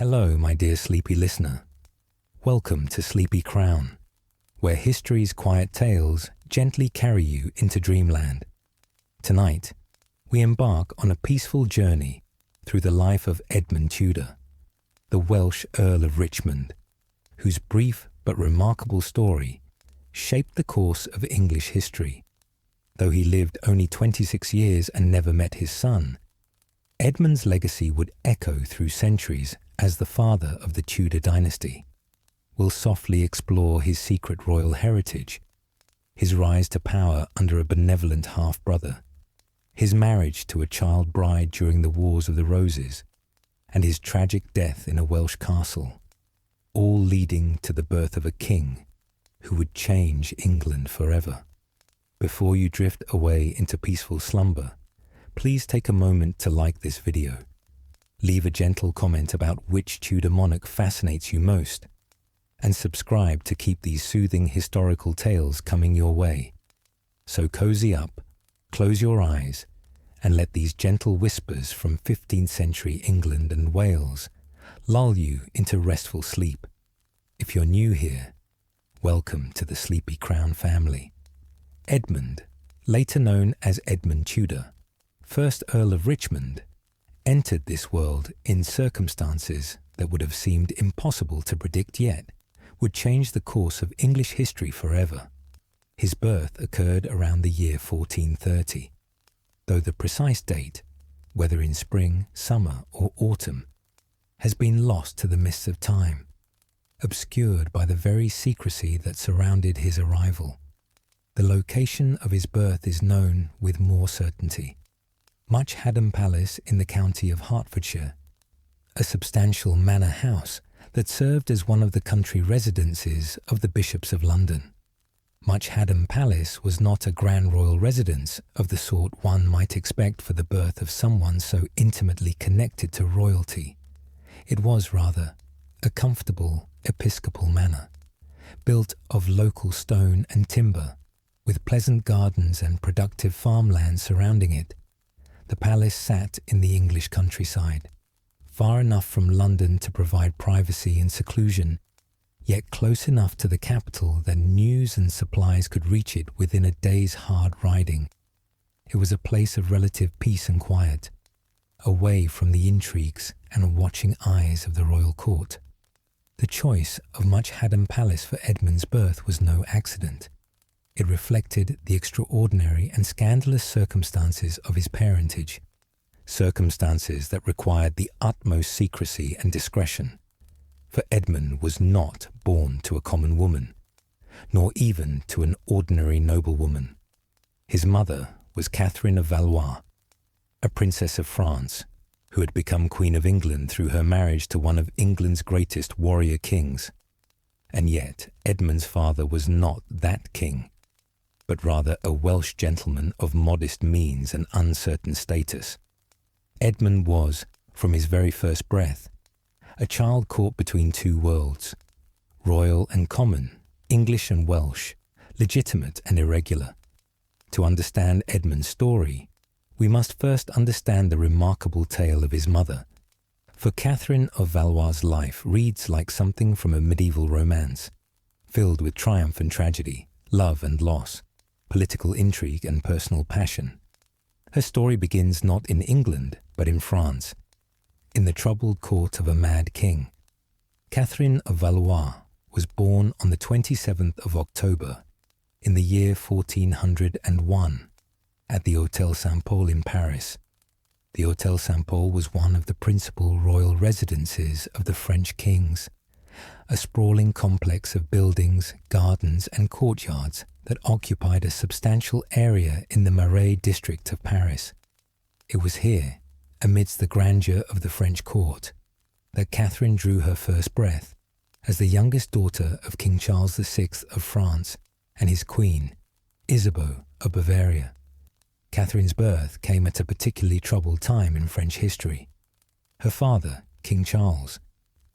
Hello, my dear sleepy listener. Welcome to Sleepy Crown, where history's quiet tales gently carry you into dreamland. Tonight, we embark on a peaceful journey through the life of Edmund Tudor, the Welsh Earl of Richmond, whose brief but remarkable story shaped the course of English history. Though he lived only 26 years and never met his son, Edmund's legacy would echo through centuries as the father of the Tudor Dynasty. We'll softly explore his secret royal heritage, his rise to power under a benevolent half-brother, his marriage to a child bride during the Wars of the Roses, and his tragic death in a Welsh castle, all leading to the birth of a king who would change England forever. Before you drift away into peaceful slumber, please take a moment to like this video. Leave a gentle comment about which Tudor monarch fascinates you most, and subscribe to keep these soothing historical tales coming your way. So cozy up, close your eyes, and let these gentle whispers from 15th century England and Wales lull you into restful sleep. If you're new here, welcome to the Sleepy Crown family. Edmund, later known as Edmund Tudor, first Earl of Richmond, entered this world in circumstances that would have seemed impossible to predict yet would change the course of English history forever. His birth occurred around the year 1430, though the precise date, whether in spring, summer or autumn, has been lost to the mists of time, obscured by the very secrecy that surrounded his arrival. The location of his birth is known with more certainty. Much Haddam Palace in the county of Hertfordshire, a substantial manor house that served as one of the country residences of the bishops of London. Much Haddam Palace was not a grand royal residence of the sort one might expect for the birth of someone so intimately connected to royalty. It was rather a comfortable episcopal manor, built of local stone and timber, with pleasant gardens and productive farmland surrounding it. The palace sat in the English countryside, far enough from London to provide privacy and seclusion, yet close enough to the capital that news and supplies could reach it within a day's hard riding. It was a place of relative peace and quiet, away from the intrigues and watching eyes of the royal court. The choice of Much Haddam Palace for Edmund's birth was no accident. It reflected the extraordinary and scandalous circumstances of his parentage, circumstances that required the utmost secrecy and discretion. For Edmund was not born to a common woman, nor even to an ordinary noblewoman. His mother was Catherine of Valois, a princess of France, who had become Queen of England through her marriage to one of England's greatest warrior kings. And yet Edmund's father was not that king, but rather a Welsh gentleman of modest means and uncertain status. Edmund was, from his very first breath, a child caught between two worlds, royal and common, English and Welsh, legitimate and irregular. To understand Edmund's story, we must first understand the remarkable tale of his mother. For Catherine of Valois' life reads like something from a medieval romance, filled with triumph and tragedy, love and loss, political intrigue and personal passion. Her story begins not in England, but in France, in the troubled court of a mad king. Catherine of Valois was born on the 27th of October in the year 1401 at the Hôtel Saint-Paul in Paris. The Hôtel Saint-Paul was one of the principal royal residences of the French kings, a sprawling complex of buildings, gardens and courtyards that occupied a substantial area in the Marais district of Paris. It was here, amidst the grandeur of the French court, that Catherine drew her first breath as the youngest daughter of King Charles VI of France and his queen, Isabeau of Bavaria. Catherine's birth came at a particularly troubled time in French history. Her father, King Charles,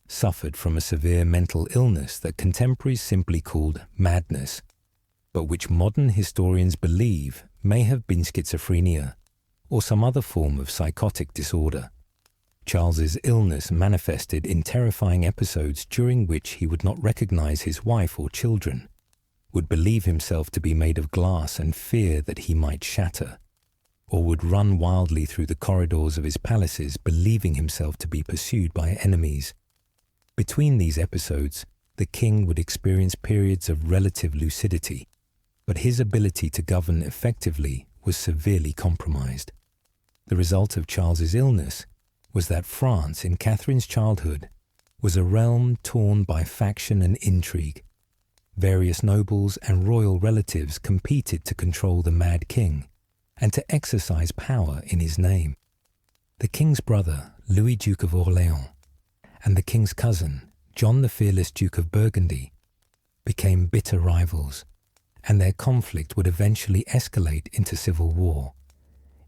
suffered from a severe mental illness that contemporaries simply called madness, but which modern historians believe may have been schizophrenia or some other form of psychotic disorder. Charles's illness manifested in terrifying episodes during which he would not recognize his wife or children, would believe himself to be made of glass and fear that he might shatter, or would run wildly through the corridors of his palaces believing himself to be pursued by enemies. Between these episodes, the king would experience periods of relative lucidity, but his ability to govern effectively was severely compromised. The result of Charles's illness was that France in Catherine's childhood was a realm torn by faction and intrigue. Various nobles and royal relatives competed to control the mad king and to exercise power in his name. The king's brother, Louis, Duke of Orléans, and the king's cousin, John the Fearless, Duke of Burgundy, became bitter rivals, and their conflict would eventually escalate into civil war.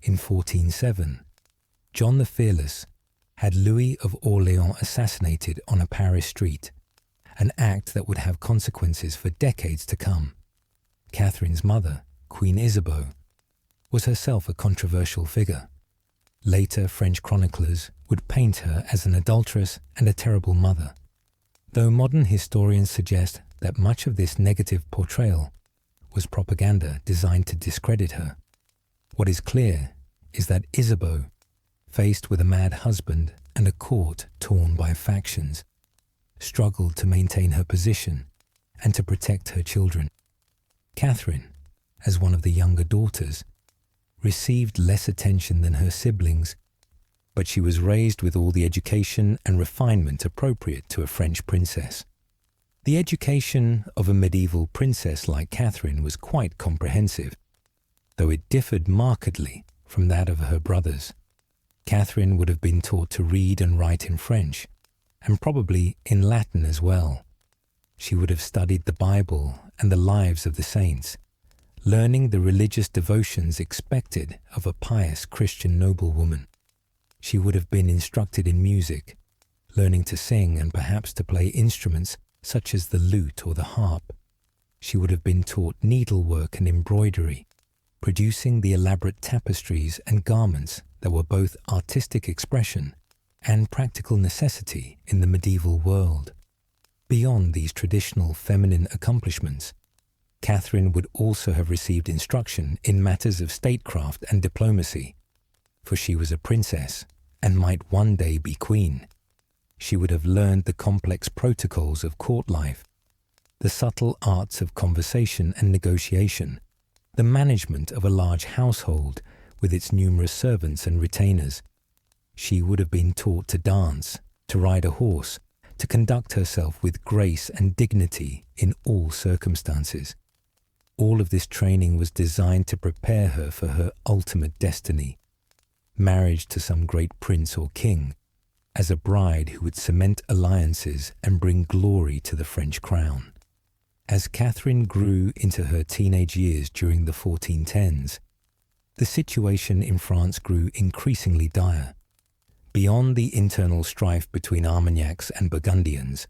In 1407, John the Fearless had Louis of Orléans assassinated on a Paris street, an act that would have consequences for decades to come. Catherine's mother, Queen Isabeau, was herself a controversial figure. Later French chroniclers would paint her as an adulteress and a terrible mother, though modern historians suggest that much of this negative portrayal was propaganda designed to discredit her. What is clear is that Isabeau, faced with a mad husband and a court torn by factions, struggled to maintain her position and to protect her children. Catherine, as one of the younger daughters, received less attention than her siblings, but she was raised with all the education and refinement appropriate to a French princess. The education of a medieval princess like Catherine was quite comprehensive, though it differed markedly from that of her brothers. Catherine would have been taught to read and write in French, and probably in Latin as well. She would have studied the Bible and the lives of the saints, learning the religious devotions expected of a pious Christian noblewoman. She would have been instructed in music, learning to sing and perhaps to play instruments such as the lute or the harp. She would have been taught needlework and embroidery, producing the elaborate tapestries and garments that were both artistic expression and practical necessity in the medieval world. Beyond these traditional feminine accomplishments, Catherine would also have received instruction in matters of statecraft and diplomacy, for she was a princess and might one day be queen. She would have learned the complex protocols of court life, the subtle arts of conversation and negotiation, the management of a large household with its numerous servants and retainers. She would have been taught to dance, to ride a horse, to conduct herself with grace and dignity in all circumstances. All of this training was designed to prepare her for her ultimate destiny, marriage to some great prince or king, as a bride who would cement alliances and bring glory to the French crown. As Catherine grew into her teenage years during the 1410s, the situation in France grew increasingly dire. Beyond the internal strife between Armagnacs and Burgundians,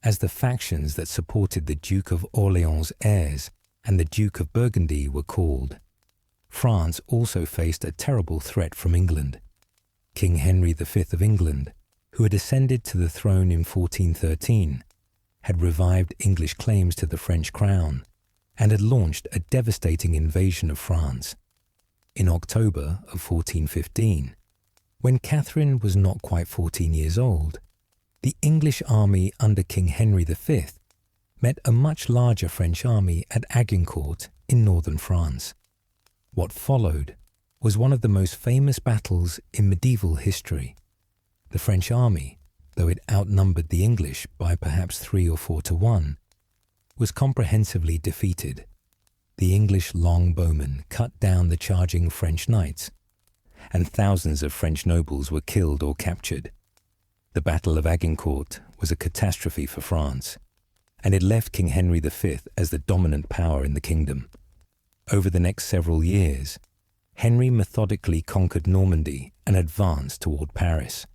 as the factions that supported the Duke of Orléans' heirs and the Duke of Burgundy were called, France also faced a terrible threat from England. King Henry V of England, who had ascended to the throne in 1413, had revived English claims to the French crown and had launched a devastating invasion of France. In October of 1415, when Catherine was not quite 14 years old, the English army under King Henry V met a much larger French army at Agincourt in northern France. What followed was one of the most famous battles in medieval history. The French army, though it outnumbered the English by perhaps 3 or 4 to 1, was comprehensively defeated. The English longbowmen cut down the charging French knights, and thousands of French nobles were killed or captured. The Battle of Agincourt was a catastrophe for France, and it left King Henry V as the dominant power in the kingdom. Over the next several years, Henry methodically conquered Normandy and advanced toward Paris.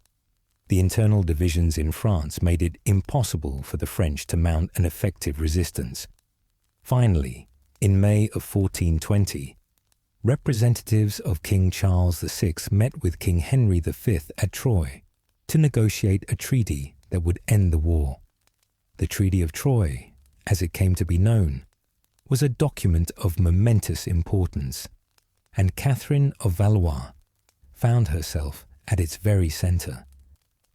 The internal divisions in France made it impossible for the French to mount an effective resistance. Finally, in May of 1420, representatives of King Charles VI met with King Henry V at Troyes to negotiate a treaty that would end the war. The Treaty of Troy, as it came to be known, was a document of momentous importance, and Catherine of Valois found herself at its very centre.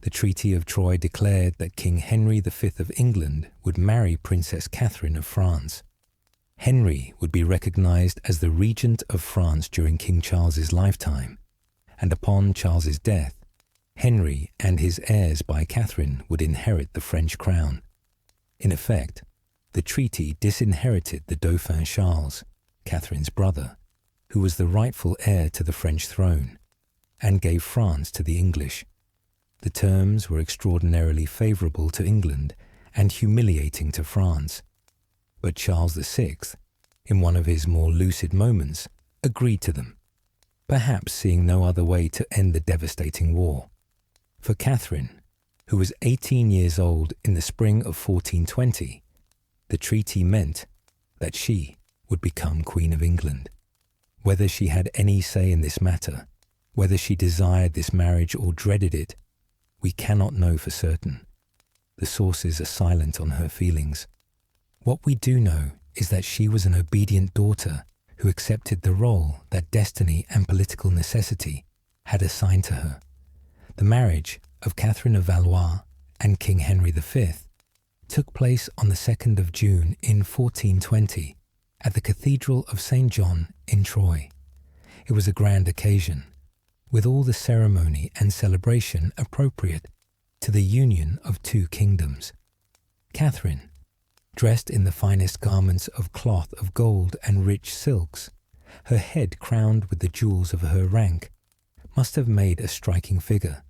The Treaty of Troy declared that King Henry V of England would marry Princess Catherine of France. Henry would be recognised as the regent of France during King Charles's lifetime, and upon Charles's death, Henry and his heirs by Catherine would inherit the French crown. In effect, the treaty disinherited the Dauphin Charles, Catherine's brother, who was the rightful heir to the French throne, and gave France to the English. The terms were extraordinarily favourable to England and humiliating to France. But Charles VI, in one of his more lucid moments, agreed to them, perhaps seeing no other way to end the devastating war. For Catherine, who was 18 years old in the spring of 1420, the treaty meant that she would become Queen of England. Whether she had any say in this matter, whether she desired this marriage or dreaded it, we cannot know for certain. The sources are silent on her feelings. What we do know is that she was an obedient daughter who accepted the role that destiny and political necessity had assigned to her. The marriage of Catherine of Valois and King Henry V took place on the 2nd of June in 1420 at the Cathedral of St. John in Troy. It was a grand occasion, with all the ceremony and celebration appropriate to the union of two kingdoms. Catherine, dressed in the finest garments of cloth of gold and rich silks, her head crowned with the jewels of her rank, must have made a striking figure.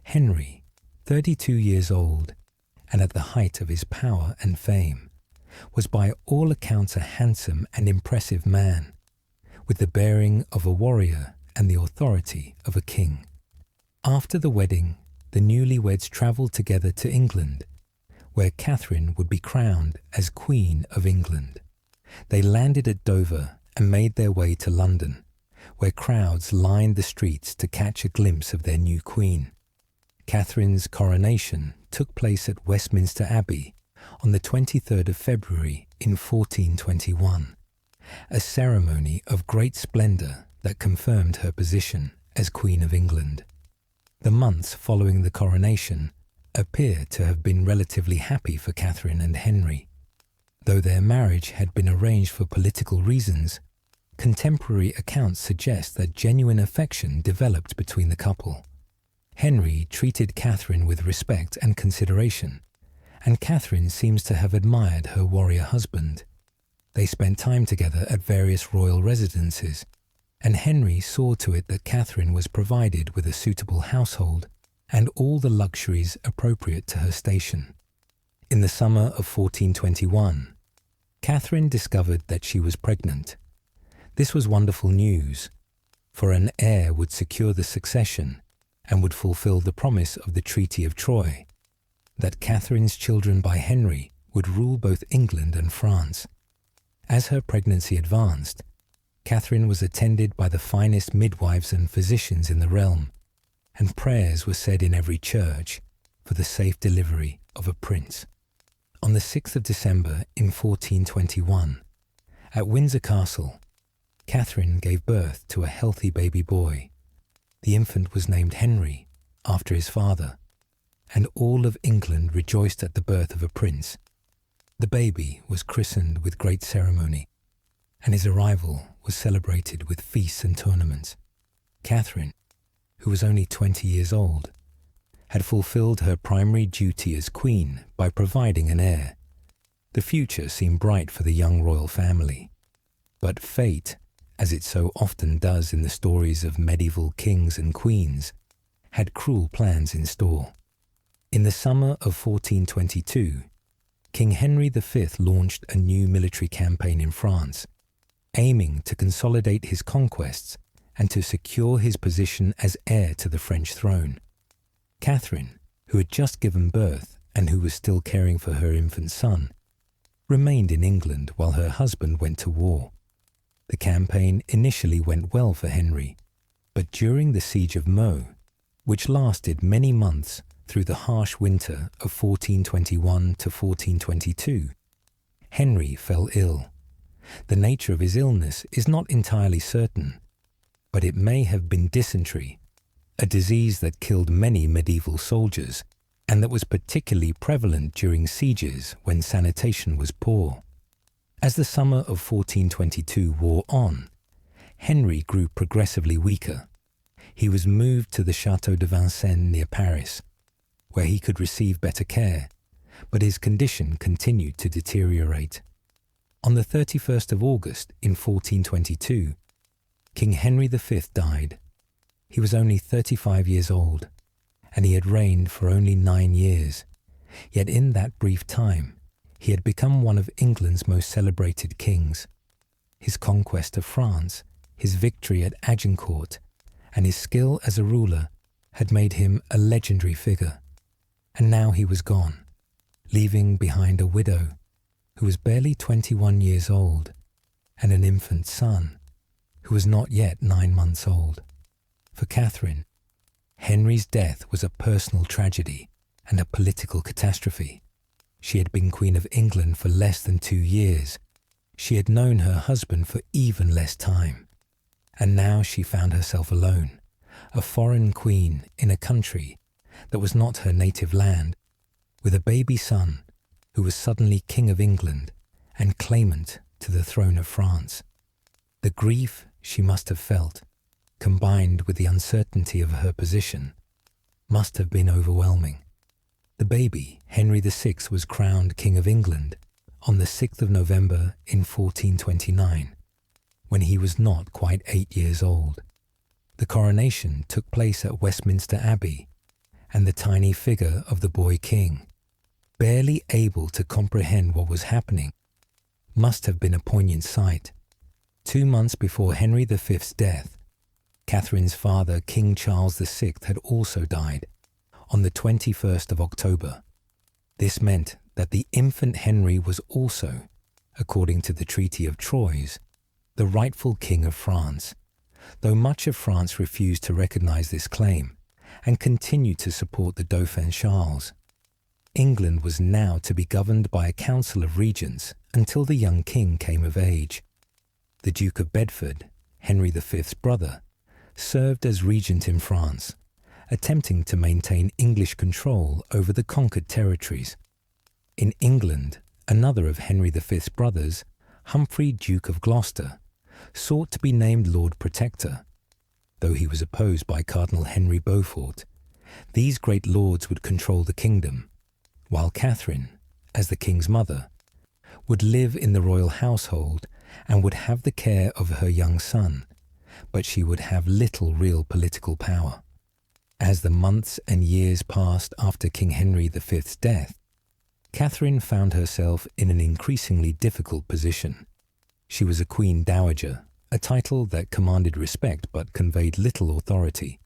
Henry, 32 years old, and at the height of his power and fame, was by all accounts a handsome and impressive man, with the bearing of a warrior and the authority of a king. After the wedding, the newlyweds travelled together to England, where Catherine would be crowned as Queen of England. They landed at Dover and made their way to London, where crowds lined the streets to catch a glimpse of their new queen. Catherine's coronation took place at Westminster Abbey on the 23rd of February in 1421, a ceremony of great splendour that confirmed her position as Queen of England. The months following the coronation appear to have been relatively happy for Catherine and Henry. Though their marriage had been arranged for political reasons, contemporary accounts suggest that genuine affection developed between the couple. Henry treated Catherine with respect and consideration, and Catherine seems to have admired her warrior husband. They spent time together at various royal residences, and Henry saw to it that Catherine was provided with a suitable household and all the luxuries appropriate to her station. In the summer of 1421, Catherine discovered that she was pregnant. This was wonderful news, for an heir would secure the succession and would fulfill the promise of the Treaty of Troy, that Catherine's children by Henry would rule both England and France. As her pregnancy advanced, Catherine was attended by the finest midwives and physicians in the realm, and prayers were said in every church for the safe delivery of a prince. On the 6th of December in 1421, at Windsor Castle, Catherine gave birth to a healthy baby boy. The infant was named Henry, after his father, and all of England rejoiced at the birth of a prince. The baby was christened with great ceremony, and his arrival was celebrated with feasts and tournaments. Catherine, who was only 20 years old, had fulfilled her primary duty as queen by providing an heir. The future seemed bright for the young royal family, but fate, as it so often does in the stories of medieval kings and queens, had cruel plans in store. In the summer of 1422, King Henry V launched a new military campaign in France, aiming to consolidate his conquests and to secure his position as heir to the French throne. Catherine, who had just given birth and who was still caring for her infant son, remained in England while her husband went to war. The campaign initially went well for Henry, but during the siege of Meaux, which lasted many months through the harsh winter of 1421 to 1422, Henry fell ill. The nature of his illness is not entirely certain, but it may have been dysentery, a disease that killed many medieval soldiers and that was particularly prevalent during sieges when sanitation was poor. As the summer of 1422 wore on, Henry grew progressively weaker. He was moved to the Château de Vincennes near Paris, where he could receive better care, but his condition continued to deteriorate. On the 31st of August in 1422, King Henry V died. He was only 35 years old, and he had reigned for only 9 years. Yet in that brief time, he had become one of England's most celebrated kings. His conquest of France, his victory at Agincourt, and his skill as a ruler had made him a legendary figure. And now he was gone, leaving behind a widow who was barely 21 years old and an infant son who was not yet 9 months old. For Catherine, Henry's death was a personal tragedy and a political catastrophe. She had been Queen of England for less than 2 years. She had known her husband for even less time. And now she found herself alone, a foreign queen in a country that was not her native land, with a baby son who was suddenly King of England and claimant to the throne of France. The grief she must have felt, combined with the uncertainty of her position, must have been overwhelming. The baby, Henry VI, was crowned King of England on the 6th of November in 1429, when he was not quite 8 years old. The coronation took place at Westminster Abbey, and the tiny figure of the boy king, barely able to comprehend what was happening, must have been a poignant sight. 2 months before Henry V's death, Catherine's father, King Charles VI, had also died on the 21st of October. This meant that the infant Henry was also, according to the Treaty of Troyes, the rightful King of France, though much of France refused to recognize this claim and continued to support the Dauphin Charles. England was now to be governed by a council of regents until the young king came of age. The Duke of Bedford, Henry V's brother, served as regent in France, attempting to maintain English control over the conquered territories. In England, another of Henry V's brothers, Humphrey, Duke of Gloucester, sought to be named Lord Protector. Though he was opposed by Cardinal Henry Beaufort, these great lords would control the kingdom, while Catherine, as the king's mother, would live in the royal household and would have the care of her young son, but she would have little real political power. As the months and years passed after King Henry V's death, Catherine found herself in an increasingly difficult position. She was a Queen Dowager, a title that commanded respect but conveyed little authority.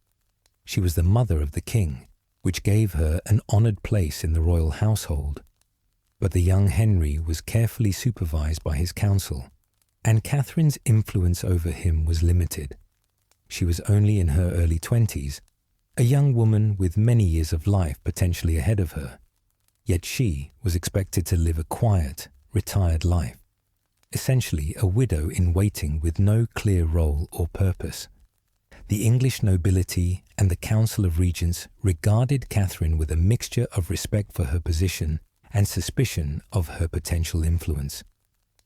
She was the mother of the king, which gave her an honoured place in the royal household. But the young Henry was carefully supervised by his council, and Catherine's influence over him was limited. She was only in her early 20s, a young woman with many years of life potentially ahead of her, yet she was expected to live a quiet, retired life, essentially a widow in waiting with no clear role or purpose. The English nobility and the Council of Regents regarded Catherine with a mixture of respect for her position and suspicion of her potential influence.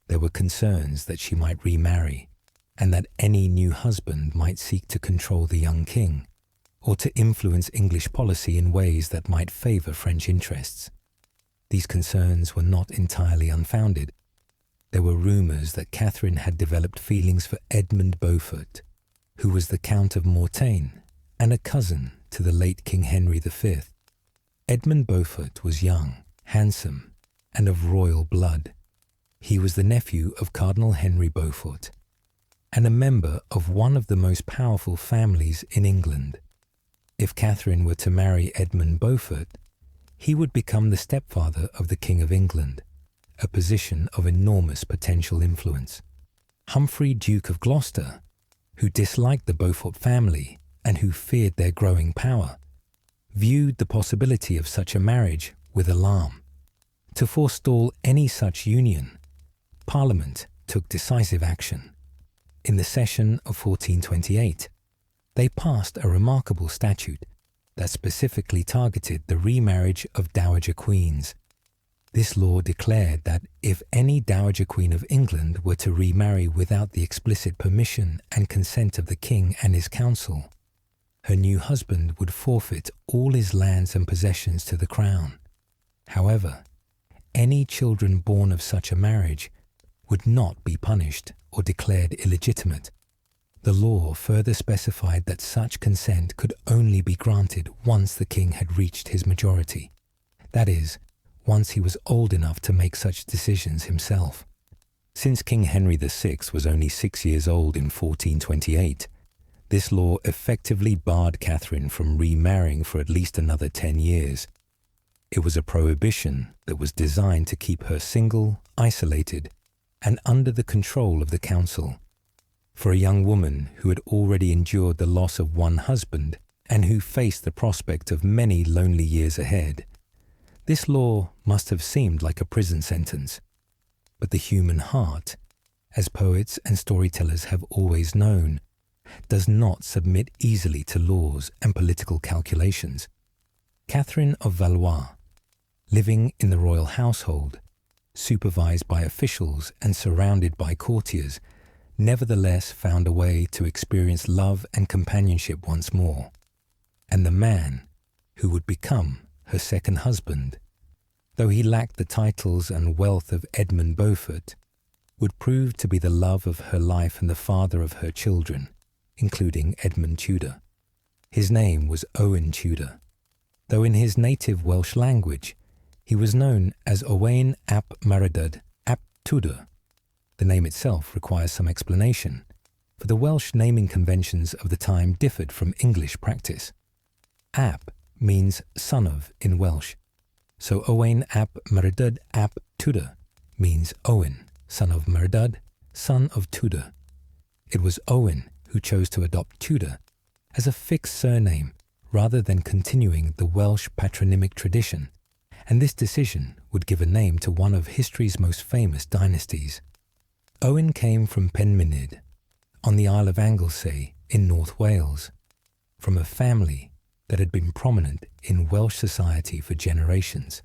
There were concerns that she might remarry, and that any new husband might seek to control the young king, or to influence English policy in ways that might favour French interests. These concerns were not entirely unfounded. There were rumours that Catherine had developed feelings for Edmund Beaufort, who was the Count of Mortain and a cousin to the late King Henry V. Edmund Beaufort was young, handsome, and of royal blood. He was the nephew of Cardinal Henry Beaufort, and a member of one of the most powerful families in England. If Catherine were to marry Edmund Beaufort, he would become the stepfather of the King of England, a position of enormous potential influence. Humphrey, Duke of Gloucester, who disliked the Beaufort family and who feared their growing power, viewed the possibility of such a marriage with alarm. To forestall any such union, Parliament took decisive action. In the session of 1428, they passed a remarkable statute that specifically targeted the remarriage of dowager queens. This law declared that if any dowager queen of England were to remarry without the explicit permission and consent of the king and his council, her new husband would forfeit all his lands and possessions to the crown. However, any children born of such a marriage would not be punished or declared illegitimate. The law further specified that such consent could only be granted once the king had reached his majority, that is, once he was old enough to make such decisions himself. Since King Henry VI was only 6 years old in 1428, this law effectively barred Catherine from remarrying for at least another 10 years. It was a prohibition that was designed to keep her single, isolated, and under the control of the council. For a young woman who had already endured the loss of one husband and who faced the prospect of many lonely years ahead, this law must have seemed like a prison sentence. But the human heart, as poets and storytellers have always known, does not submit easily to laws and political calculations. Catherine of Valois, living in the royal household, supervised by officials and surrounded by courtiers, nevertheless found a way to experience love and companionship once more. And the man who would become her second husband, though he lacked the titles and wealth of Edmund Beaufort, would prove to be the love of her life and the father of her children, including Edmund Tudor. His name was Owen Tudor, though in his native Welsh language he was known as Owain ap Maredudd ap Tudor. The name itself requires some explanation, for the Welsh naming conventions of the time differed from English practice. Ap means son of in Welsh, so Owain ap Maredudd ap Tudor means Owen, son of Maredudd, son of Tudor. It was Owen who chose to adopt Tudor as a fixed surname rather than continuing the Welsh patronymic tradition, and this decision would give a name to one of history's most famous dynasties. Owen came from Penmynydd, on the Isle of Anglesey in North Wales, from a family that had been prominent in Welsh society for generations.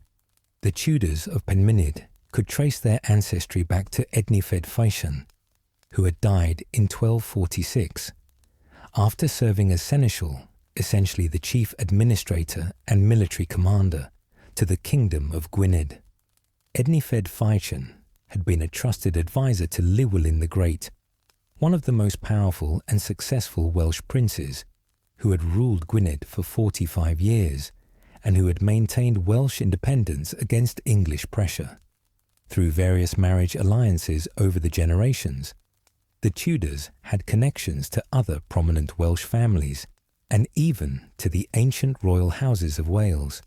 The Tudors of Penmynydd could trace their ancestry back to Edmund Tudor, who had died in 1246, after serving as seneschal, essentially the chief administrator and military commander, to the kingdom of Gwynedd. Edmund Tudor had been a trusted advisor to Llywelyn the Great, one of the most powerful and successful Welsh princes, who had ruled Gwynedd for 45 years and who had maintained Welsh independence against English pressure. Through various marriage alliances over the generations, the Tudors had connections to other prominent Welsh families and even to the ancient royal houses of Wales.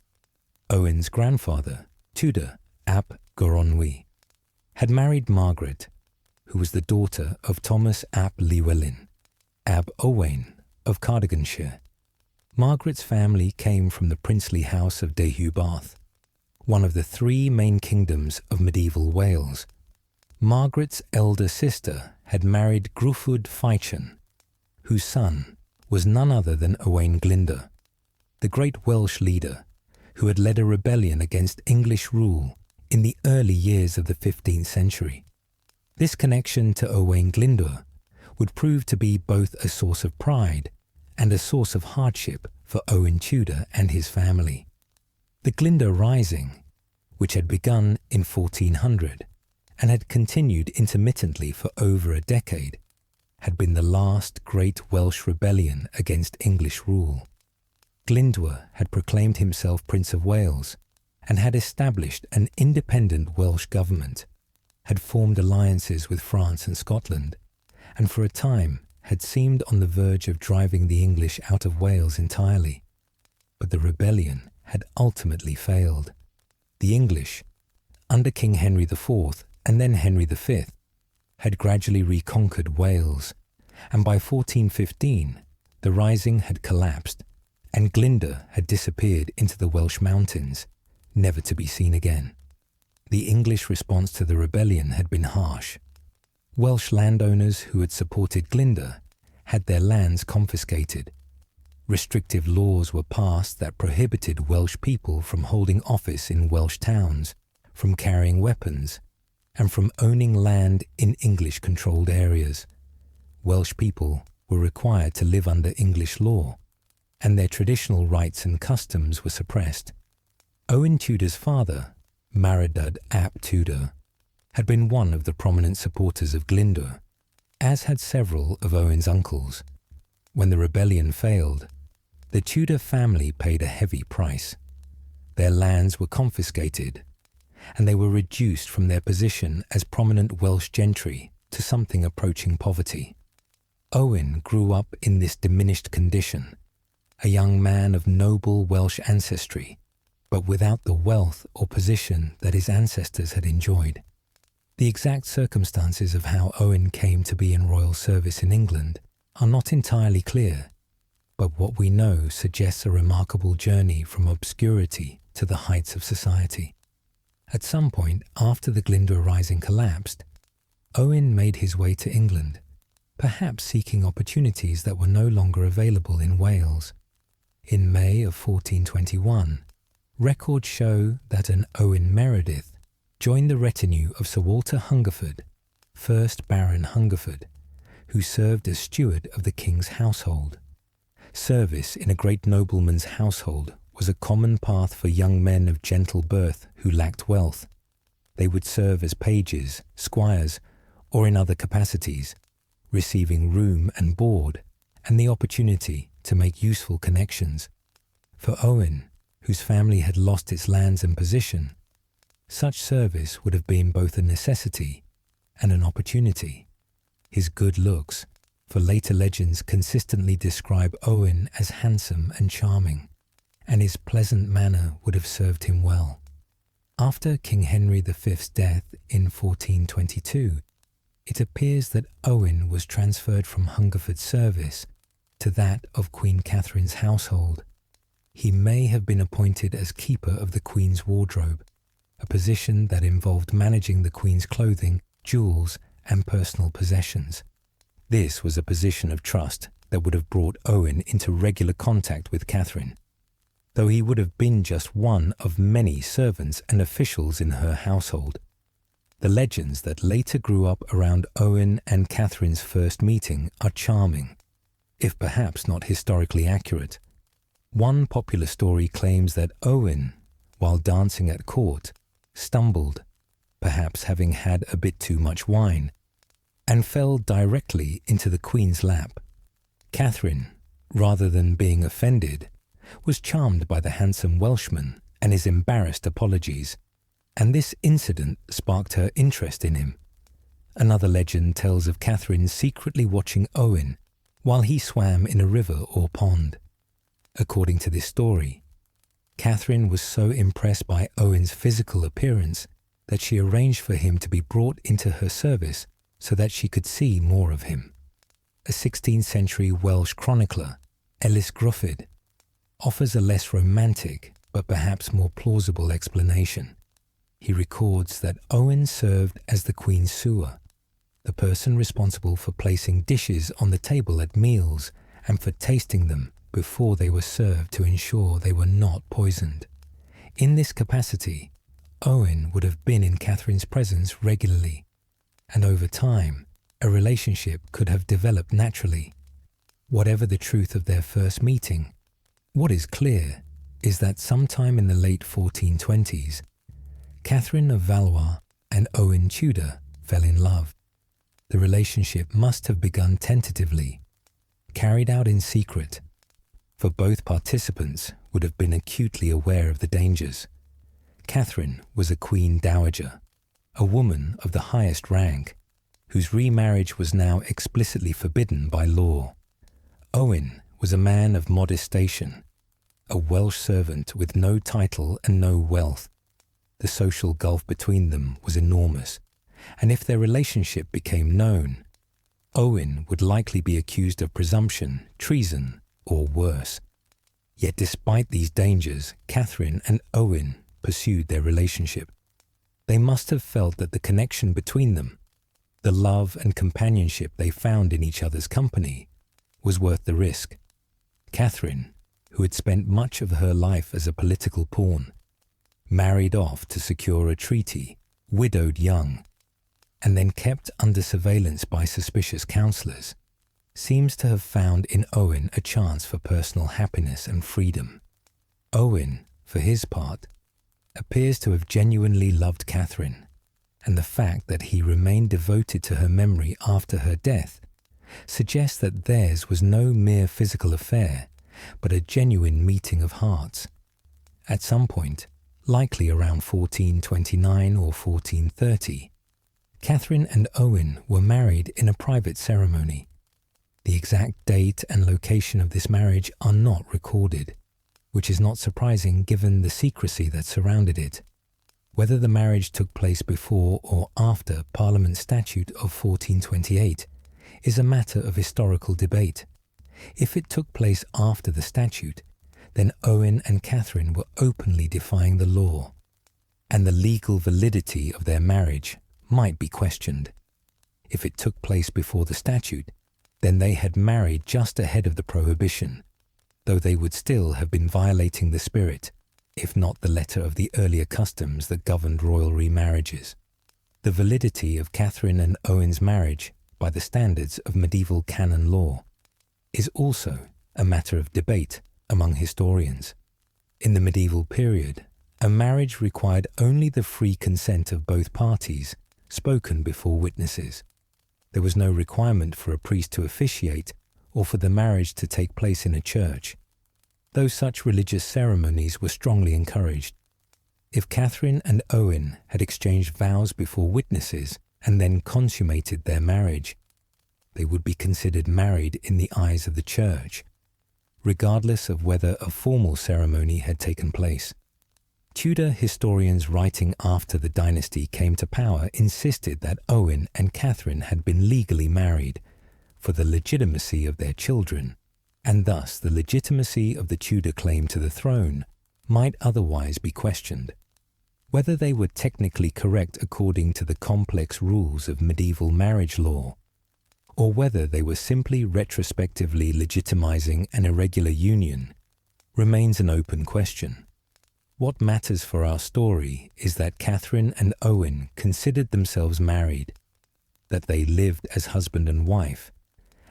Owen's grandfather, Tudor ap Goronwy, had married Margaret, who was the daughter of Thomas ap Llywelyn, ab Owain of Cardiganshire. Margaret's family came from the princely house of Deheubarth, one of the three main kingdoms of medieval Wales. Margaret's elder sister had married Gruffudd Feichen, whose son was none other than Owain Glyndwr, the great Welsh leader who had led a rebellion against English rule in the early years of the 15th century. This connection to Owain Glyndwr would prove to be both a source of pride and a source of hardship for Owen Tudor and his family. The Glyndwr Rising, which had begun in 1400 and had continued intermittently for over a decade, had been the last great Welsh rebellion against English rule. Glyndwr had proclaimed himself Prince of Wales and had established an independent Welsh government, had formed alliances with France and Scotland, and for a time had seemed on the verge of driving the English out of Wales entirely. But the rebellion had ultimately failed. The English, under King Henry IV and then Henry V, had gradually reconquered Wales, and by 1415 the Rising had collapsed and Glyndŵr had disappeared into the Welsh mountains, never to be seen again. The English response to the rebellion had been harsh. Welsh landowners who had supported Glyndŵr had their lands confiscated. Restrictive laws were passed that prohibited Welsh people from holding office in Welsh towns, from carrying weapons, and from owning land in English-controlled areas. Welsh people were required to live under English law, and their traditional rights and customs were suppressed. Owen Tudor's father, Margaret ap Tudor, had been one of the prominent supporters of Glyndŵr, as had several of Owen's uncles. When the rebellion failed, the Tudor family paid a heavy price. Their lands were confiscated, and they were reduced from their position as prominent Welsh gentry to something approaching poverty. Owen grew up in this diminished condition, a young man of noble Welsh ancestry, but without the wealth or position that his ancestors had enjoyed. The exact circumstances of how Owen came to be in royal service in England are not entirely clear, but what we know suggests a remarkable journey from obscurity to the heights of society. At some point after the Glyndŵr Rising collapsed, Owen made his way to England, perhaps seeking opportunities that were no longer available in Wales. In May of 1421, records show that an Owen Meredith joined the retinue of Sir Walter Hungerford, 1st Baron Hungerford, who served as steward of the king's household. Service in a great nobleman's household was a common path for young men of gentle birth who lacked wealth. They would serve as pages, squires, or in other capacities, receiving room and board and the opportunity to make useful connections. For Owen, whose family had lost its lands and position, such service would have been both a necessity and an opportunity. His good looks, for later legends consistently describe Owen as handsome and charming, and his pleasant manner would have served him well. After King Henry V's death in 1422, it appears that Owen was transferred from Hungerford's service to that of Queen Catherine's household. He may have been appointed as keeper of the Queen's wardrobe, a position that involved managing the Queen's clothing, jewels, and personal possessions. This was a position of trust that would have brought Owen into regular contact with Catherine, though he would have been just one of many servants and officials in her household. The legends that later grew up around Owen and Catherine's first meeting are charming, if perhaps not historically accurate. One popular story claims that Owen, while dancing at court, stumbled, perhaps having had a bit too much wine, and fell directly into the Queen's lap. Catherine, rather than being offended, was charmed by the handsome Welshman and his embarrassed apologies, and this incident sparked her interest in him. Another legend tells of Catherine secretly watching Owen while he swam in a river or pond. According to this story, Catherine was so impressed by Owen's physical appearance that she arranged for him to be brought into her service so that she could see more of him. A 16th century Welsh chronicler, Ellis Gruffydd, offers a less romantic but perhaps more plausible explanation. He records that Owen served as the Queen's sewer, the person responsible for placing dishes on the table at meals and for tasting them before they were served to ensure they were not poisoned. In this capacity, Owen would have been in Catherine's presence regularly, and over time, a relationship could have developed naturally. Whatever the truth of their first meeting, what is clear is that sometime in the late 1420s, Catherine of Valois and Owen Tudor fell in love. The relationship must have begun tentatively, carried out in secret, for both participants would have been acutely aware of the dangers. Catherine was a queen dowager, a woman of the highest rank, whose remarriage was now explicitly forbidden by law. Owen was a man of modest station, a Welsh servant with no title and no wealth. The social gulf between them was enormous, and if their relationship became known, Owen would likely be accused of presumption, treason, or worse. Yet despite these dangers, Catherine and Owen pursued their relationship. They must have felt that the connection between them, the love and companionship they found in each other's company, was worth the risk. Catherine, who had spent much of her life as a political pawn, married off to secure a treaty, widowed young, and then kept under surveillance by suspicious counsellors, seems to have found in Owen a chance for personal happiness and freedom. Owen, for his part, appears to have genuinely loved Catherine, and the fact that he remained devoted to her memory after her death suggests that theirs was no mere physical affair, but a genuine meeting of hearts. At some point, likely around 1429 or 1430, Catherine and Owen were married in a private ceremony. The exact date and location of this marriage are not recorded, which is not surprising given the secrecy that surrounded it. Whether the marriage took place before or after Parliament's Statute of 1428 is a matter of historical debate. If it took place after the statute, then Owen and Catherine were openly defying the law, and the legal validity of their marriage might be questioned. If it took place before the statute, then they had married just ahead of the prohibition, though they would still have been violating the spirit, if not the letter of the earlier customs that governed royal remarriages. The validity of Catherine and Owen's marriage by the standards of medieval canon law is also a matter of debate among historians. In the medieval period, a marriage required only the free consent of both parties, spoken before witnesses. There was no requirement for a priest to officiate or for the marriage to take place in a church, though such religious ceremonies were strongly encouraged. If Catherine and Owen had exchanged vows before witnesses and then consummated their marriage, they would be considered married in the eyes of the church, regardless of whether a formal ceremony had taken place. Tudor historians writing after the dynasty came to power insisted that Owen and Catherine had been legally married for the legitimacy of their children, and thus the legitimacy of the Tudor claim to the throne might otherwise be questioned. Whether they were technically correct according to the complex rules of medieval marriage law, or whether they were simply retrospectively legitimizing an irregular union, remains an open question. What matters for our story is that Catherine and Owen considered themselves married, that they lived as husband and wife,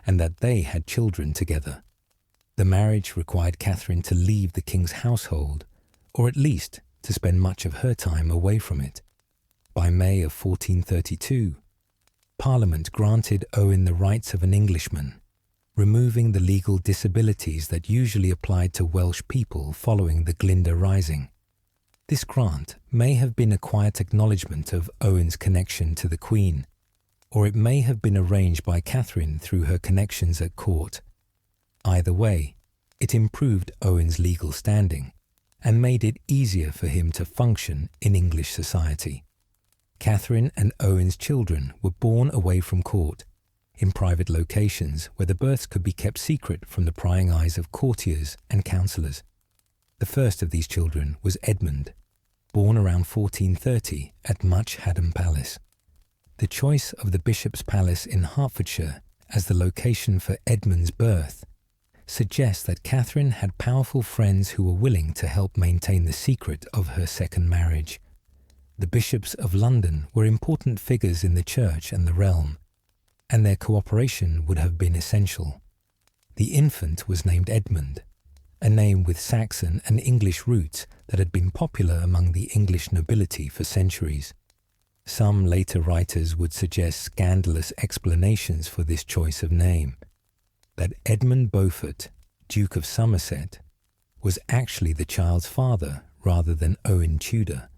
and that they had children together. The marriage required Catherine to leave the king's household, or at least to spend much of her time away from it. By May of 1432, Parliament granted Owen the rights of an Englishman, removing the legal disabilities that usually applied to Welsh people following the Glyndŵr Rising. This grant may have been a quiet acknowledgement of Owen's connection to the Queen, or it may have been arranged by Catherine through her connections at court. Either way, it improved Owen's legal standing and made it easier for him to function in English society. Catherine and Owen's children were born away from court, in private locations where the births could be kept secret from the prying eyes of courtiers and counsellors. The first of these children was Edmund, born around 1430 at Much Haddam Palace. The choice of the Bishop's Palace in Hertfordshire as the location for Edmund's birth suggests that Catherine had powerful friends who were willing to help maintain the secret of her second marriage. The bishops of London were important figures in the church and the realm, and their cooperation would have been essential. The infant was named Edmund, a name with Saxon and English roots that had been popular among the English nobility for centuries. Some later writers would suggest scandalous explanations for this choice of name, that Edmund Beaufort, Duke of Somerset, was actually the child's father rather than Owen Tudor,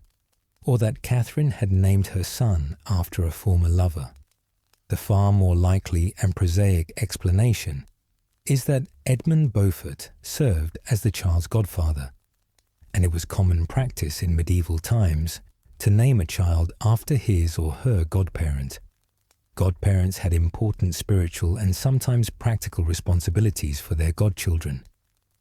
or that Catherine had named her son after a former lover. The far more likely and prosaic explanation is that Edmund Beaufort served as the child's godfather, and it was common practice in medieval times to name a child after his or her godparent. Godparents had important spiritual and sometimes practical responsibilities for their godchildren,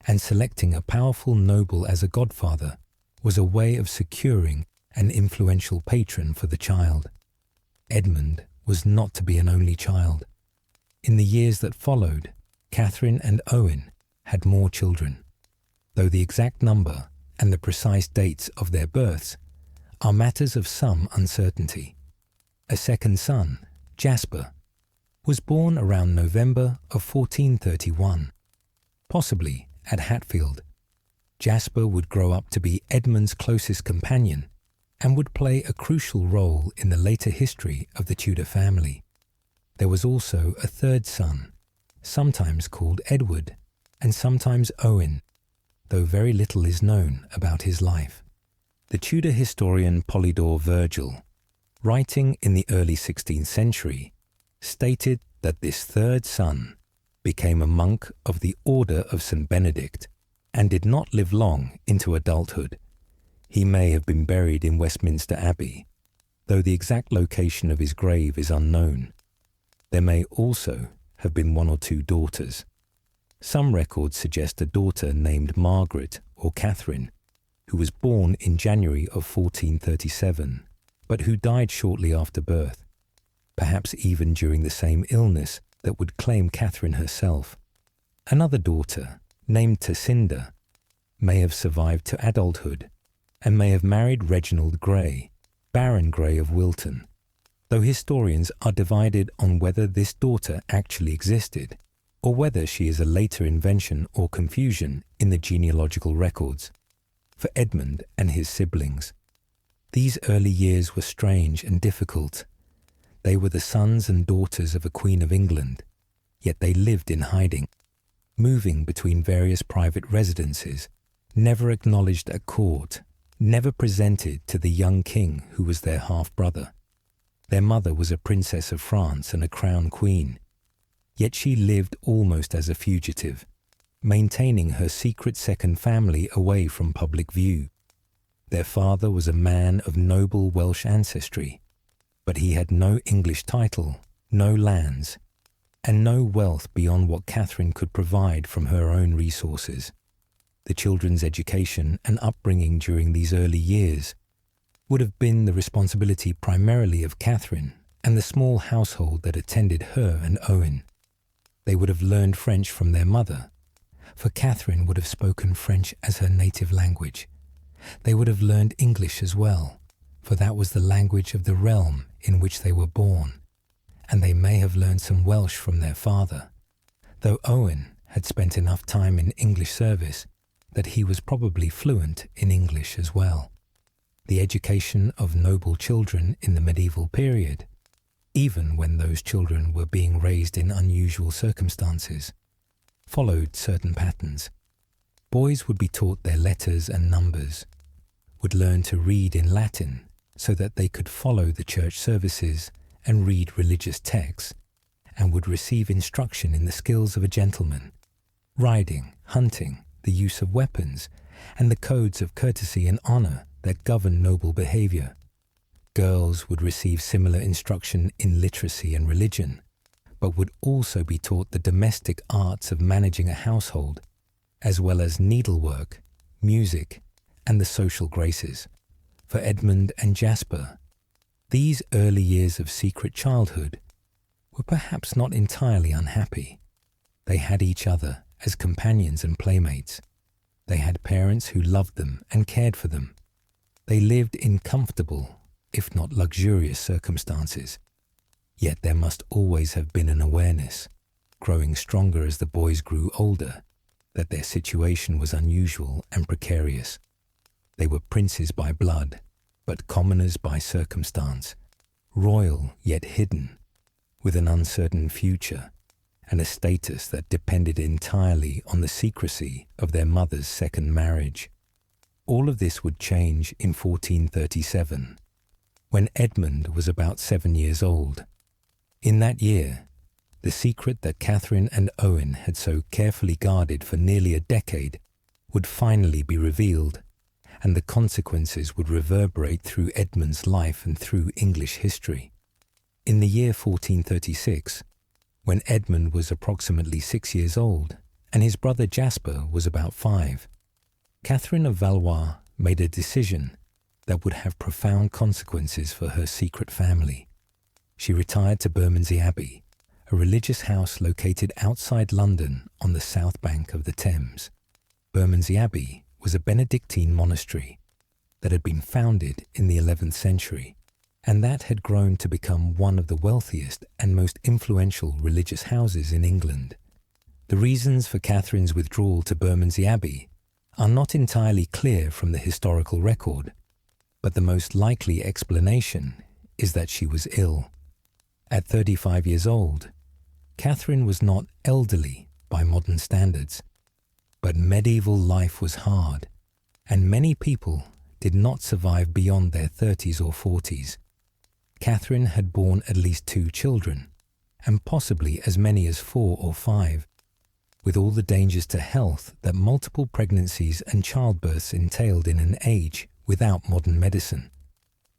and selecting a powerful noble as a godfather was a way of securing an influential patron for the child. Edmund was not to be an only child. In the years that followed, Catherine and Owen had more children, though the exact number and the precise dates of their births are matters of some uncertainty. A second son, Jasper, was born around November of 1431, possibly at Hatfield. Jasper would grow up to be Edmund's closest companion and would play a crucial role in the later history of the Tudor family. There was also a third son, sometimes called Edward and sometimes Owen, though very little is known about his life. The Tudor historian Polydore Virgil, writing in the early 16th century, stated that this third son became a monk of the Order of St. Benedict and did not live long into adulthood. He may have been buried in Westminster Abbey, though the exact location of his grave is unknown. There may also have been one or two daughters. Some records suggest a daughter named Margaret or Catherine, who was born in January of 1437, but who died shortly after birth, perhaps even during the same illness that would claim Catherine herself. Another daughter, named Tassinda, may have survived to adulthood and may have married Reginald Grey, Baron Grey of Wilton, though historians are divided on whether this daughter actually existed or whether she is a later invention or confusion in the genealogical records. For Edmund and his siblings, these early years were strange and difficult. They were the sons and daughters of a Queen of England, yet they lived in hiding, moving between various private residences, never acknowledged at court, never presented to the young king who was their half-brother. Their mother was a princess of France and a crown queen, yet she lived almost as a fugitive, maintaining her secret second family away from public view. Their father was a man of noble Welsh ancestry, but he had no English title, no lands, and no wealth beyond what Catherine could provide from her own resources. The children's education and upbringing during these early years would have been the responsibility primarily of Catherine and the small household that attended her and Owen. They would have learned French from their mother, for Catherine would have spoken French as her native language. They would have learned English as well, for that was the language of the realm in which they were born, and they may have learned some Welsh from their father, though Owen had spent enough time in English service that he was probably fluent in English as well. The education of noble children in the medieval period, even when those children were being raised in unusual circumstances, followed certain patterns. Boys would be taught their letters and numbers, would learn to read in Latin so that they could follow the church services and read religious texts, and would receive instruction in the skills of a gentleman, riding, hunting, the use of weapons, and the codes of courtesy and honour that govern noble behaviour. Girls would receive similar instruction in literacy and religion, but would also be taught the domestic arts of managing a household, as well as needlework, music, and the social graces. For Edmund and Jasper, these early years of secret childhood were perhaps not entirely unhappy. They had each other as companions and playmates. They had parents who loved them and cared for them. They lived in comfortable, if not luxurious, circumstances. Yet there must always have been an awareness, growing stronger as the boys grew older, that their situation was unusual and precarious. They were princes by blood, but commoners by circumstance, royal yet hidden, with an uncertain future and a status that depended entirely on the secrecy of their mother's second marriage. All of this would change in 1437, when Edmund was about 7 years old. In that year, the secret that Catherine and Owen had so carefully guarded for nearly a decade would finally be revealed, and the consequences would reverberate through Edmund's life and through English history. In the year 1436, when Edmund was approximately 6 years old and his brother Jasper was about 5. Catherine of Valois made a decision that would have profound consequences for her secret family. She retired to Bermondsey Abbey, a religious house located outside London on the south bank of the Thames. Bermondsey Abbey was a Benedictine monastery that had been founded in the 11th century, and that had grown to become one of the wealthiest and most influential religious houses in England. The reasons for Catherine's withdrawal to Bermondsey Abbey are not entirely clear from the historical record, but the most likely explanation is that she was ill. At 35 years old, Catherine was not elderly by modern standards, but medieval life was hard, and many people did not survive beyond their 30s or 40s. Catherine had borne at least 2 children, and possibly as many as 4 or 5, with all the dangers to health that multiple pregnancies and childbirths entailed in an age without modern medicine.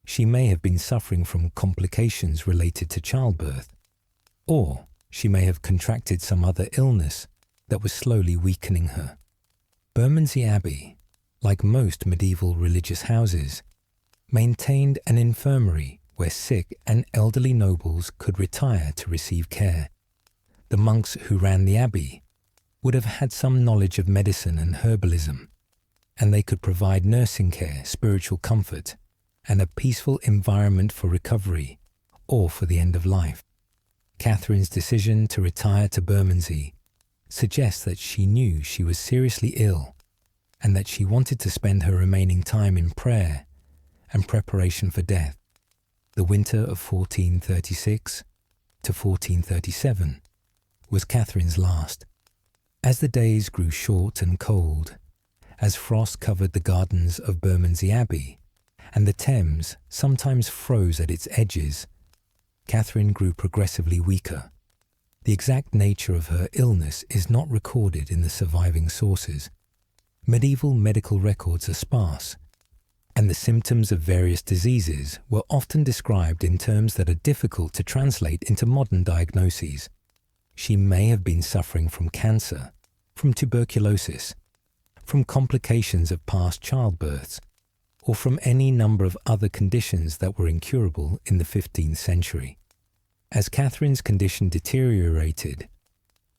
She may have been suffering from complications related to childbirth, or she may have contracted some other illness that was slowly weakening her. Bermondsey Abbey, like most medieval religious houses, maintained an infirmary where sick and elderly nobles could retire to receive care. The monks who ran the abbey would have had some knowledge of medicine and herbalism, and they could provide nursing care, spiritual comfort, and a peaceful environment for recovery or for the end of life. Catherine's decision to retire to Bermondsey suggests that she knew she was seriously ill and that she wanted to spend her remaining time in prayer and preparation for death. The winter of 1436 to 1437 was Catherine's last. As the days grew short and cold, as frost covered the gardens of Bermondsey Abbey, and the Thames sometimes froze at its edges, Catherine grew progressively weaker. The exact nature of her illness is not recorded in the surviving sources. Medieval medical records are sparse, and the symptoms of various diseases were often described in terms that are difficult to translate into modern diagnoses. She may have been suffering from cancer, from tuberculosis, from complications of past childbirths, or from any number of other conditions that were incurable in the 15th century. As Catherine's condition deteriorated,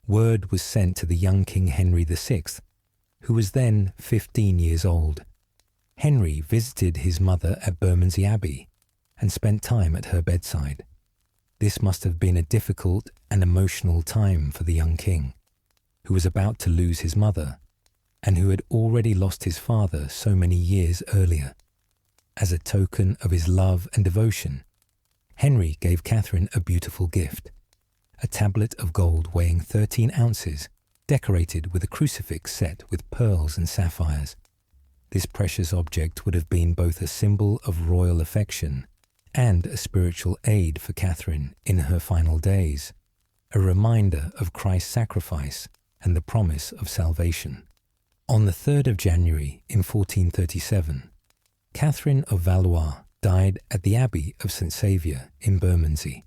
word was sent to the young King Henry VI, who was then 15 years old. Henry visited his mother at Bermondsey Abbey and spent time at her bedside. This must have been a difficult and emotional time for the young king, who was about to lose his mother and who had already lost his father so many years earlier. As a token of his love and devotion, Henry gave Catherine a beautiful gift, a tablet of gold weighing 13 ounces, decorated with a crucifix set with pearls and sapphires. This precious object would have been both a symbol of royal affection and a spiritual aid for Catherine in her final days, a reminder of Christ's sacrifice and the promise of salvation. On the 3rd of January in 1437, Catherine of Valois died at the Abbey of St. Saviour in Bermondsey.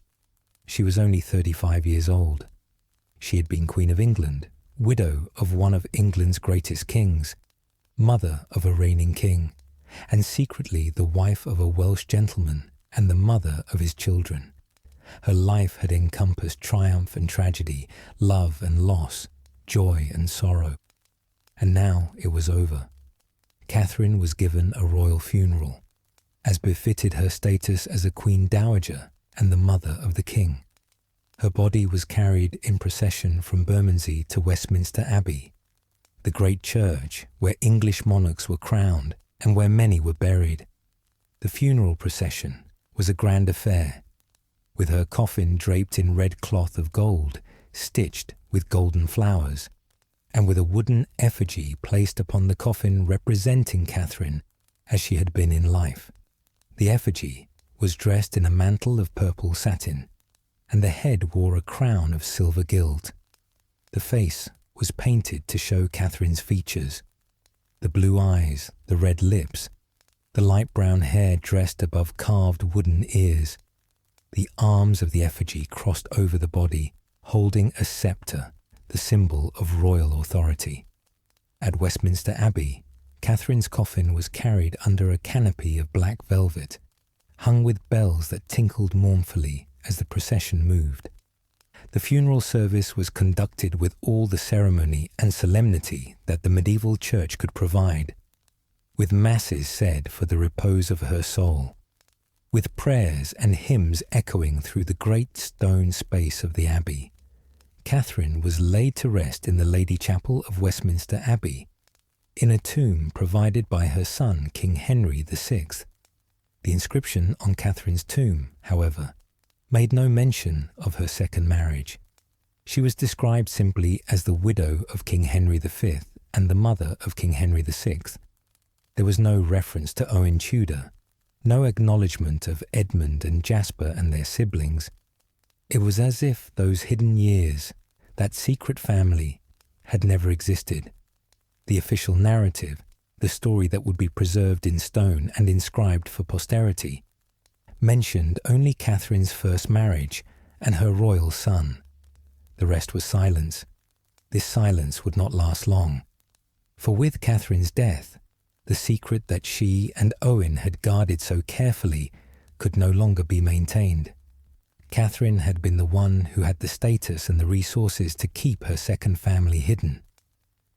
She was only 35 years old. She had been Queen of England, widow of one of England's greatest kings, mother of a reigning king, and secretly the wife of a Welsh gentleman and the mother of his children. Her life had encompassed triumph and tragedy, love and loss, joy and sorrow. And now it was over. Catherine was given a royal funeral, as befitted her status as a Queen Dowager and the mother of the king. Her body was carried in procession from Bermondsey to Westminster Abbey, the great church where English monarchs were crowned and where many were buried. The funeral procession was a grand affair, with her coffin draped in red cloth of gold, stitched with golden flowers, and with a wooden effigy placed upon the coffin representing Catherine as she had been in life. The effigy was dressed in a mantle of purple satin, and the head wore a crown of silver gilt. The face was painted to show Catherine's features, the blue eyes, the red lips, the light brown hair dressed above carved wooden ears. The arms of the effigy crossed over the body, holding a sceptre, the symbol of royal authority. At Westminster Abbey, Catherine's coffin was carried under a canopy of black velvet, hung with bells that tinkled mournfully as the procession moved. The funeral service was conducted with all the ceremony and solemnity that the medieval church could provide, with masses said for the repose of her soul, with prayers and hymns echoing through the great stone space of the abbey. Catherine was laid to rest in the Lady Chapel of Westminster Abbey, in a tomb provided by her son, King Henry VI. The inscription on Catherine's tomb, however, made no mention of her second marriage. She was described simply as the widow of King Henry V and the mother of King Henry VI. There was no reference to Owen Tudor, no acknowledgement of Edmund and Jasper and their siblings. It was as if those hidden years, that secret family, had never existed. The official narrative, the story that would be preserved in stone and inscribed for posterity, mentioned only Catherine's first marriage and her royal son. The rest was silence. This silence would not last long, for with Catherine's death, the secret that she and Owen had guarded so carefully could no longer be maintained. Catherine had been the one who had the status and the resources to keep her second family hidden.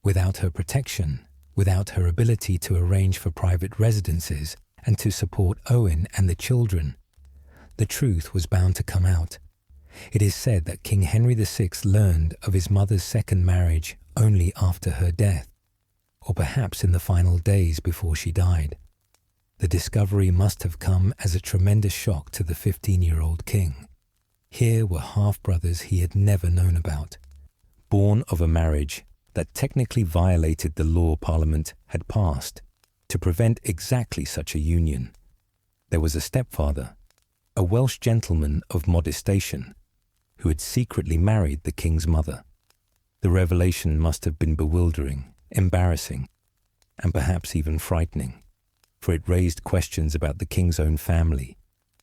Without her protection, without her ability to arrange for private residences and to support Owen and the children, the truth was bound to come out. It is said that King Henry VI learned of his mother's second marriage only after her death, or perhaps in the final days before she died. The discovery must have come as a tremendous shock to the 15-year-old king. Here were half-brothers he had never known about, born of a marriage that technically violated the law Parliament had passed to prevent exactly such a union. There was a stepfather, a Welsh gentleman of modest station, who had secretly married the king's mother. The revelation must have been bewildering, embarrassing, and perhaps even frightening, for it raised questions about the king's own family,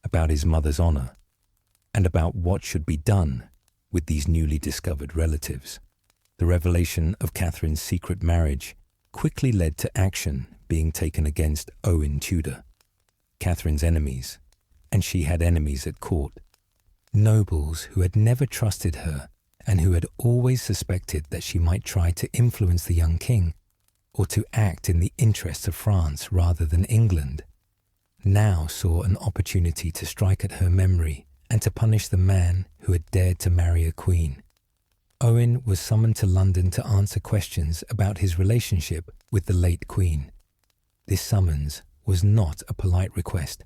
about his mother's honour, and about what should be done with these newly discovered relatives. The revelation of Catherine's secret marriage quickly led to action being taken against Owen Tudor, Catherine's enemies, and she had enemies at court, nobles who had never trusted her and who had always suspected that she might try to influence the young king or to act in the interests of France rather than England, now saw an opportunity to strike at her memory and to punish the man who had dared to marry a queen. Owen was summoned to London to answer questions about his relationship with the late queen. This summons was not a polite request,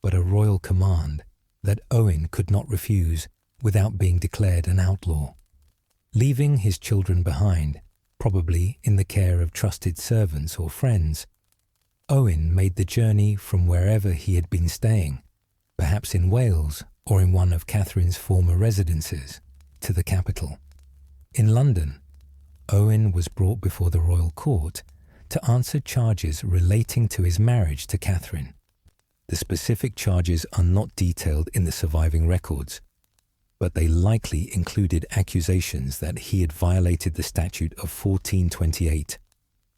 but a royal command that Owen could not refuse without being declared an outlaw. Leaving his children behind, probably in the care of trusted servants or friends, Owen made the journey from wherever he had been staying, perhaps in Wales or in one of Catherine's former residences, to the capital. In London, Owen was brought before the royal court to answer charges relating to his marriage to Catherine. The specific charges are not detailed in the surviving records, but they likely included accusations that he had violated the statute of 1428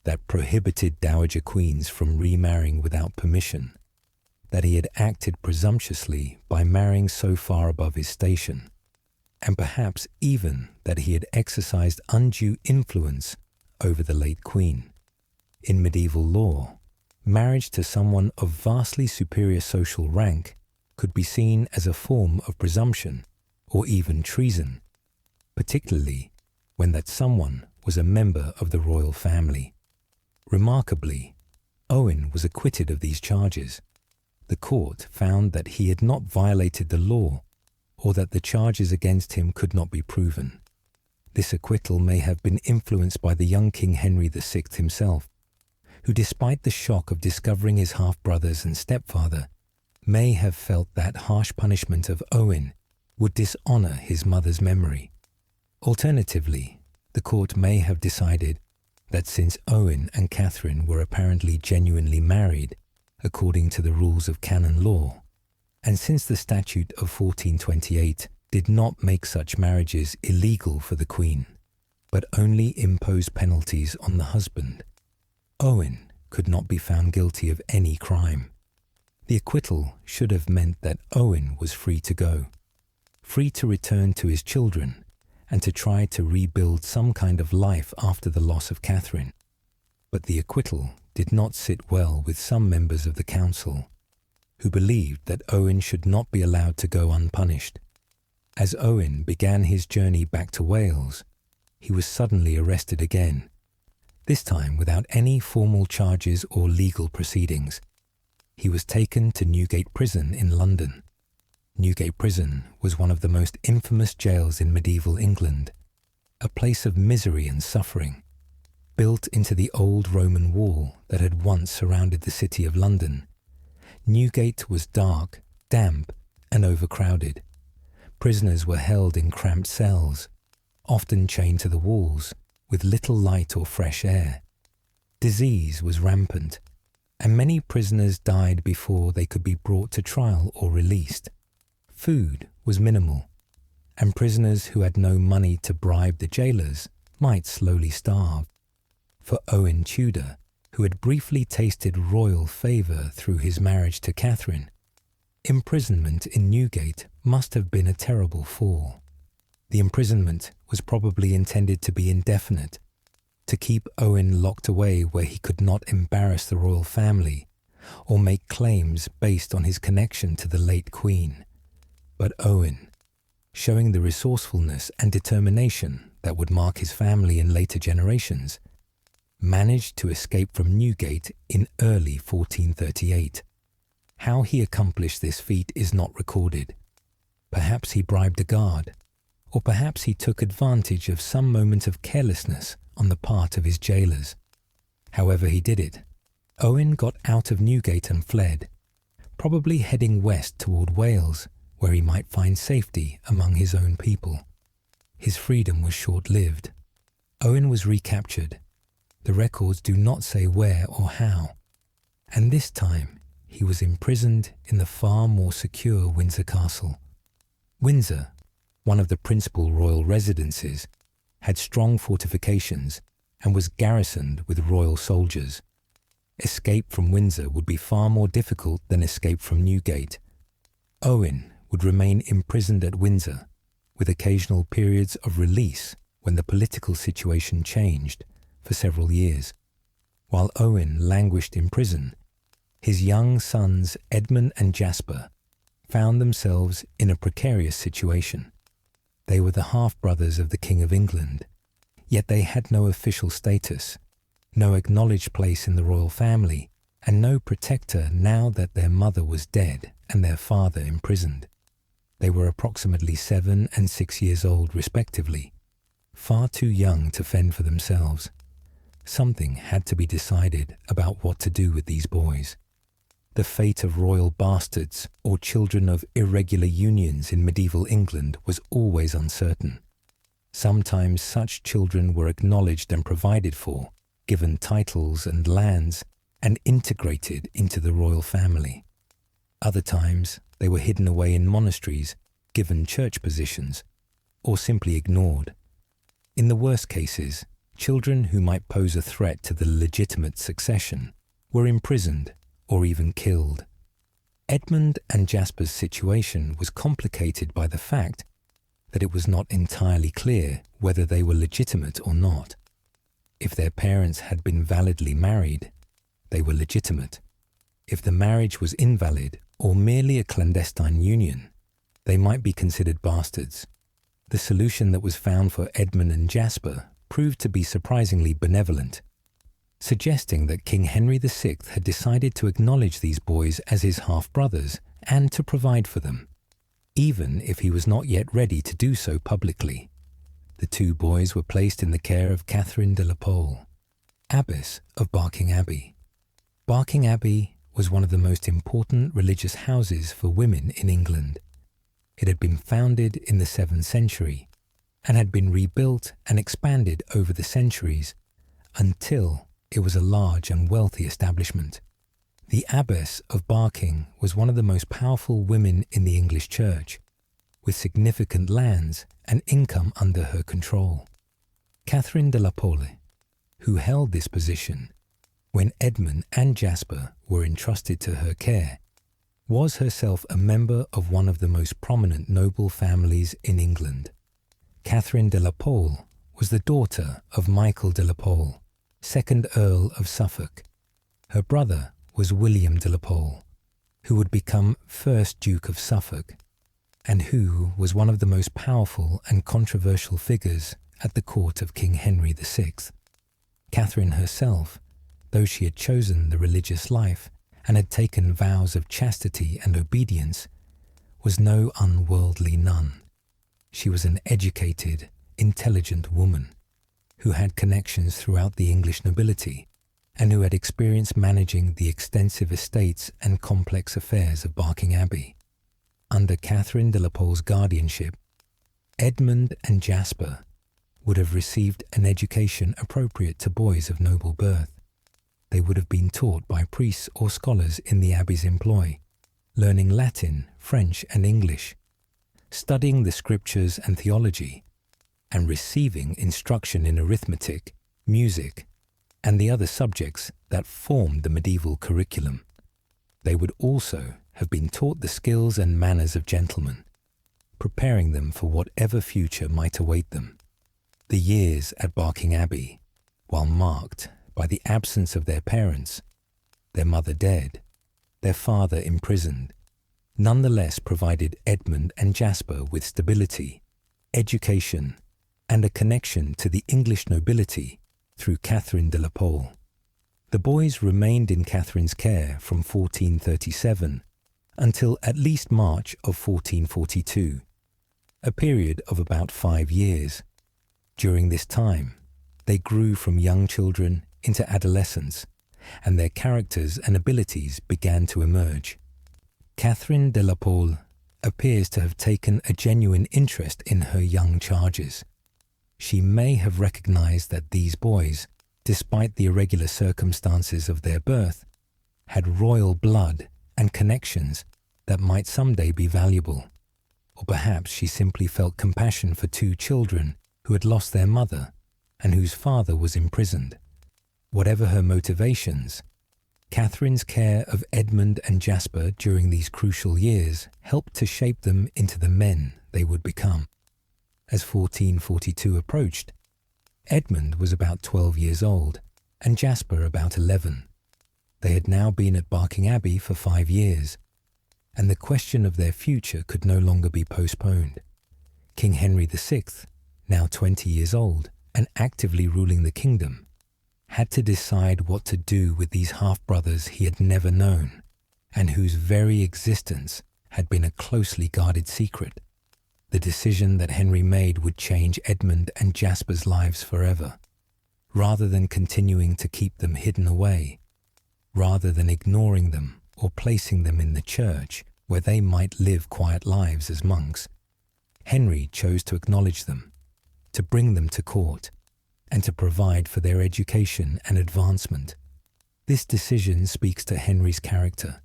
that prohibited dowager queens from remarrying without permission, that he had acted presumptuously by marrying so far above his station, and perhaps even that he had exercised undue influence over the late queen. In medieval law, marriage to someone of vastly superior social rank could be seen as a form of presumption or even treason, particularly when that someone was a member of the royal family. Remarkably, Owen was acquitted of these charges. The court found that he had not violated the law or that the charges against him could not be proven. This acquittal may have been influenced by the young King Henry VI himself, who, despite the shock of discovering his half-brothers and stepfather, may have felt that harsh punishment of Owen would dishonour his mother's memory. Alternatively, the court may have decided that since Owen and Catherine were apparently genuinely married, according to the rules of canon law, and since the statute of 1428 did not make such marriages illegal for the Queen, but only imposed penalties on the husband. Owen could not be found guilty of any crime. The acquittal should have meant that Owen was free to go, free to return to his children and to try to rebuild some kind of life after the loss of Catherine. But the acquittal did not sit well with some members of the council, who believed that Owen should not be allowed to go unpunished. As Owen began his journey back to Wales, he was suddenly arrested again, this time without any formal charges or legal proceedings. He was taken to Newgate Prison in London. Newgate Prison was one of the most infamous jails in medieval England, a place of misery and suffering, built into the old Roman wall that had once surrounded the city of London. Newgate was dark, damp, and overcrowded. Prisoners were held in cramped cells, often chained to the walls, with little light or fresh air. Disease was rampant, and many prisoners died before they could be brought to trial or released. Food was minimal, and prisoners who had no money to bribe the jailers might slowly starve. For Owen Tudor, who had briefly tasted royal favour through his marriage to Catherine, imprisonment in Newgate must have been a terrible fall. The imprisonment was probably intended to be indefinite, to keep Owen locked away where he could not embarrass the royal family or make claims based on his connection to the late Queen. But Owen, showing the resourcefulness and determination that would mark his family in later generations, managed to escape from Newgate in early 1438. How he accomplished this feat is not recorded. Perhaps he bribed a guard, or perhaps he took advantage of some moment of carelessness on the part of his jailers. However he did it, Owen got out of Newgate and fled, probably heading west toward Wales, where he might find safety among his own people. His freedom was short-lived. Owen was recaptured. The records do not say where or how, and this time he was imprisoned in the far more secure Windsor Castle. Windsor, one of the principal royal residences, had strong fortifications and was garrisoned with royal soldiers. Escape from Windsor would be far more difficult than escape from Newgate. Owen would remain imprisoned at Windsor, with occasional periods of release when the political situation changed, for several years. While Owen languished in prison, his young sons Edmund and Jasper found themselves in a precarious situation. They were the half-brothers of the King of England, yet they had no official status, no acknowledged place in the royal family, and no protector now that their mother was dead and their father imprisoned. They were approximately 7 and 6 years old respectively, far too young to fend for themselves. Something had to be decided about what to do with these boys. The fate of royal bastards or children of irregular unions in medieval England was always uncertain. Sometimes such children were acknowledged and provided for, given titles and lands, and integrated into the royal family. Other times they were hidden away in monasteries, given church positions, or simply ignored. In the worst cases, children who might pose a threat to the legitimate succession were imprisoned or even killed. Edmund and Jasper's situation was complicated by the fact that it was not entirely clear whether they were legitimate or not. If their parents had been validly married, they were legitimate. If the marriage was invalid or merely a clandestine union, they might be considered bastards. The solution that was found for Edmund and Jasper proved to be surprisingly benevolent, suggesting that King Henry VI had decided to acknowledge these boys as his half-brothers and to provide for them, even if he was not yet ready to do so publicly. The two boys were placed in the care of Catherine de la Pole, Abbess of Barking Abbey. Barking Abbey was one of the most important religious houses for women in England. It had been founded in the 7th century and had been rebuilt and expanded over the centuries until it was a large and wealthy establishment. The Abbess of Barking was one of the most powerful women in the English Church, with significant lands and income under her control. Catherine de la Pole, who held this position when Edmund and Jasper were entrusted to her care, was herself a member of one of the most prominent noble families in England. Catherine de la Pole was the daughter of Michael de la Pole, 2nd Earl of Suffolk. Her brother was William de la Pole, who would become 1st Duke of Suffolk, and who was one of the most powerful and controversial figures at the court of King Henry VI. Catherine herself, though she had chosen the religious life and had taken vows of chastity and obedience, was no unworldly nun. She was an educated, intelligent woman who had connections throughout the English nobility and who had experience managing the extensive estates and complex affairs of Barking Abbey. Under Catherine de la Pole's guardianship, Edmund and Jasper would have received an education appropriate to boys of noble birth. They would have been taught by priests or scholars in the abbey's employ, learning Latin, French, and English, studying the scriptures and theology, and receiving instruction in arithmetic, music, and the other subjects that formed the medieval curriculum. They would also have been taught the skills and manners of gentlemen, preparing them for whatever future might await them. The years at Barking Abbey, while marked by the absence of their parents, their mother dead, their father imprisoned, nonetheless provided Edmund and Jasper with stability, education, and a connection to the English nobility through Catherine de la Pole. The boys remained in Catherine's care from 1437 until at least March of 1442, a period of about 5 years. During this time, they grew from young children into adolescence, and their characters and abilities began to emerge. Catherine de la Pole appears to have taken a genuine interest in her young charges. She may have recognized that these boys, despite the irregular circumstances of their birth, had royal blood and connections that might someday be valuable. Or perhaps she simply felt compassion for 2 children who had lost their mother and whose father was imprisoned. Whatever her motivations, Catherine's care of Edmund and Jasper during these crucial years helped to shape them into the men they would become. As 1442 approached, Edmund was about 12 years old and Jasper about 11. They had now been at Barking Abbey for 5 years, and the question of their future could no longer be postponed. King Henry VI, now 20 years old and actively ruling the kingdom, had to decide what to do with these half-brothers he had never known and whose very existence had been a closely guarded secret. The decision that Henry made would change Edmund and Jasper's lives forever. Rather than continuing to keep them hidden away, rather than ignoring them or placing them in the church where they might live quiet lives as monks, Henry chose to acknowledge them, to bring them to court, and to provide for their education and advancement. This decision speaks to Henry's character,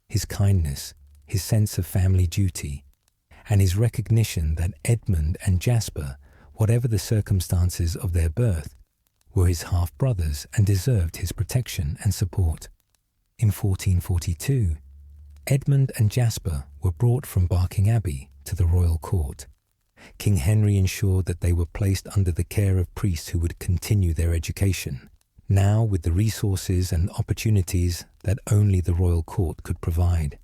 his kindness, his sense of family duty, and his recognition that Edmund and Jasper, whatever the circumstances of their birth, were his half-brothers and deserved his protection and support. In 1442, Edmund and Jasper were brought from Barking Abbey to the royal court. King Henry ensured that they were placed under the care of priests who would continue their education, now with the resources and opportunities that only the royal court could provide.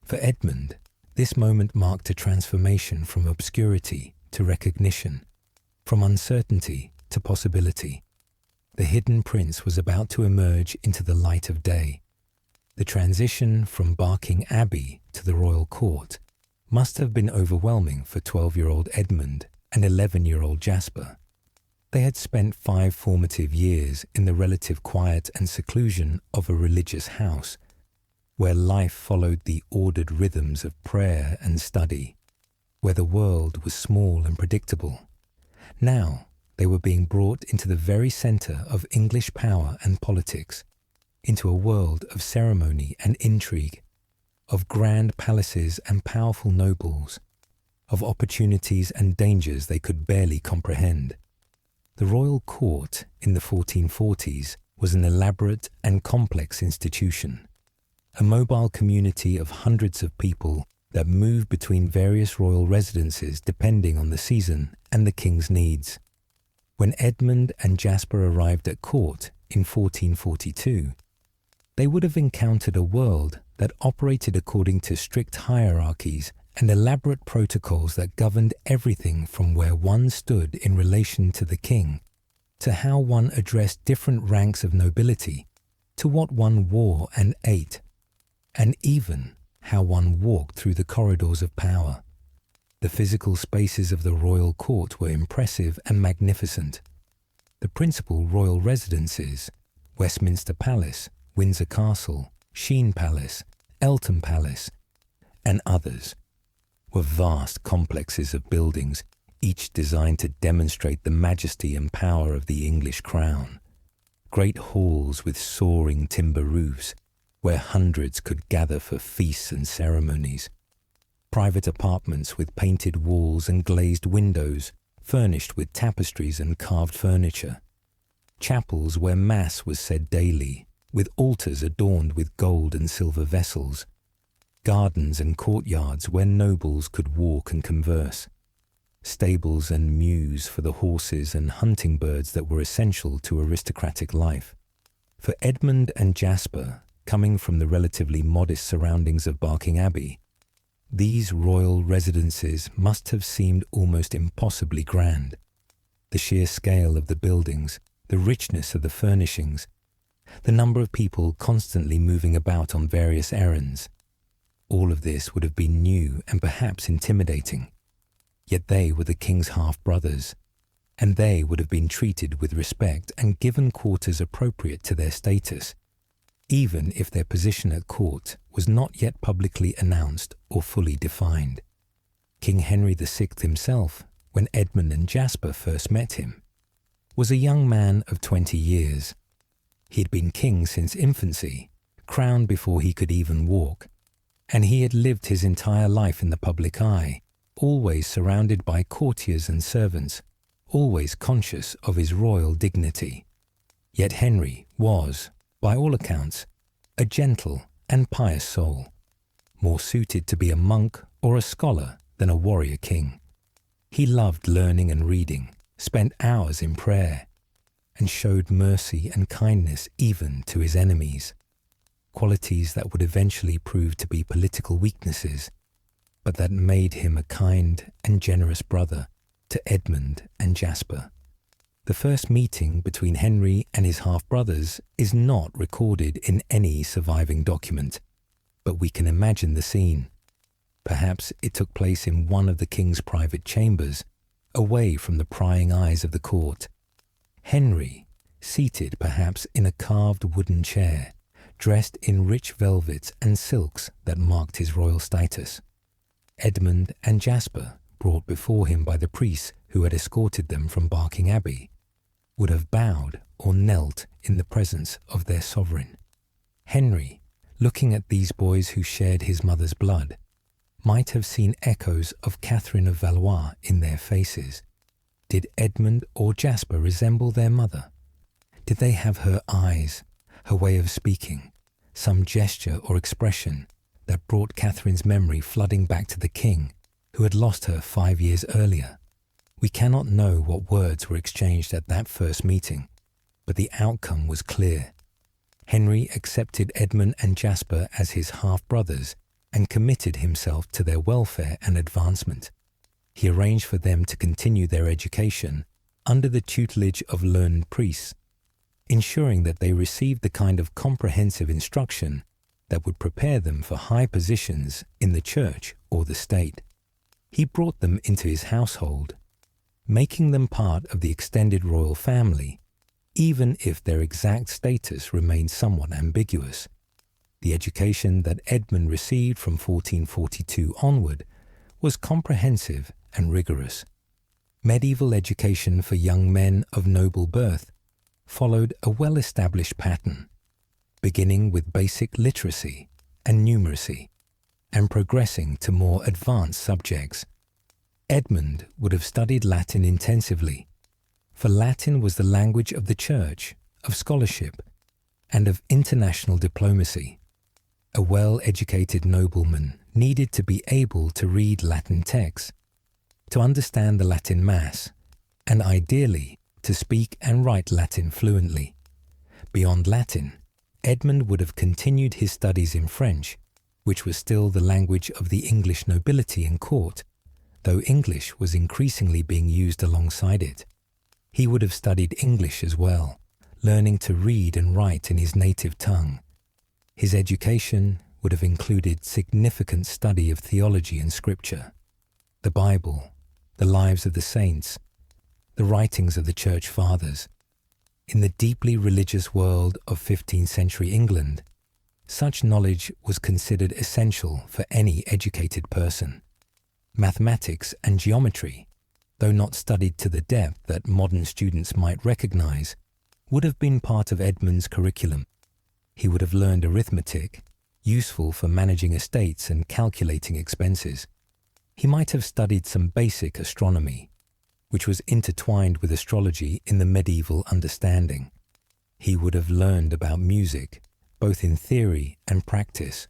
For Edmund, this moment marked a transformation from obscurity to recognition, from uncertainty to possibility. The hidden prince was about to emerge into the light of day. The transition from Barking Abbey to the royal court must have been overwhelming for 12-year-old Edmund and 11-year-old Jasper. They had spent 5 formative years in the relative quiet and seclusion of a religious house, where life followed the ordered rhythms of prayer and study, where the world was small and predictable. Now they were being brought into the very centre of English power and politics, into a world of ceremony and intrigue, of grand palaces and powerful nobles, of opportunities and dangers they could barely comprehend. The royal court in the 1440s was an elaborate and complex institution, a mobile community of hundreds of people that moved between various royal residences depending on the season and the king's needs. When Edmund and Jasper arrived at court in 1442, they would have encountered a world that operated according to strict hierarchies and elaborate protocols that governed everything from where one stood in relation to the king, to how one addressed different ranks of nobility, to what one wore and ate, and even how one walked through the corridors of power. The physical spaces of the royal court were impressive and magnificent. The principal royal residences, Westminster Palace, Windsor Castle, Sheen Palace, Eltham Palace, and others, were vast complexes of buildings, each designed to demonstrate the majesty and power of the English crown. Great halls with soaring timber roofs, where hundreds could gather for feasts and ceremonies. Private apartments with painted walls and glazed windows, furnished with tapestries and carved furniture. Chapels where mass was said daily, with altars adorned with gold and silver vessels. Gardens and courtyards where nobles could walk and converse. Stables and mews for the horses and hunting birds that were essential to aristocratic life. For Edmund and Jasper, coming from the relatively modest surroundings of Barking Abbey, these royal residences must have seemed almost impossibly grand. The sheer scale of the buildings, the richness of the furnishings, the number of people constantly moving about on various errands, all of this would have been new and perhaps intimidating. Yet they were the king's half-brothers, and they would have been treated with respect and given quarters appropriate to their status, even if their position at court was not yet publicly announced or fully defined. King Henry VI himself, when Edmund and Jasper first met him, was a young man of 20 years. He had been king since infancy, crowned before he could even walk, and he had lived his entire life in the public eye, always surrounded by courtiers and servants, always conscious of his royal dignity. Yet Henry was, by all accounts, a gentle and pious soul, more suited to be a monk or a scholar than a warrior king. He loved learning and reading, spent hours in prayer, and showed mercy and kindness even to his enemies, qualities that would eventually prove to be political weaknesses, but that made him a kind and generous brother to Edmund and Jasper. The first meeting between Henry and his half-brothers is not recorded in any surviving document, but we can imagine the scene. Perhaps it took place in one of the king's private chambers, away from the prying eyes of the court. Henry, seated perhaps in a carved wooden chair, dressed in rich velvets and silks that marked his royal status. Edmund and Jasper, brought before him by the priests who had escorted them from Barking Abbey, would have bowed or knelt in the presence of their sovereign. Henry, looking at these boys who shared his mother's blood, might have seen echoes of Catherine of Valois in their faces. Did Edmund or Jasper resemble their mother? Did they have her eyes, her way of speaking, some gesture or expression that brought Catherine's memory flooding back to the king, who had lost her 5 years earlier? We cannot know what words were exchanged at that first meeting, but the outcome was clear. Henry accepted Edmund and Jasper as his half-brothers and committed himself to their welfare and advancement. He arranged for them to continue their education under the tutelage of learned priests, ensuring that they received the kind of comprehensive instruction that would prepare them for high positions in the church or the state. He brought them into his household, making them part of the extended royal family, even if their exact status remained somewhat ambiguous. The education that Edmund received from 1442 onward was comprehensive and rigorous. Medieval education for young men of noble birth followed a well-established pattern, beginning with basic literacy and numeracy, and progressing to more advanced subjects. Edmund would have studied Latin intensively, for Latin was the language of the church, of scholarship, and of international diplomacy. A well-educated nobleman needed to be able to read Latin texts, to understand the Latin Mass, and ideally to speak and write Latin fluently. Beyond Latin, Edmund would have continued his studies in French, which was still the language of the English nobility and court, though English was increasingly being used alongside it. He would have studied English as well, learning to read and write in his native tongue. His education would have included significant study of theology and scripture, the Bible, the lives of the saints, the writings of the Church Fathers. In the deeply religious world of 15th century England, such knowledge was considered essential for any educated person. Mathematics and geometry, though not studied to the depth that modern students might recognize, would have been part of Edmund's curriculum. He would have learned arithmetic, useful for managing estates and calculating expenses. He might have studied some basic astronomy, which was intertwined with astrology in the medieval understanding. He would have learned about music, both in theory and practice,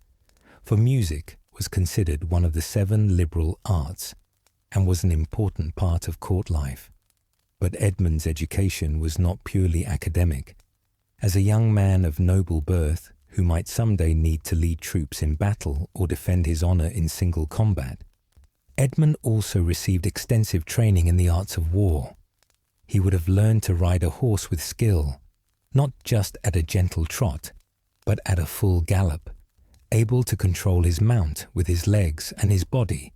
for music was considered one of the 7 liberal arts and was an important part of court life. But Edmund's education was not purely academic. As a young man of noble birth who might someday need to lead troops in battle or defend his honor in single combat, Edmund also received extensive training in the arts of war. He would have learned to ride a horse with skill, not just at a gentle trot, but at a full gallop, able to control his mount with his legs and his body,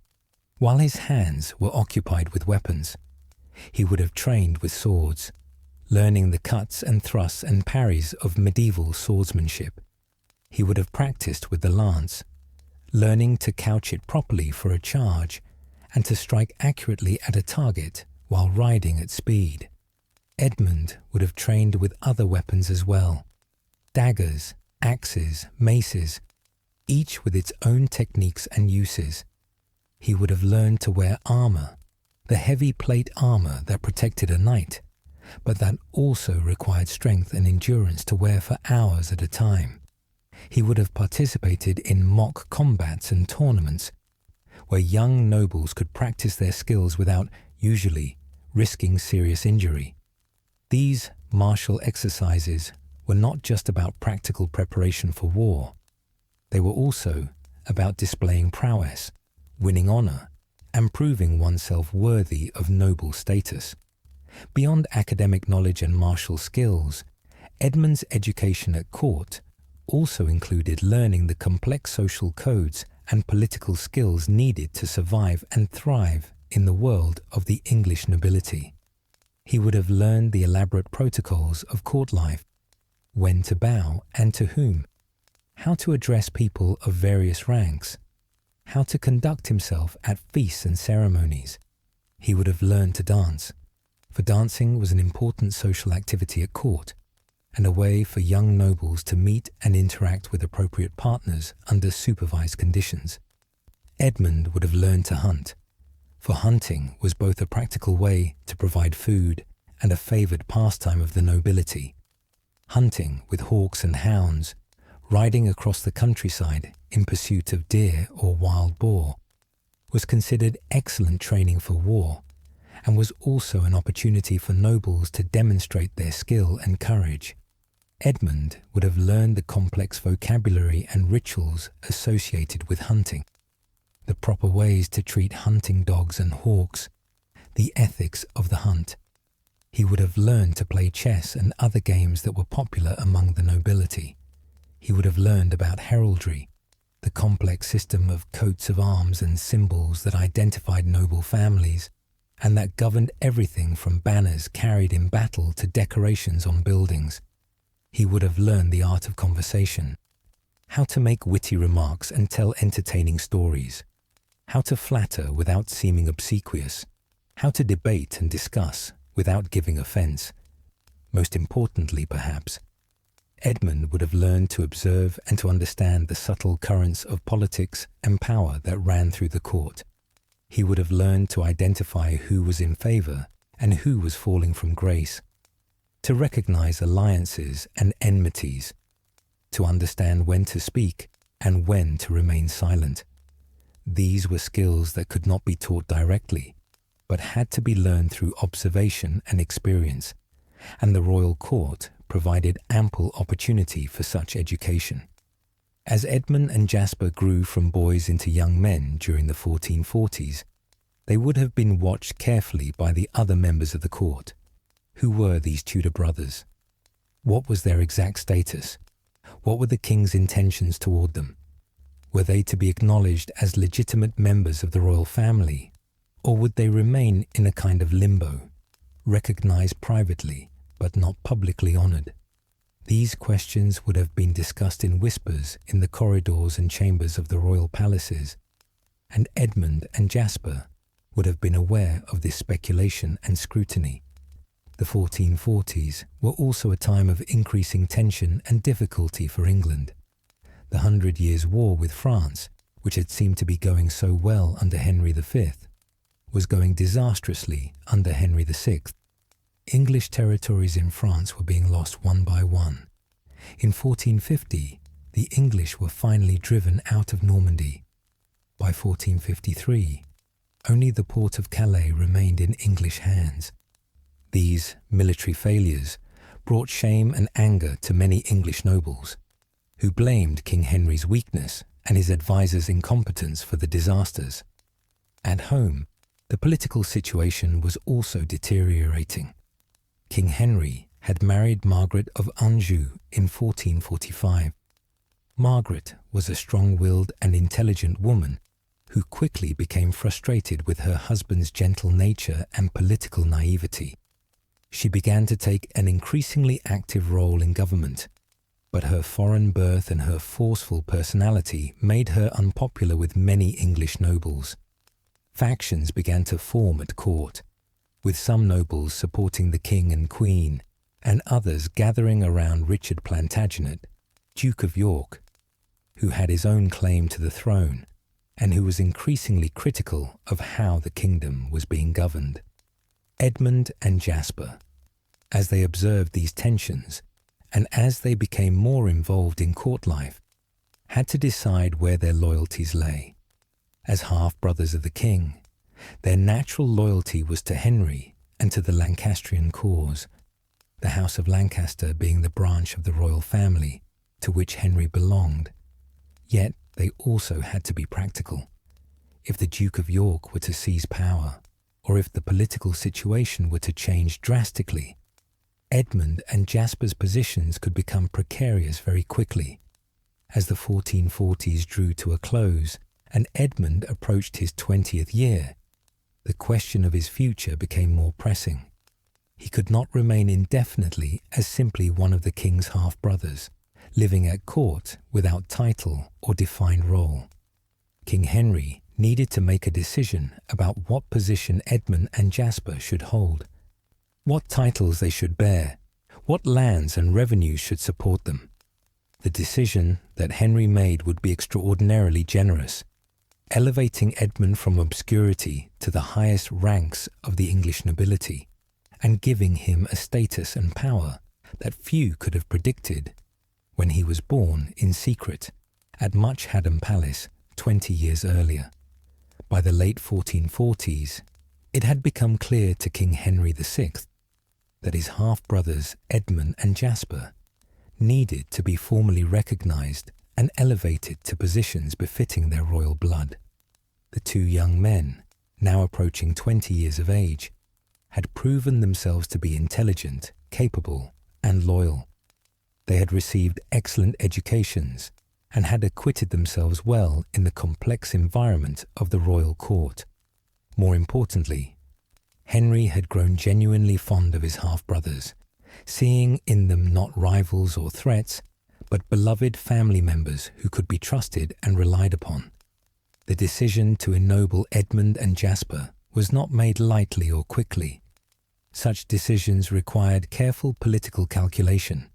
while his hands were occupied with weapons. He would have trained with swords, learning the cuts and thrusts and parries of medieval swordsmanship. He would have practiced with the lance, learning to couch it properly for a charge and to strike accurately at a target while riding at speed. Edmund would have trained with other weapons as well: daggers, axes, maces, each with its own techniques and uses. He would have learned to wear armor, the heavy plate armor that protected a knight, but that also required strength and endurance to wear for hours at a time. He would have participated in mock combats and tournaments, where young nobles could practice their skills without, usually, risking serious injury. These martial exercises were not just about practical preparation for war. They were also about displaying prowess, winning honor, and proving oneself worthy of noble status. Beyond academic knowledge and martial skills, Edmund's education at court also included learning the complex social codes and political skills needed to survive and thrive in the world of the English nobility. He would have learned the elaborate protocols of court life, when to bow and to whom, how to address people of various ranks, how to conduct himself at feasts and ceremonies. He would have learned to dance, for dancing was an important social activity at court, and a way for young nobles to meet and interact with appropriate partners under supervised conditions. Edmund would have learned to hunt, for hunting was both a practical way to provide food and a favoured pastime of the nobility. Hunting with hawks and hounds, riding across the countryside in pursuit of deer or wild boar, was considered excellent training for war, and was also an opportunity for nobles to demonstrate their skill and courage. Edmund would have learned the complex vocabulary and rituals associated with hunting, the proper ways to treat hunting dogs and hawks, the ethics of the hunt. He would have learned to play chess and other games that were popular among the nobility. He would have learned about heraldry, the complex system of coats of arms and symbols that identified noble families, and that governed everything from banners carried in battle to decorations on buildings. He would have learned the art of conversation, how to make witty remarks and tell entertaining stories, how to flatter without seeming obsequious, how to debate and discuss without giving offence. Most importantly, perhaps, Edmund would have learned to observe and to understand the subtle currents of politics and power that ran through the court. He would have learned to identify who was in favour and who was falling from grace, to recognize alliances and enmities, to understand when to speak and when to remain silent. These were skills that could not be taught directly, but had to be learned through observation and experience, and the royal court provided ample opportunity for such education. As Edmund and Jasper grew from boys into young men during the 1440s, they would have been watched carefully by the other members of the court. Who were these Tudor brothers? What was their exact status? What were the king's intentions toward them? Were they to be acknowledged as legitimate members of the royal family, or would they remain in a kind of limbo, recognized privately but not publicly honored? These questions would have been discussed in whispers in the corridors and chambers of the royal palaces, and Edmund and Jasper would have been aware of this speculation and scrutiny. The 1440s were also a time of increasing tension and difficulty for England. The 100 Years' War with France, which had seemed to be going so well under Henry V, was going disastrously under Henry VI. English territories in France were being lost one by one. In 1450, the English were finally driven out of Normandy. By 1453, only the port of Calais remained in English hands. These military failures brought shame and anger to many English nobles, who blamed King Henry's weakness and his advisors' incompetence for the disasters. At home, the political situation was also deteriorating. King Henry had married Margaret of Anjou in 1445. Margaret was a strong-willed and intelligent woman who quickly became frustrated with her husband's gentle nature and political naivety. She began to take an increasingly active role in government, but her foreign birth and her forceful personality made her unpopular with many English nobles. Factions began to form at court, with some nobles supporting the king and queen, and others gathering around Richard Plantagenet, Duke of York, who had his own claim to the throne, and who was increasingly critical of how the kingdom was being governed. Edmund and Jasper, as they observed these tensions, and as they became more involved in court life, had to decide where their loyalties lay. As half-brothers of the king, their natural loyalty was to Henry and to the Lancastrian cause, the House of Lancaster being the branch of the royal family to which Henry belonged. Yet they also had to be practical. If the Duke of York were to seize power, or if the political situation were to change drastically, Edmund and Jasper's positions could become precarious very quickly. As the 1440s drew to a close and Edmund approached his 20th year, the question of his future became more pressing. He could not remain indefinitely as simply one of the king's half-brothers, living at court without title or defined role. King Henry needed to make a decision about what position Edmund and Jasper should hold, what titles they should bear, what lands and revenues should support them. The decision that Henry made would be extraordinarily generous, elevating Edmund from obscurity to the highest ranks of the English nobility, and giving him a status and power that few could have predicted when he was born in secret at Much Haddam Palace 20 years earlier. By the late 1440s, it had become clear to King Henry VI that his half-brothers Edmund and Jasper needed to be formally recognized and elevated to positions befitting their royal blood. The two young men, now approaching 20 years of age, had proven themselves to be intelligent, capable, and loyal. They had received excellent educations and had acquitted themselves well in the complex environment of the royal court. More importantly, Henry had grown genuinely fond of his half-brothers, seeing in them not rivals or threats, but beloved family members who could be trusted and relied upon. The decision to ennoble Edmund and Jasper was not made lightly or quickly. Such decisions required careful political calculation.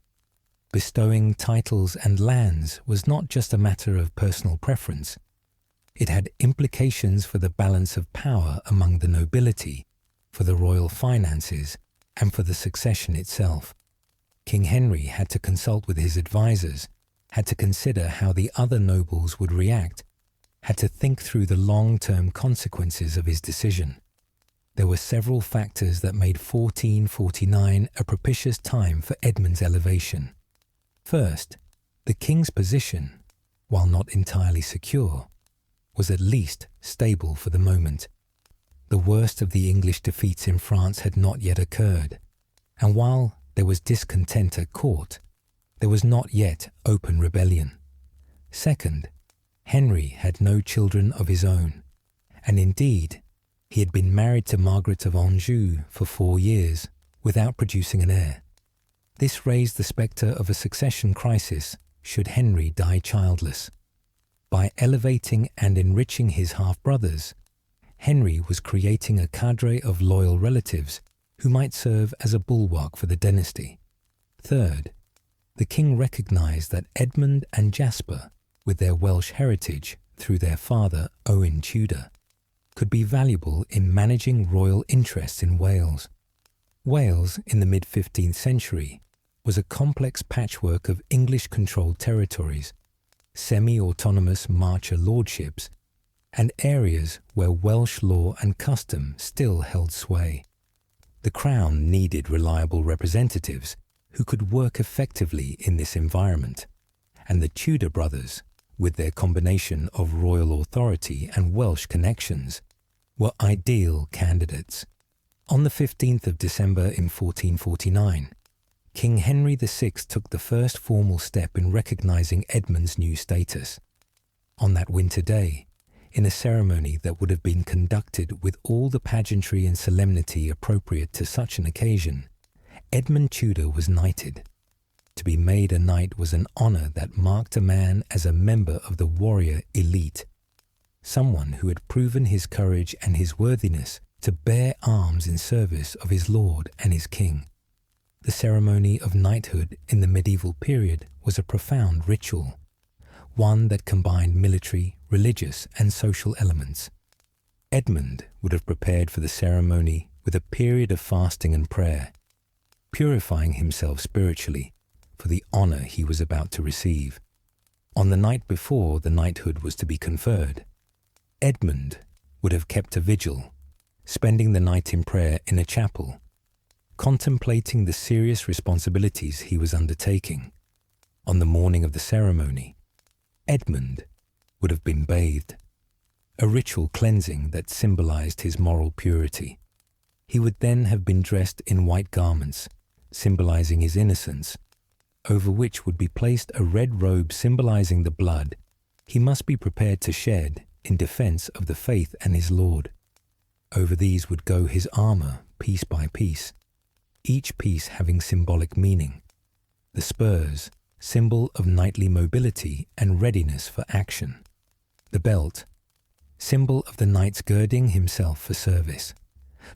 Bestowing titles and lands was not just a matter of personal preference. It had implications for the balance of power among the nobility, for the royal finances, and for the succession itself. King Henry had to consult with his advisors, had to consider how the other nobles would react, had to think through the long-term consequences of his decision. There were several factors that made 1449 a propitious time for Edmund's elevation. First, the king's position, while not entirely secure, was at least stable for the moment. The worst of the English defeats in France had not yet occurred, and while there was discontent at court, there was not yet open rebellion. Second, Henry had no children of his own, and indeed, he had been married to Margaret of Anjou for 4 years without producing an heir. This raised the spectre of a succession crisis should Henry die childless. By elevating and enriching his half-brothers, Henry was creating a cadre of loyal relatives who might serve as a bulwark for the dynasty. Third, the king recognized that Edmund and Jasper, with their Welsh heritage through their father Owen Tudor, could be valuable in managing royal interests in Wales. Wales, in the mid-15th century, was a complex patchwork of English-controlled territories, semi-autonomous marcher lordships, and areas where Welsh law and custom still held sway. The Crown needed reliable representatives who could work effectively in this environment, and the Tudor brothers, with their combination of royal authority and Welsh connections, were ideal candidates. On the 15th of December in 1449, King Henry VI took the first formal step in recognizing Edmund's new status. On that winter day, in a ceremony that would have been conducted with all the pageantry and solemnity appropriate to such an occasion, Edmund Tudor was knighted. To be made a knight was an honor that marked a man as a member of the warrior elite, someone who had proven his courage and his worthiness to bear arms in service of his lord and his king. The ceremony of knighthood in the medieval period was a profound ritual, one that combined military, religious, and social elements. Edmund would have prepared for the ceremony with a period of fasting and prayer, purifying himself spiritually for the honor he was about to receive. On the night before the knighthood was to be conferred, Edmund would have kept a vigil, spending the night in prayer in a chapel, contemplating the serious responsibilities he was undertaking. On the morning of the ceremony, Edmund would have been bathed, a ritual cleansing that symbolized his moral purity. He would then have been dressed in white garments, symbolizing his innocence, over which would be placed a red robe symbolizing the blood he must be prepared to shed in defense of the faith and his lord. Over these would go his armor piece by piece, each piece having symbolic meaning. The spurs, symbol of knightly mobility and readiness for action. The belt, symbol of the knight's girding himself for service.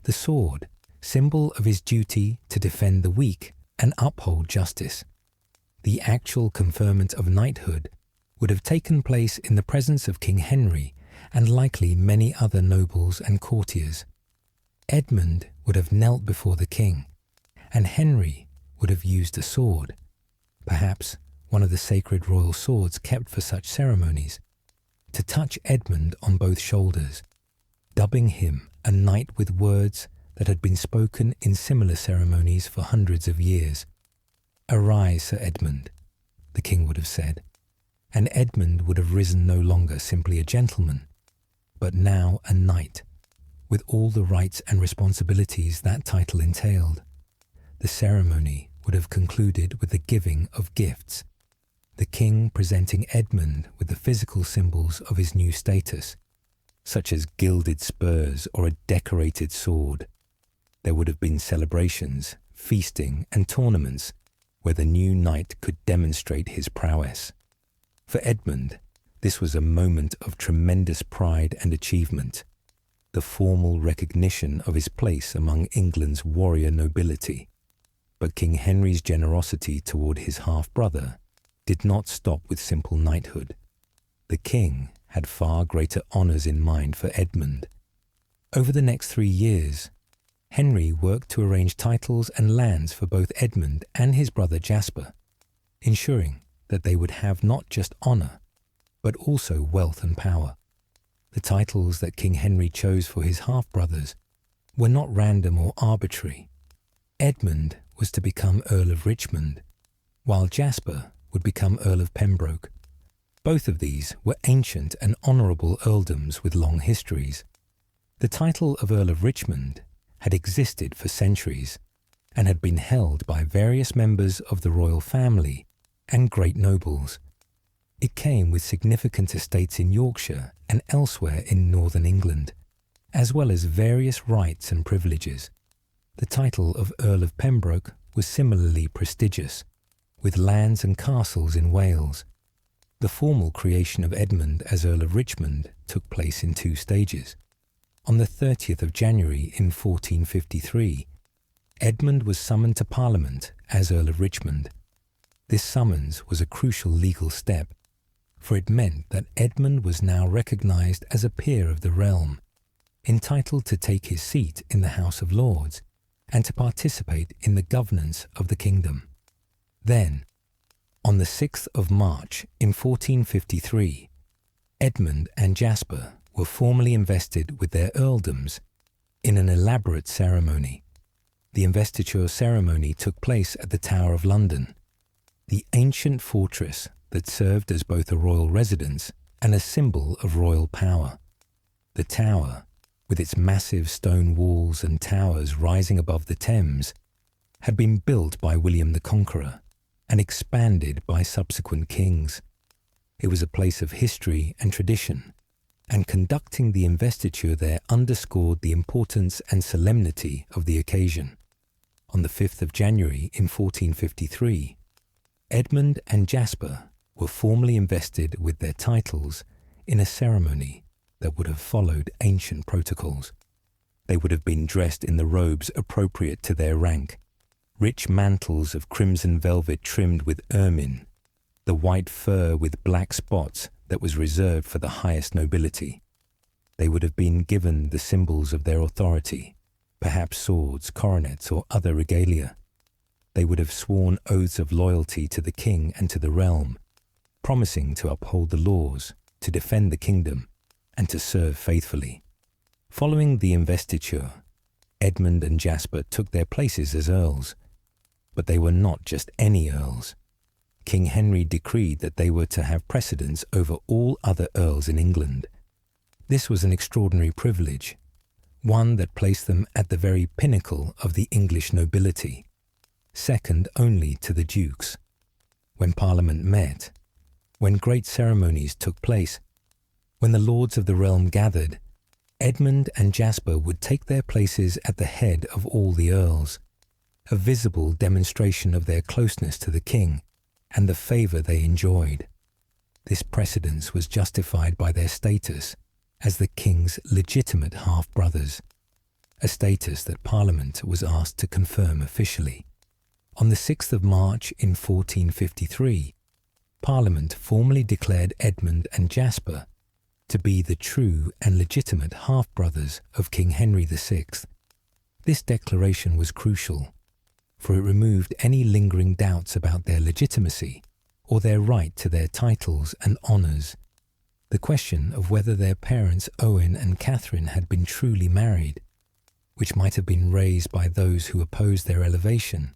The sword, symbol of his duty to defend the weak and uphold justice. The actual conferment of knighthood would have taken place in the presence of King Henry and likely many other nobles and courtiers. Edmund would have knelt before the king, and Henry would have used a sword, perhaps one of the sacred royal swords kept for such ceremonies, to touch Edmund on both shoulders, dubbing him a knight with words that had been spoken in similar ceremonies for hundreds of years. "Arise, Sir Edmund," the king would have said, and Edmund would have risen no longer simply a gentleman, but now a knight, with all the rights and responsibilities that title entailed. The ceremony would have concluded with the giving of gifts, the king presenting Edmund with the physical symbols of his new status, such as gilded spurs or a decorated sword. There would have been celebrations, feasting, and tournaments where the new knight could demonstrate his prowess. For Edmund, this was a moment of tremendous pride and achievement, the formal recognition of his place among England's warrior nobility. But King Henry's generosity toward his half-brother did not stop with simple knighthood. The king had far greater honors in mind for Edmund. Over the next 3 years, Henry worked to arrange titles and lands for both Edmund and his brother Jasper, ensuring that they would have not just honour, but also wealth and power. The titles that King Henry chose for his half-brothers were not random or arbitrary. Edmund was to become Earl of Richmond, while Jasper would become Earl of Pembroke. Both of these were ancient and honourable earldoms with long histories. The title of Earl of Richmond had existed for centuries and had been held by various members of the royal family and great nobles. It came with significant estates in Yorkshire and elsewhere in northern England, as well as various rights and privileges. The title of Earl of Pembroke was similarly prestigious, with lands and castles in Wales. The formal creation of Edmund as Earl of Richmond took place in 2 stages. On the 30th of January in 1453, Edmund was summoned to Parliament as Earl of Richmond. This summons was a crucial legal step, for it meant that Edmund was now recognised as a peer of the realm, entitled to take his seat in the House of Lords and to participate in the governance of the kingdom. Then, on the 6th of March in 1453, Edmund and Jasper were formally invested with their earldoms in an elaborate ceremony. The investiture ceremony took place at the Tower of London, the ancient fortress that served as both a royal residence and a symbol of royal power. The tower, with its massive stone walls and towers rising above the Thames, had been built by William the Conqueror and expanded by subsequent kings. It was a place of history and tradition, and conducting the investiture there underscored the importance and solemnity of the occasion. On the 5th of January in 1453, Edmund and Jasper were formally invested with their titles in a ceremony that would have followed ancient protocols. They would have been dressed in the robes appropriate to their rank, rich mantles of crimson velvet trimmed with ermine, the white fur with black spots that was reserved for the highest nobility. They would have been given the symbols of their authority, perhaps swords, coronets, or other regalia. They would have sworn oaths of loyalty to the king and to the realm, promising to uphold the laws, to defend the kingdom, and to serve faithfully. Following the investiture, Edmund and Jasper took their places as earls, but they were not just any earls. King Henry decreed that they were to have precedence over all other earls in England. This was an extraordinary privilege, one that placed them at the very pinnacle of the English nobility, second only to the dukes. When Parliament met, when great ceremonies took place, when the lords of the realm gathered, Edmund and Jasper would take their places at the head of all the earls, a visible demonstration of their closeness to the king and the favour they enjoyed. This precedence was justified by their status as the king's legitimate half-brothers, a status that Parliament was asked to confirm officially. On the 6th of March in 1453, Parliament formally declared Edmund and Jasper to be the true and legitimate half-brothers of King Henry VI. This declaration was crucial, for it removed any lingering doubts about their legitimacy or their right to their titles and honours. The question of whether their parents Owen and Catherine had been truly married, which might have been raised by those who opposed their elevation,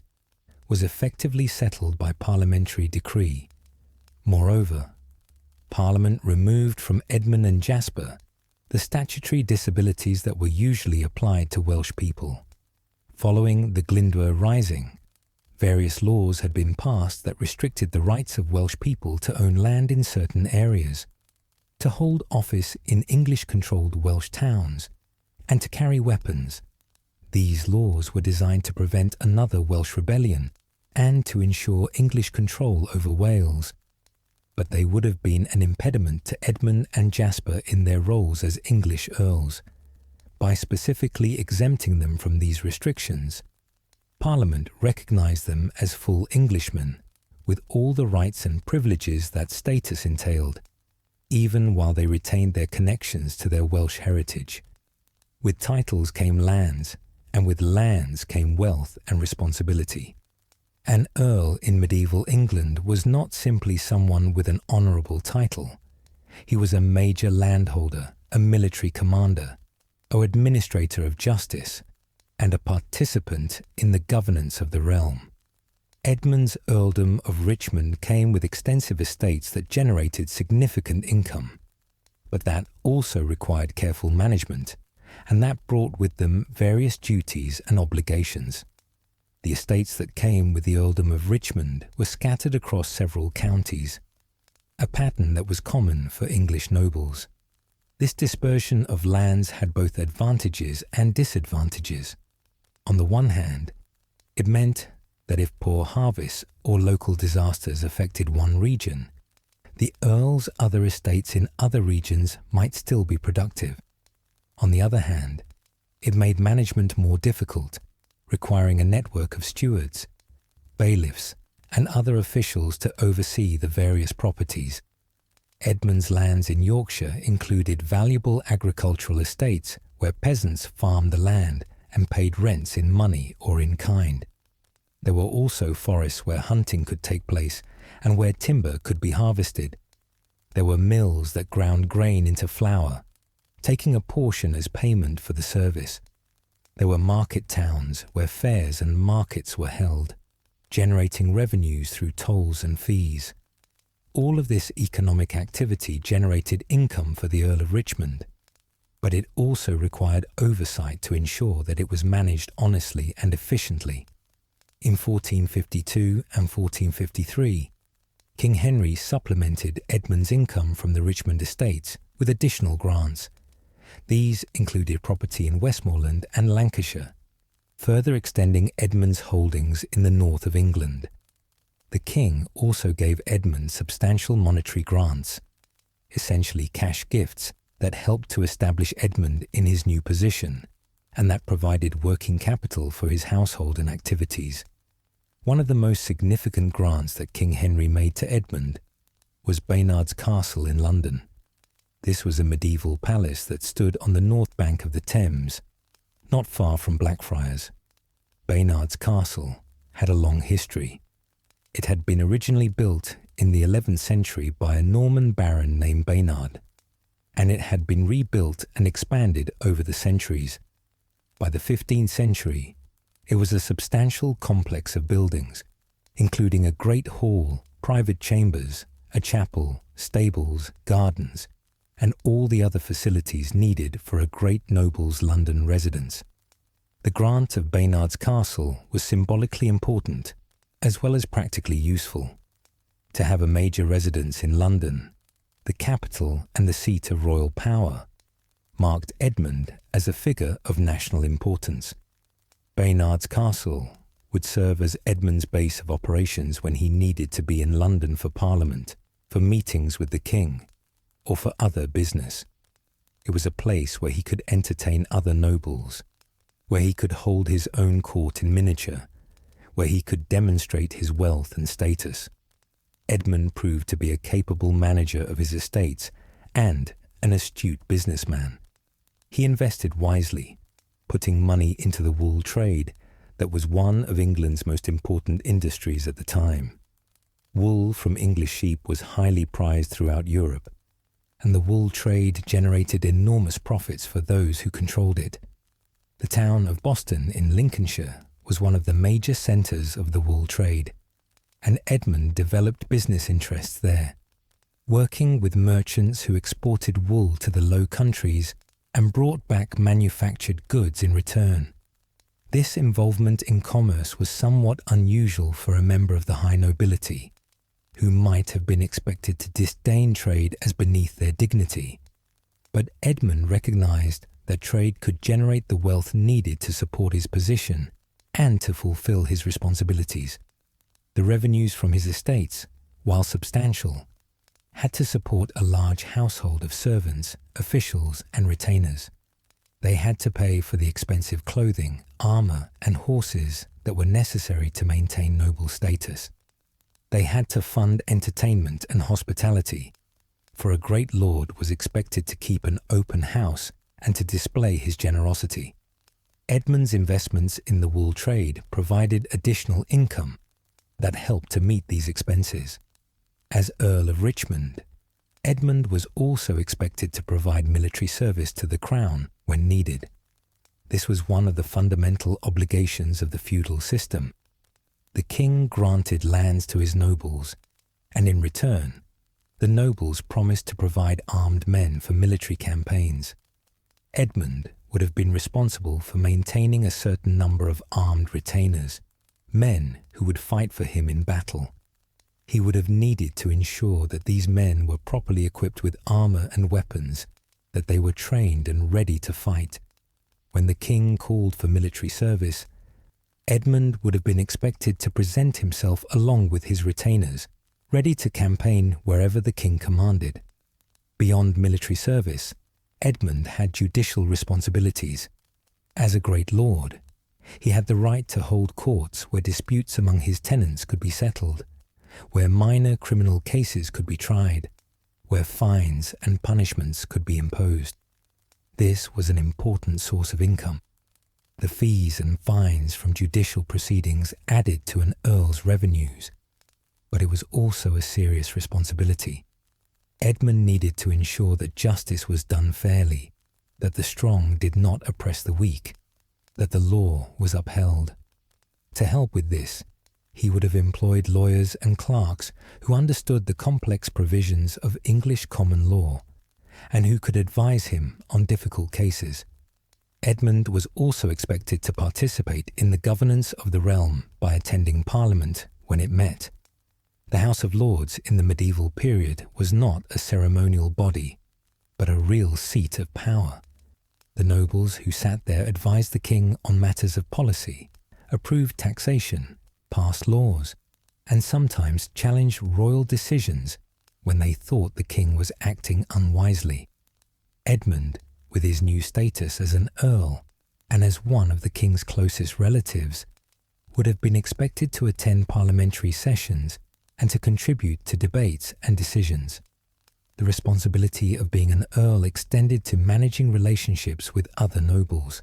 was effectively settled by parliamentary decree. Moreover, Parliament removed from Edmund and Jasper the statutory disabilities that were usually applied to Welsh people. Following the Glyndwr Rising, various laws had been passed that restricted the rights of Welsh people to own land in certain areas, to hold office in English-controlled Welsh towns, and to carry weapons. These laws were designed to prevent another Welsh rebellion and to ensure English control over Wales, but they would have been an impediment to Edmund and Jasper in their roles as English earls. By specifically exempting them from these restrictions, Parliament recognised them as full Englishmen, with all the rights and privileges that status entailed, even while they retained their connections to their Welsh heritage. With titles came lands, and with lands came wealth and responsibility. An earl in medieval England was not simply someone with an honourable title. He was a major landholder, a military commander, an administrator of justice, and a participant in the governance of the realm. Edmund's earldom of Richmond came with extensive estates that generated significant income, but that also required careful management, and that brought with them various duties and obligations. The estates that came with the earldom of Richmond were scattered across several counties, a pattern that was common for English nobles. This dispersion of lands had both advantages and disadvantages. On the one hand, it meant that if poor harvests or local disasters affected one region, the earl's other estates in other regions might still be productive. On the other hand, it made management more difficult, requiring a network of stewards, bailiffs, and other officials to oversee the various properties. Edmund's lands in Yorkshire included valuable agricultural estates where peasants farmed the land and paid rents in money or in kind. There were also forests where hunting could take place and where timber could be harvested. There were mills that ground grain into flour, taking a portion as payment for the service. There were market towns where fairs and markets were held, generating revenues through tolls and fees. All of this economic activity generated income for the Earl of Richmond, but it also required oversight to ensure that it was managed honestly and efficiently. In 1452 and 1453, King Henry supplemented Edmund's income from the Richmond estates with additional grants. These included property in Westmoreland and Lancashire, further extending Edmund's holdings in the north of England. The king also gave Edmund substantial monetary grants, essentially cash gifts that helped to establish Edmund in his new position, and that provided working capital for his household and activities. One of the most significant grants that King Henry made to Edmund was Baynard's Castle in London. This was a medieval palace that stood on the north bank of the Thames, not far from Blackfriars. Baynard's Castle had a long history. It had been originally built in the 11th century by a Norman baron named Baynard, and it had been rebuilt and expanded over the centuries. By the 15th century, it was a substantial complex of buildings, including a great hall, private chambers, a chapel, stables, gardens, and all the other facilities needed for a great noble's London residence. The grant of Baynard's Castle was symbolically important, as well as practically useful. To have a major residence in London, the capital and the seat of royal power, marked Edmund as a figure of national importance. Baynard's Castle would serve as Edmund's base of operations when he needed to be in London for Parliament, for meetings with the king, or for other business. It was a place where he could entertain other nobles, where he could hold his own court in miniature, where he could demonstrate his wealth and status. Edmund proved to be a capable manager of his estates and an astute businessman. He invested wisely, putting money into the wool trade that was one of England's most important industries at the time. Wool from English sheep was highly prized throughout Europe, and the wool trade generated enormous profits for those who controlled it. The town of Boston in Lincolnshire was one of the major centres of the wool trade, and Edmund developed business interests there, working with merchants who exported wool to the Low Countries and brought back manufactured goods in return. This involvement in commerce was somewhat unusual for a member of the high nobility, who might have been expected to disdain trade as beneath their dignity. But Edmund recognized that trade could generate the wealth needed to support his position and to fulfill his responsibilities. The revenues from his estates, while substantial, had to support a large household of servants, officials, and retainers. They had to pay for the expensive clothing, armor, and horses that were necessary to maintain noble status. They had to fund entertainment and hospitality, for a great lord was expected to keep an open house and to display his generosity. Edmund's investments in the wool trade provided additional income that helped to meet these expenses. As Earl of Richmond, Edmund was also expected to provide military service to the crown when needed. This was one of the fundamental obligations of the feudal system. The king granted lands to his nobles, and in return, the nobles promised to provide armed men for military campaigns. Edmund would have been responsible for maintaining a certain number of armed retainers, men who would fight for him in battle. He would have needed to ensure that these men were properly equipped with armor and weapons, that they were trained and ready to fight. When the king called for military service, Edmund would have been expected to present himself along with his retainers, ready to campaign wherever the king commanded. Beyond military service, Edmund had judicial responsibilities. As a great lord, he had the right to hold courts where disputes among his tenants could be settled, where minor criminal cases could be tried, where fines and punishments could be imposed. This was an important source of income. The fees and fines from judicial proceedings added to an earl's revenues, but it was also a serious responsibility. Edmund needed to ensure that justice was done fairly, that the strong did not oppress the weak, that the law was upheld. To help with this, he would have employed lawyers and clerks who understood the complex provisions of English common law, and who could advise him on difficult cases. Edmund was also expected to participate in the governance of the realm by attending Parliament when it met. The House of Lords in the medieval period was not a ceremonial body, but a real seat of power. The nobles who sat there advised the king on matters of policy, approved taxation, passed laws, and sometimes challenged royal decisions when they thought the king was acting unwisely. Edmund, with his new status as an earl and as one of the king's closest relatives, would have been expected to attend parliamentary sessions and to contribute to debates and decisions. The responsibility of being an earl extended to managing relationships with other nobles.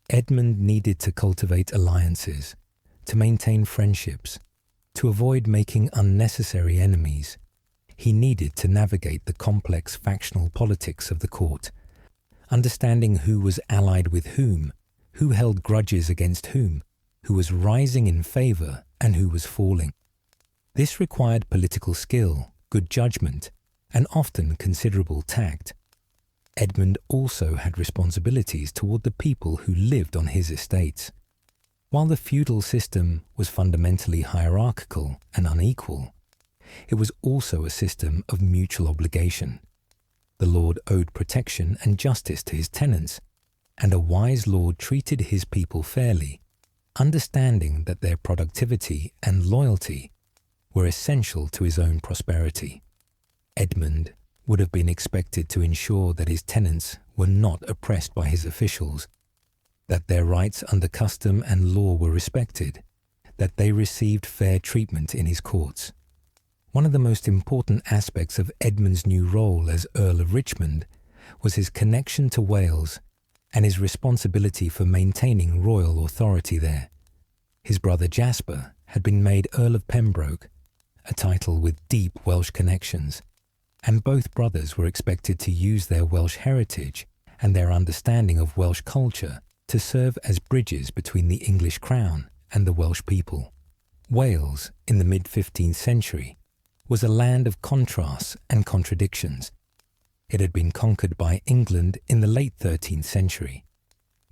Edmund needed to cultivate alliances, to maintain friendships, to avoid making unnecessary enemies. He needed to navigate the complex factional politics of the court, understanding who was allied with whom, who held grudges against whom, who was rising in favour and who was falling. This required political skill, good judgment, and often considerable tact. Edmund also had responsibilities toward the people who lived on his estates. While the feudal system was fundamentally hierarchical and unequal, it was also a system of mutual obligation. The lord owed protection and justice to his tenants, and a wise lord treated his people fairly, understanding that their productivity and loyalty were essential to his own prosperity. Edmund would have been expected to ensure that his tenants were not oppressed by his officials, that their rights under custom and law were respected, that they received fair treatment in his courts. One of the most important aspects of Edmund's new role as Earl of Richmond was his connection to Wales and his responsibility for maintaining royal authority there. His brother Jasper had been made Earl of Pembroke, a title with deep Welsh connections, and both brothers were expected to use their Welsh heritage and their understanding of Welsh culture to serve as bridges between the English crown and the Welsh people. Wales, in the mid-15th century, was a land of contrasts and contradictions. It had been conquered by England in the late 13th century,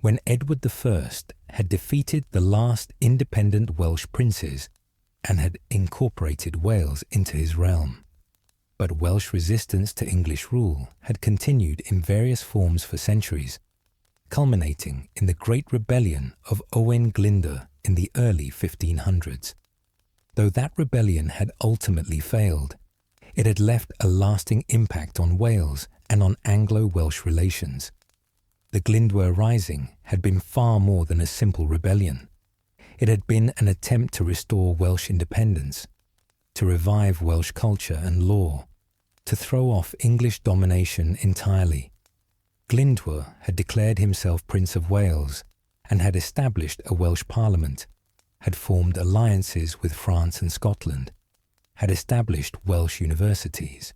when Edward I had defeated the last independent Welsh princes and had incorporated Wales into his realm. But Welsh resistance to English rule had continued in various forms for centuries, culminating in the Great Rebellion of Owain Glyndwr in the early 1500s. Though that rebellion had ultimately failed, it had left a lasting impact on Wales and on Anglo-Welsh relations. The Glyndwr Rising had been far more than a simple rebellion. It had been an attempt to restore Welsh independence, to revive Welsh culture and law, to throw off English domination entirely. Glyndwr had declared himself Prince of Wales and had established a Welsh parliament, had formed alliances with France and Scotland, had established Welsh universities,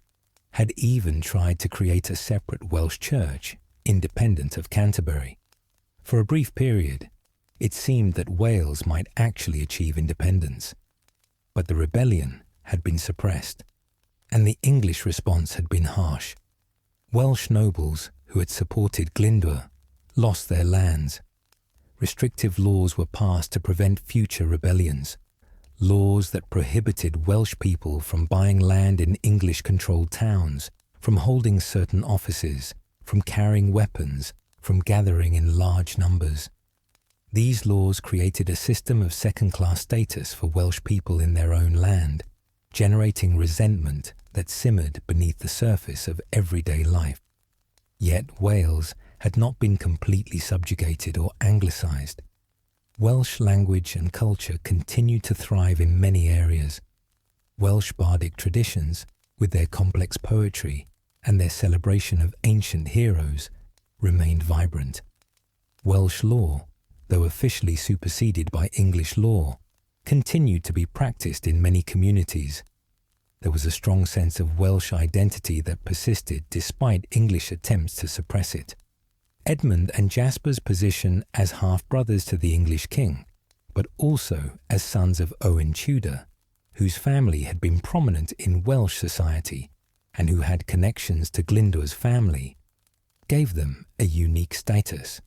had even tried to create a separate Welsh church, independent of Canterbury. For a brief period, it seemed that Wales might actually achieve independence. But the rebellion had been suppressed, and the English response had been harsh. Welsh nobles who had supported Glyndwr lost their lands. Restrictive laws were passed to prevent future rebellions, laws that prohibited Welsh people from buying land in English-controlled towns, from holding certain offices, from carrying weapons, from gathering in large numbers. These laws created a system of second-class status for Welsh people in their own land, generating resentment that simmered beneath the surface of everyday life. Yet Wales had not been completely subjugated or anglicised. Welsh language and culture continued to thrive in many areas. Welsh bardic traditions, with their complex poetry and their celebration of ancient heroes, remained vibrant. Welsh law, though officially superseded by English law, continued to be practiced in many communities. There was a strong sense of Welsh identity that persisted despite English attempts to suppress it. Edmund and Jasper's position as half-brothers to the English king, but also as sons of Owen Tudor, whose family had been prominent in Welsh society and who had connections to Glyndwr's family, gave them a unique status.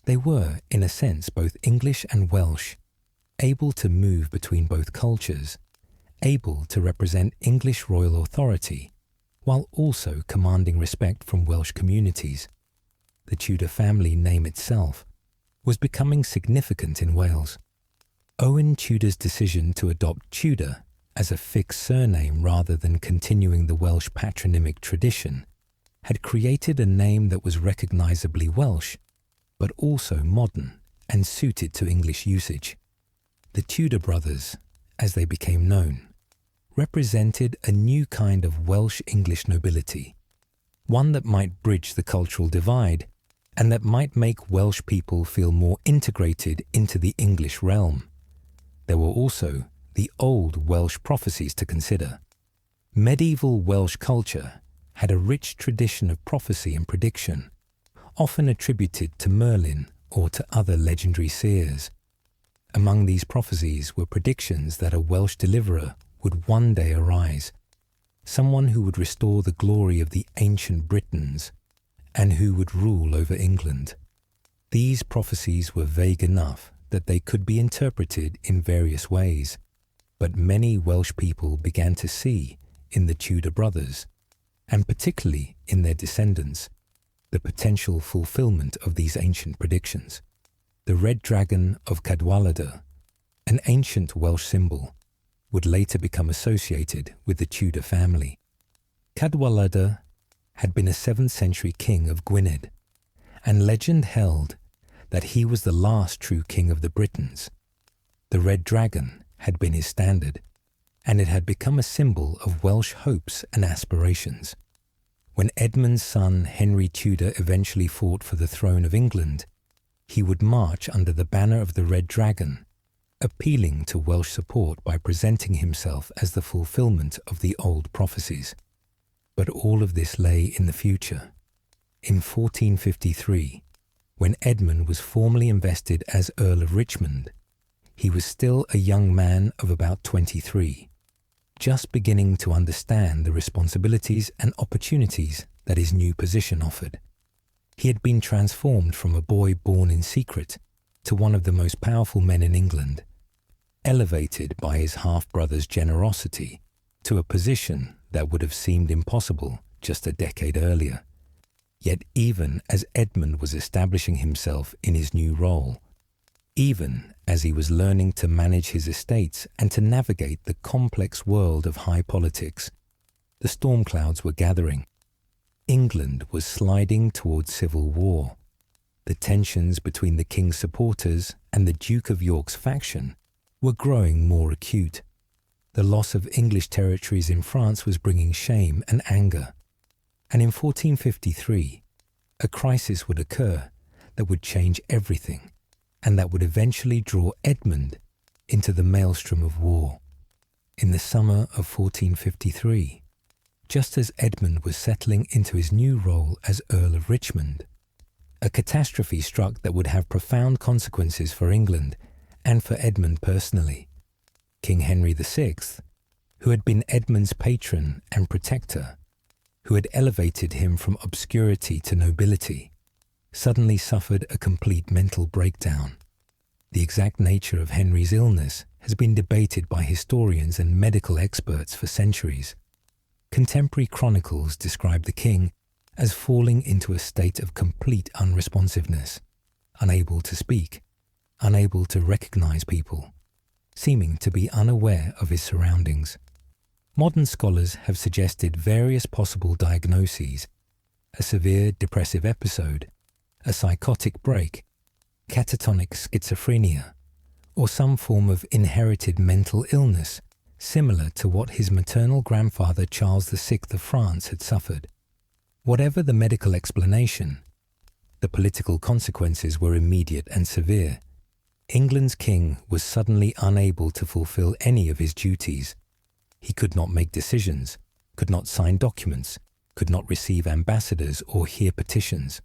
They were, in a sense, both English and Welsh, able to move between both cultures, able to represent English royal authority, while also commanding respect from Welsh communities. The Tudor family name itself was becoming significant in Wales. Owen Tudor's decision to adopt Tudor as a fixed surname rather than continuing the Welsh patronymic tradition had created a name that was recognisably Welsh, but also modern and suited to English usage. The Tudor brothers, as they became known, represented a new kind of Welsh-English nobility, one that might bridge the cultural divide and that might make Welsh people feel more integrated into the English realm. There were also the old Welsh prophecies to consider. Medieval Welsh culture had a rich tradition of prophecy and prediction, often attributed to Merlin or to other legendary seers. Among these prophecies were predictions that a Welsh deliverer would one day arise, someone who would restore the glory of the ancient Britons and who would rule over England. These prophecies were vague enough that they could be interpreted in various ways, but many Welsh people began to see in the Tudor brothers, and particularly in their descendants, the potential fulfillment of these ancient predictions. The red dragon of Cadwaladr, an ancient Welsh symbol, would later become associated with the Tudor family. Cadwaladr had been a 7th century king of Gwynedd, and legend held that he was the last true king of the Britons. The red dragon had been his standard, and it had become a symbol of Welsh hopes and aspirations. When Edmund's son Henry Tudor eventually fought for the throne of England, he would march under the banner of the red dragon, appealing to Welsh support by presenting himself as the fulfillment of the old prophecies. But all of this lay in the future. In 1453, when Edmund was formally invested as Earl of Richmond, he was still a young man of about 23, just beginning to understand the responsibilities and opportunities that his new position offered. He had been transformed from a boy born in secret to one of the most powerful men in England, elevated by his half-brother's generosity to a position that would have seemed impossible just a decade earlier. Yet even as Edmund was establishing himself in his new role, even as he was learning to manage his estates and to navigate the complex world of high politics, the storm clouds were gathering. England was sliding towards civil war. The tensions between the king's supporters and the Duke of York's faction were growing more acute. The loss of English territories in France was bringing shame and anger. And in 1453, a crisis would occur that would change everything and that would eventually draw Edmund into the maelstrom of war. In the summer of 1453, just as Edmund was settling into his new role as Earl of Richmond, a catastrophe struck that would have profound consequences for England and for Edmund personally. King Henry VI, who had been Edmund's patron and protector, who had elevated him from obscurity to nobility, suddenly suffered a complete mental breakdown. The exact nature of Henry's illness has been debated by historians and medical experts for centuries. Contemporary chronicles describe the king as falling into a state of complete unresponsiveness, unable to speak, unable to recognize people, seeming to be unaware of his surroundings. Modern scholars have suggested various possible diagnoses: a severe depressive episode, a psychotic break, catatonic schizophrenia, or some form of inherited mental illness similar to what his maternal grandfather Charles VI of France had suffered. Whatever the medical explanation, the political consequences were immediate and severe. England's king was suddenly unable to fulfill any of his duties. He could not make decisions, could not sign documents, could not receive ambassadors or hear petitions.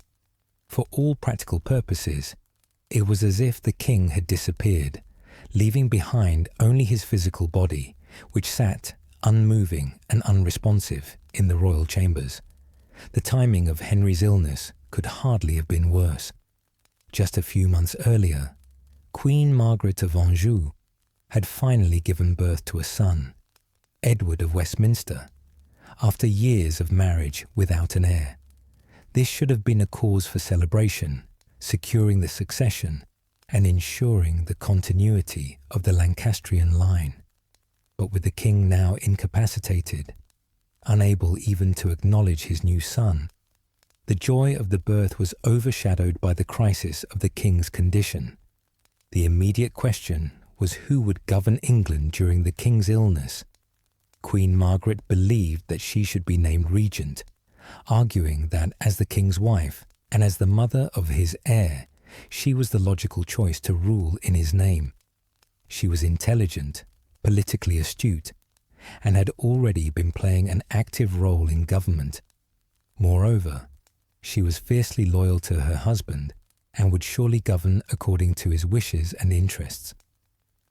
For all practical purposes, it was as if the king had disappeared, leaving behind only his physical body, which sat unmoving and unresponsive in the royal chambers. The timing of Henry's illness could hardly have been worse. Just a few months earlier, Queen Margaret of Anjou had finally given birth to a son, Edward of Westminster, after years of marriage without an heir. This should have been a cause for celebration, securing the succession and ensuring the continuity of the Lancastrian line. But with the king now incapacitated, unable even to acknowledge his new son, the joy of the birth was overshadowed by the crisis of the king's condition. The immediate question was who would govern England during the king's illness. Queen Margaret believed that she should be named regent, arguing that as the king's wife and as the mother of his heir, she was the logical choice to rule in his name. She was intelligent, politically astute, and had already been playing an active role in government. Moreover, she was fiercely loyal to her husband and would surely govern according to his wishes and interests.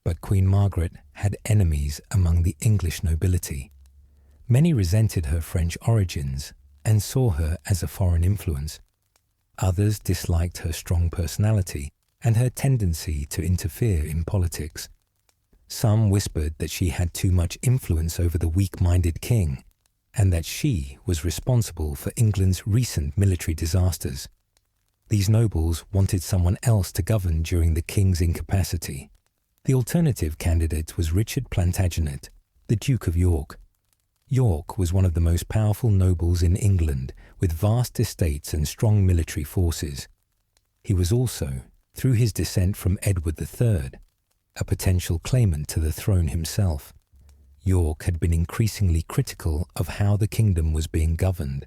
But Queen Margaret had enemies among the English nobility. Many resented her French origins and saw her as a foreign influence. Others disliked her strong personality and her tendency to interfere in politics. Some whispered that she had too much influence over the weak-minded king, and that she was responsible for England's recent military disasters. These nobles wanted someone else to govern during the king's incapacity. The alternative candidate was Richard Plantagenet, the Duke of York. York was one of the most powerful nobles in England, with vast estates and strong military forces. He was also, through his descent from Edward III, a potential claimant to the throne himself. York had been increasingly critical of how the kingdom was being governed,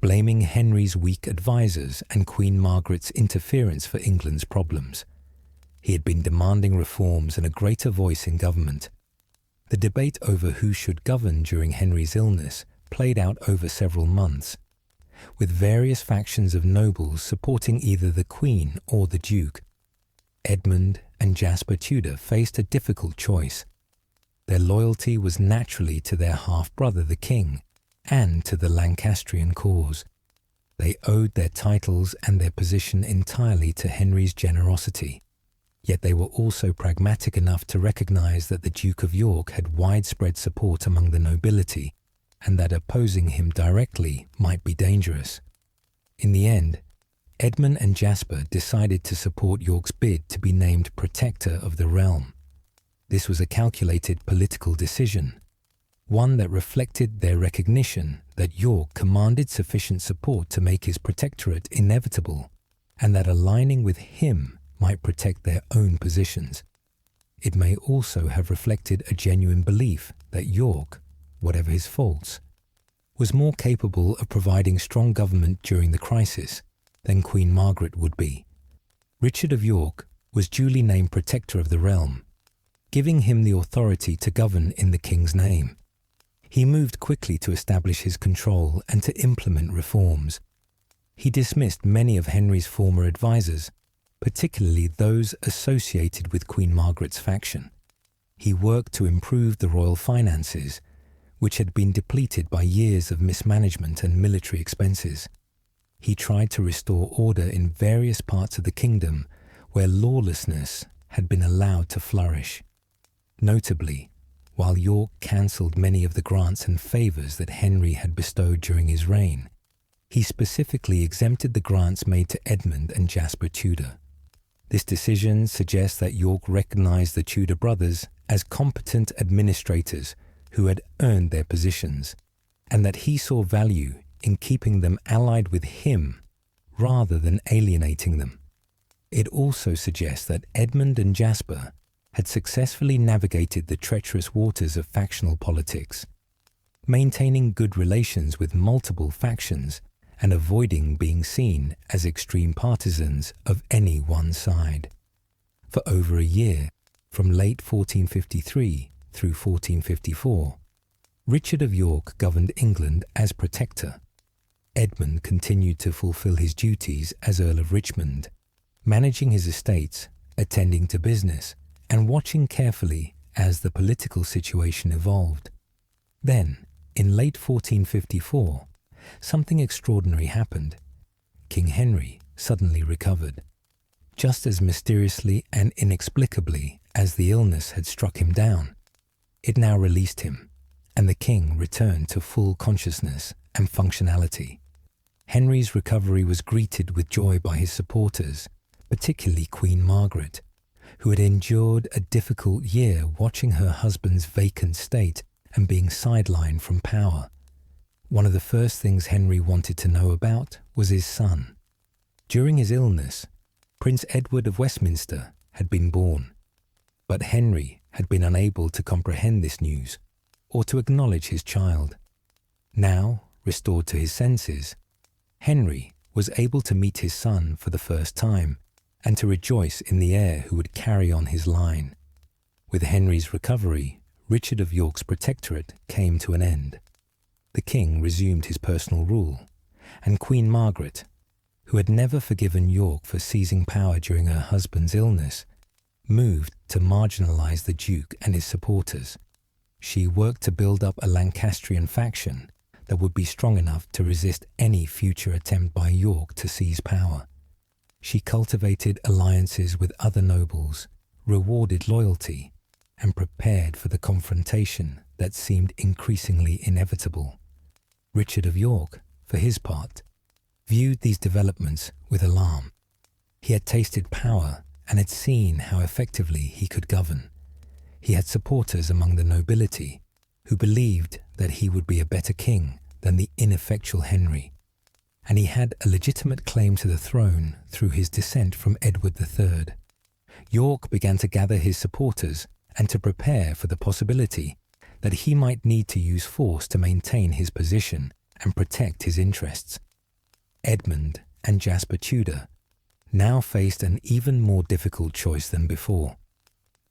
blaming Henry's weak advisors and Queen Margaret's interference for England's problems. He had been demanding reforms and a greater voice in government. The debate over who should govern during Henry's illness played out over several months, with various factions of nobles supporting either the Queen or the Duke. Edmund and Jasper Tudor faced a difficult choice. Their loyalty was naturally to their half-brother the King and to the Lancastrian cause. They owed their titles and their position entirely to Henry's generosity. Yet they were also pragmatic enough to recognize that the Duke of York had widespread support among the nobility and that opposing him directly might be dangerous. In the end, Edmund and Jasper decided to support York's bid to be named Protector of the Realm. This was a calculated political decision, one that reflected their recognition that York commanded sufficient support to make his protectorate inevitable, and that aligning with him might protect their own positions. It may also have reflected a genuine belief that York, whatever his faults, was more capable of providing strong government during the crisis than Queen Margaret would be. Richard of York was duly named Protector of the realm, giving him the authority to govern in the king's name. He moved quickly to establish his control and to implement reforms. He dismissed many of Henry's former advisors, particularly those associated with Queen Margaret's faction. He worked to improve the royal finances, which had been depleted by years of mismanagement and military expenses. He tried to restore order in various parts of the kingdom where lawlessness had been allowed to flourish. Notably, while York cancelled many of the grants and favours that Henry had bestowed during his reign, he specifically exempted the grants made to Edmund and Jasper Tudor. This decision suggests that York recognised the Tudor brothers as competent administrators who had earned their positions, and that he saw value in keeping them allied with him rather than alienating them. It also suggests that Edmund and Jasper had successfully navigated the treacherous waters of factional politics, maintaining good relations with multiple factions and avoiding being seen as extreme partisans of any one side. For over a year, from late 1453 through 1454, Richard of York governed England as Protector. Edmund continued to fulfill his duties as Earl of Richmond, managing his estates, attending to business, and watching carefully as the political situation evolved. Then, in late 1454, something extraordinary happened. King Henry suddenly recovered. Just as mysteriously and inexplicably as the illness had struck him down, it now released him, and the king returned to full consciousness and functionality. Henry's recovery was greeted with joy by his supporters, particularly Queen Margaret, who had endured a difficult year watching her husband's vacant state and being sidelined from power. One of the first things Henry wanted to know about was his son. During his illness, Prince Edward of Westminster had been born, but Henry had been unable to comprehend this news or to acknowledge his child. Now, restored to his senses, Henry was able to meet his son for the first time and to rejoice in the heir who would carry on his line. With Henry's recovery, Richard of York's protectorate came to an end. The king resumed his personal rule, and Queen Margaret, who had never forgiven York for seizing power during her husband's illness, moved to marginalise the Duke and his supporters. She worked to build up a Lancastrian faction that would be strong enough to resist any future attempt by York to seize power. She cultivated alliances with other nobles, rewarded loyalty, and prepared for the confrontation that seemed increasingly inevitable. Richard of York, for his part, viewed these developments with alarm. He had tasted power and had seen how effectively he could govern. He had supporters among the nobility who believed that he would be a better king than the ineffectual Henry, and he had a legitimate claim to the throne through his descent from Edward III. York began to gather his supporters and to prepare for the possibility that he might need to use force to maintain his position and protect his interests. Edmund and Jasper Tudor now faced an even more difficult choice than before.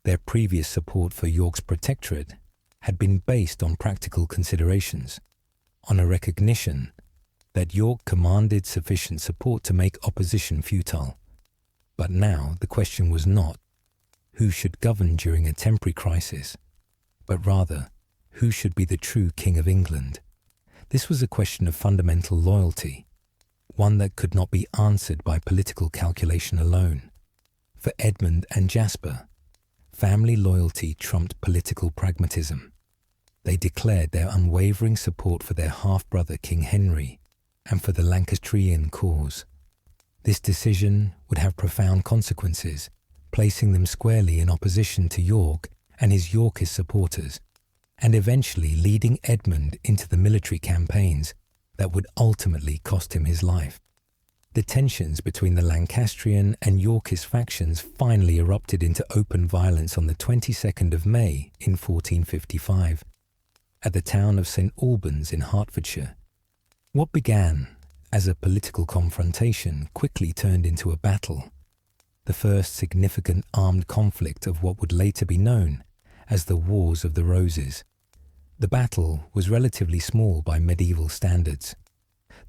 Their previous support for York's protectorate had been based on practical considerations, on a recognition that York commanded sufficient support to make opposition futile. But now the question was not who should govern during a temporary crisis, but rather who should be the true King of England. This was a question of fundamental loyalty, one that could not be answered by political calculation alone. For Edmund and Jasper, family loyalty trumped political pragmatism. They declared their unwavering support for their half-brother King Henry and for the Lancastrian cause. This decision would have profound consequences, placing them squarely in opposition to York and his Yorkist supporters, and eventually leading Edmund into the military campaigns that would ultimately cost him his life. The tensions between the Lancastrian and Yorkist factions finally erupted into open violence on the 22nd of May in 1455, at the town of St Albans in Hertfordshire. What began as a political confrontation quickly turned into a battle. the first significant armed conflict of what would later be known as the Wars of the Roses. The battle was relatively small by medieval standards.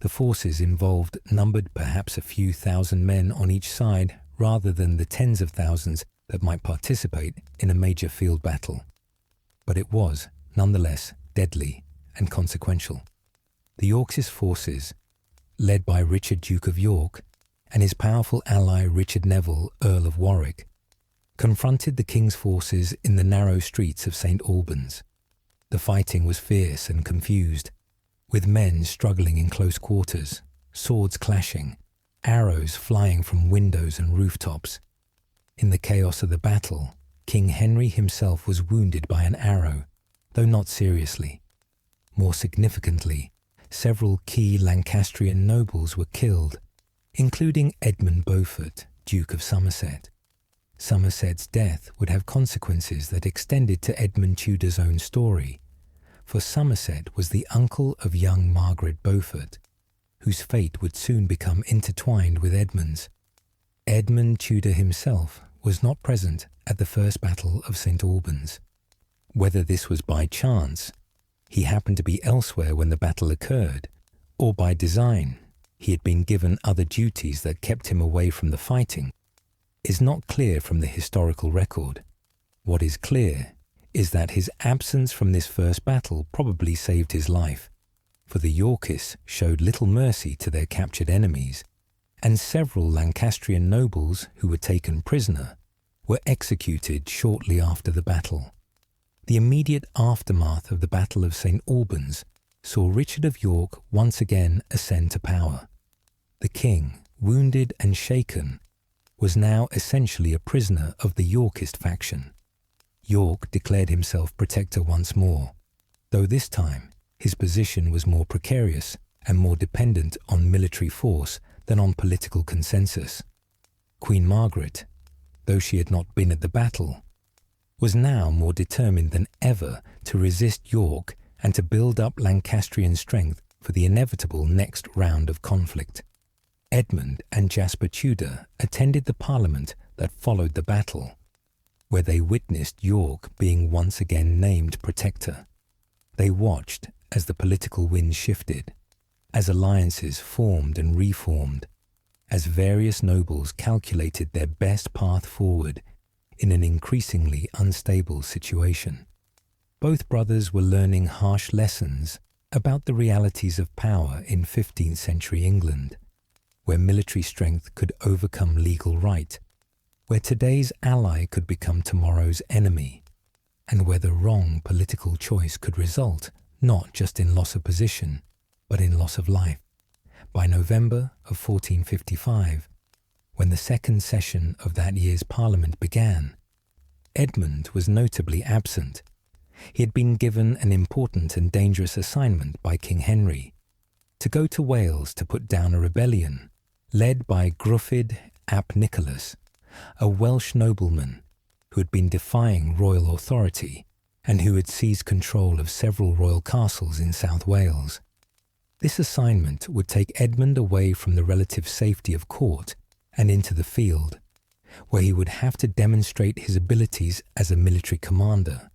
The forces involved numbered perhaps a few thousand men on each side rather than the tens of thousands that might participate in a major field battle. But it was, nonetheless, deadly and consequential. The Yorkist forces, led by Richard, Duke of York, and his powerful ally Richard Neville, Earl of Warwick, confronted the king's forces in the narrow streets of St. Albans. The fighting was fierce and confused, with men struggling in close quarters, swords clashing, arrows flying from windows and rooftops. In the chaos of the battle, King Henry himself was wounded by an arrow, though not seriously. More significantly, several key Lancastrian nobles were killed, including Edmund Beaufort, Duke of Somerset. Somerset's death would have consequences that extended to Edmund Tudor's own story, for Somerset was the uncle of young Margaret Beaufort, whose fate would soon become intertwined with Edmund's. Edmund Tudor himself was not present at the First Battle of St. Albans. Whether this was by chance, he happened to be elsewhere when the battle occurred, or by design, he had been given other duties that kept him away from the fighting, is not clear from the historical record. What is clear is that his absence from this first battle probably saved his life, for the Yorkists showed little mercy to their captured enemies, and several Lancastrian nobles who were taken prisoner were executed shortly after the battle. The immediate aftermath of the Battle of St. Albans saw Richard of York once again ascend to power. The king, wounded and shaken, was now essentially a prisoner of the Yorkist faction. York declared himself protector once more, though this time his position was more precarious and more dependent on military force than on political consensus. Queen Margaret, though she had not been at the battle, was now more determined than ever to resist York and to build up Lancastrian strength for the inevitable next round of conflict. Edmund and Jasper Tudor attended the Parliament that followed the battle, where they witnessed York being once again named protector. They watched as the political winds shifted, as alliances formed and reformed, as various nobles calculated their best path forward in an increasingly unstable situation. Both brothers were learning harsh lessons about the realities of power in 15th century England, where military strength could overcome legal right, where today's ally could become tomorrow's enemy, and where the wrong political choice could result not just in loss of position, but in loss of life. By November of 1455, when the second session of that year's Parliament began, Edmund was notably absent. He had been given an important and dangerous assignment by King Henry, to go to Wales to put down a rebellion led by Gruffydd ap Nicholas, a Welsh nobleman who had been defying royal authority and who had seized control of several royal castles in South Wales. This assignment would take Edmund away from the relative safety of court and into the field, where he would have to demonstrate his abilities as a military commander,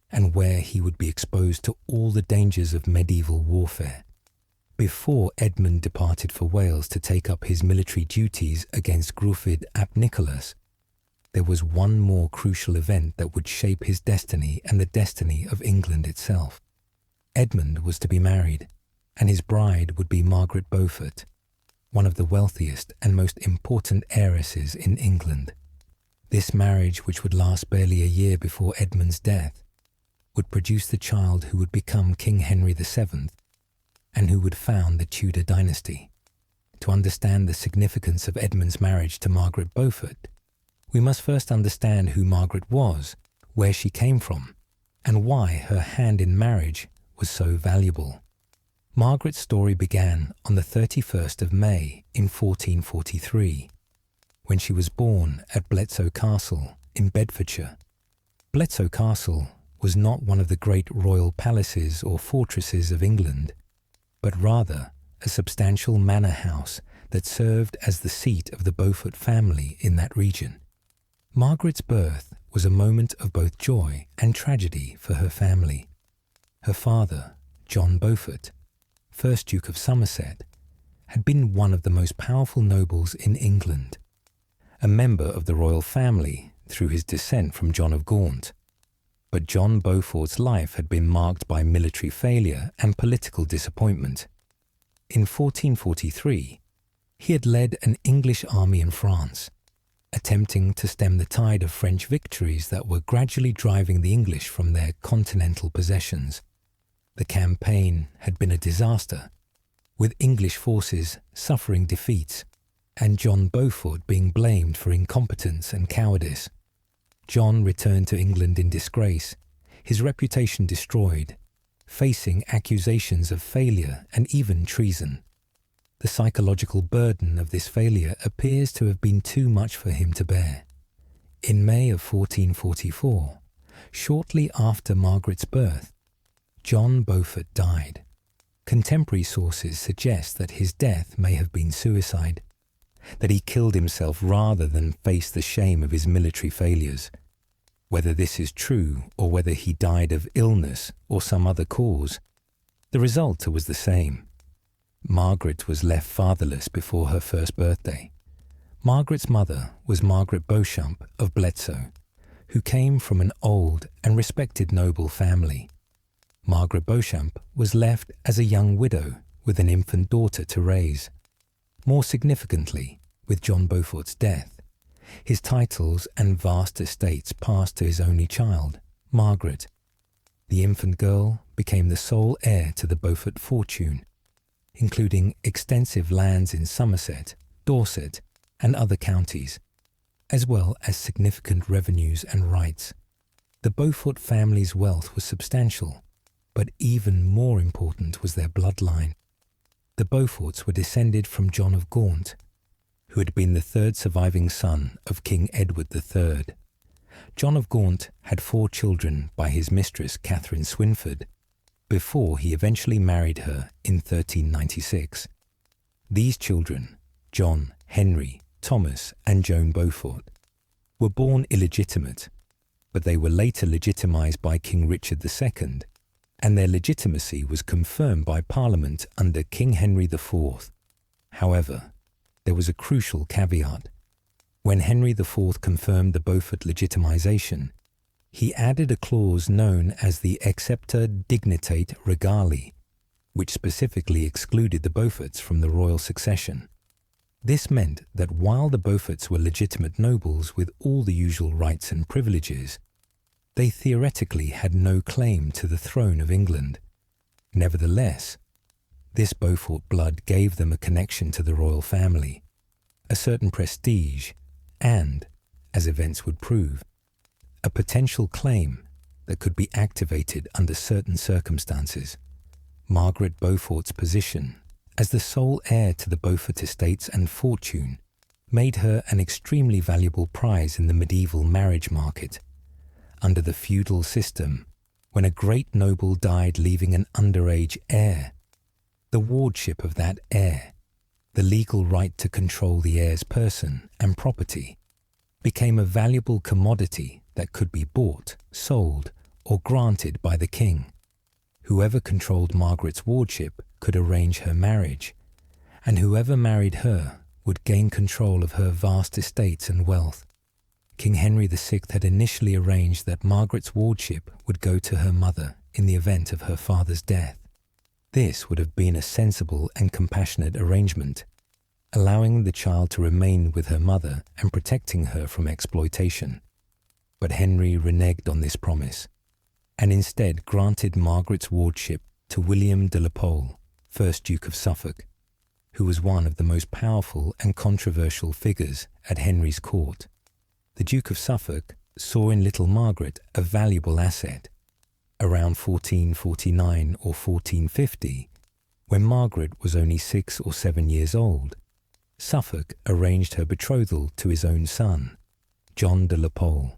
and where he would be exposed to all the dangers of medieval warfare. Before Edmund departed for Wales to take up his military duties against Gruffydd ap Nicholas, there was one more crucial event that would shape his destiny and the destiny of England itself. Edmund was to be married, and his bride would be Margaret Beaufort, one of the wealthiest and most important heiresses in England. This marriage, which would last barely a year before Edmund's death, would produce the child who would become King Henry VII and who would found the Tudor Dynasty. To understand the significance of Edmund's marriage to Margaret Beaufort, we must first understand who Margaret was, where she came from, and why her hand in marriage was so valuable. Margaret's story began on the 31st of May in 1443, when she was born at Bletsoe Castle in Bedfordshire. Bletsoe Castle was not one of the great royal palaces or fortresses of England, but rather a substantial manor house that served as the seat of the Beaufort family in that region. Margaret's birth was a moment of both joy and tragedy for her family. Her father, John Beaufort, 1st Duke of Somerset, had been one of the most powerful nobles in England, a member of the royal family through his descent from John of Gaunt. But John Beaufort's life had been marked by military failure and political disappointment. In 1443, he had led an English army in France, attempting to stem the tide of French victories that were gradually driving the English from their continental possessions. The campaign had been a disaster, with English forces suffering defeats and John Beaufort being blamed for incompetence and cowardice. John returned to England in disgrace, his reputation destroyed, facing accusations of failure and even treason. The psychological burden of this failure appears to have been too much for him to bear. In May of 1444, shortly after Margaret's birth, John Beaufort died. Contemporary sources suggest that his death may have been suicide, that he killed himself rather than face the shame of his military failures. Whether this is true or whether he died of illness or some other cause, the result was the same. Margaret was left fatherless before her first birthday. Margaret's mother was Margaret Beauchamp of Bletsoe, who came from an old and respected noble family. Margaret Beauchamp was left as a young widow with an infant daughter to raise. More significantly, with John Beaufort's death, his titles and vast estates passed to his only child, Margaret. The infant girl became the sole heir to the Beaufort fortune, including extensive lands in Somerset, Dorset, and other counties, as well as significant revenues and rights. The Beaufort family's wealth was substantial, but even more important was their bloodline. The Beauforts were descended from John of Gaunt, who had been the third surviving son of King Edward III. John of Gaunt had 4 children by his mistress Catherine Swynford, before he eventually married her in 1396. These children, John, Henry, Thomas, and Joan Beaufort, were born illegitimate, but they were later legitimised by King Richard II, and their legitimacy was confirmed by Parliament under King Henry IV. However, there was a crucial caveat. When Henry IV confirmed the Beaufort legitimisation, he added a clause known as the Excepta Dignitate Regali, which specifically excluded the Beauforts from the royal succession. This meant that while the Beauforts were legitimate nobles with all the usual rights and privileges, they theoretically had no claim to the throne of England. Nevertheless, this Beaufort blood gave them a connection to the royal family, a certain prestige, and, as events would prove, a potential claim that could be activated under certain circumstances. Margaret Beaufort's position as the sole heir to the Beaufort estates and fortune made her an extremely valuable prize in the medieval marriage market. Under the feudal system, when a great noble died leaving an underage heir, the wardship of that heir, the legal right to control the heir's person and property, became a valuable commodity that could be bought, sold, or granted by the king. Whoever controlled Margaret's wardship could arrange her marriage, and whoever married her would gain control of her vast estates and wealth. King Henry VI had initially arranged that Margaret's wardship would go to her mother in the event of her father's death. This would have been a sensible and compassionate arrangement, allowing the child to remain with her mother and protecting her from exploitation. But Henry reneged on this promise, and instead granted Margaret's wardship to William de la Pole, 1st Duke of Suffolk, who was one of the most powerful and controversial figures at Henry's court. The Duke of Suffolk saw in little Margaret a valuable asset. Around 1449 or 1450, when Margaret was only 6 or 7 years old, Suffolk arranged her betrothal to his own son, John de la Pole.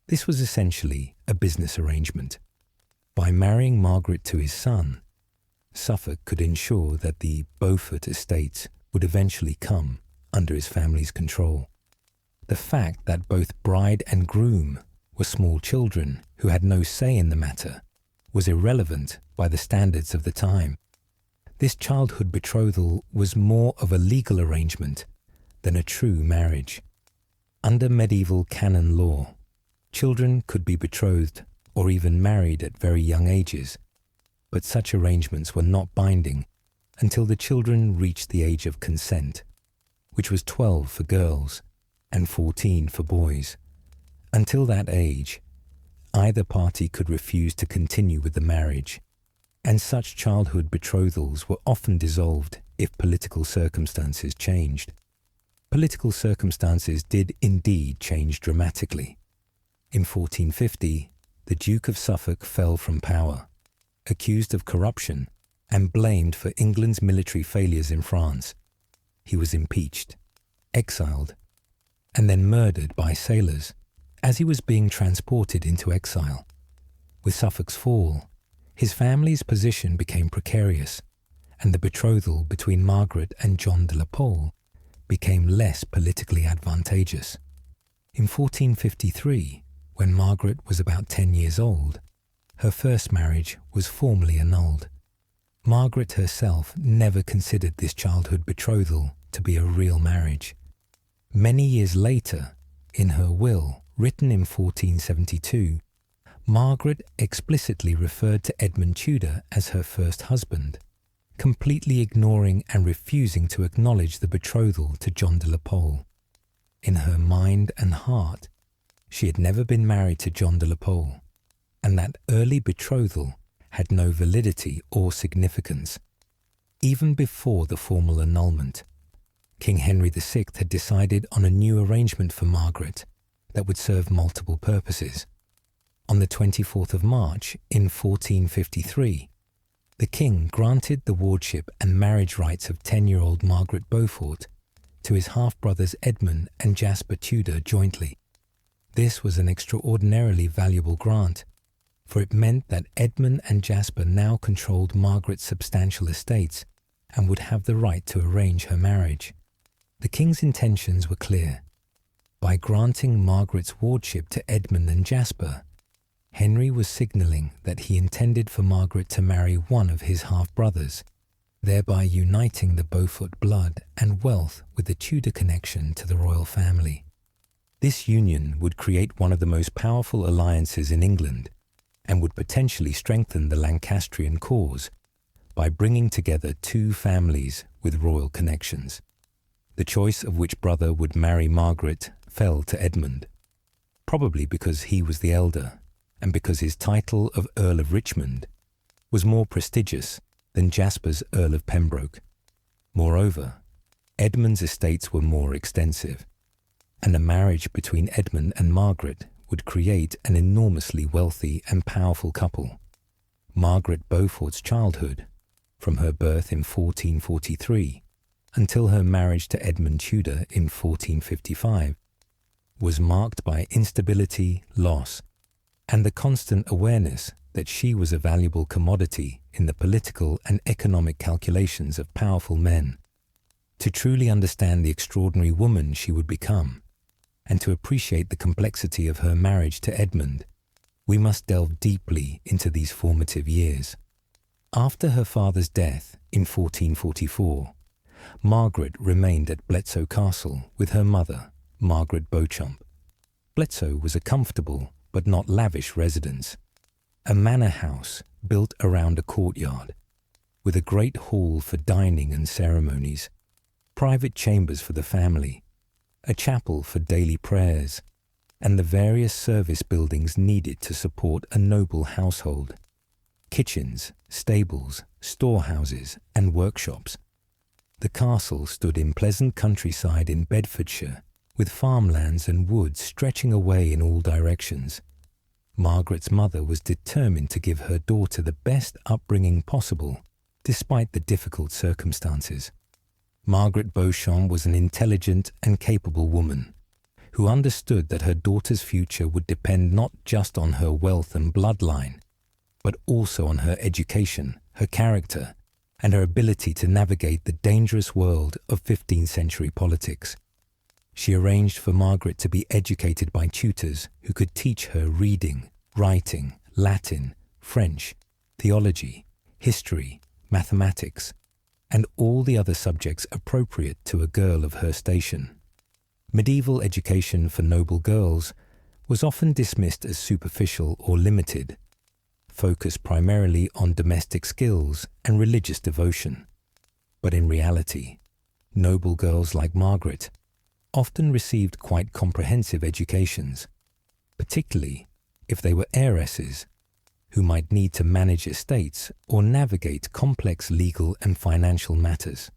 This was essentially a business arrangement. By marrying Margaret to his son, Suffolk could ensure that the Beaufort estates would eventually come under his family's control. The fact that both bride and groom were small children who had no say in the matter was irrelevant by the standards of the time. This childhood betrothal was more of a legal arrangement than a true marriage. Under medieval canon law, children could be betrothed or even married at very young ages, but such arrangements were not binding until the children reached the age of consent, which was 12 for girls and 14 for boys. Until that age, either party could refuse to continue with the marriage, and such childhood betrothals were often dissolved if political circumstances changed. Political circumstances did indeed change dramatically. In 1450, the Duke of Suffolk fell from power, accused of corruption and blamed for England's military failures in France. He was impeached, exiled, and then murdered by sailors as he was being transported into exile. With Suffolk's fall, his family's position became precarious, and the betrothal between Margaret and John de la Pole became less politically advantageous. In 1453, when Margaret was about 10 years old, her first marriage was formally annulled. Margaret herself never considered this childhood betrothal to be a real marriage. Many years later, in her will, written in 1472, Margaret explicitly referred to Edmund Tudor as her first husband, completely ignoring and refusing to acknowledge the betrothal to John de la Pole. In her mind and heart, she had never been married to John de la Pole, and that early betrothal had no validity or significance. Even before the formal annulment, King Henry VI had decided on a new arrangement for Margaret that would serve multiple purposes. On the 24th of March in 1453, the king granted the wardship and marriage rights of 10-year-old Margaret Beaufort to his half-brothers Edmund and Jasper Tudor jointly. This was an extraordinarily valuable grant, for it meant that Edmund and Jasper now controlled Margaret's substantial estates and would have the right to arrange her marriage. The king's intentions were clear. By granting Margaret's wardship to Edmund and Jasper, Henry was signalling that he intended for Margaret to marry one of his half-brothers, thereby uniting the Beaufort blood and wealth with the Tudor connection to the royal family. This union would create one of the most powerful alliances in England and would potentially strengthen the Lancastrian cause by bringing together two families with royal connections. The choice of which brother would marry Margaret fell to Edmund, probably because he was the elder and because his title of Earl of Richmond was more prestigious than Jasper's Earl of Pembroke. Moreover, Edmund's estates were more extensive, and a marriage between Edmund and Margaret would create an enormously wealthy and powerful couple. Margaret Beaufort's childhood, from her birth in 1443 until her marriage to Edmund Tudor in 1455, was marked by instability, loss, and the constant awareness that she was a valuable commodity in the political and economic calculations of powerful men. To truly understand the extraordinary woman she would become, and to appreciate the complexity of her marriage to Edmund, we must delve deeply into these formative years. After her father's death in 1444, Margaret remained at Bletsoe Castle with her mother, Margaret Beauchamp. Bletsoe was a comfortable but not lavish residence, a manor house built around a courtyard, with a great hall for dining and ceremonies, private chambers for the family, a chapel for daily prayers, and the various service buildings needed to support a noble household: kitchens, stables, storehouses, and workshops. The castle stood in pleasant countryside in Bedfordshire, with farmlands and woods stretching away in all directions. Margaret's mother was determined to give her daughter the best upbringing possible, despite the difficult circumstances. Margaret Beauchamp was an intelligent and capable woman, who understood that her daughter's future would depend not just on her wealth and bloodline, but also on her education, her character, and her ability to navigate the dangerous world of 15th century politics. She arranged for Margaret to be educated by tutors who could teach her reading, writing, Latin, French, theology, history, mathematics, and all the other subjects appropriate to a girl of her station. Medieval education for noble girls was often dismissed as superficial or limited, focused primarily on domestic skills and religious devotion. But in reality, noble girls like Margaret often received quite comprehensive educations, particularly if they were heiresses who might need to manage estates or navigate complex legal and financial matters.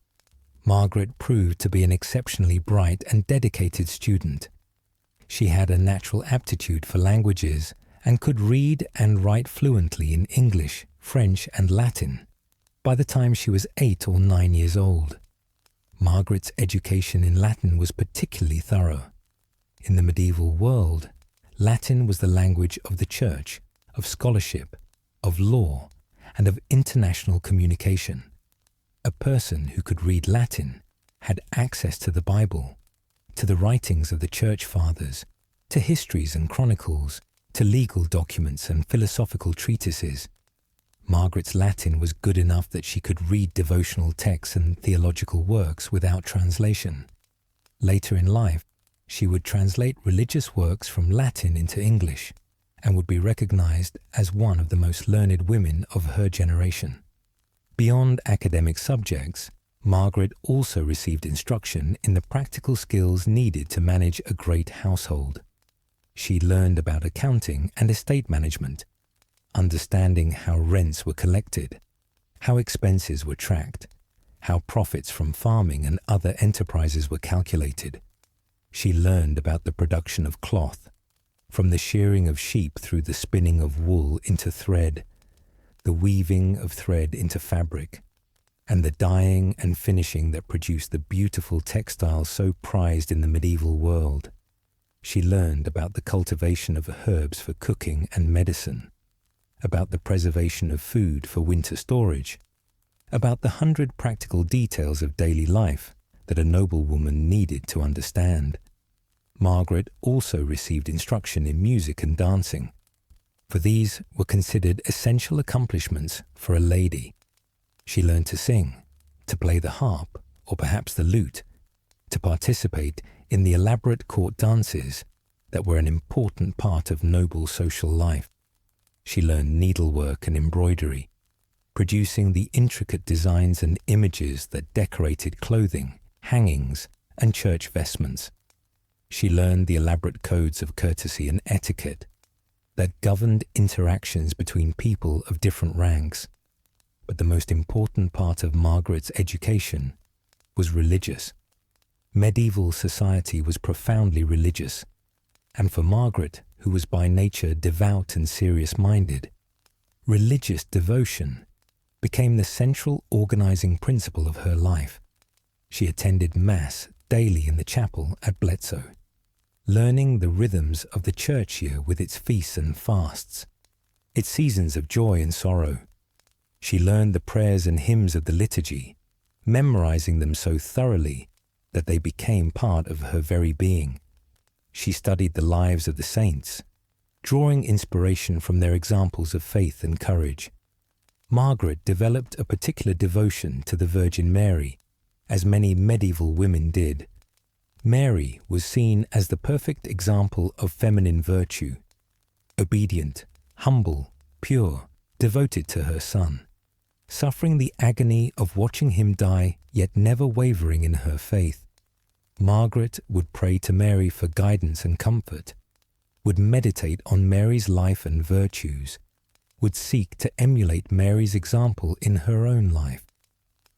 Margaret proved to be an exceptionally bright and dedicated student. She had a natural aptitude for languages and could read and write fluently in English, French, and Latin by the time she was 8 or 9 years old. Margaret's education in Latin was particularly thorough. In the medieval world, Latin was the language of the church, of scholarship, of law, and of international communication. A person who could read Latin had access to the Bible, to the writings of the church fathers, to histories and chronicles, to legal documents and philosophical treatises. Margaret's Latin was good enough that she could read devotional texts and theological works without translation. Later in life, she would translate religious works from Latin into English and would be recognized as one of the most learned women of her generation. Beyond academic subjects, Margaret also received instruction in the practical skills needed to manage a great household. She learned about accounting and estate management, understanding how rents were collected, how expenses were tracked, how profits from farming and other enterprises were calculated. She learned about the production of cloth, from the shearing of sheep through the spinning of wool into thread, the weaving of thread into fabric, and the dyeing and finishing that produced the beautiful textiles so prized in the medieval world. She learned about the cultivation of herbs for cooking and medicine, about the preservation of food for winter storage, about the 100 practical details of daily life that a noblewoman needed to understand. Margaret also received instruction in music and dancing, for these were considered essential accomplishments for a lady. She learned to sing, to play the harp, or perhaps the lute, to participate in the elaborate court dances that were an important part of noble social life. She learned needlework and embroidery, producing the intricate designs and images that decorated clothing, hangings, and church vestments. She learned the elaborate codes of courtesy and etiquette that governed interactions between people of different ranks. But the most important part of Margaret's education was religious. Medieval society was profoundly religious, and for Margaret, who was by nature devout and serious-minded, religious devotion became the central organizing principle of her life. She attended Mass daily in the chapel at Bletsoe, learning the rhythms of the church year with its feasts and fasts, its seasons of joy and sorrow. She learned the prayers and hymns of the liturgy, memorizing them so thoroughly that they became part of her very being. She studied the lives of the saints, drawing inspiration from their examples of faith and courage. Margaret developed a particular devotion to the Virgin Mary, as many medieval women did. Mary was seen as the perfect example of feminine virtue, obedient, humble, pure, devoted to her Son, suffering the agony of watching him die, yet never wavering in her faith. Margaret would pray to Mary for guidance and comfort, would meditate on Mary's life and virtues, would seek to emulate Mary's example in her own life.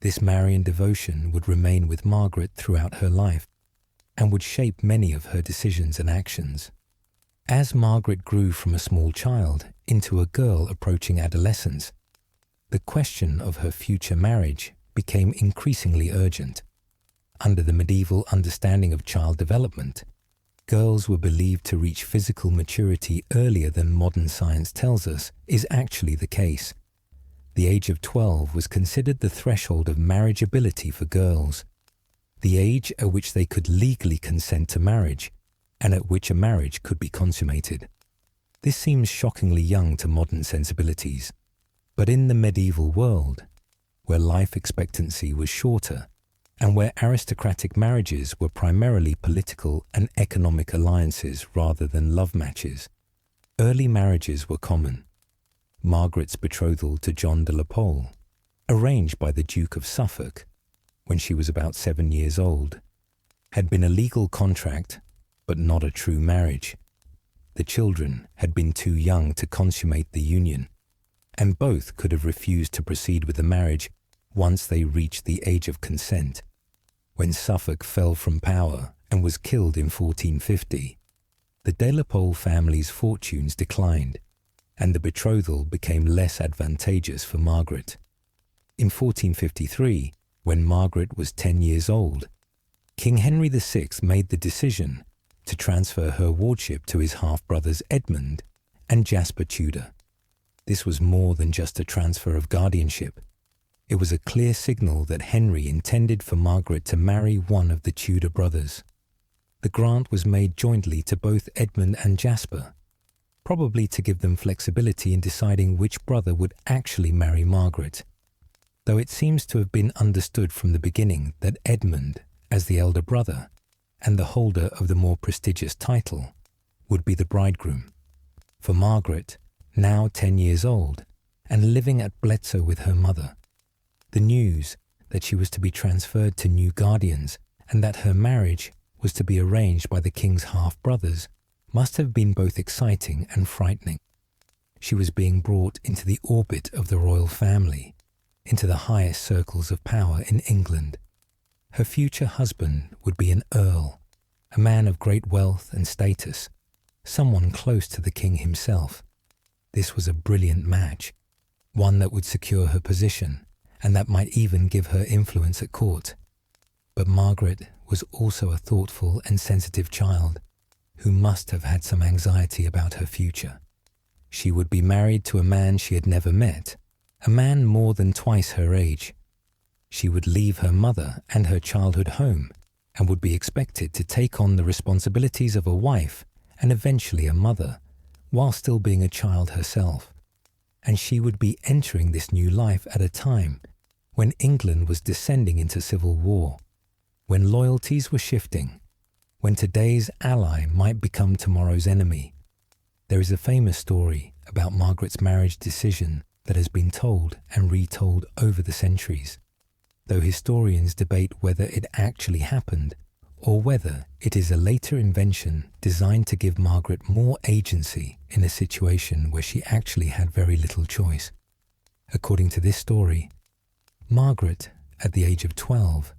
This Marian devotion would remain with Margaret throughout her life, and would shape many of her decisions and actions. As Margaret grew from a small child into a girl approaching adolescence, the question of her future marriage became increasingly urgent. Under the medieval understanding of child development, girls were believed to reach physical maturity earlier than modern science tells us is actually the case. The age of 12 was considered the threshold of marriageability for girls, the age at which they could legally consent to marriage, and at which a marriage could be consummated. This seems shockingly young to modern sensibilities, but in the medieval world, where life expectancy was shorter, and where aristocratic marriages were primarily political and economic alliances rather than love matches, early marriages were common. Margaret's betrothal to John de la Pole, arranged by the Duke of Suffolk when she was about 7 years old, had been a legal contract but not a true marriage. The children had been too young to consummate the union, and both could have refused to proceed with the marriage once they reached the age of consent. When Suffolk fell from power and was killed in 1450, the de la Pole family's fortunes declined, and the betrothal became less advantageous for Margaret. In 1453, when Margaret was 10 years old, King Henry VI made the decision to transfer her wardship to his half-brothers Edmund and Jasper Tudor. This was more than just a transfer of guardianship. It was a clear signal that Henry intended for Margaret to marry one of the Tudor brothers. The grant was made jointly to both Edmund and Jasper, probably to give them flexibility in deciding which brother would actually marry Margaret, though it seems to have been understood from the beginning that Edmund, as the elder brother, and the holder of the more prestigious title, would be the bridegroom. For Margaret, now 10 years old, and living at Bletsoe with her mother, the news that she was to be transferred to new guardians and that her marriage was to be arranged by the king's half-brothers must have been both exciting and frightening. She was being brought into the orbit of the royal family, into the highest circles of power in England. Her future husband would be an earl, a man of great wealth and status, someone close to the king himself. This was a brilliant match, one that would secure her position and that might even give her influence at court. But Margaret was also a thoughtful and sensitive child who must have had some anxiety about her future. She would be married to a man she had never met, a man more than twice her age. She would leave her mother and her childhood home and would be expected to take on the responsibilities of a wife and eventually a mother, while still being a child herself. And she would be entering this new life at a time when England was descending into civil war, when loyalties were shifting, when today's ally might become tomorrow's enemy. There is a famous story about Margaret's marriage decision that has been told and retold over the centuries, though historians debate whether it actually happened or whether it is a later invention designed to give Margaret more agency in a situation where she actually had very little choice. According to this story, Margaret, at the age of 12,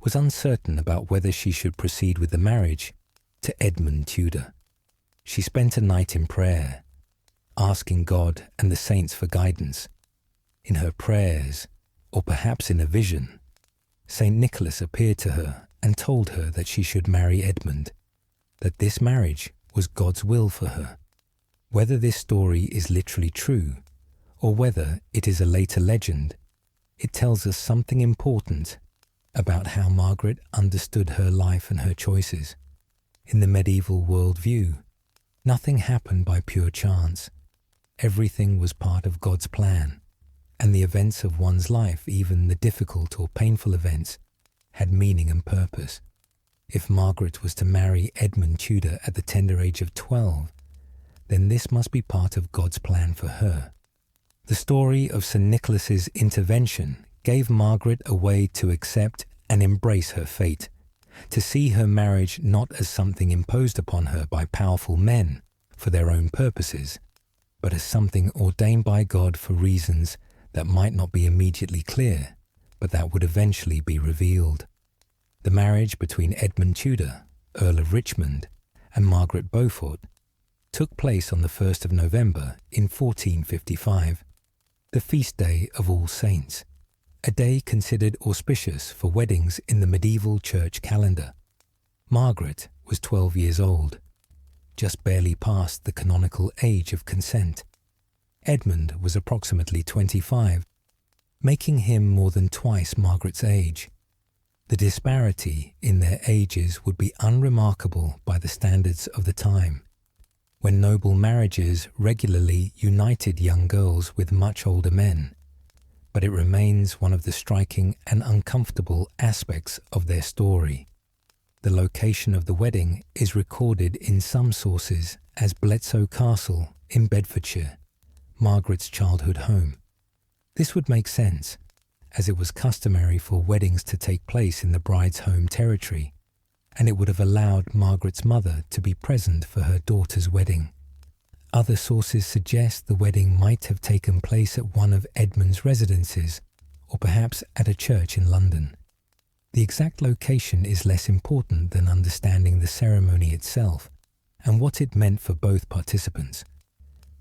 was uncertain about whether she should proceed with the marriage to Edmund Tudor. She spent a night in prayer, asking God and the saints for guidance. In her prayers, or perhaps in a vision, St. Nicholas appeared to her and told her that she should marry Edmund, that this marriage was God's will for her. Whether this story is literally true, or whether it is a later legend, it tells us something important about how Margaret understood her life and her choices. In the medieval worldview, nothing happened by pure chance. Everything was part of God's plan, and the events of one's life, even the difficult or painful events, had meaning and purpose. If Margaret was to marry Edmund Tudor at the tender age of 12, then this must be part of God's plan for her. The story of St. Nicholas's intervention gave Margaret a way to accept and embrace her fate, to see her marriage not as something imposed upon her by powerful men for their own purposes, but as something ordained by God for reasons that might not be immediately clear, but that would eventually be revealed. The marriage between Edmund Tudor, Earl of Richmond, and Margaret Beaufort took place on the 1st of November in 1455, the feast day of All Saints, a day considered auspicious for weddings in the medieval church calendar. Margaret was 12 years old, just barely past the canonical age of consent. Edmund was approximately 25, making him more than twice Margaret's age. The disparity in their ages would be unremarkable by the standards of the time, when noble marriages regularly united young girls with much older men, but it remains one of the striking and uncomfortable aspects of their story. The location of the wedding is recorded in some sources as Bletsoe Castle in Bedfordshire, Margaret's childhood home. This would make sense, as it was customary for weddings to take place in the bride's home territory, and it would have allowed Margaret's mother to be present for her daughter's wedding. Other sources suggest the wedding might have taken place at one of Edmund's residences, or perhaps at a church in London. The exact location is less important than understanding the ceremony itself and what it meant for both participants.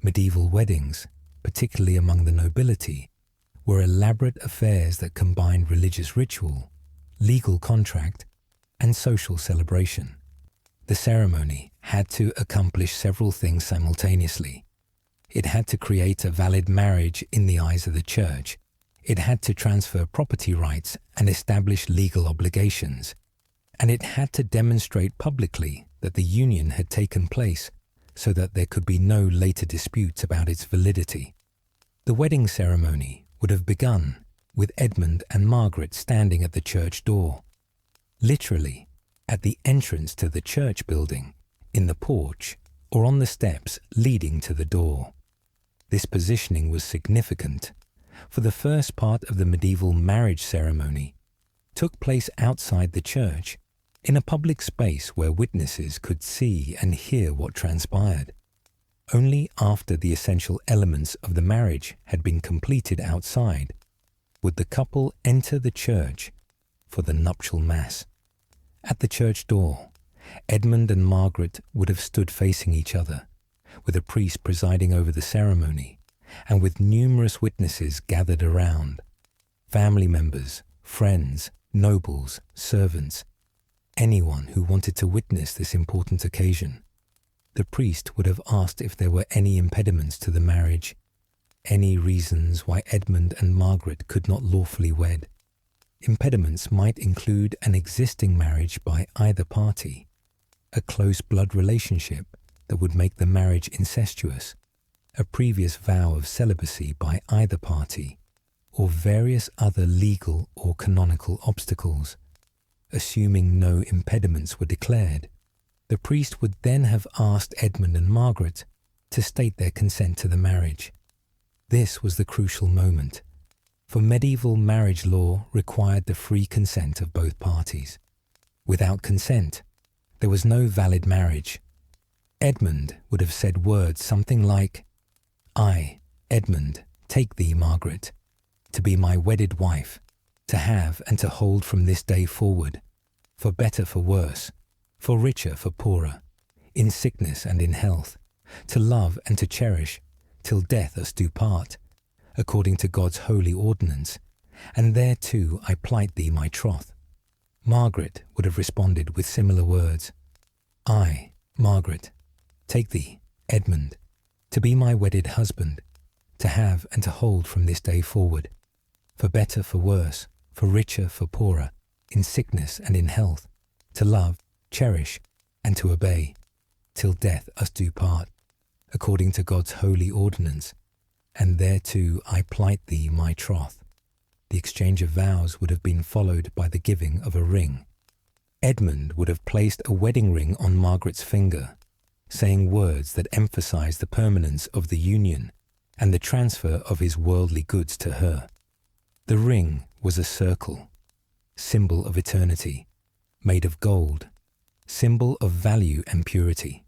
Medieval weddings, particularly among the nobility, were elaborate affairs that combined religious ritual, legal contract, and social celebration. The ceremony had to accomplish several things simultaneously. It had to create a valid marriage in the eyes of the church. It had to transfer property rights and establish legal obligations. And it had to demonstrate publicly that the union had taken place so that there could be no later disputes about its validity. The wedding ceremony would have begun with Edmund and Margaret standing at the church door, literally at the entrance to the church building, in the porch, or on the steps leading to the door. This positioning was significant, for the first part of the medieval marriage ceremony took place outside the church, in a public space where witnesses could see and hear what transpired. Only after the essential elements of the marriage had been completed outside would the couple enter the church for the nuptial mass. At the church door, Edmund and Margaret would have stood facing each other, with a priest presiding over the ceremony, and with numerous witnesses gathered around. Family members, friends, nobles, servants, anyone who wanted to witness this important occasion. The priest would have asked if there were any impediments to the marriage, any reasons why Edmund and Margaret could not lawfully wed. Impediments might include an existing marriage by either party, a close blood relationship that would make the marriage incestuous, a previous vow of celibacy by either party, or various other legal or canonical obstacles. Assuming no impediments were declared, the priest would then have asked Edmund and Margaret to state their consent to the marriage. This was the crucial moment, for medieval marriage law required the free consent of both parties. Without consent, there was no valid marriage. Edmund would have said words something like, "I, Edmund, take thee, Margaret, to be my wedded wife, to have and to hold from this day forward, for better for worse, for richer for poorer, in sickness and in health, to love and to cherish, till death us do part, according to God's holy ordinance, and thereto I plight thee my troth." Margaret would have responded with similar words, "I, Margaret, take thee, Edmund, to be my wedded husband, to have and to hold from this day forward, for better for worse, for richer for poorer, in sickness and in health, to love, cherish, and to obey, till death us do part, according to God's holy ordinance, and thereto I plight thee my troth." The exchange of vows would have been followed by the giving of a ring. Edmund would have placed a wedding ring on Margaret's finger, saying words that emphasized the permanence of the union and the transfer of his worldly goods to her. The ring was a circle, symbol of eternity, made of gold, symbol of value and purity.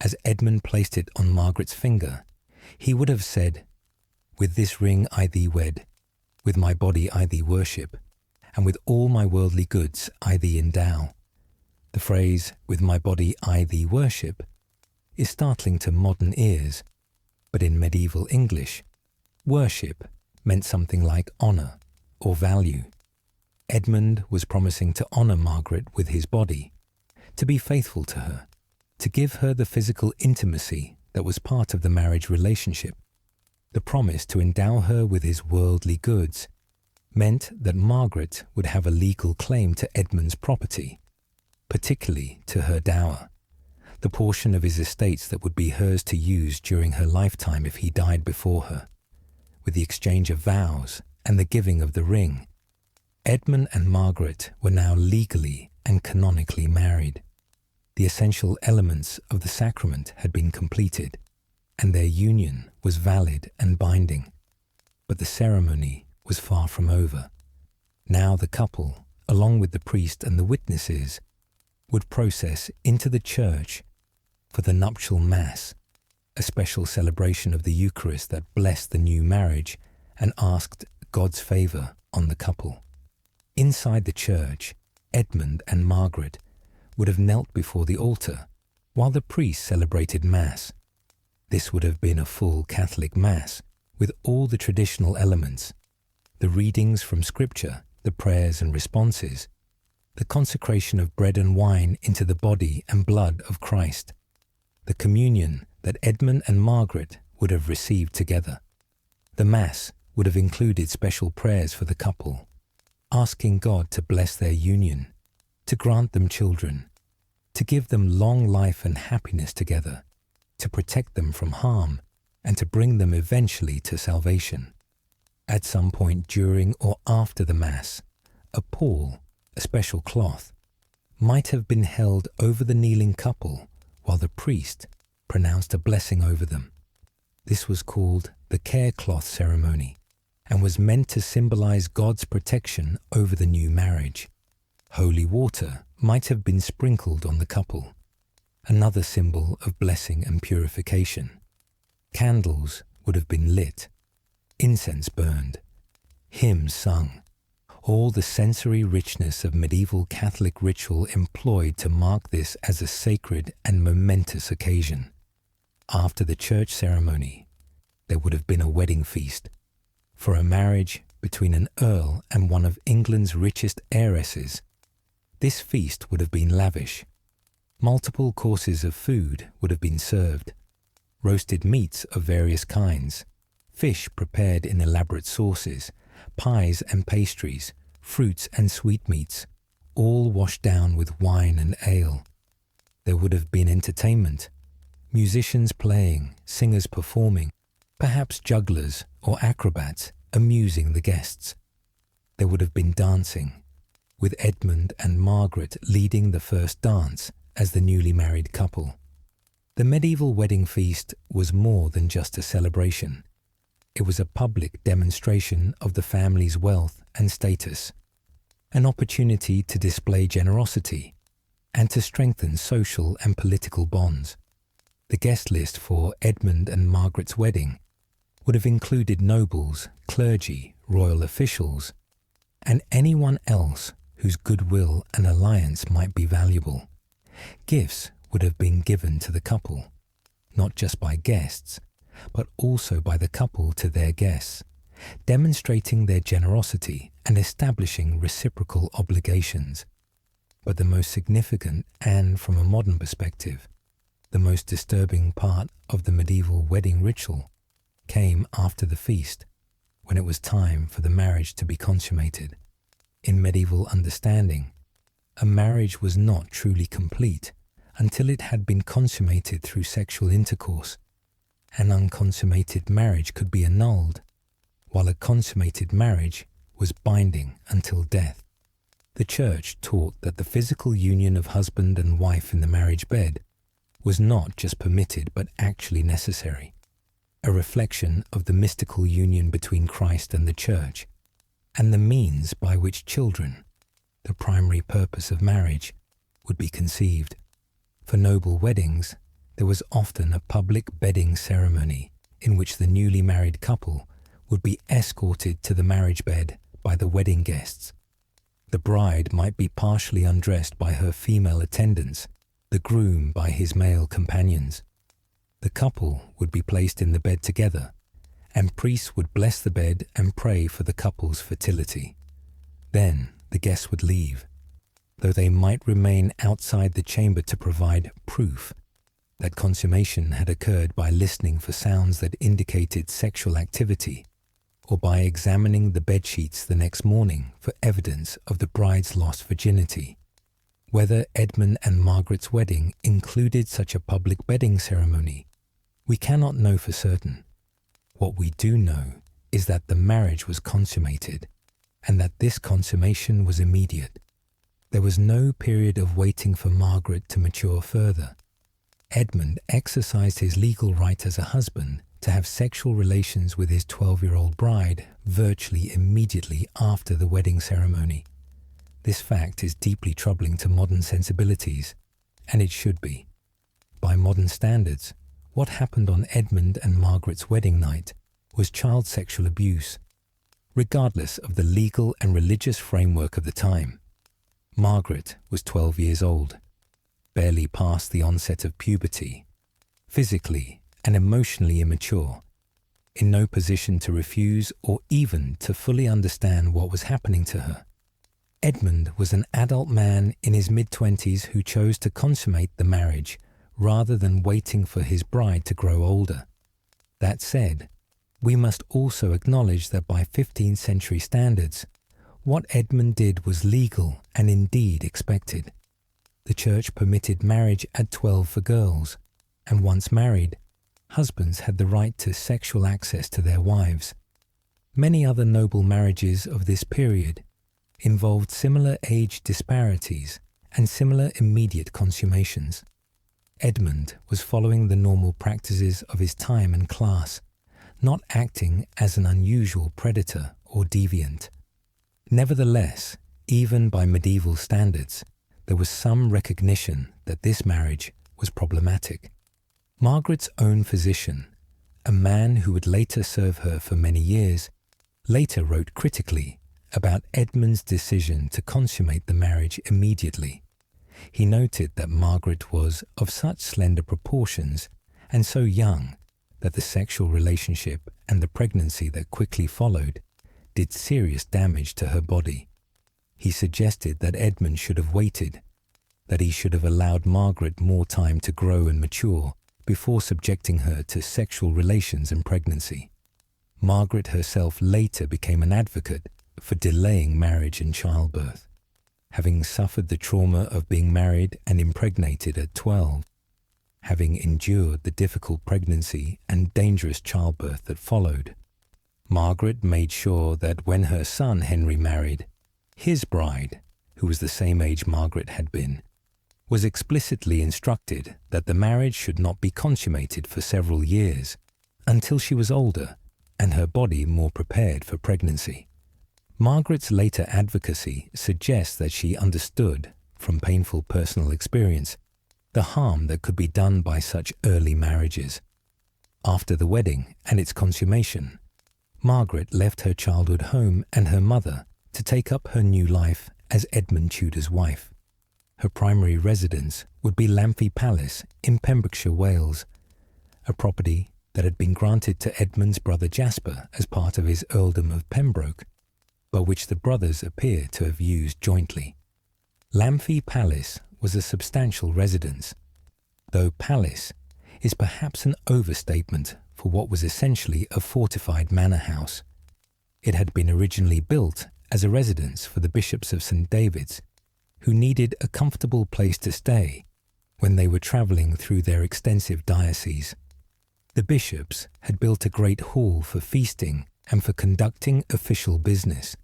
As Edmund placed it on Margaret's finger, he would have said, "With this ring I thee wed, with my body I thee worship, and with all my worldly goods I thee endow." The phrase, "with my body I thee worship," is startling to modern ears, but in medieval English, worship meant something like honour or value. Edmund was promising to honour Margaret with his body, to be faithful to her, to give her the physical intimacy that was part of the marriage relationship. The promise to endow her with his worldly goods meant that Margaret would have a legal claim to Edmund's property, particularly to her dower, the portion of his estates that would be hers to use during her lifetime if he died before her. With the exchange of vows and the giving of the ring, Edmund and Margaret were now legally and canonically married. The essential elements of the sacrament had been completed, and their union was valid and binding. But the ceremony was far from over. Now the couple, along with the priest and the witnesses, would process into the church for the nuptial mass, a special celebration of the Eucharist that blessed the new marriage and asked God's favour on the couple. Inside the church, Edmund and Margaret would have knelt before the altar while the priest celebrated Mass. This would have been a full Catholic Mass with all the traditional elements, the readings from Scripture, the prayers and responses, the consecration of bread and wine into the body and blood of Christ, the communion that Edmund and Margaret would have received together. The Mass would have included special prayers for the couple, asking God to bless their union, to grant them children, to give them long life and happiness together, to protect them from harm, and to bring them eventually to salvation. At some point during or after the Mass, a pall, a special cloth, might have been held over the kneeling couple while the priest pronounced a blessing over them. This was called the care cloth ceremony and was meant to symbolize God's protection over the new marriage. Holy water might have been sprinkled on the couple, another symbol of blessing and purification. Candles would have been lit, incense burned, hymns sung, all the sensory richness of medieval Catholic ritual employed to mark this as a sacred and momentous occasion. After the church ceremony, there would have been a wedding feast for a marriage between an earl and one of England's richest heiresses. This feast would have been lavish. Multiple courses of food would have been served, roasted meats of various kinds, fish prepared in elaborate sauces, pies and pastries, fruits and sweetmeats, all washed down with wine and ale. There would have been entertainment, musicians playing, singers performing, perhaps jugglers or acrobats amusing the guests. There would have been dancing, with Edmund and Margaret leading the first dance as the newly married couple. The medieval wedding feast was more than just a celebration. It was a public demonstration of the family's wealth and status, an opportunity to display generosity and to strengthen social and political bonds. The guest list for Edmund and Margaret's wedding would have included nobles, clergy, royal officials, and anyone else whose goodwill and alliance might be valuable. Gifts would have been given to the couple, not just by guests, but also by the couple to their guests, demonstrating their generosity and establishing reciprocal obligations. But the most significant, and from a modern perspective, the most disturbing part of the medieval wedding ritual came after the feast, when it was time for the marriage to be consummated. In medieval understanding, a marriage was not truly complete until it had been consummated through sexual intercourse. An unconsummated marriage could be annulled, while a consummated marriage was binding until death. The Church taught that the physical union of husband and wife in the marriage bed was not just permitted but actually necessary, a reflection of the mystical union between Christ and the Church, and the means by which children, the primary purpose of marriage, would be conceived. For noble weddings, there was often a public bedding ceremony in which the newly married couple would be escorted to the marriage bed by the wedding guests. The bride might be partially undressed by her female attendants, the groom by his male companions. The couple would be placed in the bed together, and priests would bless the bed and pray for the couple's fertility. Then the guests would leave, though they might remain outside the chamber to provide proof that consummation had occurred by listening for sounds that indicated sexual activity, or by examining the bedsheets the next morning for evidence of the bride's lost virginity. Whether Edmund and Margaret's wedding included such a public bedding ceremony, we cannot know for certain. What we do know is that the marriage was consummated, and that this consummation was immediate. There was no period of waiting for Margaret to mature further. Edmund exercised his legal right as a husband to have sexual relations with his 12-year-old bride virtually immediately after the wedding ceremony. This fact is deeply troubling to modern sensibilities, and it should be. By modern standards, what happened on Edmund and Margaret's wedding night was child sexual abuse, regardless of the legal and religious framework of the time. Margaret was 12 years old, barely past the onset of puberty, physically and emotionally immature, in no position to refuse or even to fully understand what was happening to her. Edmund was an adult man in his mid-20s who chose to consummate the marriage rather than waiting for his bride to grow older. That said, we must also acknowledge that by 15th century standards, what Edmund did was legal and indeed expected. The church permitted marriage at 12 for girls, and once married, husbands had the right to sexual access to their wives. Many other noble marriages of this period involved similar age disparities and similar immediate consummations. Edmund was following the normal practices of his time and class, not acting as an unusual predator or deviant. Nevertheless, even by medieval standards, there was some recognition that this marriage was problematic. Margaret's own physician, a man who would later serve her for many years, later wrote critically about Edmund's decision to consummate the marriage immediately. He noted that Margaret was of such slender proportions and so young that the sexual relationship and the pregnancy that quickly followed did serious damage to her body. He suggested that Edmund should have waited, that he should have allowed Margaret more time to grow and mature before subjecting her to sexual relations and pregnancy. Margaret herself later became an advocate for delaying marriage and childbirth, having suffered the trauma of being married and impregnated at 12, having endured the difficult pregnancy and dangerous childbirth that followed. Margaret made sure that when her son Henry married, his bride, who was the same age Margaret had been, was explicitly instructed that the marriage should not be consummated for several years until she was older and her body more prepared for pregnancy. Margaret's later advocacy suggests that she understood, from painful personal experience, the harm that could be done by such early marriages. After the wedding and its consummation, Margaret left her childhood home and her mother to take up her new life as Edmund Tudor's wife. Her primary residence would be Lamphy Palace in Pembrokeshire, Wales, a property that had been granted to Edmund's brother Jasper as part of his earldom of Pembroke, but which the brothers appear to have used jointly. Lamphy Palace was a substantial residence, though palace is perhaps an overstatement for what was essentially a fortified manor house. It had been originally built as a residence for the bishops of St. David's, who needed a comfortable place to stay when they were travelling through their extensive diocese. The bishops had built a great hall for feasting and for conducting official business,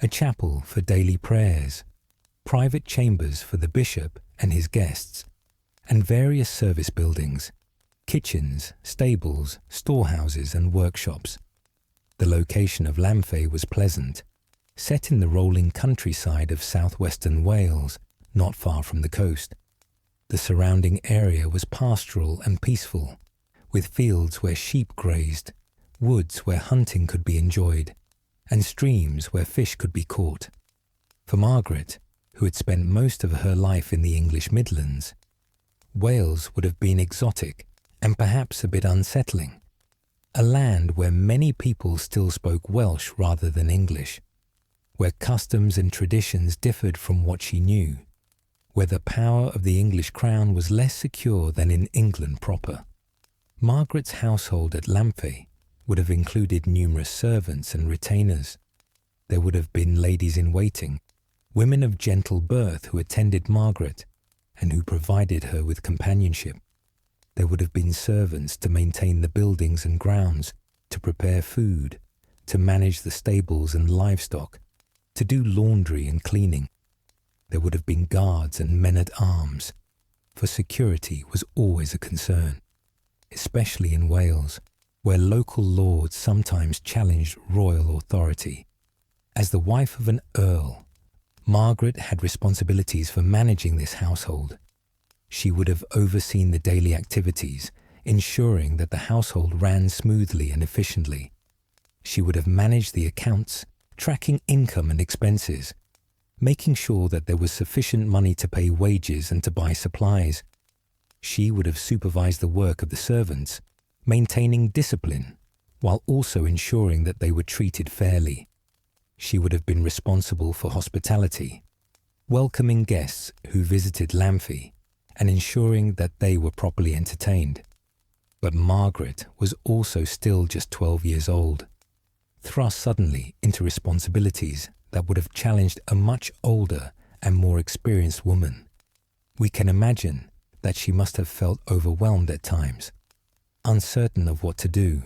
a chapel for daily prayers, private chambers for the bishop and his guests, and various service buildings, kitchens, stables, storehouses and workshops. The location of Lamphy was pleasant, set in the rolling countryside of southwestern Wales, not far from the coast. The surrounding area was pastoral and peaceful, with fields where sheep grazed, woods where hunting could be enjoyed, and streams where fish could be caught. For Margaret, who had spent most of her life in the English Midlands, Wales would have been exotic and perhaps a bit unsettling, a land where many people still spoke Welsh rather than English, where customs and traditions differed from what she knew, where the power of the English crown was less secure than in England proper. Margaret's household at Lamphey would have included numerous servants and retainers. There would have been ladies-in-waiting, women of gentle birth who attended Margaret and who provided her with companionship. There would have been servants to maintain the buildings and grounds, to prepare food, to manage the stables and livestock, to do laundry and cleaning. There would have been guards and men-at-arms, for security was always a concern, especially in Wales, where local lords sometimes challenged royal authority. As the wife of an earl, Margaret had responsibilities for managing this household. She would have overseen the daily activities, ensuring that the household ran smoothly and efficiently. She would have managed the accounts, tracking income and expenses, making sure that there was sufficient money to pay wages and to buy supplies. She would have supervised the work of the servants, maintaining discipline, while also ensuring that they were treated fairly. She would have been responsible for hospitality, welcoming guests who visited Lamphey, and ensuring that they were properly entertained. But Margaret was also still just 12 years old, thrust suddenly into responsibilities that would have challenged a much older and more experienced woman. We can imagine that she must have felt overwhelmed at times, uncertain of what to do,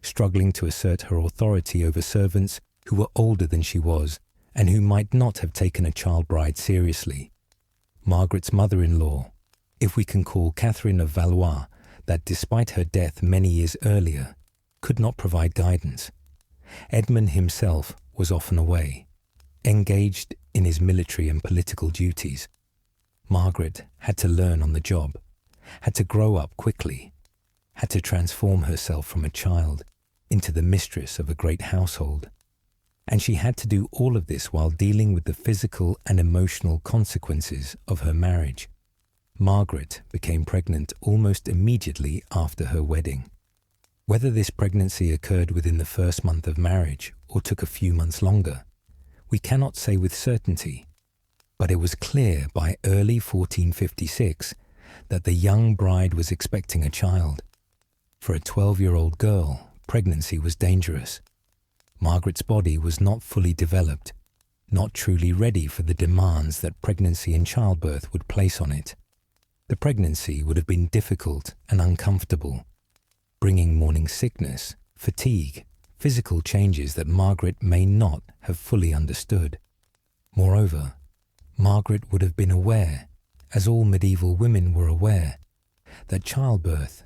struggling to assert her authority over servants who were older than she was and who might not have taken a child bride seriously. Margaret's mother-in-law, if we can call Catherine of Valois, that despite her death many years earlier, could not provide guidance. Edmund himself was often away, engaged in his military and political duties. Margaret had to learn on the job, had to grow up quickly, had to transform herself from a child into the mistress of a great household. And she had to do all of this while dealing with the physical and emotional consequences of her marriage. Margaret became pregnant almost immediately after her wedding. Whether this pregnancy occurred within the first month of marriage or took a few months longer, we cannot say with certainty, but it was clear by early 1456 that the young bride was expecting a child. For a 12-year-old girl, pregnancy was dangerous. Margaret's body was not fully developed, not truly ready for the demands that pregnancy and childbirth would place on it. The pregnancy would have been difficult and uncomfortable, bringing morning sickness, fatigue, physical changes that Margaret may not have fully understood. Moreover, Margaret would have been aware, as all medieval women were aware, that childbirth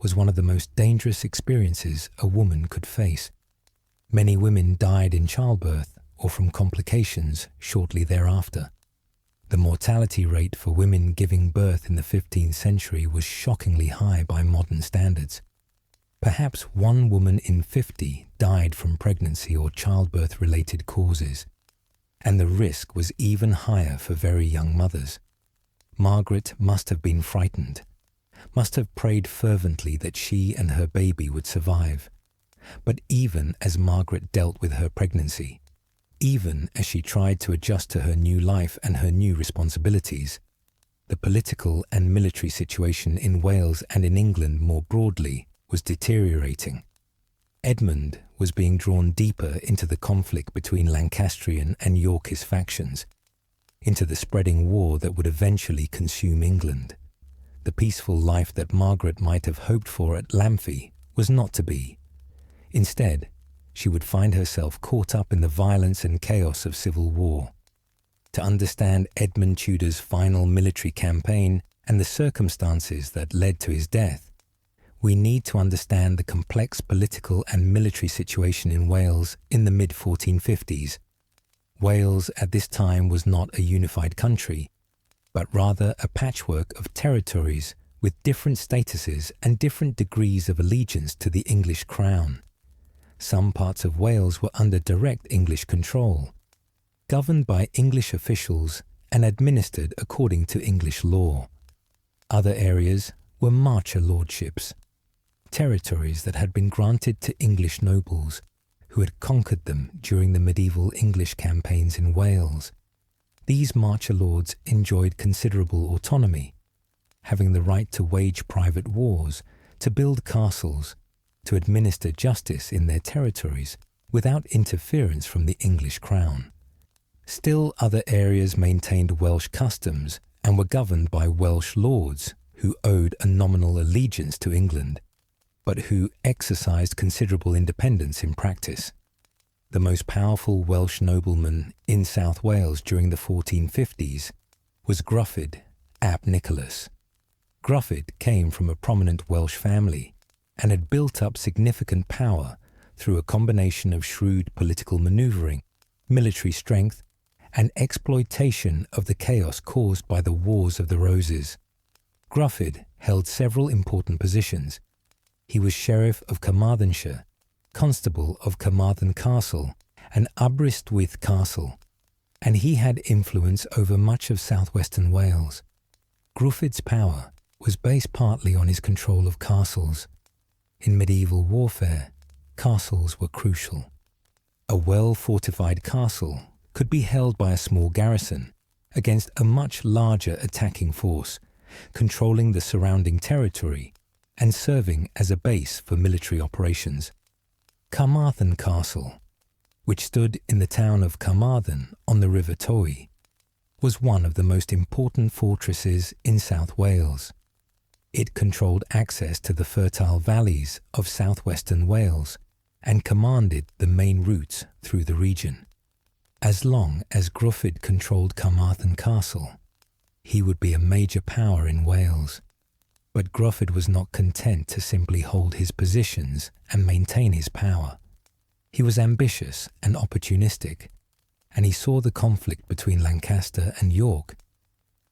was one of the most dangerous experiences a woman could face. Many women died in childbirth or from complications shortly thereafter. The mortality rate for women giving birth in the 15th century was shockingly high by modern standards. Perhaps one woman in 50 died from pregnancy or childbirth-related causes, and the risk was even higher for very young mothers. Margaret must have been frightened, must have prayed fervently that she and her baby would survive. But even as Margaret dealt with her pregnancy, even as she tried to adjust to her new life and her new responsibilities, the political and military situation in Wales and in England more broadly was deteriorating. Edmund was being drawn deeper into the conflict between Lancastrian and Yorkist factions, into the spreading war that would eventually consume England. The peaceful life that Margaret might have hoped for at Lamphey was not to be. Instead, she would find herself caught up in the violence and chaos of civil war. To understand Edmund Tudor's final military campaign and the circumstances that led to his death, we need to understand the complex political and military situation in Wales in the mid-1450s. Wales at this time was not a unified country, but rather a patchwork of territories with different statuses and different degrees of allegiance to the English crown. Some parts of Wales were under direct English control, governed by English officials and administered according to English law. Other areas were marcher lordships, territories that had been granted to English nobles who had conquered them during the medieval English campaigns in Wales. These marcher lords enjoyed considerable autonomy, having the right to wage private wars, to build castles, to administer justice in their territories without interference from the English crown. Still, other areas maintained Welsh customs and were governed by Welsh lords who owed a nominal allegiance to England, but who exercised considerable independence in practice. The most powerful Welsh nobleman in South Wales during the 1450s was Gruffydd ap Nicholas. Gruffydd came from a prominent Welsh family and had built up significant power through a combination of shrewd political manoeuvring, military strength, and exploitation of the chaos caused by the Wars of the Roses. Gruffydd held several important positions. He was Sheriff of Carmarthenshire, Constable of Carmarthen Castle and Aberystwyth Castle, and he had influence over much of southwestern Wales. Gruffydd's power was based partly on his control of castles. In medieval warfare, castles were crucial. A well-fortified castle could be held by a small garrison against a much larger attacking force, controlling the surrounding territory and serving as a base for military operations. Carmarthen Castle, which stood in the town of Carmarthen on the River Towy, was one of the most important fortresses in South Wales. It controlled access to the fertile valleys of southwestern Wales and commanded the main routes through the region. As long as Gruffydd controlled Carmarthen Castle, he would be a major power in Wales. But Gruffydd was not content to simply hold his positions and maintain his power. He was ambitious and opportunistic, and he saw the conflict between Lancaster and York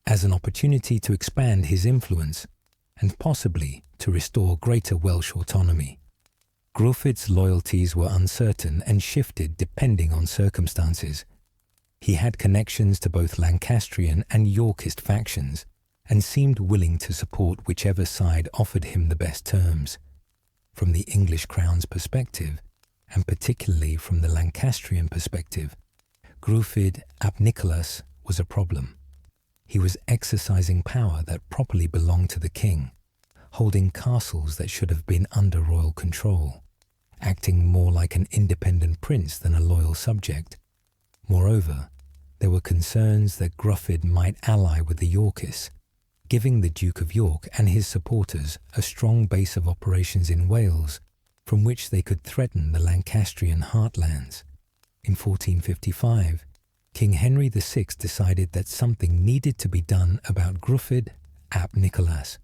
as an opportunity to expand his influence and possibly to restore greater Welsh autonomy. Gruffydd's loyalties were uncertain and shifted depending on circumstances. He had connections to both Lancastrian and Yorkist factions and seemed willing to support whichever side offered him the best terms. From the English crown's perspective, and particularly from the Lancastrian perspective, Gruffydd ap Nicholas was a problem. He was exercising power that properly belonged to the king, holding castles that should have been under royal control, acting more like an independent prince than a loyal subject. Moreover, there were concerns that Gruffydd might ally with the Yorkists, giving the Duke of York and his supporters a strong base of operations in Wales from which they could threaten the Lancastrian heartlands. In 1455, King Henry VI decided that something needed to be done about Gruffydd ap Nicholas.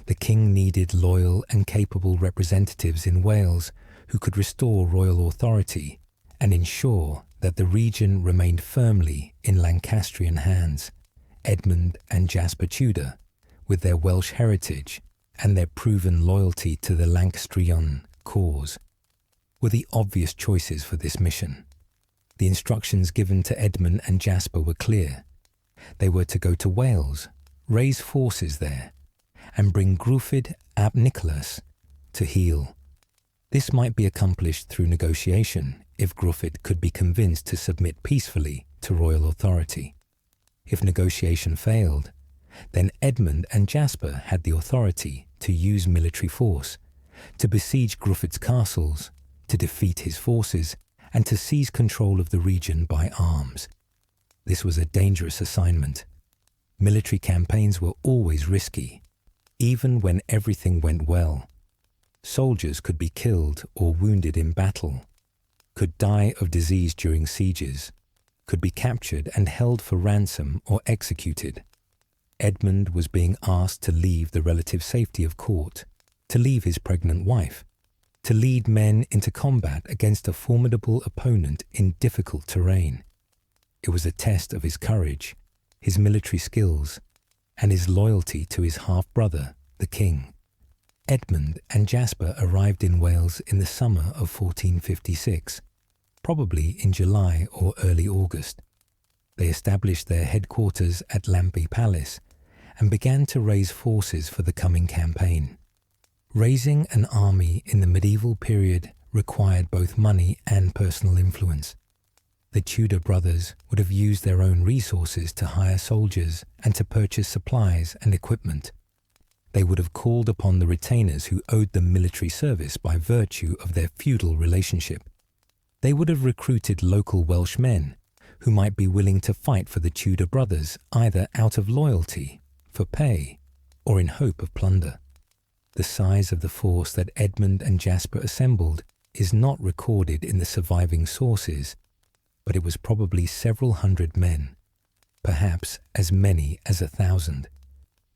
The king needed loyal and capable representatives in Wales who could restore royal authority and ensure that the region remained firmly in Lancastrian hands. Edmund and Jasper Tudor, with their Welsh heritage and their proven loyalty to the Lancastrian cause, were the obvious choices for this mission. The instructions given to Edmund and Jasper were clear. They were to go to Wales, raise forces there, and bring Gruffydd ap Nicholas to heel. This might be accomplished through negotiation if Gruffydd could be convinced to submit peacefully to royal authority. If negotiation failed, then Edmund and Jasper had the authority to use military force, to besiege Gruffydd's castles, to defeat his forces, and to seize control of the region by arms. This was a dangerous assignment. Military campaigns were always risky, even when everything went well. Soldiers could be killed or wounded in battle, could die of disease during sieges, could be captured and held for ransom or executed. Edmund was being asked to leave the relative safety of court, to leave his pregnant wife, to lead men into combat against a formidable opponent in difficult terrain. It was a test of his courage, his military skills, and his loyalty to his half-brother, the king. Edmund and Jasper arrived in Wales in the summer of 1456, probably in July or early August. They established their headquarters at Lampy Palace and began to raise forces for the coming campaign. Raising an army in the medieval period required both money and personal influence. The Tudor brothers would have used their own resources to hire soldiers and to purchase supplies and equipment. They would have called upon the retainers who owed them military service by virtue of their feudal relationship. They would have recruited local Welsh men who might be willing to fight for the Tudor brothers either out of loyalty, for pay, or in hope of plunder. The size of the force that Edmund and Jasper assembled is not recorded in the surviving sources, but it was probably several hundred men, perhaps as many as 1,000.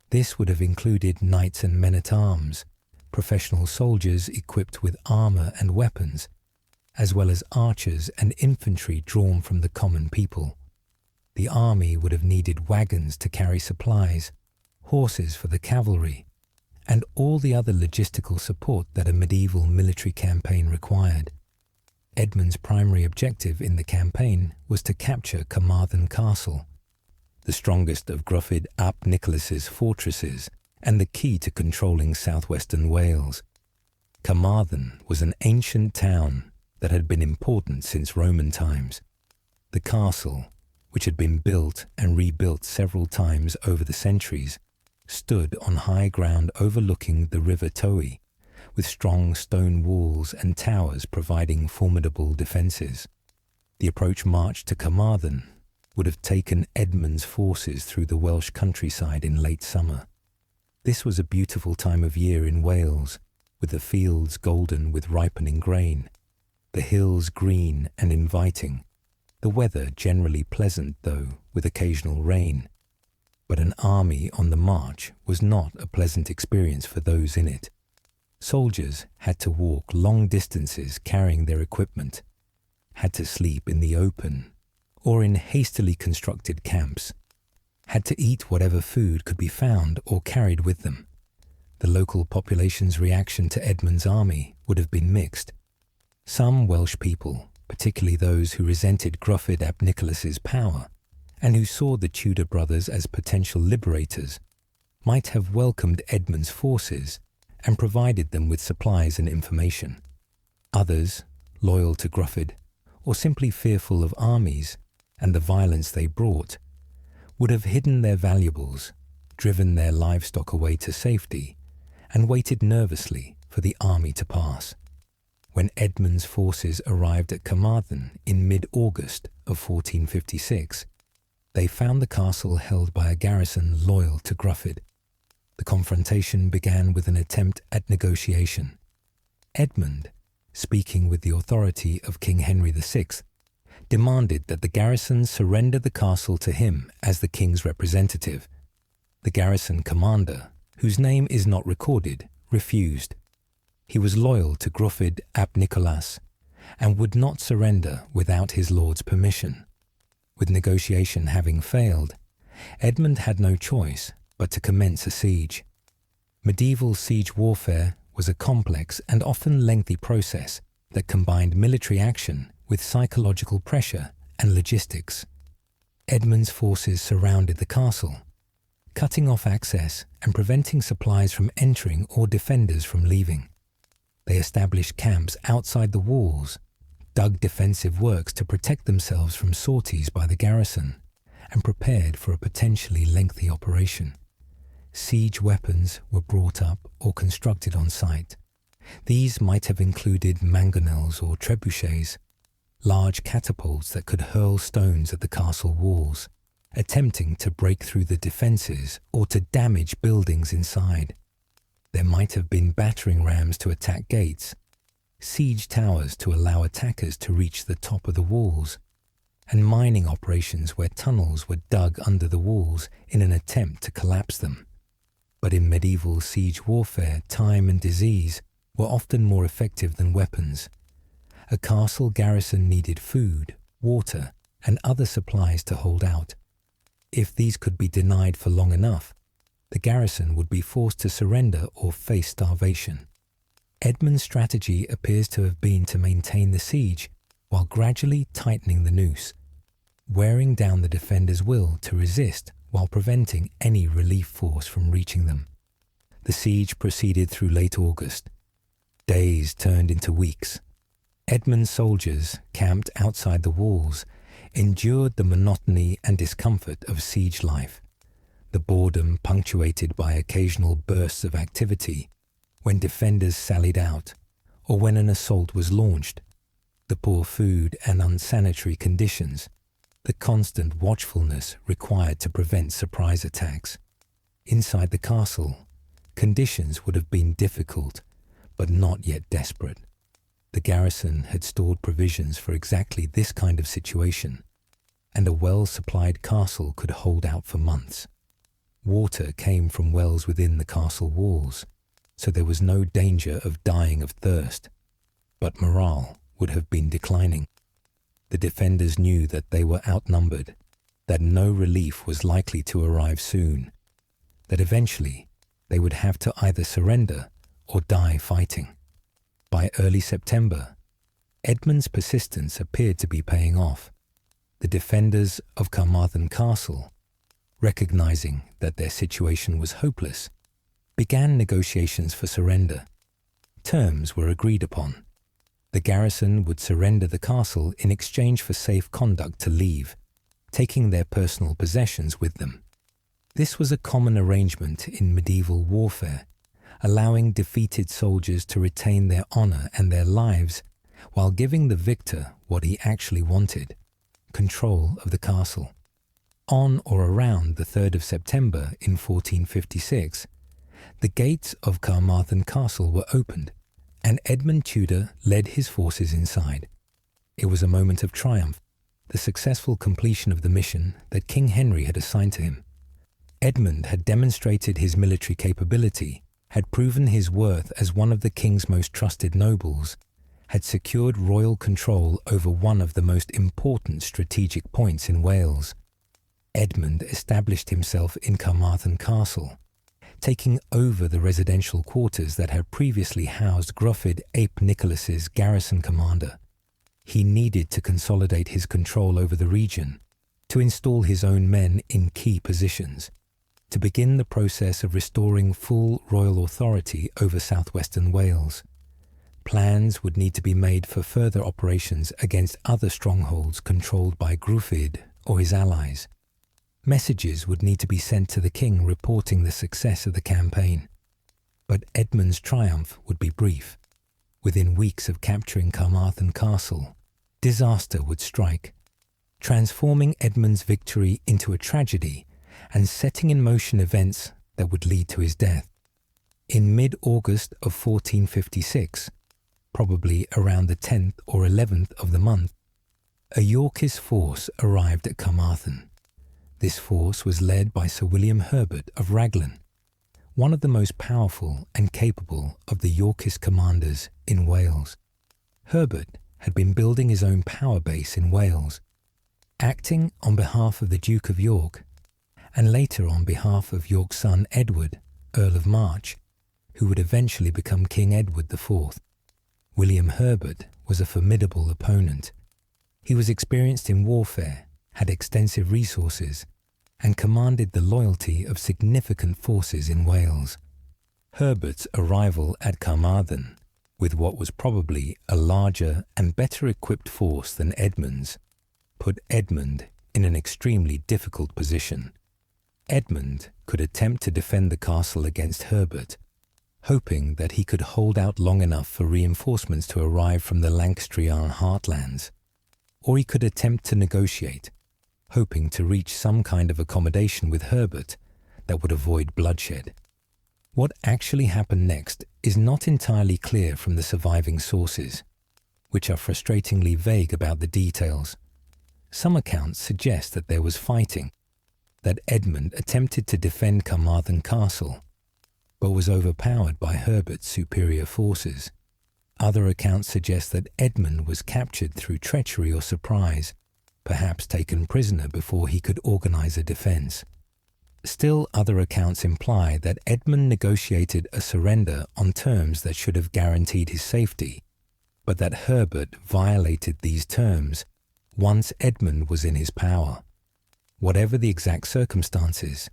This would have included knights and men-at-arms, professional soldiers equipped with armour and weapons, as well as archers and infantry drawn from the common people. The army would have needed wagons to carry supplies, horses for the cavalry, and all the other logistical support that a medieval military campaign required. Edmund's primary objective in the campaign was to capture Carmarthen Castle, the strongest of Gruffydd ap Nicholas's fortresses and the key to controlling southwestern Wales. Carmarthen was an ancient town that had been important since Roman times. The castle, which had been built and rebuilt several times over the centuries, stood on high ground overlooking the River Towy, with strong stone walls and towers providing formidable defences. The approach march to Carmarthen would have taken Edmund's forces through the Welsh countryside in late summer. This was a beautiful time of year in Wales, with the fields golden with ripening grain, the hills green and inviting, the weather generally pleasant though, with occasional rain. But an army on the march was not a pleasant experience for those in it. Soldiers had to walk long distances carrying their equipment, had to sleep in the open or in hastily constructed camps, had to eat whatever food could be found or carried with them. The local population's reaction to Edmund's army would have been mixed. Some Welsh people, particularly those who resented Gruffydd ap Nicholas's power and who saw the Tudor brothers as potential liberators, might have welcomed Edmund's forces and provided them with supplies and information. Others, loyal to Gruffydd, or simply fearful of armies and the violence they brought, would have hidden their valuables, driven their livestock away to safety, and waited nervously for the army to pass. When Edmund's forces arrived at Carmarthen in mid-August of 1456, they found the castle held by a garrison loyal to Gruffydd. The confrontation began with an attempt at negotiation. Edmund, speaking with the authority of King Henry VI, demanded that the garrison surrender the castle to him as the king's representative. The garrison commander, whose name is not recorded, refused. He was loyal to Gruffydd ap Nicholas and would not surrender without his lord's permission. With negotiation having failed, Edmund had no choice but to commence a siege. Medieval siege warfare was a complex and often lengthy process that combined military action with psychological pressure and logistics. Edmund's forces surrounded the castle, cutting off access and preventing supplies from entering or defenders from leaving. They established camps outside the walls, dug defensive works to protect themselves from sorties by the garrison, and prepared for a potentially lengthy operation. Siege weapons were brought up or constructed on site. These might have included mangonels or trebuchets, large catapults that could hurl stones at the castle walls, attempting to break through the defences or to damage buildings inside. There might have been battering rams to attack gates, siege towers to allow attackers to reach the top of the walls, and mining operations where tunnels were dug under the walls in an attempt to collapse them. But in medieval siege warfare, time and disease were often more effective than weapons. A castle garrison needed food, water, and other supplies to hold out. If these could be denied for long enough, the garrison would be forced to surrender or face starvation. Edmund's strategy appears to have been to maintain the siege while gradually tightening the noose, wearing down the defenders' will to resist while preventing any relief force from reaching them. The siege proceeded through late August. Days turned into weeks. Edmund's soldiers, camped outside the walls, endured the monotony and discomfort of siege life, the boredom punctuated by occasional bursts of activity when defenders sallied out or when an assault was launched, the poor food and unsanitary conditions, the constant watchfulness required to prevent surprise attacks. Inside the castle, conditions would have been difficult, but not yet desperate. The garrison had stored provisions for exactly this kind of situation, and a well-supplied castle could hold out for months. Water came from wells within the castle walls, so there was no danger of dying of thirst, but morale would have been declining. The defenders knew that they were outnumbered, that no relief was likely to arrive soon, that eventually they would have to either surrender or die fighting. By early September, Edmund's persistence appeared to be paying off. The defenders of Carmarthen Castle, recognizing that their situation was hopeless, began negotiations for surrender. Terms were agreed upon. The garrison would surrender the castle in exchange for safe conduct to leave, taking their personal possessions with them. This was a common arrangement in medieval warfare, allowing defeated soldiers to retain their honor and their lives while giving the victor what he actually wanted: control of the castle. On or around the 3rd of September in 1456, the gates of Carmarthen Castle were opened, and Edmund Tudor led his forces inside. It was a moment of triumph, the successful completion of the mission that King Henry had assigned to him. Edmund had demonstrated his military capability, had proven his worth as one of the king's most trusted nobles, had secured royal control over one of the most important strategic points in Wales. Edmund established himself in Carmarthen Castle, taking over the residential quarters that had previously housed Gruffydd ap Nicholas's garrison commander. He needed to consolidate his control over the region, to install his own men in key positions, to begin the process of restoring full royal authority over southwestern Wales. Plans would need to be made for further operations against other strongholds controlled by Gruffydd or his allies. Messages would need to be sent to the king reporting the success of the campaign. But Edmund's triumph would be brief. Within weeks of capturing Carmarthen Castle, disaster would strike, transforming Edmund's victory into a tragedy and setting in motion events that would lead to his death. In mid-August of 1456, probably around the 10th or 11th of the month, a Yorkist force arrived at Carmarthen. This force was led by Sir William Herbert of Raglan, one of the most powerful and capable of the Yorkist commanders in Wales. Herbert had been building his own power base in Wales, acting on behalf of the Duke of York, and later on behalf of York's son Edward, Earl of March, who would eventually become King Edward IV. William Herbert was a formidable opponent. He was experienced in warfare, had extensive resources, and commanded the loyalty of significant forces in Wales. Herbert's arrival at Carmarthen, with what was probably a larger and better equipped force than Edmund's, put Edmund in an extremely difficult position. Edmund could attempt to defend the castle against Herbert, hoping that he could hold out long enough for reinforcements to arrive from the Lancastrian heartlands, or he could attempt to negotiate, hoping to reach some kind of accommodation with Herbert that would avoid bloodshed. What actually happened next is not entirely clear from the surviving sources, which are frustratingly vague about the details. Some accounts suggest that there was fighting, that Edmund attempted to defend Carmarthen Castle, but was overpowered by Herbert's superior forces. Other accounts suggest that Edmund was captured through treachery or surprise, perhaps taken prisoner before he could organize a defense. Still, other accounts imply that Edmund negotiated a surrender on terms that should have guaranteed his safety, but that Herbert violated these terms once Edmund was in his power. Whatever the exact circumstances,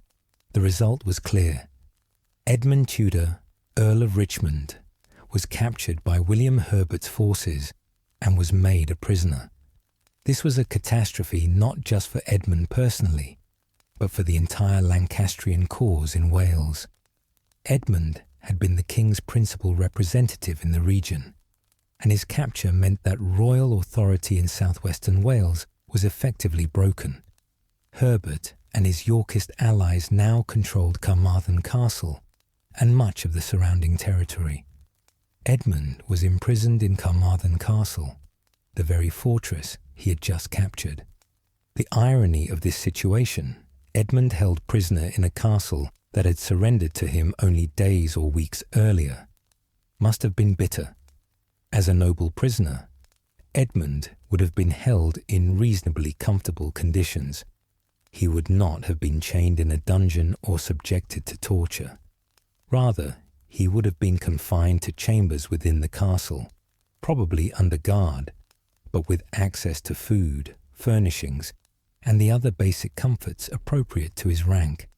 the result was clear. Edmund Tudor, Earl of Richmond, was captured by William Herbert's forces and was made a prisoner. This was a catastrophe not just for Edmund personally, but for the entire Lancastrian cause in Wales. Edmund had been the king's principal representative in the region, and his capture meant that royal authority in southwestern Wales was effectively broken. Herbert and his Yorkist allies now controlled Carmarthen Castle and much of the surrounding territory. Edmund was imprisoned in Carmarthen Castle, the very fortress he had just captured. The irony of this situation, Edmund held prisoner in a castle that had surrendered to him only days or weeks earlier, must have been bitter. As a noble prisoner, Edmund would have been held in reasonably comfortable conditions. He would not have been chained in a dungeon or subjected to torture. Rather, he would have been confined to chambers within the castle, probably under guard, but with access to food, furnishings, and the other basic comforts appropriate to his rank.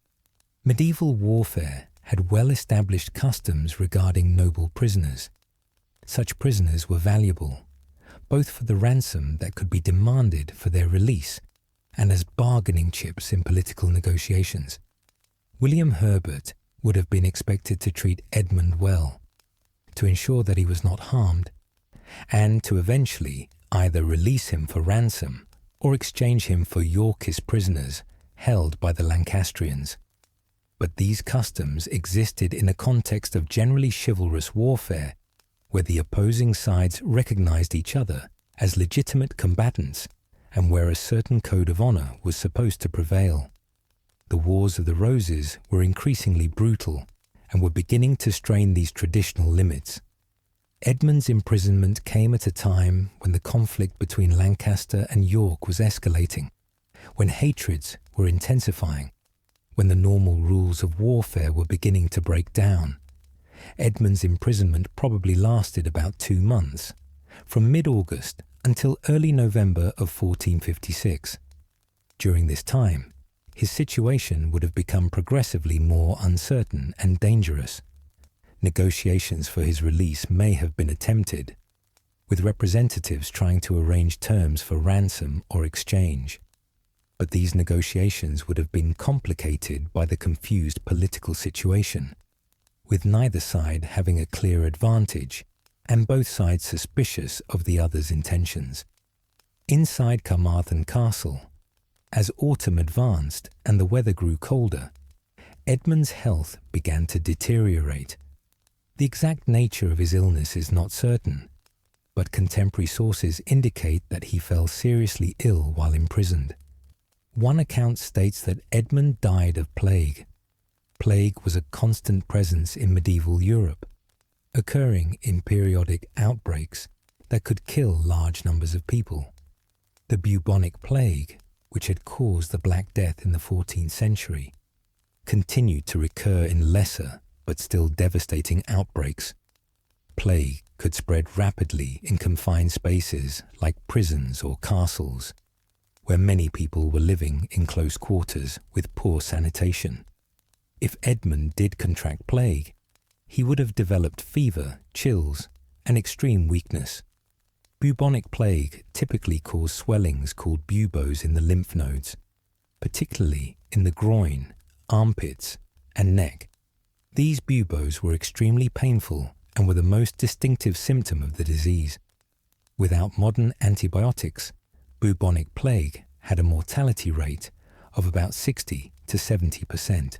Medieval warfare had well-established customs regarding noble prisoners. Such prisoners were valuable, both for the ransom that could be demanded for their release and as bargaining chips in political negotiations. William Herbert would have been expected to treat Edmund well, to ensure that he was not harmed, and to eventually either release him for ransom or exchange him for Yorkist prisoners held by the Lancastrians. But these customs existed in a context of generally chivalrous warfare, where the opposing sides recognized each other as legitimate combatants and where a certain code of honor was supposed to prevail. The Wars of the Roses were increasingly brutal and were beginning to strain these traditional limits. Edmund's imprisonment came at a time when the conflict between Lancaster and York was escalating, when hatreds were intensifying, when the normal rules of warfare were beginning to break down. Edmund's imprisonment probably lasted about 2 months, from mid-August until early November of 1456. During this time, his situation would have become progressively more uncertain and dangerous. Negotiations for his release may have been attempted, with representatives trying to arrange terms for ransom or exchange. But these negotiations would have been complicated by the confused political situation, with neither side having a clear advantage and both sides suspicious of the other's intentions. Inside Carmarthen Castle, as autumn advanced and the weather grew colder, Edmund's health began to deteriorate. The exact nature of his illness is not certain, but contemporary sources indicate that he fell seriously ill while imprisoned. One account states that Edmund died of plague. Plague was a constant presence in medieval Europe, occurring in periodic outbreaks that could kill large numbers of people. The bubonic plague, which had caused the Black Death in the 14th century, continued to recur in lesser but still devastating outbreaks. Plague could spread rapidly in confined spaces like prisons or castles, where many people were living in close quarters with poor sanitation. If Edmund did contract plague, he would have developed fever, chills, and extreme weakness. Bubonic plague typically caused swellings called buboes in the lymph nodes, particularly in the groin, armpits, and neck. These buboes were extremely painful and were the most distinctive symptom of the disease. Without modern antibiotics, bubonic plague had a mortality rate of about 60 to 70%.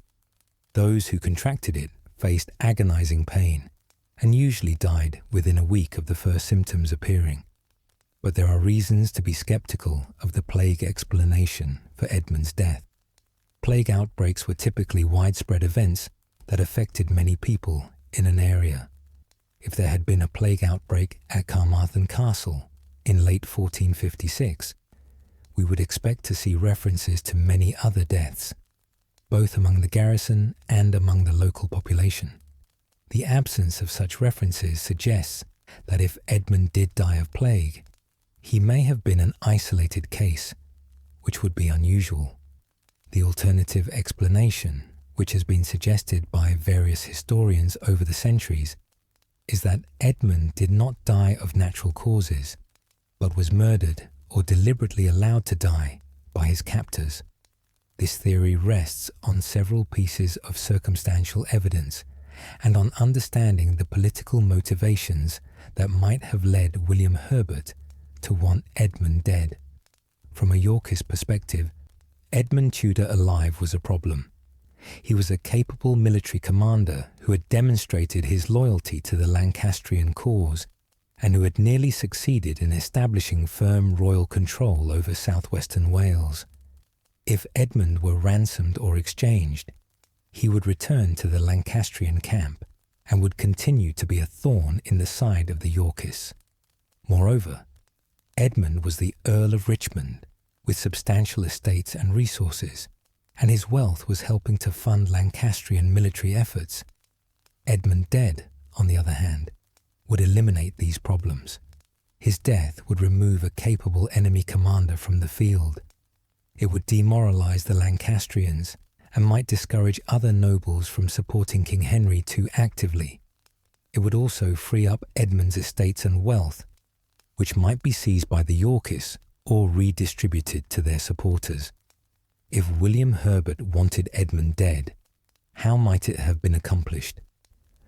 Those who contracted it faced agonizing pain and usually died within a week of the first symptoms appearing. But there are reasons to be skeptical of the plague explanation for Edmund's death. Plague outbreaks were typically widespread events that affected many people in an area. If there had been a plague outbreak at Carmarthen Castle in late 1456, we would expect to see references to many other deaths, both among the garrison and among the local population. The absence of such references suggests that if Edmund did die of plague, he may have been an isolated case, which would be unusual. The alternative explanation, which has been suggested by various historians over the centuries, is that Edmund did not die of natural causes, but was murdered or deliberately allowed to die by his captors. This theory rests on several pieces of circumstantial evidence and on understanding the political motivations that might have led William Herbert to want Edmund dead. From a Yorkist perspective, Edmund Tudor alive was a problem. He was a capable military commander who had demonstrated his loyalty to the Lancastrian cause and who had nearly succeeded in establishing firm royal control over southwestern Wales. If Edmund were ransomed or exchanged, he would return to the Lancastrian camp and would continue to be a thorn in the side of the Yorkists. Moreover, Edmund was the Earl of Richmond, with substantial estates and resources, and his wealth was helping to fund Lancastrian military efforts. Edmund dead, on the other hand, would eliminate these problems. His death would remove a capable enemy commander from the field. It would demoralize the Lancastrians and might discourage other nobles from supporting King Henry too actively. It would also free up Edmund's estates and wealth, which might be seized by the Yorkists or redistributed to their supporters. If William Herbert wanted Edmund dead, how might it have been accomplished?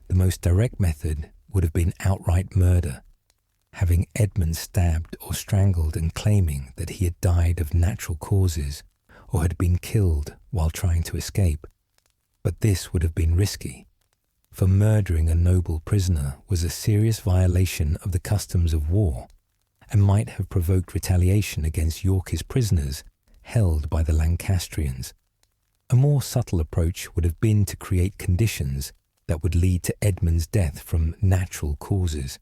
The most direct method would have been outright murder, having Edmund stabbed or strangled and claiming that he had died of natural causes or had been killed while trying to escape. But this would have been risky, for murdering a noble prisoner was a serious violation of the customs of war and might have provoked retaliation against Yorkist prisoners held by the Lancastrians. A more subtle approach would have been to create conditions that would lead to Edmund's death from natural causes.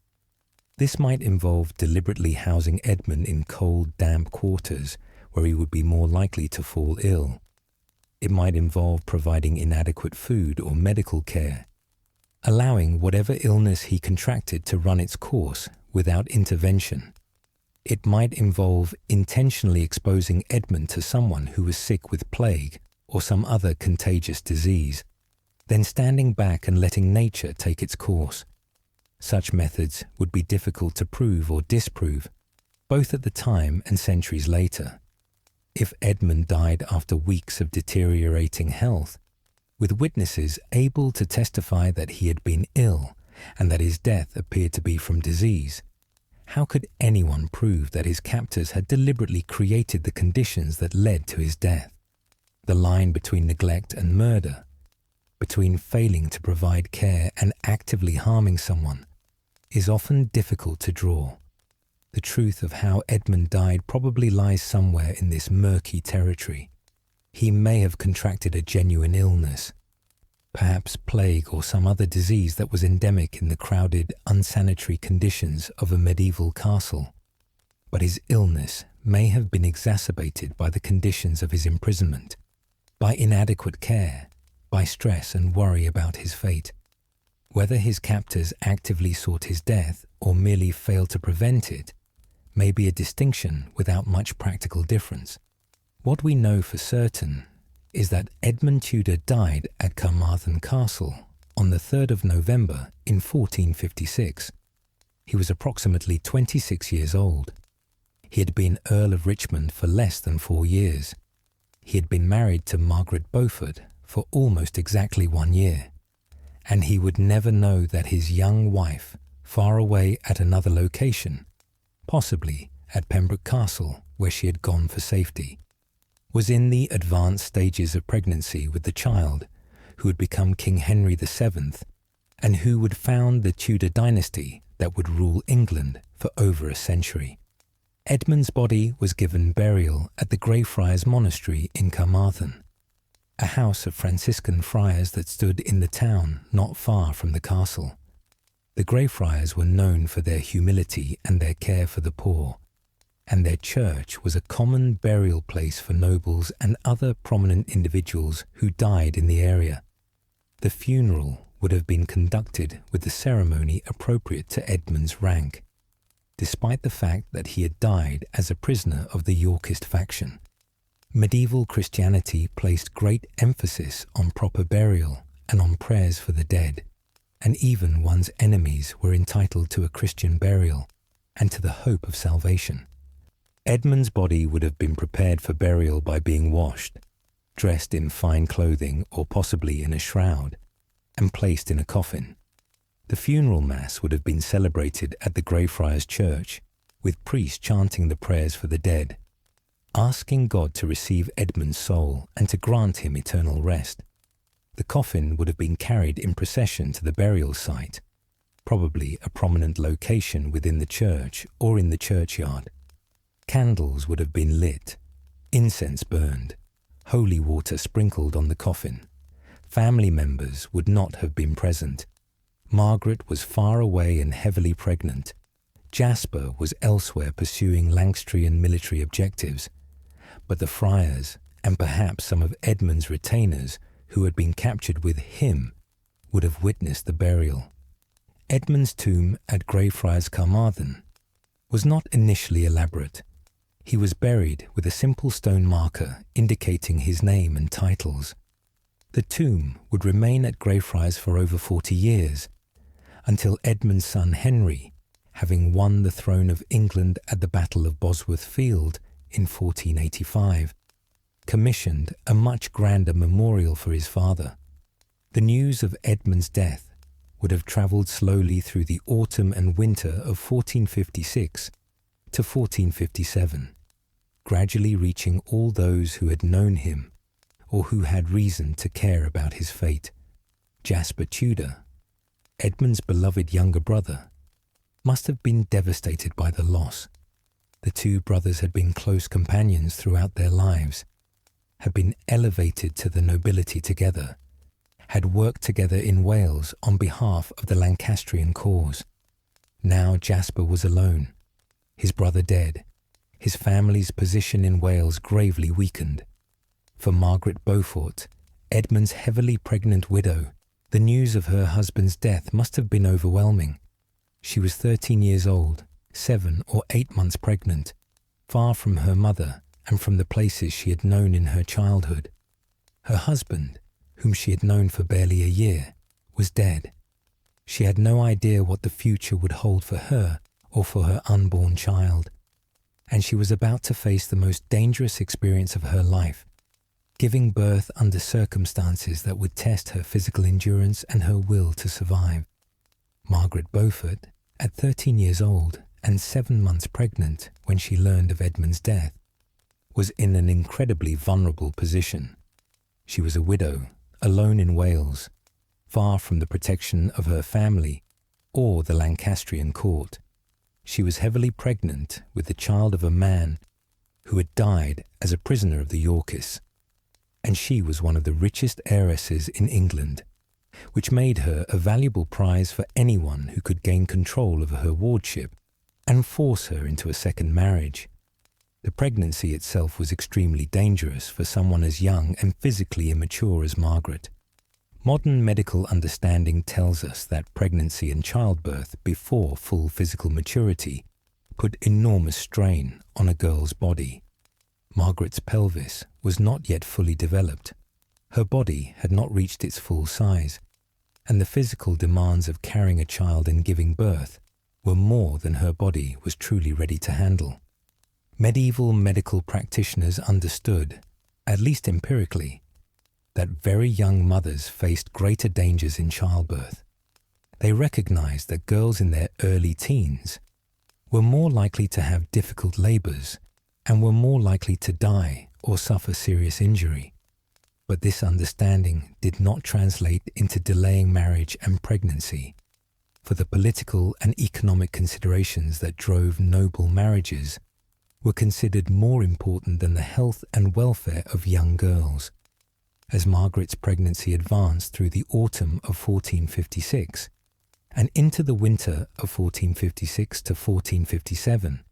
This might involve deliberately housing Edmund in cold, damp quarters where he would be more likely to fall ill. It might involve providing inadequate food or medical care, allowing whatever illness he contracted to run its course without intervention. It might involve intentionally exposing Edmund to someone who was sick with plague or some other contagious disease, then standing back and letting nature take its course. Such methods would be difficult to prove or disprove, both at the time and centuries later. If Edmund died after weeks of deteriorating health, with witnesses able to testify that he had been ill and that his death appeared to be from disease, how could anyone prove that his captors had deliberately created the conditions that led to his death? The line between neglect and murder, between failing to provide care and actively harming someone, is often difficult to draw. The truth of how Edmund died probably lies somewhere in this murky territory. He may have contracted a genuine illness, perhaps plague or some other disease that was endemic in the crowded, unsanitary conditions of a medieval castle. But his illness may have been exacerbated by the conditions of his imprisonment, by inadequate care, by stress and worry about his fate. Whether his captors actively sought his death or merely failed to prevent it may be a distinction without much practical difference. What we know for certain is that Edmund Tudor died at Carmarthen Castle on the 3rd of November in 1456. He was approximately 26 years old. He had been Earl of Richmond for less than 4 years. He had been married to Margaret Beaufort for almost exactly 1 year, and he would never know that his young wife, far away at another location, possibly at Pembroke Castle where she had gone for safety, was in the advanced stages of pregnancy with the child who would become King Henry VII and who would found the Tudor Dynasty that would rule England for over a century. Edmund's body was given burial at the Greyfriars Monastery in Carmarthen, a house of Franciscan friars that stood in the town not far from the castle. The Greyfriars were known for their humility and their care for the poor, and their church was a common burial place for nobles and other prominent individuals who died in the area. The funeral would have been conducted with the ceremony appropriate to Edmund's rank, despite the fact that he had died as a prisoner of the Yorkist faction. Medieval Christianity placed great emphasis on proper burial and on prayers for the dead, and even one's enemies were entitled to a Christian burial and to the hope of salvation. Edmund's body would have been prepared for burial by being washed, dressed in fine clothing or possibly in a shroud, and placed in a coffin. The funeral mass would have been celebrated at the Greyfriars Church, with priests chanting the prayers for the dead, asking God to receive Edmund's soul and to grant him eternal rest. The coffin would have been carried in procession to the burial site, probably a prominent location within the church or in the churchyard. Candles would have been lit, incense burned, holy water sprinkled on the coffin. Family members would not have been present. Margaret was far away and heavily pregnant. Jasper was elsewhere pursuing Lancastrian military objectives. But the friars, and perhaps some of Edmund's retainers who had been captured with him, would have witnessed the burial. Edmund's tomb at Greyfriars Carmarthen was not initially elaborate. He was buried with a simple stone marker indicating his name and titles. The tomb would remain at Greyfriars for over 40 years, until Edmund's son Henry, having won the throne of England at the Battle of Bosworth Field in 1485, commissioned a much grander memorial for his father. The news of Edmund's death would have travelled slowly through the autumn and winter of 1456 to 1457, gradually reaching all those who had known him or who had reason to care about his fate. Jasper Tudor, Edmund's beloved younger brother, must have been devastated by the loss. The two brothers had been close companions throughout their lives, had been elevated to the nobility together, had worked together in Wales on behalf of the Lancastrian cause. Now Jasper was alone, his brother dead, his family's position in Wales gravely weakened. For Margaret Beaufort, Edmund's heavily pregnant widow, the news of her husband's death must have been overwhelming. She was 13 years old, 7 or 8 months pregnant, far from her mother and from the places she had known in her childhood. Her husband, whom she had known for barely a year, was dead. She had no idea what the future would hold for her or for her unborn child, and she was about to face the most dangerous experience of her life, giving birth under circumstances that would test her physical endurance and her will to survive. Margaret Beaufort, at 13 years old and 7 months pregnant when she learned of Edmund's death, was in an incredibly vulnerable position. She was a widow, alone in Wales, far from the protection of her family or the Lancastrian court. She was heavily pregnant with the child of a man who had died as a prisoner of the Yorkists, and she was one of the richest heiresses in England, which made her a valuable prize for anyone who could gain control of her wardship and force her into a second marriage. The pregnancy itself was extremely dangerous for someone as young and physically immature as Margaret. Modern medical understanding tells us that pregnancy and childbirth before full physical maturity put enormous strain on a girl's body. Margaret's pelvis was not yet fully developed. Her body had not reached its full size, and the physical demands of carrying a child and giving birth were more than her body was truly ready to handle. Medieval medical practitioners understood, at least empirically, that very young mothers faced greater dangers in childbirth. They recognized that girls in their early teens were more likely to have difficult labors and were more likely to die or suffer serious injury. But this understanding did not translate into delaying marriage and pregnancy, for the political and economic considerations that drove noble marriages were considered more important than the health and welfare of young girls. As Margaret's pregnancy advanced through the autumn of 1456 and into the winter of 1456 to 1457,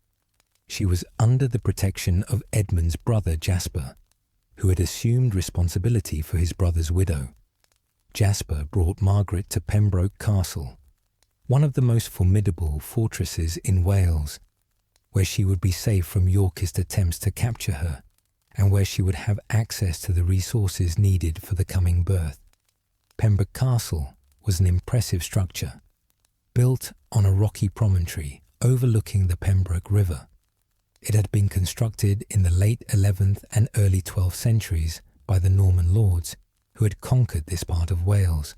she was under the protection of Edmund's brother Jasper, who had assumed responsibility for his brother's widow. Jasper brought Margaret to Pembroke Castle, one of the most formidable fortresses in Wales, where she would be safe from Yorkist attempts to capture her, and where she would have access to the resources needed for the coming birth. Pembroke Castle was an impressive structure, built on a rocky promontory overlooking the Pembroke River. It had been constructed in the late 11th and early 12th centuries by the Norman lords who had conquered this part of Wales,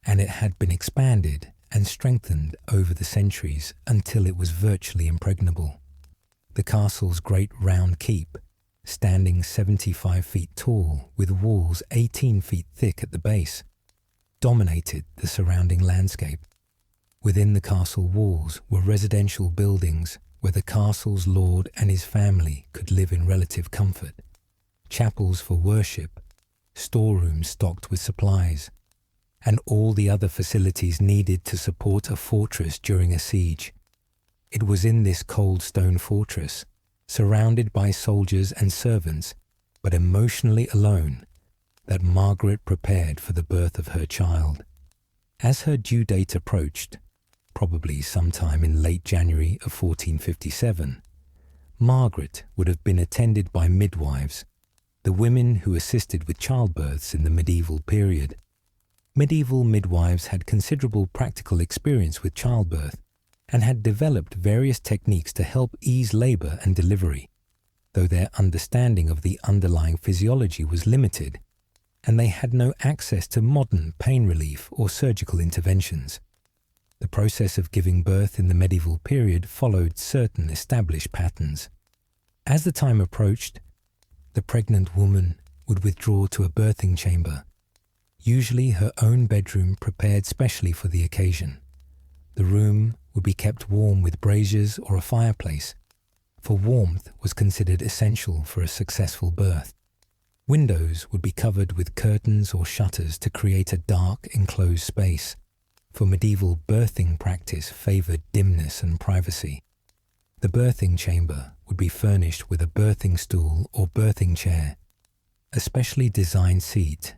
and it had been expanded and strengthened over the centuries until it was virtually impregnable. The castle's great round keep, standing 75 feet tall with walls 18 feet thick at the base, dominated the surrounding landscape. Within the castle walls were residential buildings where the castle's lord and his family could live in relative comfort, chapels for worship, storerooms stocked with supplies, and all the other facilities needed to support a fortress during a siege. It was in this cold stone fortress, surrounded by soldiers and servants, but emotionally alone, that Margaret prepared for the birth of her child. As her due date approached, probably sometime in late January of 1457, Margaret would have been attended by midwives, the women who assisted with childbirths in the medieval period. Medieval midwives had considerable practical experience with childbirth and had developed various techniques to help ease labor and delivery, though their understanding of the underlying physiology was limited, and they had no access to modern pain relief or surgical interventions. The process of giving birth in the medieval period followed certain established patterns. As the time approached, the pregnant woman would withdraw to a birthing chamber, usually her own bedroom prepared specially for the occasion. The room would be kept warm with braziers or a fireplace, for warmth was considered essential for a successful birth. Windows would be covered with curtains or shutters to create a dark, enclosed space, for medieval birthing practice favoured dimness and privacy. The birthing chamber would be furnished with a birthing stool or birthing chair, a specially designed seat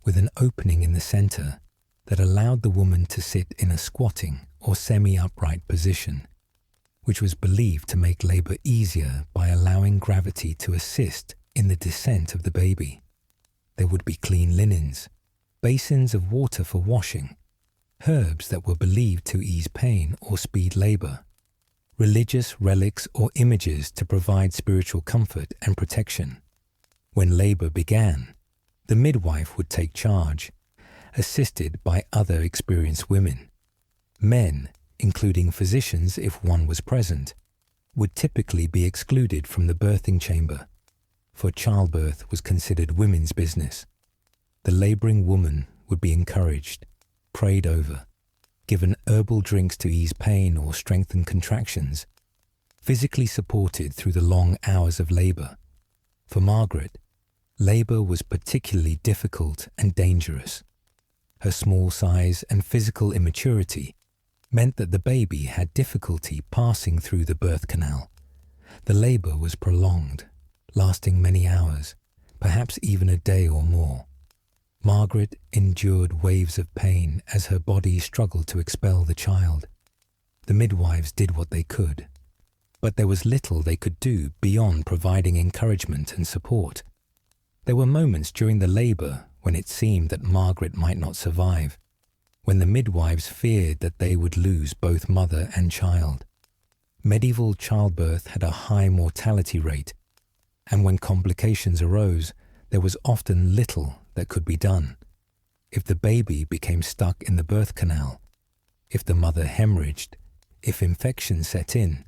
with an opening in the centre that allowed the woman to sit in a squatting or semi-upright position, which was believed to make labour easier by allowing gravity to assist in the descent of the baby. There would be clean linens, basins of water for washing, herbs that were believed to ease pain or speed labour, religious relics or images to provide spiritual comfort and protection. When labour began, the midwife would take charge, assisted by other experienced women. Men, including physicians if one was present, would typically be excluded from the birthing chamber, for childbirth was considered women's business. The labouring woman would be encouraged, prayed over, given herbal drinks to ease pain or strengthen contractions, physically supported through the long hours of labour. For Margaret, labour was particularly difficult and dangerous. Her small size and physical immaturity meant that the baby had difficulty passing through the birth canal. The labour was prolonged, lasting many hours, perhaps even a day or more. Margaret endured waves of pain as her body struggled to expel the child. The midwives did what they could, but there was little they could do beyond providing encouragement and support. There were moments during the labour when it seemed that Margaret might not survive, when the midwives feared that they would lose both mother and child. Medieval childbirth had a high mortality rate, and when complications arose, there was often little that could be done. If the baby became stuck in the birth canal, if the mother hemorrhaged, if infection set in,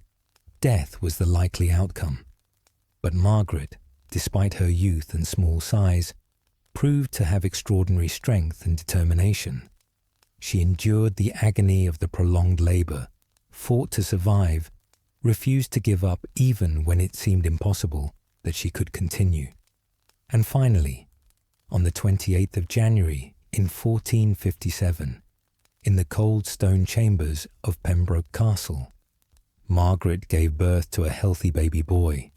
death was the likely outcome. But Margaret, despite her youth and small size, proved to have extraordinary strength and determination. She endured the agony of the prolonged labour, fought to survive, refused to give up even when it seemed impossible that she could continue. And finally, on the 28th of January in 1457, in the cold stone chambers of Pembroke Castle, Margaret gave birth to a healthy baby boy.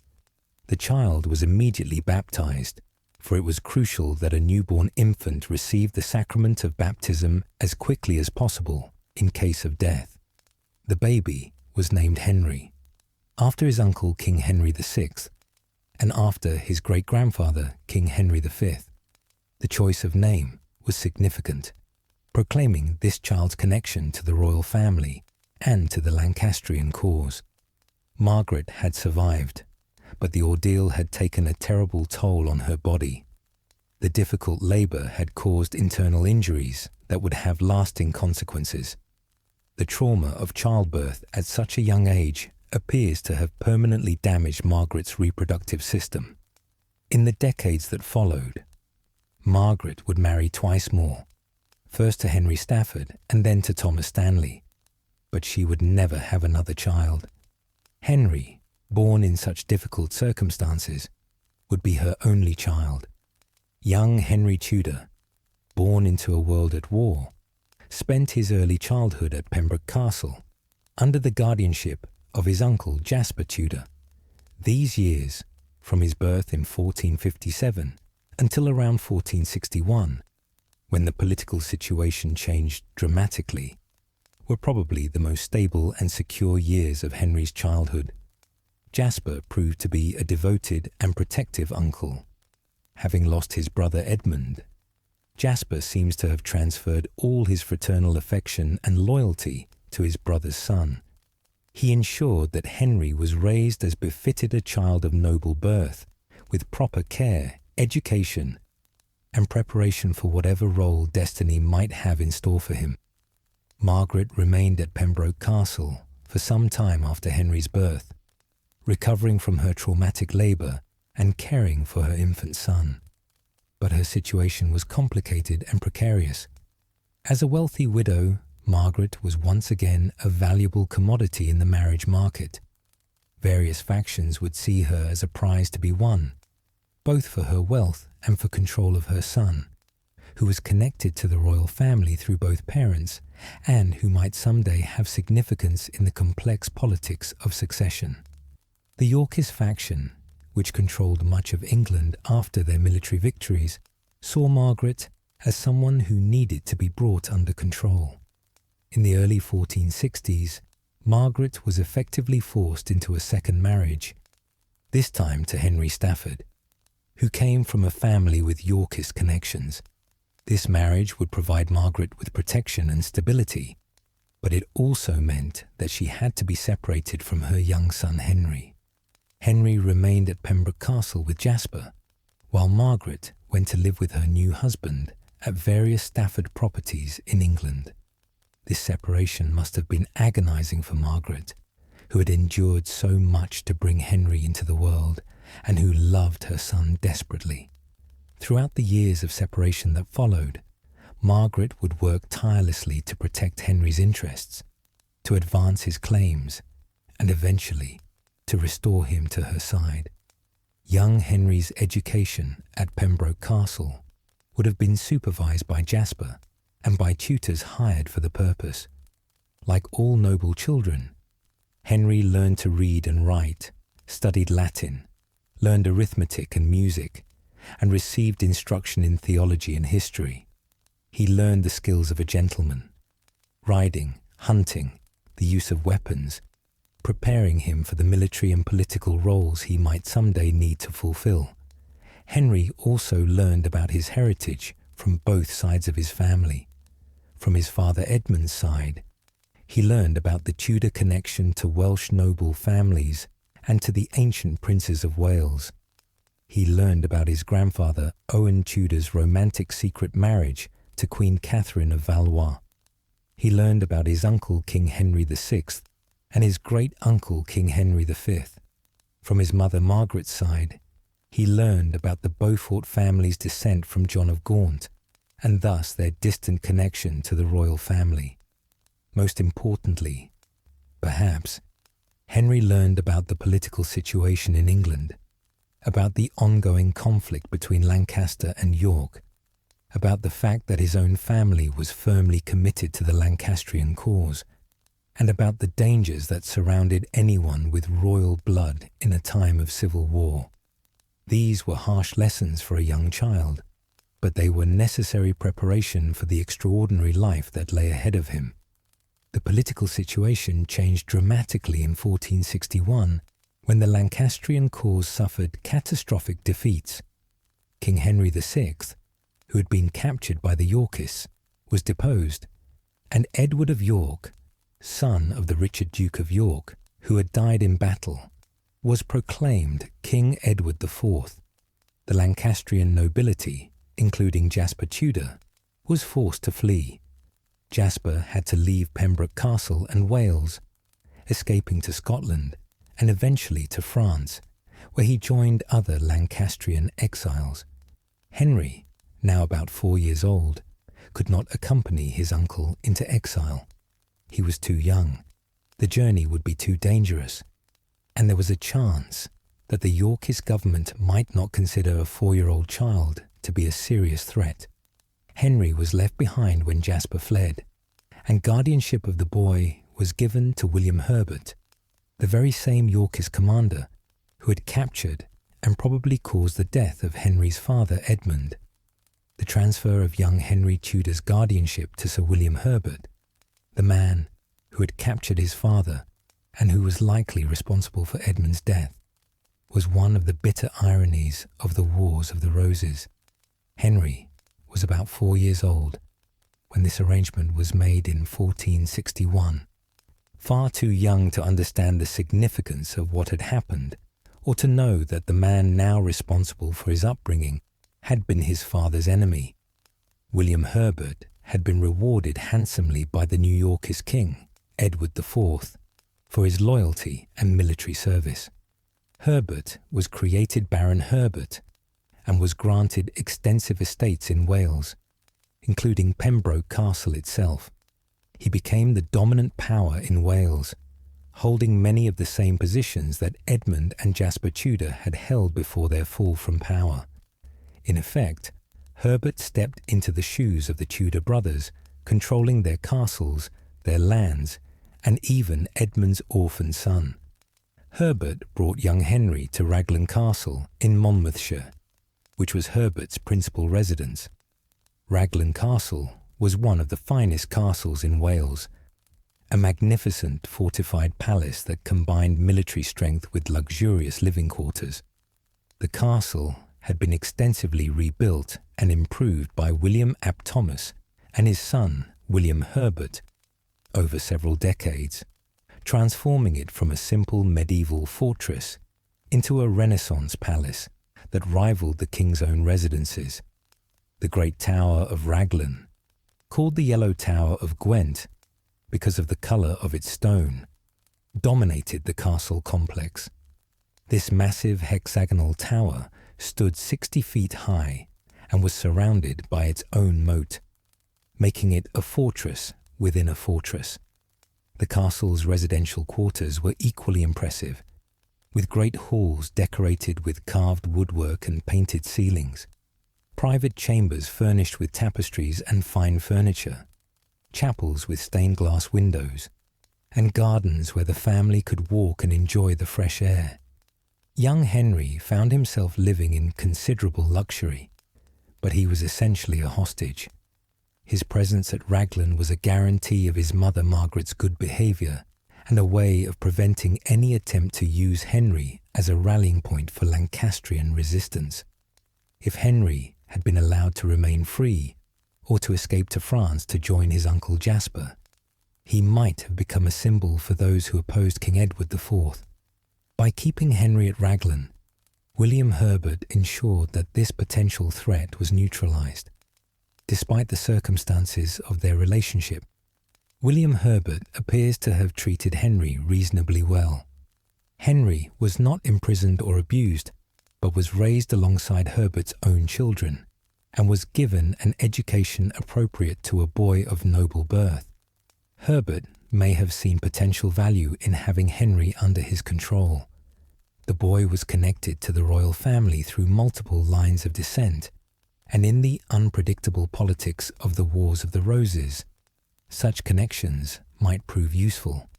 The child was immediately baptized, for it was crucial that a newborn infant receive the sacrament of baptism as quickly as possible in case of death. The baby was named Henry, after his uncle King Henry VI, and after his great-grandfather King Henry V. The choice of name was significant, proclaiming this child's connection to the royal family and to the Lancastrian cause. Margaret had survived, but the ordeal had taken a terrible toll on her body. The difficult labour had caused internal injuries that would have lasting consequences. The trauma of childbirth at such a young age appears to have permanently damaged Margaret's reproductive system. In the decades that followed, Margaret would marry twice more, first to Henry Stafford and then to Thomas Stanley, but she would never have another child. Henry, born in such difficult circumstances, would be her only child. Young Henry Tudor, born into a world at war, spent his early childhood at Pembroke Castle, under the guardianship of his uncle Jasper Tudor. These years, from his birth in 1457 until around 1461, when the political situation changed dramatically, were probably the most stable and secure years of Henry's childhood. Jasper proved to be a devoted and protective uncle. Having lost his brother Edmund, Jasper seems to have transferred all his fraternal affection and loyalty to his brother's son. He ensured that Henry was raised as befitted a child of noble birth, with proper care, education, and preparation for whatever role destiny might have in store for him. Margaret remained at Pembroke Castle for some time after Henry's birth, recovering from her traumatic labour and caring for her infant son. But her situation was complicated and precarious. As a wealthy widow, Margaret was once again a valuable commodity in the marriage market. Various factions would see her as a prize to be won, both for her wealth and for control of her son, who was connected to the royal family through both parents and who might someday have significance in the complex politics of succession. The Yorkist faction, which controlled much of England after their military victories, saw Margaret as someone who needed to be brought under control. In the early 1460s, Margaret was effectively forced into a second marriage, this time to Henry Stafford, who came from a family with Yorkist connections. This marriage would provide Margaret with protection and stability, but it also meant that she had to be separated from her young son Henry. Henry remained at Pembroke Castle with Jasper, while Margaret went to live with her new husband at various Stafford properties in England. This separation must have been agonizing for Margaret, who had endured so much to bring Henry into the world and who loved her son desperately. Throughout the years of separation that followed, Margaret would work tirelessly to protect Henry's interests, to advance his claims, and eventually to restore him to her side. Young Henry's education at Pembroke Castle would have been supervised by Jasper and by tutors hired for the purpose. Like all noble children, Henry learned to read and write, studied Latin, learned arithmetic and music, and received instruction in theology and history. He learned the skills of a gentleman, riding, hunting, the use of weapons, preparing him for the military and political roles he might someday need to fulfill. Henry also learned about his heritage from both sides of his family. From his father Edmund's side, he learned about the Tudor connection to Welsh noble families and to the ancient princes of Wales. He learned about his grandfather Owen Tudor's romantic secret marriage to Queen Catherine of Valois. He learned about his uncle King Henry VI and his great-uncle King Henry V. From his mother Margaret's side, he learned about the Beaufort family's descent from John of Gaunt, and thus their distant connection to the royal family. Most importantly, perhaps, Henry learned about the political situation in England, about the ongoing conflict between Lancaster and York, about the fact that his own family was firmly committed to the Lancastrian cause, and about the dangers that surrounded anyone with royal blood in a time of civil war. These were harsh lessons for a young child, but they were necessary preparation for the extraordinary life that lay ahead of him. The political situation changed dramatically in 1461 when the Lancastrian cause suffered catastrophic defeats. King Henry VI, who had been captured by the Yorkists, was deposed, and Edward of York, son of the Richard Duke of York, who had died in battle, was proclaimed King Edward IV. The Lancastrian nobility, including Jasper Tudor, was forced to flee. Jasper had to leave Pembroke Castle and Wales, escaping to Scotland and eventually to France, where he joined other Lancastrian exiles. Henry, now about 4 years old, could not accompany his uncle into exile. He was too young, the journey would be too dangerous, and there was a chance that the Yorkist government might not consider a 4-year-old child to be a serious threat. Henry was left behind when Jasper fled, and guardianship of the boy was given to William Herbert, the very same Yorkist commander who had captured and probably caused the death of Henry's father Edmund. The transfer of young Henry Tudor's guardianship to Sir William Herbert, the man who had captured his father and who was likely responsible for Edmund's death, was one of the bitter ironies of the Wars of the Roses. Henry was about 4 years old when this arrangement was made in 1461, far too young to understand the significance of what had happened or to know that the man now responsible for his upbringing had been his father's enemy. William Herbert had been rewarded handsomely by the New Yorkist king, Edward IV, for his loyalty and military service. Herbert was created Baron Herbert and was granted extensive estates in Wales, including Pembroke Castle itself. He became the dominant power in Wales, holding many of the same positions that Edmund and Jasper Tudor had held before their fall from power. In effect, Herbert stepped into the shoes of the Tudor brothers, controlling their castles, their lands, and even Edmund's orphan son. Herbert brought young Henry to Raglan Castle in Monmouthshire, which was Herbert's principal residence. Raglan Castle was one of the finest castles in Wales, a magnificent fortified palace that combined military strength with luxurious living quarters. The castle had been extensively rebuilt and improved by William ap Thomas and his son William Herbert over several decades, transforming it from a simple medieval fortress into a Renaissance palace that rivaled the king's own residences. The Great Tower of Raglan, called the Yellow Tower of Gwent because of the colour of its stone, dominated the castle complex. This massive hexagonal tower stood 60 feet high and was surrounded by its own moat, making it a fortress within a fortress. The castle's residential quarters were equally impressive, with great halls decorated with carved woodwork and painted ceilings, private chambers furnished with tapestries and fine furniture, chapels with stained glass windows, and gardens where the family could walk and enjoy the fresh air. Young Henry found himself living in considerable luxury, but he was essentially a hostage. His presence at Raglan was a guarantee of his mother Margaret's good behaviour and a way of preventing any attempt to use Henry as a rallying point for Lancastrian resistance. If Henry had been allowed to remain free or to escape to France to join his uncle Jasper, he might have become a symbol for those who opposed King Edward IV. By keeping Henry at Raglan, William Herbert ensured that this potential threat was neutralised. Despite the circumstances of their relationship, William Herbert appears to have treated Henry reasonably well. Henry was not imprisoned or abused, but was raised alongside Herbert's own children and was given an education appropriate to a boy of noble birth. Herbert may have seen potential value in having Henry under his control. The boy was connected to the royal family through multiple lines of descent, and in the unpredictable politics of the Wars of the Roses, such connections might prove useful.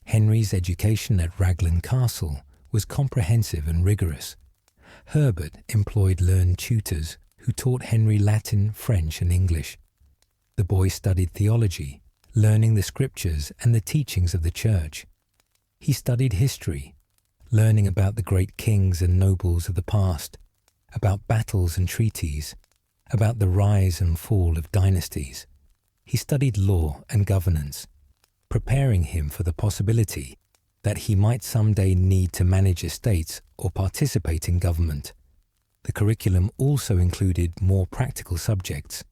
Henry's education at Raglan Castle was comprehensive and rigorous. Herbert employed learned tutors who taught Henry Latin, French, and English. The boy studied theology, learning the scriptures and the teachings of the church. He studied history, learning about the great kings and nobles of the past, about battles and treaties, about the rise and fall of dynasties. He studied law and governance, preparing him for the possibility that he might someday need to manage estates or participate in government. The curriculum also included more practical subjects.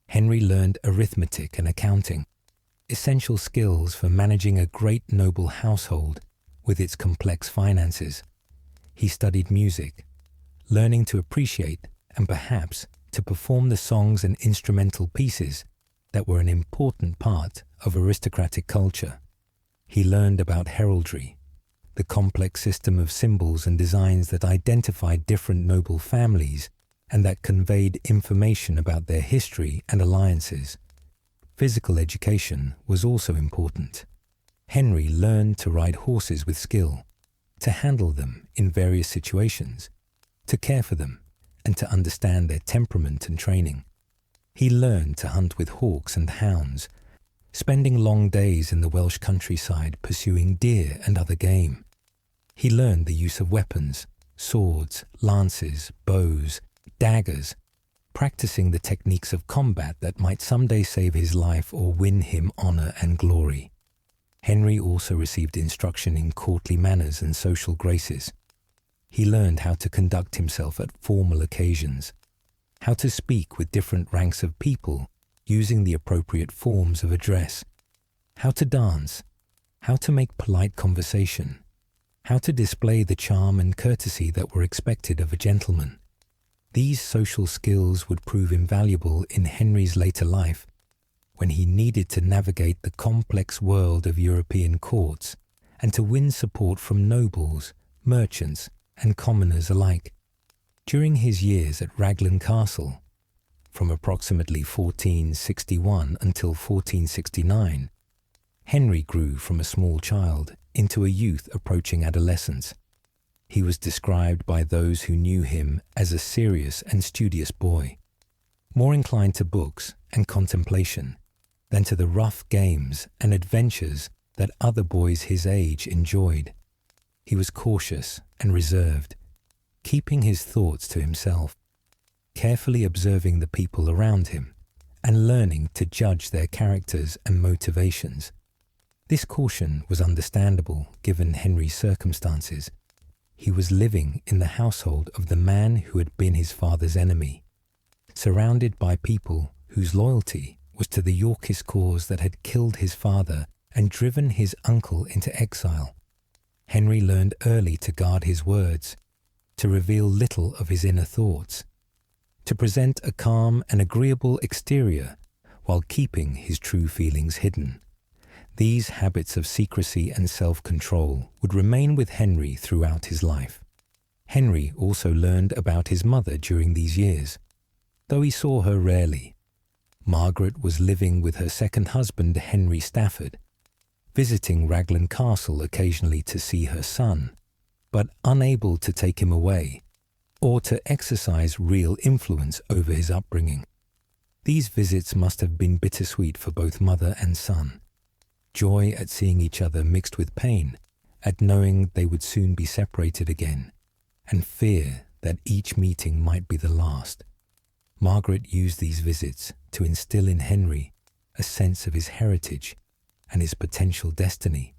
Henry learned arithmetic and accounting, essential skills for managing a great noble household with its complex finances. He studied music, learning to appreciate and perhaps to perform the songs and instrumental pieces that were an important part of aristocratic culture. He learned about heraldry, the complex system of symbols and designs that identified different noble families and that conveyed information about their history and alliances. Physical education was also important. Henry learned to ride horses with skill, to handle them in various situations, to care for them, and to understand their temperament and training. He learned to hunt with hawks and hounds, spending long days in the Welsh countryside pursuing deer and other game. He learned the use of weapons, swords, lances, bows, daggers, practicing the techniques of combat that might someday save his life or win him honor and glory. Henry also received instruction in courtly manners and social graces. He learned how to conduct himself at formal occasions, how to speak with different ranks of people using the appropriate forms of address, how to dance, how to make polite conversation, how to display the charm and courtesy that were expected of a gentleman. These social skills would prove invaluable in Henry's later life when he needed to navigate the complex world of European courts and to win support from nobles, merchants, and commoners alike. During his years at Raglan Castle, from approximately 1461 until 1469, Henry grew from a small child into a youth approaching adolescence. He was described by those who knew him as a serious and studious boy, more inclined to books and contemplation than to the rough games and adventures that other boys his age enjoyed. He was cautious and reserved, keeping his thoughts to himself, carefully observing the people around him and learning to judge their characters and motivations. This caution was understandable given Henry's circumstances. He was living in the household of the man who had been his father's enemy, surrounded by people whose loyalty was to the Yorkist cause that had killed his father and driven his uncle into exile. Henry learned early to guard his words, to reveal little of his inner thoughts, to present a calm and agreeable exterior while keeping his true feelings hidden. These habits of secrecy and self-control would remain with Henry throughout his life. Henry also learned about his mother during these years, though he saw her rarely. Margaret was living with her second husband, Henry Stafford, visiting Raglan Castle occasionally to see her son, but unable to take him away or to exercise real influence over his upbringing. These visits must have been bittersweet for both mother and son. Joy at seeing each other mixed with pain at knowing they would soon be separated again, and fear that each meeting might be the last. Margaret used these visits to instill in Henry a sense of his heritage and his potential destiny.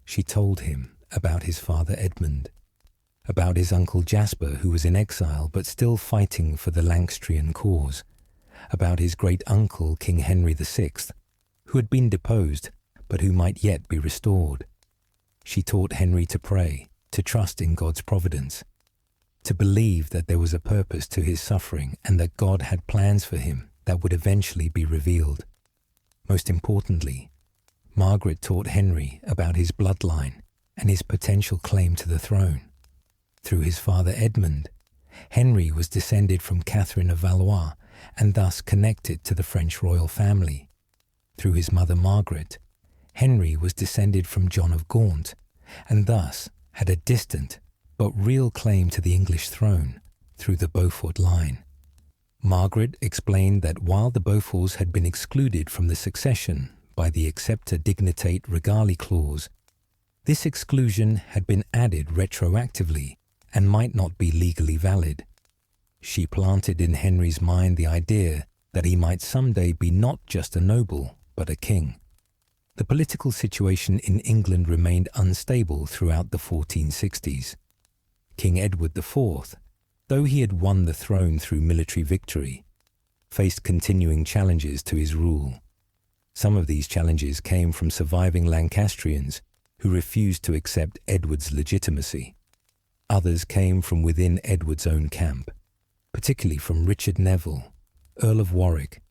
She told him about his father Edmund, about his uncle Jasper, who was in exile but still fighting for the Lancastrian cause, about his great-uncle King Henry VI, who had been deposed but who might yet be restored. She taught Henry to pray, to trust in God's providence, to believe that there was a purpose to his suffering and that God had plans for him that would eventually be revealed. Most importantly, Margaret taught Henry about his bloodline and his potential claim to the throne. Through his father Edmund, Henry was descended from Catherine of Valois and thus connected to the French royal family. Through his mother Margaret, Henry was descended from John of Gaunt and thus had a distant but real claim to the English throne through the Beaufort line. Margaret explained that while the Beauforts had been excluded from the succession by the Accepta Dignitate Regali clause, this exclusion had been added retroactively and might not be legally valid. She planted in Henry's mind the idea that he might someday be not just a noble, but a king. The political situation in England remained unstable throughout the 1460s. King Edward IV, though he had won the throne through military victory, faced continuing challenges to his rule. Some of these challenges came from surviving Lancastrians who refused to accept Edward's legitimacy. Others came from within Edward's own camp, particularly from Richard Neville, Earl of Warwick,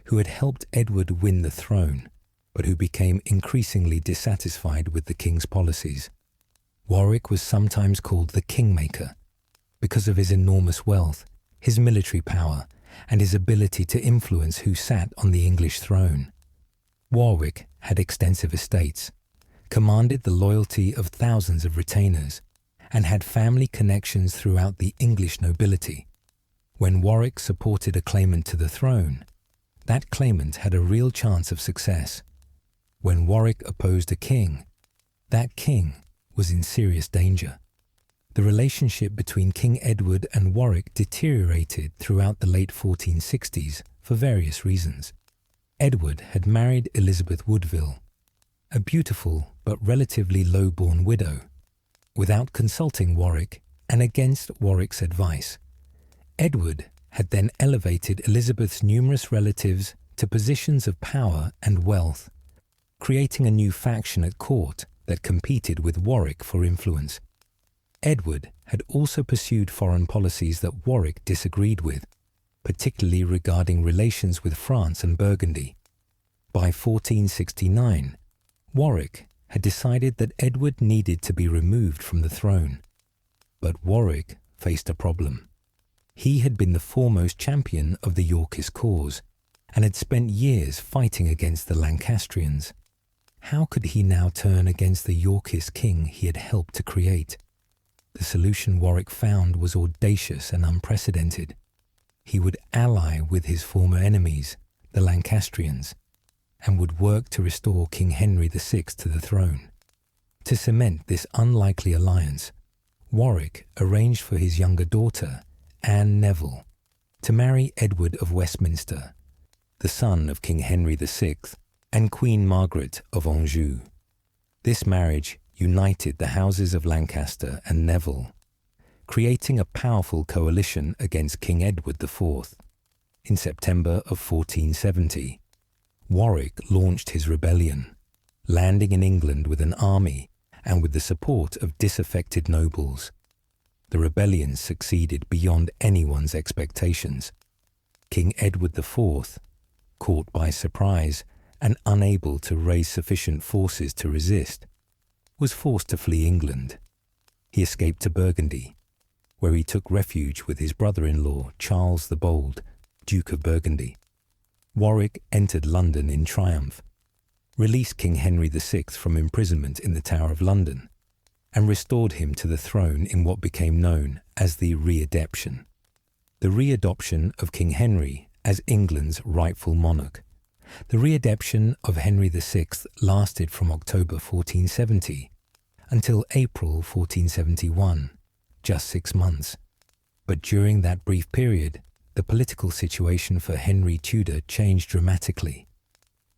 who had helped Edward win the throne, but who became increasingly dissatisfied with the king's policies. Warwick was sometimes called the Kingmaker because of his enormous wealth, his military power, and his ability to influence who sat on the English throne. Warwick had extensive estates, commanded the loyalty of thousands of retainers, and had family connections throughout the English nobility. When Warwick supported a claimant to the throne, that claimant had a real chance of success. When Warwick opposed a king, that king was in serious danger. The relationship between King Edward and Warwick deteriorated throughout the late 1460s for various reasons. Edward had married Elizabeth Woodville, a beautiful but relatively low-born widow, without consulting Warwick and against Warwick's advice. Edward had then elevated Elizabeth's numerous relatives to positions of power and wealth, creating a new faction at court that competed with Warwick for influence. Edward had also pursued foreign policies that Warwick disagreed with, particularly regarding relations with France and Burgundy. By 1469, Warwick had decided that Edward needed to be removed from the throne. But Warwick faced a problem. He had been the foremost champion of the Yorkist cause and had spent years fighting against the Lancastrians. How could he now turn against the Yorkist king he had helped to create? The solution Warwick found was audacious and unprecedented. He would ally with his former enemies, the Lancastrians, and would work to restore King Henry VI to the throne. To cement this unlikely alliance, Warwick arranged for his younger daughter, Anne Neville, to marry Edward of Westminster, the son of King Henry VI and Queen Margaret of Anjou. This marriage united the houses of Lancaster and Neville, creating a powerful coalition against King Edward IV. In September of 1470, Warwick launched his rebellion, landing in England with an army and with the support of disaffected nobles. The rebellion succeeded beyond anyone's expectations. King Edward IV, caught by surprise and unable to raise sufficient forces to resist, was forced to flee England. He escaped to Burgundy, where he took refuge with his brother-in-law Charles the Bold, Duke of Burgundy. Warwick entered London in triumph, released King Henry VI from imprisonment in the Tower of London, and restored him to the throne in what became known as the readoption. The readoption of King Henry as England's rightful monarch. The readoption of Henry VI lasted from October 1470 until April 1471, just 6 months. But during that brief period, the political situation for Henry Tudor changed dramatically.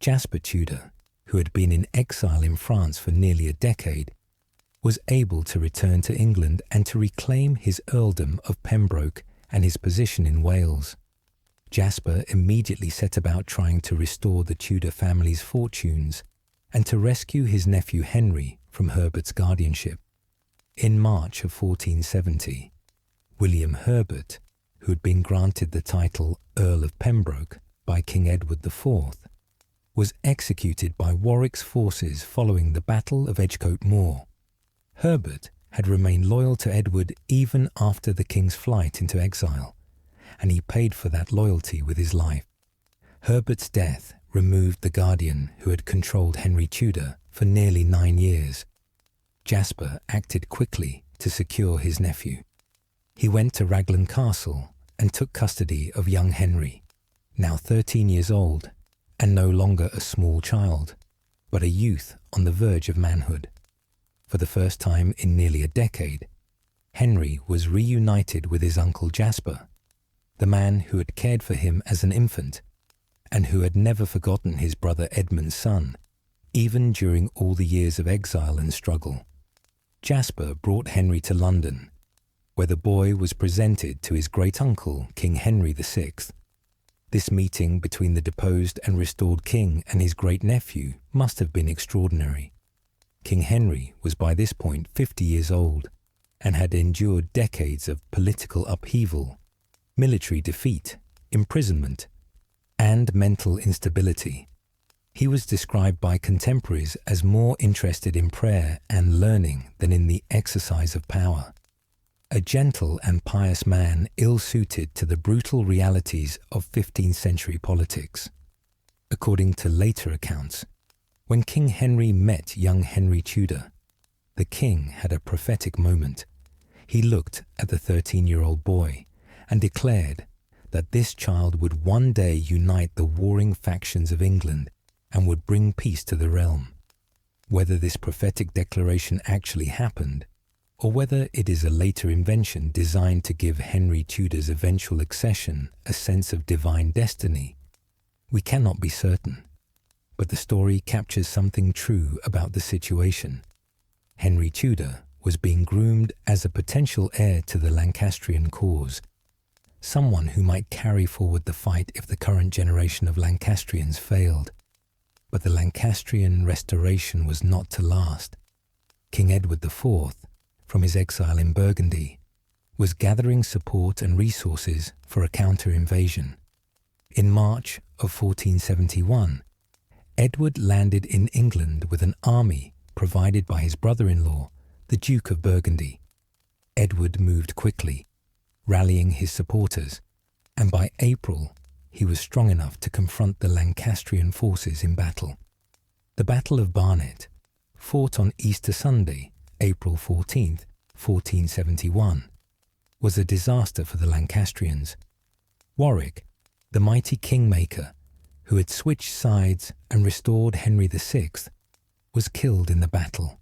Jasper Tudor, who had been in exile in France for nearly a decade, was able to return to England and to reclaim his earldom of Pembroke and his position in Wales. Jasper immediately set about trying to restore the Tudor family's fortunes and to rescue his nephew Henry from Herbert's guardianship. In March of 1470, William Herbert, who had been granted the title Earl of Pembroke by King Edward IV, was executed by Warwick's forces following the Battle of Edgecote Moor. Herbert had remained loyal to Edward even after the king's flight into exile, and he paid for that loyalty with his life. Herbert's death removed the guardian who had controlled Henry Tudor for nearly 9 years. Jasper acted quickly to secure his nephew. He went to Raglan Castle and took custody of young Henry, now 13 years old and no longer a small child, but a youth on the verge of manhood. For the first time in nearly a decade, Henry was reunited with his uncle Jasper, the man who had cared for him as an infant and who had never forgotten his brother Edmund's son, even during all the years of exile and struggle. Jasper brought Henry to London, where the boy was presented to his great-uncle, King Henry VI. This meeting between the deposed and restored king and his great-nephew must have been extraordinary. King Henry was by this point 50 years old and had endured decades of political upheaval, military defeat, imprisonment, and mental instability. He was described by contemporaries as more interested in prayer and learning than in the exercise of power. A gentle and pious man ill-suited to the brutal realities of 15th century politics. According to later accounts, when King Henry met young Henry Tudor, the king had a prophetic moment. He looked at the 13-year-old boy and declared that this child would one day unite the warring factions of England and would bring peace to the realm. Whether this prophetic declaration actually happened, or whether it is a later invention designed to give Henry Tudor's eventual accession a sense of divine destiny, we cannot be certain. But the story captures something true about the situation. Henry Tudor was being groomed as a potential heir to the Lancastrian cause, someone who might carry forward the fight if the current generation of Lancastrians failed. But the Lancastrian restoration was not to last. King Edward IV, from his exile in Burgundy, was gathering support and resources for a counter-invasion. In March of 1471, Edward landed in England with an army provided by his brother-in-law, the Duke of Burgundy. Edward moved quickly, rallying his supporters, and by April he was strong enough to confront the Lancastrian forces in battle. The Battle of Barnet, fought on Easter Sunday, April 14th, 1471, was a disaster for the Lancastrians. Warwick, the mighty kingmaker, who had switched sides and restored Henry VI, was killed in the battle.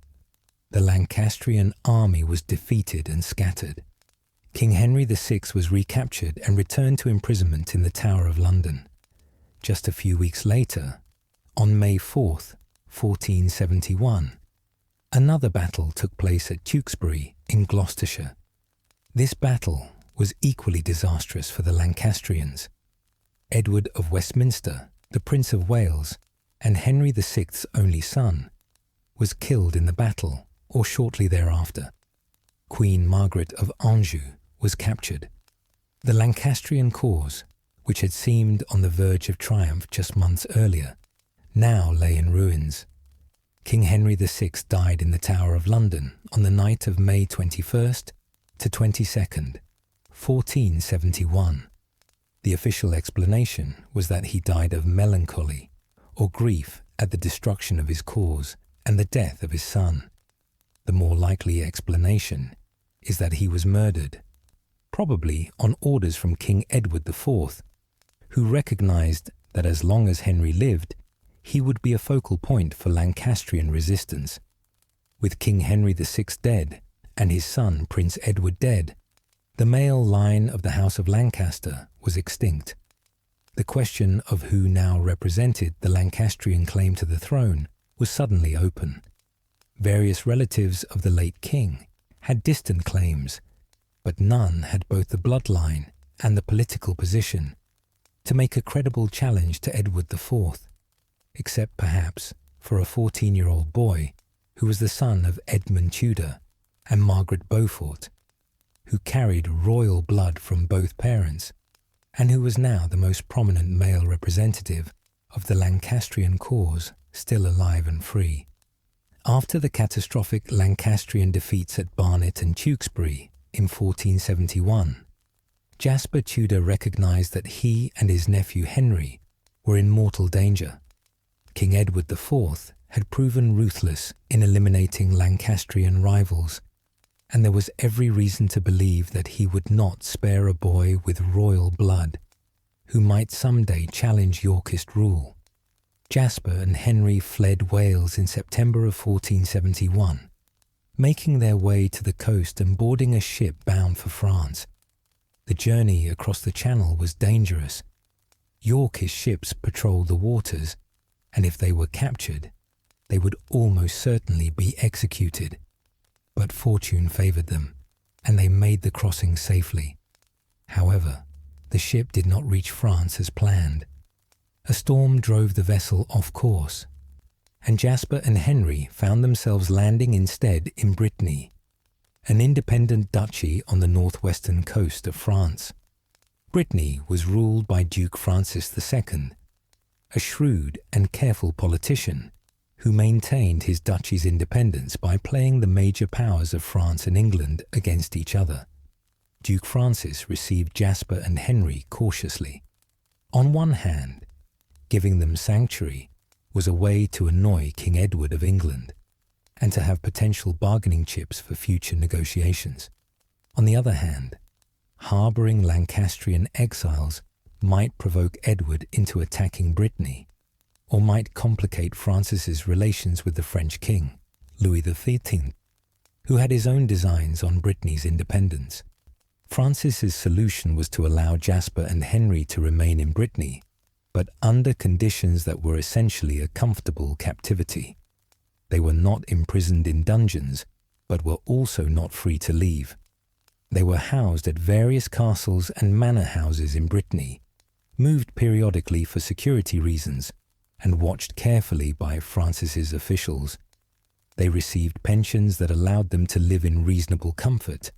The Lancastrian army was defeated and scattered. King Henry VI was recaptured and returned to imprisonment in the Tower of London. Just a few weeks later, on May 4th, 1471, another battle took place at Tewkesbury in Gloucestershire. This battle was equally disastrous for the Lancastrians. Edward of Westminster, the Prince of Wales, and Henry VI's only son, was killed in the battle or shortly thereafter. Queen Margaret of Anjou was captured. The Lancastrian cause, which had seemed on the verge of triumph just months earlier, now lay in ruins. King Henry VI died in the Tower of London on the night of May 21st to 22nd, 1471. The official explanation was that he died of melancholy or grief at the destruction of his cause and the death of his son. The more likely explanation is that he was murdered, probably on orders from King Edward IV, who recognized that as long as Henry lived, he would be a focal point for Lancastrian resistance. With King Henry VI dead and his son Prince Edward dead, the male line of the House of Lancaster was extinct. The question of who now represented the Lancastrian claim to the throne was suddenly open. Various relatives of the late king had distant claims, but none had both the bloodline and the political position to make a credible challenge to Edward IV, except perhaps for a 14-year-old boy who was the son of Edmund Tudor and Margaret Beaufort, who carried royal blood from both parents and who was now the most prominent male representative of the Lancastrian cause still alive and free. After the catastrophic Lancastrian defeats at Barnet and Tewkesbury in 1471, Jasper Tudor recognized that he and his nephew Henry were in mortal danger. King Edward IV had proven ruthless in eliminating Lancastrian rivals, and there was every reason to believe that he would not spare a boy with royal blood who might someday challenge Yorkist rule. Jasper and Henry fled Wales in September of 1471, making their way to the coast and boarding a ship bound for France. The journey across the Channel was dangerous. Yorkist ships patrolled the waters, and if they were captured, they would almost certainly be executed. But fortune favoured them, and they made the crossing safely. However, the ship did not reach France as planned. A storm drove the vessel off course, and Jasper and Henry found themselves landing instead in Brittany, an independent duchy on the northwestern coast of France. Brittany was ruled by Duke Francis II, a shrewd and careful politician who maintained his duchy's independence by playing the major powers of France and England against each other. Duke Francis received Jasper and Henry cautiously. On one hand, giving them sanctuary was a way to annoy King Edward of England and to have potential bargaining chips for future negotiations. On the other hand, harbouring Lancastrian exiles might provoke Edward into attacking Brittany, or might complicate Francis's relations with the French king, Louis XIII, who had his own designs on Brittany's independence. Francis's solution was to allow Jasper and Henry to remain in Brittany, but under conditions that were essentially a comfortable captivity. They were not imprisoned in dungeons, but were also not free to leave. They were housed at various castles and manor houses in Brittany, moved periodically for security reasons, and watched carefully by Francis's officials. They received pensions that allowed them to live in reasonable comfort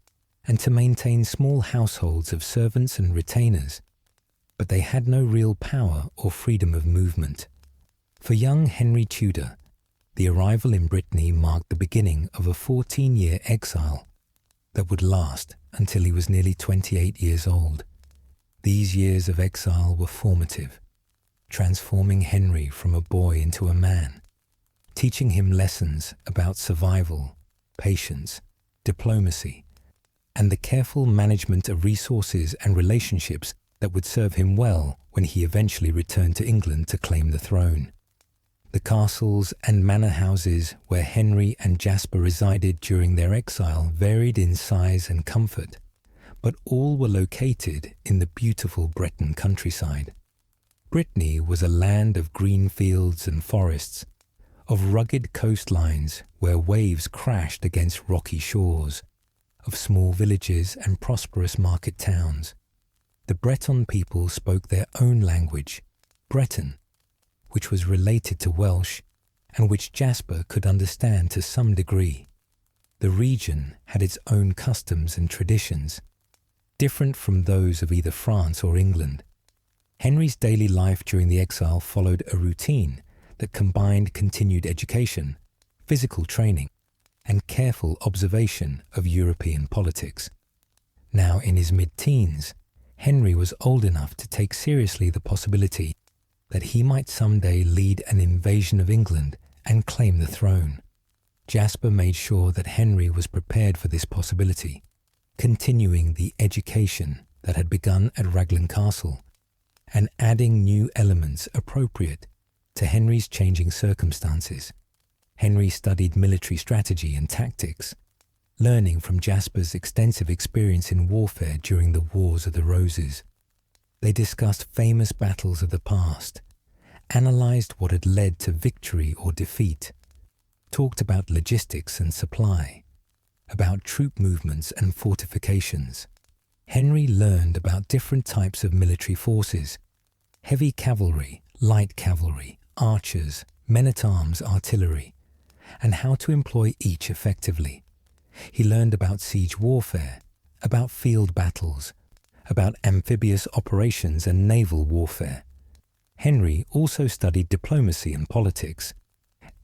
and to maintain small households of servants and retainers, but they had no real power or freedom of movement. For young Henry Tudor, the arrival in Brittany marked the beginning of a 14-year exile that would last until he was nearly 28 years old. These years of exile were formative, transforming Henry from a boy into a man, teaching him lessons about survival, patience, diplomacy, and the careful management of resources and relationships that would serve him well when he eventually returned to England to claim the throne. The castles and manor houses where Henry and Jasper resided during their exile varied in size and comfort, but all were located in the beautiful Breton countryside. Brittany was a land of green fields and forests, of rugged coastlines where waves crashed against rocky shores, of small villages and prosperous market towns. The Breton people spoke their own language, Breton, which was related to Welsh and which Jasper could understand to some degree. The region had its own customs and traditions, different from those of either France or England. Henry's daily life during the exile followed a routine that combined continued education, physical training, and careful observation of European politics. Now in his mid-teens, Henry was old enough to take seriously the possibility that he might someday lead an invasion of England and claim the throne. Jasper made sure that Henry was prepared for this possibility, continuing the education that had begun at Raglan Castle and adding new elements appropriate to Henry's changing circumstances. Henry studied military strategy and tactics, learning from Jasper's extensive experience in warfare during the Wars of the Roses. They discussed famous battles of the past, analysed what had led to victory or defeat, talked about logistics and supply, about troop movements and fortifications. Henry learned about different types of military forces: heavy cavalry, light cavalry, archers, men-at-arms, artillery, and how to employ each effectively. He learned about siege warfare, about field battles, about amphibious operations and naval warfare. Henry also studied diplomacy and politics,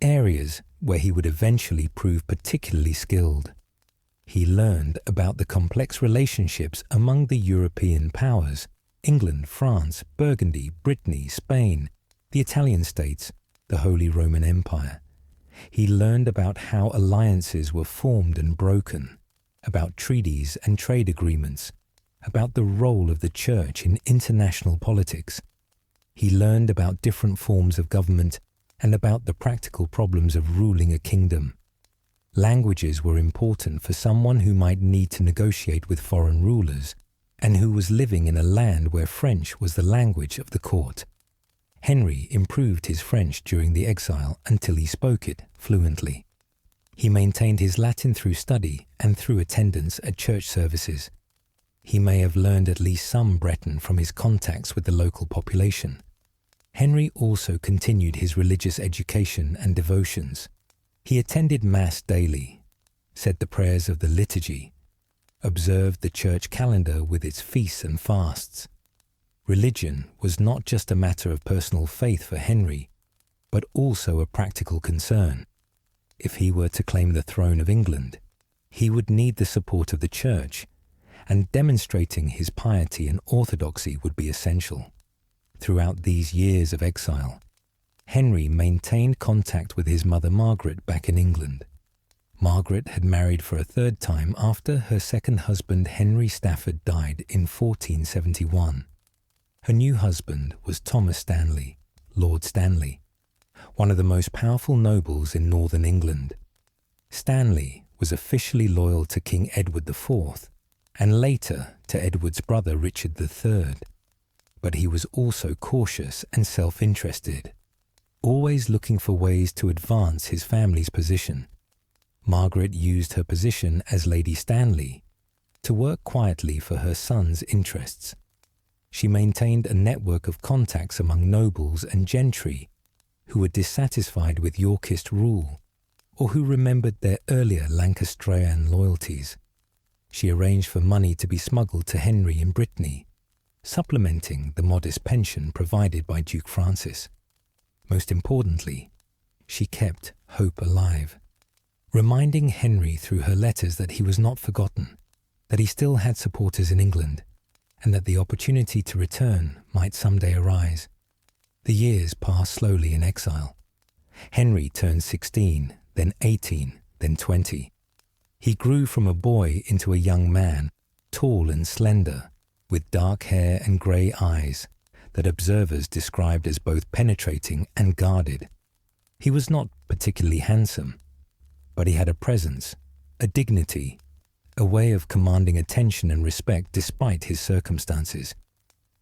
areas where he would eventually prove particularly skilled. He learned about the complex relationships among the European powers: England, France, Burgundy, Brittany, Spain, the Italian states, the Holy Roman Empire. He learned about how alliances were formed and broken, about treaties and trade agreements, about the role of the Church in international politics. He learned about different forms of government and about the practical problems of ruling a kingdom. Languages were important for someone who might need to negotiate with foreign rulers and who was living in a land where French was the language of the court. Henry improved his French during the exile until he spoke it fluently. He maintained his Latin through study and through attendance at church services. He may have learned at least some Breton from his contacts with the local population. Henry also continued his religious education and devotions. He attended Mass daily, said the prayers of the liturgy, observed the church calendar with its feasts and fasts. Religion was not just a matter of personal faith for Henry, but also a practical concern. If he were to claim the throne of England, he would need the support of the church, and demonstrating his piety and orthodoxy would be essential. Throughout these years of exile, Henry maintained contact with his mother Margaret back in England. Margaret had married for a third time after her second husband Henry Stafford died in 1471. Her new husband was Thomas Stanley, Lord Stanley, one of the most powerful nobles in northern England. Stanley was officially loyal to King Edward IV and later to Edward's brother Richard III. But he was also cautious and self-interested, always looking for ways to advance his family's position. Margaret used her position as Lady Stanley to work quietly for her son's interests. She maintained a network of contacts among nobles and gentry who were dissatisfied with Yorkist rule or who remembered their earlier Lancastrian loyalties. She arranged for money to be smuggled to Henry in Brittany, supplementing the modest pension provided by Duke Francis. Most importantly, she kept hope alive, reminding Henry through her letters that he was not forgotten, that he still had supporters in England, and that the opportunity to return might someday arise. The years passed slowly in exile. Henry turned 16, then 18, then 20. He grew from a boy into a young man, tall and slender, with dark hair and grey eyes that observers described as both penetrating and guarded. He was not particularly handsome, but he had a presence, a dignity, a way of commanding attention and respect despite his circumstances.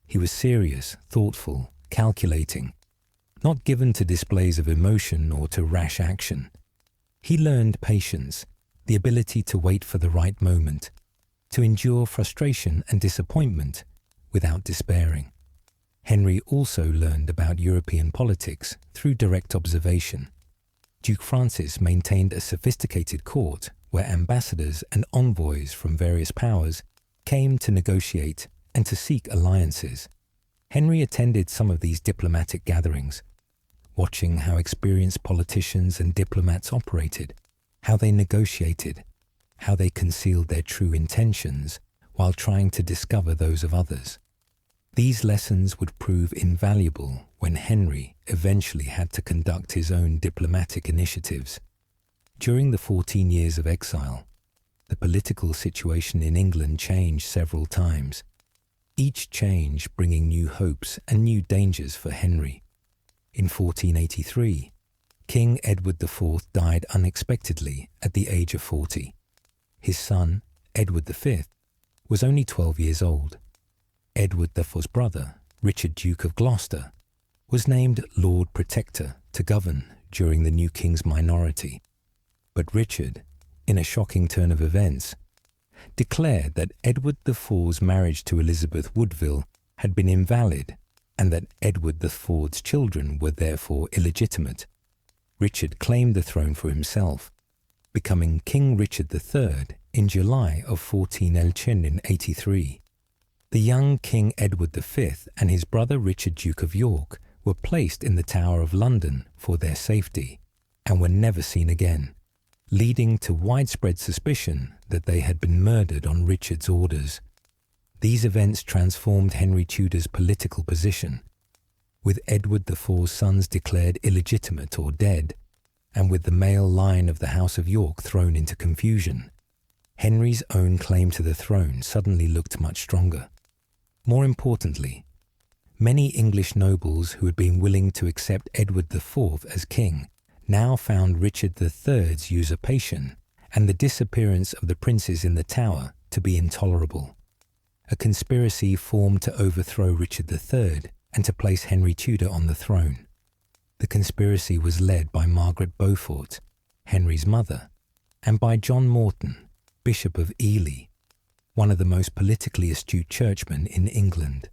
He was serious, thoughtful, calculating, not given to displays of emotion or to rash action. He learned patience, the ability to wait for the right moment, to endure frustration and disappointment without despairing. Henry also learned about European politics through direct observation. Duke Francis maintained a sophisticated court where ambassadors and envoys from various powers came to negotiate and to seek alliances. Henry attended some of these diplomatic gatherings, watching how experienced politicians and diplomats operated, how they negotiated, how they concealed their true intentions while trying to discover those of others. These lessons would prove invaluable when Henry eventually had to conduct his own diplomatic initiatives. During the 14 years of exile, the political situation in England changed several times, each change bringing new hopes and new dangers for Henry. In 1483, King Edward IV died unexpectedly at the age of 40. His son, Edward V, was only 12 years old. Edward IV's brother, Richard Duke of Gloucester, was named Lord Protector to govern during the new king's minority. But Richard, in a shocking turn of events, declared that Edward IV's marriage to Elizabeth Woodville had been invalid and that Edward IV's children were therefore illegitimate. Richard claimed the throne for himself, becoming King Richard III in July of 1483. The young King Edward V and his brother Richard Duke of York were placed in the Tower of London for their safety and were never seen again, leading to widespread suspicion that they had been murdered on Richard's orders. These events transformed Henry Tudor's political position, with Edward IV's sons declared illegitimate or dead, and with the male line of the House of York thrown into confusion. Henry's own claim to the throne suddenly looked much stronger. More importantly, many English nobles who had been willing to accept Edward IV as king now found Richard III's usurpation and the disappearance of the princes in the Tower to be intolerable. A conspiracy formed to overthrow Richard III and to place Henry Tudor on the throne. The conspiracy was led by Margaret Beaufort, Henry's mother, and by John Morton, Bishop of Ely, one of the most politically astute churchmen in England.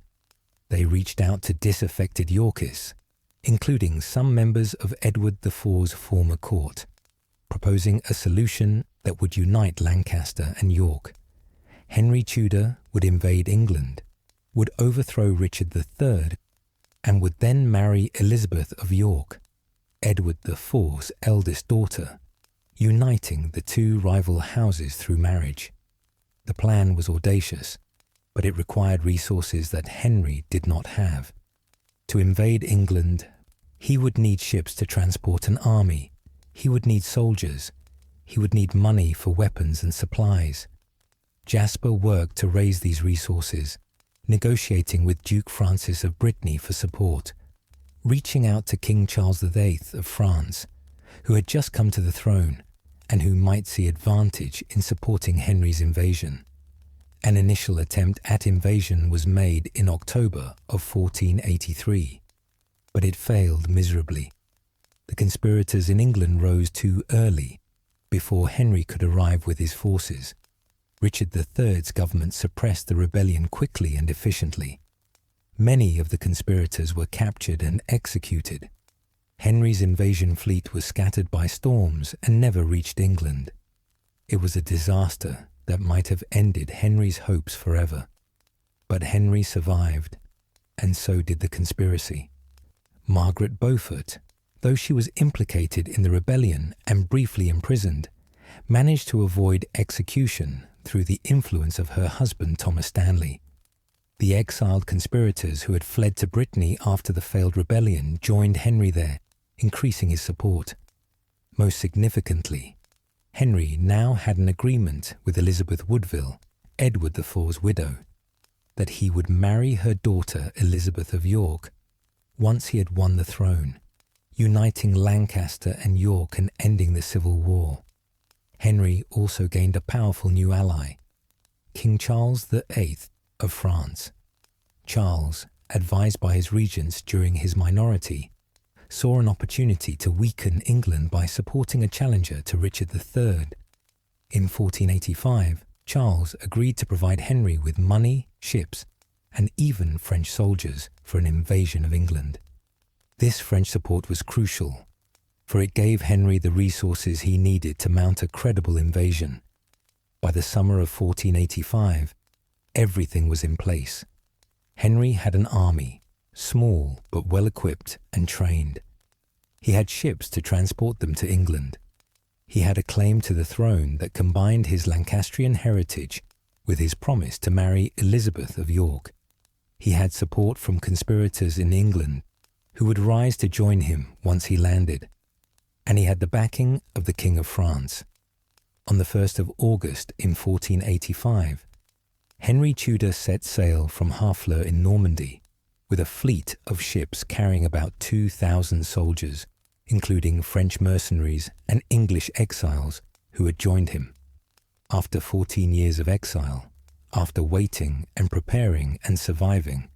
They reached out to disaffected Yorkists, including some members of Edward IV's former court, proposing a solution that would unite Lancaster and York. Henry Tudor would invade England, would overthrow Richard III, and would then marry Elizabeth of York, Edward IV's eldest daughter, uniting the two rival houses through marriage. The plan was audacious, but it required resources that Henry did not have. To invade England, he would need ships to transport an army, he would need soldiers, he would need money for weapons and supplies. Jasper worked to raise these resources, negotiating with Duke Francis of Brittany for support, reaching out to King Charles VIII of France, who had just come to the throne and who might see advantage in supporting Henry's invasion. An initial attempt at invasion was made in October of 1483, but it failed miserably. The conspirators in England rose too early, before Henry could arrive with his forces. Richard III's government suppressed the rebellion quickly and efficiently. Many of the conspirators were captured and executed. Henry's invasion fleet was scattered by storms and never reached England. It was a disaster that might have ended Henry's hopes forever. But Henry survived, and so did the conspiracy. Margaret Beaufort, though she was implicated in the rebellion and briefly imprisoned, managed to avoid execution through the influence of her husband Thomas Stanley. The exiled conspirators who had fled to Brittany after the failed rebellion joined Henry there, increasing his support. Most significantly, Henry now had an agreement with Elizabeth Woodville, Edward IV's widow, that he would marry her daughter Elizabeth of York once he had won the throne, uniting Lancaster and York and ending the Civil War. Henry also gained a powerful new ally, King Charles VIII of France. Charles, advised by his regents during his minority, saw an opportunity to weaken England by supporting a challenger to Richard III. In 1485, Charles agreed to provide Henry with money, ships, and even French soldiers for an invasion of England. This French support was crucial, for it gave Henry the resources he needed to mount a credible invasion. By the summer of 1485, everything was in place. Henry had an army, small but well-equipped and trained. He had ships to transport them to England. He had a claim to the throne that combined his Lancastrian heritage with his promise to marry Elizabeth of York. He had support from conspirators in England who would rise to join him once he landed. And he had the backing of the King of France. On the 1st of August in 1485, Henry Tudor set sail from Harfleur in Normandy with a fleet of ships carrying about 2,000 soldiers, including French mercenaries and English exiles who had joined him. After 14 years of exile, after waiting and preparing and surviving,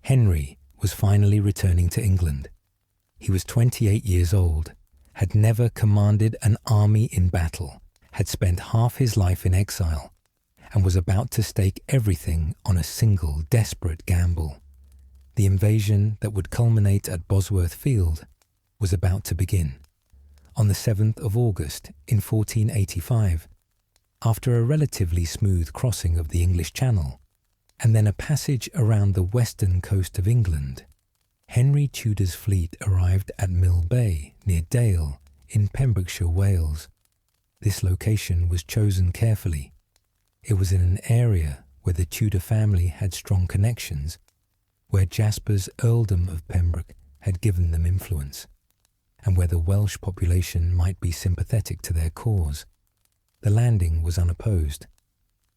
Henry was finally returning to England. He was 28 years old, had never commanded an army in battle, had spent half his life in exile, and was about to stake everything on a single desperate gamble. The invasion that would culminate at Bosworth Field was about to begin. On the 7th of August in 1485, after a relatively smooth crossing of the English Channel, and then a passage around the western coast of England, Henry Tudor's fleet arrived at Mill Bay near Dale in Pembrokeshire, Wales. This location was chosen carefully. It was in an area where the Tudor family had strong connections, where Jasper's earldom of Pembroke had given them influence, and where the Welsh population might be sympathetic to their cause. The landing was unopposed.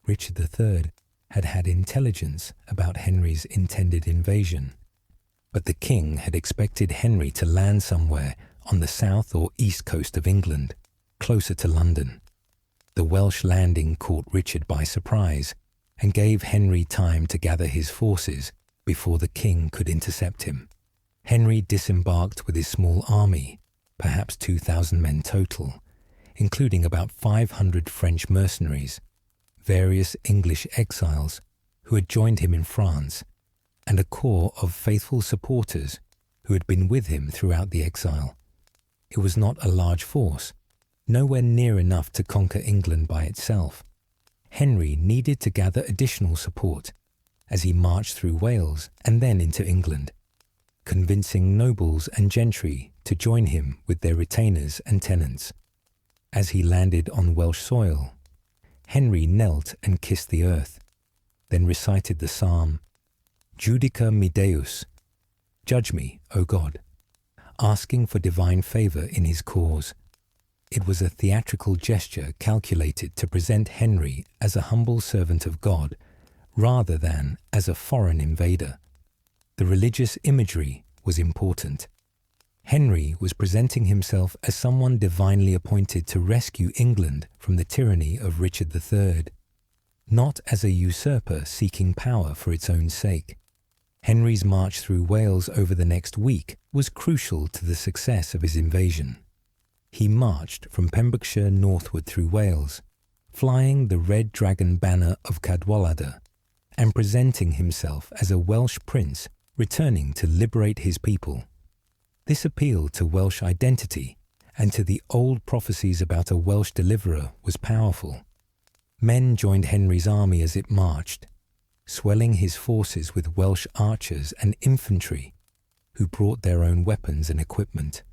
Richard III had had intelligence about Henry's intended invasion, but the king had expected Henry to land somewhere on the south or east coast of England, closer to London. The Welsh landing caught Richard by surprise and gave Henry time to gather his forces before the king could intercept him. Henry disembarked with his small army, perhaps 2,000 men total, including about 500 French mercenaries, various English exiles who had joined him in France, and a corps of faithful supporters who had been with him throughout the exile. It was not a large force, nowhere near enough to conquer England by itself. Henry needed to gather additional support as he marched through Wales and then into England, convincing nobles and gentry to join him with their retainers and tenants. As he landed on Welsh soil, Henry knelt and kissed the earth, then recited the psalm, Judica me Deus, Judge me, O God, asking for divine favour in his cause. It was a theatrical gesture calculated to present Henry as a humble servant of God rather than as a foreign invader. The religious imagery was important. Henry was presenting himself as someone divinely appointed to rescue England from the tyranny of Richard III, not as a usurper seeking power for its own sake. Henry's march through Wales over the next week was crucial to the success of his invasion. He marched from Pembrokeshire northward through Wales, flying the red dragon banner of Cadwallader and presenting himself as a Welsh prince returning to liberate his people. This appeal to Welsh identity and to the old prophecies about a Welsh deliverer was powerful. Men joined Henry's army as it marched, swelling his forces with Welsh archers and infantry who brought their own weapons and equipment.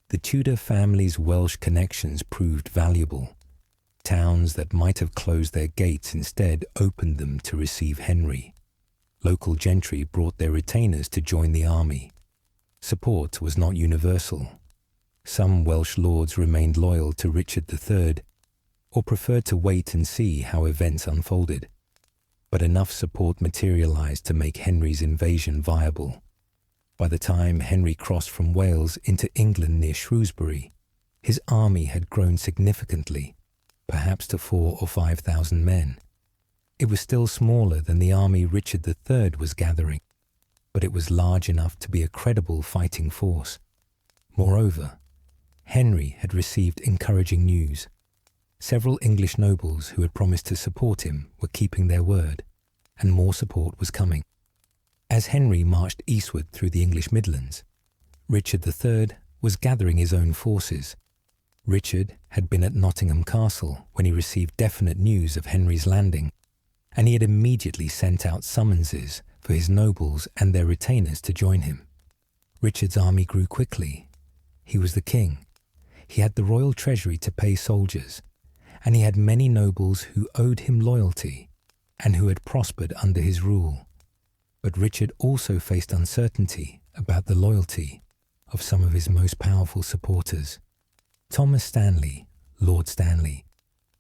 The Tudor family's Welsh connections proved valuable. Towns that might have closed their gates instead opened them to receive Henry. Local gentry brought their retainers to join the army. Support was not universal. Some Welsh lords remained loyal to Richard III or preferred to wait and see how events unfolded. But enough support materialized to make Henry's invasion viable. By the time Henry crossed from Wales into England near Shrewsbury, his army had grown significantly, perhaps to 4,000 or 5,000 men. It was still smaller than the army Richard III was gathering, but it was large enough to be a credible fighting force. Moreover, Henry had received encouraging news. Several English nobles who had promised to support him were keeping their word, and more support was coming. As Henry marched eastward through the English Midlands, Richard III was gathering his own forces. Richard had been at Nottingham Castle when he received definite news of Henry's landing, and he had immediately sent out summonses for his nobles and their retainers to join him. Richard's army grew quickly. He was the king. He had the royal treasury to pay soldiers, and he had many nobles who owed him loyalty and who had prospered under his rule. But Richard also faced uncertainty about the loyalty of some of his most powerful supporters. Thomas Stanley, Lord Stanley,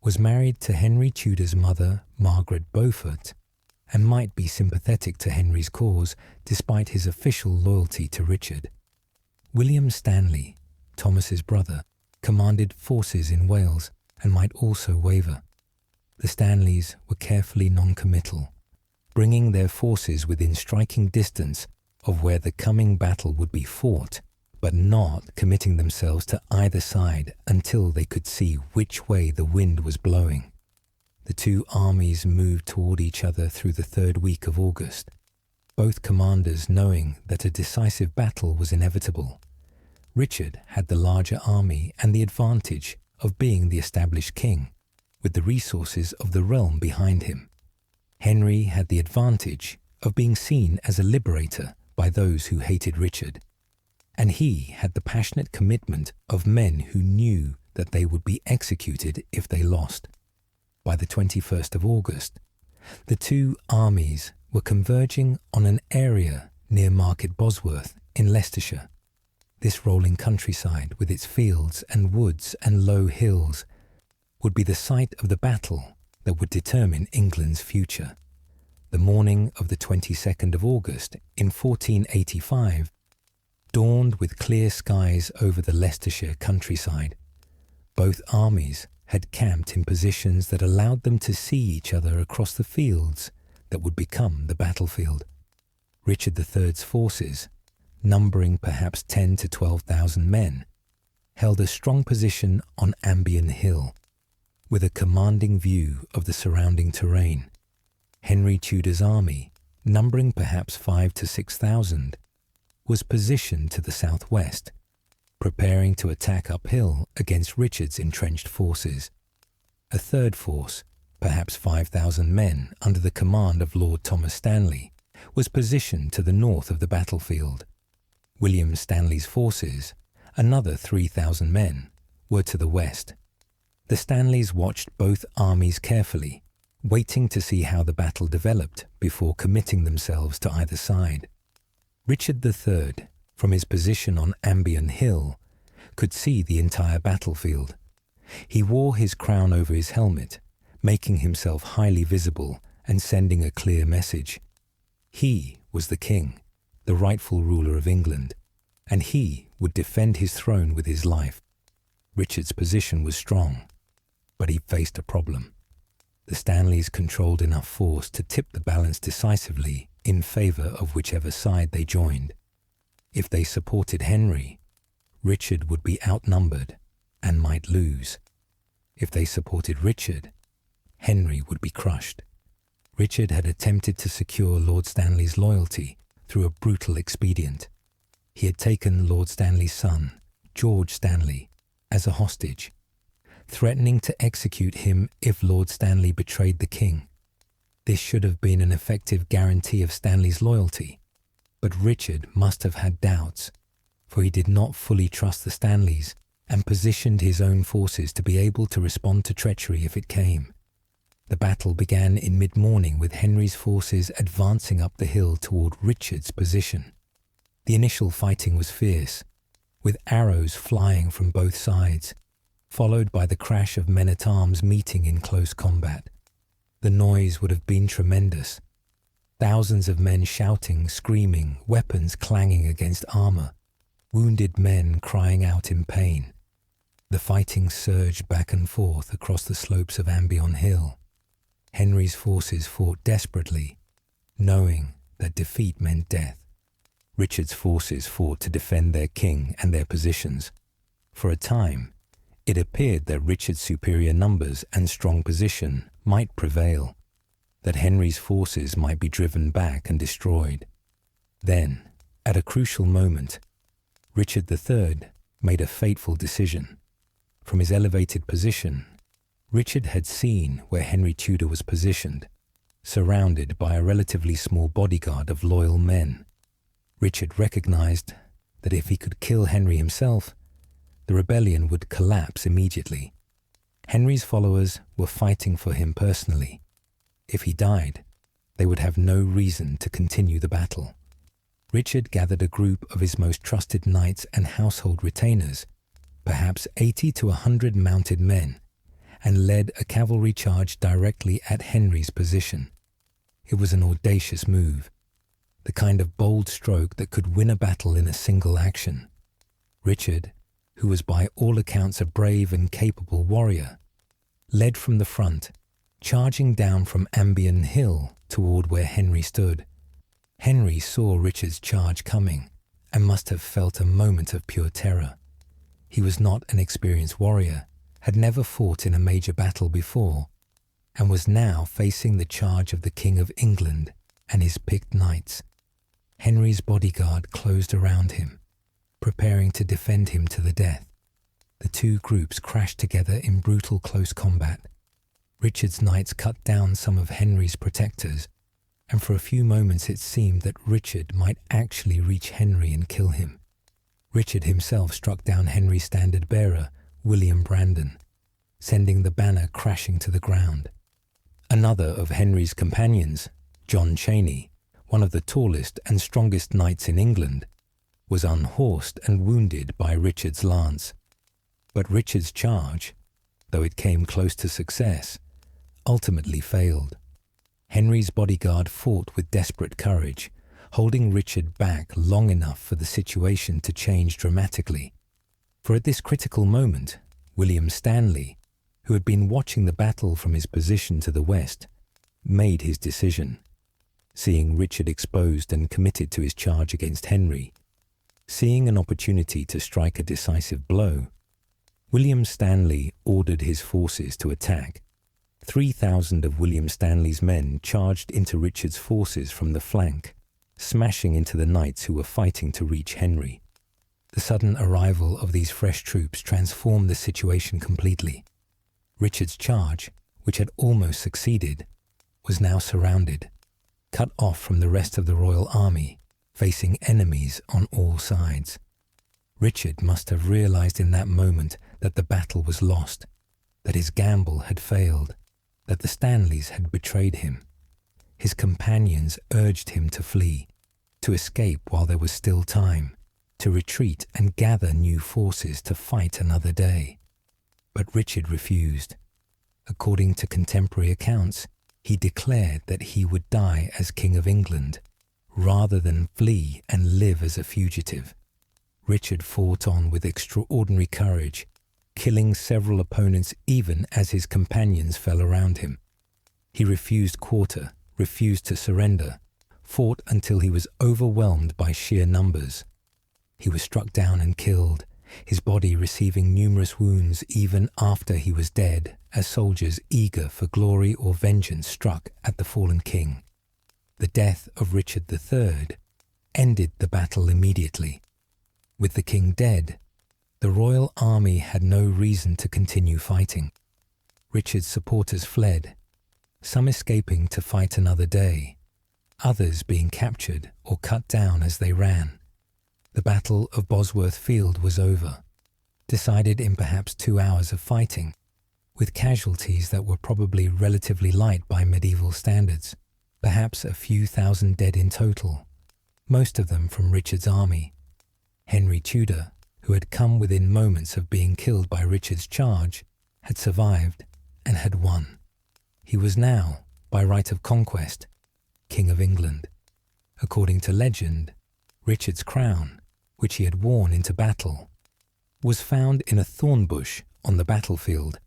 was married to Henry Tudor's mother, Margaret Beaufort, and might be sympathetic to Henry's cause despite his official loyalty to Richard. William Stanley, Thomas's brother, commanded forces in Wales and might also waver. The Stanleys were carefully non-committal, bringing their forces within striking distance of where the coming battle would be fought, but not committing themselves to either side until they could see which way the wind was blowing. The two armies moved toward each other through the third week of August, both commanders knowing that a decisive battle was inevitable. Richard had the larger army and the advantage of being the established king, with the resources of the realm behind him. Henry had the advantage of being seen as a liberator by those who hated Richard, and he had the passionate commitment of men who knew that they would be executed if they lost. By the 21st of August, the two armies were converging on an area near Market Bosworth in Leicestershire. This rolling countryside with its fields and woods and low hills would be the site of the battle that would determine England's future. The morning of the 22nd of August in 1485 dawned with clear skies over the Leicestershire countryside. Both armies had camped in positions that allowed them to see each other across the fields that would become the battlefield. Richard III's forces, numbering perhaps 10 to 12,000 men, held a strong position on Ambion Hill, with a commanding view of the surrounding terrain. Henry Tudor's army, numbering perhaps 5 to 6,000, was positioned to the southwest, preparing to attack uphill against Richard's entrenched forces. A third force, perhaps 5,000 men under the command of Lord Thomas Stanley, was positioned to the north of the battlefield. William Stanley's forces, another 3,000 men, were to the west. The Stanleys watched both armies carefully, waiting to see how the battle developed before committing themselves to either side. Richard III, from his position on Ambion Hill, could see the entire battlefield. He wore his crown over his helmet, making himself highly visible and sending a clear message. He was the king, the rightful ruler of England, and he would defend his throne with his life. Richard's position was strong, but he faced a problem. The Stanleys controlled enough force to tip the balance decisively in favour of whichever side they joined. If they supported Henry, Richard would be outnumbered and might lose. If they supported Richard, Henry would be crushed. Richard had attempted to secure Lord Stanley's loyalty through a brutal expedient. He had taken Lord Stanley's son, George Stanley, as a hostage, threatening to execute him if Lord Stanley betrayed the king. This should have been an effective guarantee of Stanley's loyalty, but Richard must have had doubts, for he did not fully trust the Stanleys and positioned his own forces to be able to respond to treachery if it came. The battle began in mid-morning with Henry's forces advancing up the hill toward Richard's position. The initial fighting was fierce, with arrows flying from both sides, followed by the crash of men-at-arms meeting in close combat. The noise would have been tremendous. Thousands of men shouting, screaming, weapons clanging against armour, wounded men crying out in pain. The fighting surged back and forth across the slopes of Ambion Hill. Henry's forces fought desperately, knowing that defeat meant death. Richard's forces fought to defend their king and their positions. For a time, it appeared that Richard's superior numbers and strong position might prevail, that Henry's forces might be driven back and destroyed. Then, at a crucial moment, Richard III made a fateful decision. From his elevated position, Richard had seen where Henry Tudor was positioned, surrounded by a relatively small bodyguard of loyal men. Richard recognized that if he could kill Henry himself, the rebellion would collapse immediately. Henry's followers were fighting for him personally. If he died, they would have no reason to continue the battle. Richard gathered a group of his most trusted knights and household retainers, perhaps 80 to 100 mounted men, and led a cavalry charge directly at Henry's position. It was an audacious move, the kind of bold stroke that could win a battle in a single action. Richard, who was by all accounts a brave and capable warrior, led from the front, charging down from Ambion Hill toward where Henry stood. Henry saw Richard's charge coming and must have felt a moment of pure terror. He was not an experienced warrior, had never fought in a major battle before, and was now facing the charge of the King of England and his picked knights. Henry's bodyguard closed around him, preparing to defend him to the death. The two groups crashed together in brutal close combat. Richard's knights cut down some of Henry's protectors, and for a few moments it seemed that Richard might actually reach Henry and kill him. Richard himself struck down Henry's standard-bearer, William Brandon, sending the banner crashing to the ground. Another of Henry's companions, John Cheney, one of the tallest and strongest knights in England, was unhorsed and wounded by Richard's lance. But Richard's charge, though it came close to success, ultimately failed. Henry's bodyguard fought with desperate courage, holding Richard back long enough for the situation to change dramatically. For at this critical moment, William Stanley, who had been watching the battle from his position to the west, made his decision. seeing Richard exposed and committed to his charge against Henry. Seeing an opportunity to strike a decisive blow, William Stanley ordered his forces to attack. 3,000 of William Stanley's men charged into Richard's forces from the flank, smashing into the knights who were fighting to reach Henry. The sudden arrival of these fresh troops transformed the situation completely. Richard's charge, which had almost succeeded, was now surrounded, cut off from the rest of the royal army, facing enemies on all sides. Richard must have realized in that moment that the battle was lost, that his gamble had failed, that the Stanleys had betrayed him. His companions urged him to flee, to escape while there was still time, to retreat and gather new forces to fight another day. But Richard refused. According to contemporary accounts, he declared that he would die as King of England, rather than flee and live as a fugitive. Richard fought on with extraordinary courage, killing several opponents even as his companions fell around him. He refused quarter, refused to surrender, fought until he was overwhelmed by sheer numbers. He was struck down and killed, his body receiving numerous wounds even after he was dead, as soldiers eager for glory or vengeance struck at the fallen king. The death of Richard III ended the battle immediately. With the king dead, the royal army had no reason to continue fighting. Richard's supporters fled, some escaping to fight another day, others being captured or cut down as they ran. The Battle of Bosworth Field was over, decided in perhaps 2 hours of fighting, with casualties that were probably relatively light by medieval standards, perhaps a few thousand dead in total, most of them from Richard's army. Henry Tudor, who had come within moments of being killed by Richard's charge, had survived and had won. He was now, by right of conquest, King of England. According to legend, Richard's crown, which he had worn into battle, was found in a thorn bush on the battlefield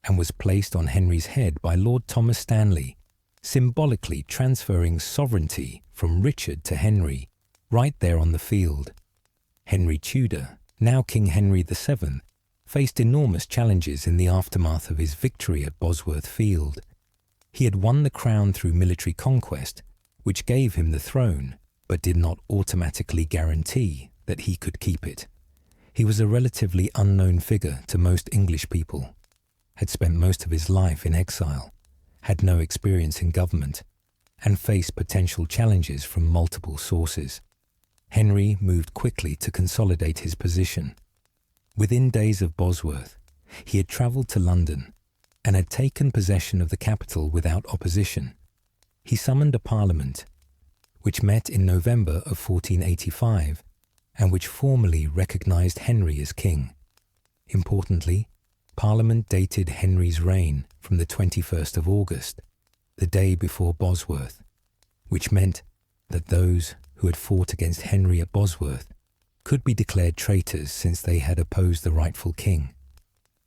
and was placed on Henry's head by Lord Thomas Stanley, symbolically transferring sovereignty from Richard to Henry, right there on the field. Henry Tudor, now King Henry VII, faced enormous challenges in the aftermath of his victory at Bosworth Field. He had won the crown through military conquest, which gave him the throne, but did not automatically guarantee that he could keep it. He was a relatively unknown figure to most English people, had spent most of his life in exile, had no experience in government, and faced potential challenges from multiple sources. Henry moved quickly to consolidate his position. Within days of Bosworth, he had travelled to London and had taken possession of the capital without opposition. He summoned a parliament, which met in November of 1485 and which formally recognised Henry as king. Importantly, Parliament dated Henry's reign from the 21st of August, the day before Bosworth, which meant that those who had fought against Henry at Bosworth could be declared traitors since they had opposed the rightful king.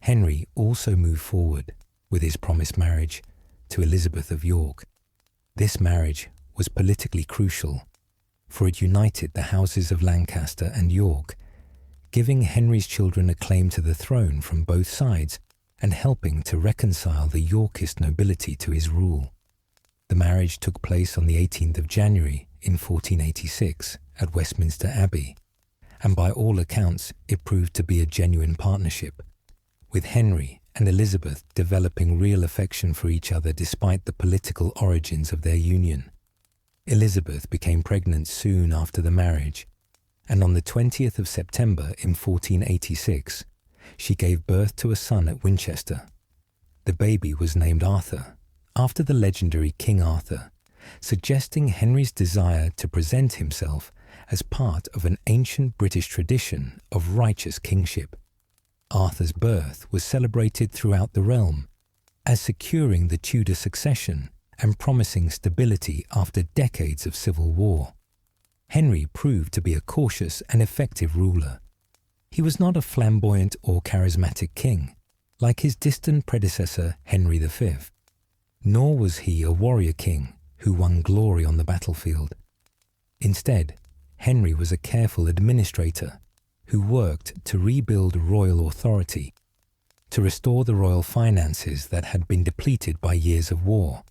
Henry also moved forward with his promised marriage to Elizabeth of York. This marriage was politically crucial, for it united the houses of Lancaster and York, giving Henry's children a claim to the throne from both sides and helping to reconcile the Yorkist nobility to his rule. The marriage took place on the 18th of January in 1486 at Westminster Abbey, and by all accounts it proved to be a genuine partnership, with Henry and Elizabeth developing real affection for each other despite the political origins of their union. Elizabeth became pregnant soon after the marriage, and on the 20th of September in 1486, she gave birth to a son at Winchester. The baby was named Arthur, after the legendary King Arthur, suggesting Henry's desire to present himself as part of an ancient British tradition of righteous kingship. Arthur's birth was celebrated throughout the realm as securing the Tudor succession and promising stability after decades of civil war. Henry proved to be a cautious and effective ruler. He was not a flamboyant or charismatic king, like his distant predecessor Henry V, nor was he a warrior king who won glory on the battlefield. Instead, Henry was a careful administrator who worked to rebuild royal authority, to restore the royal finances that had been depleted by years of war,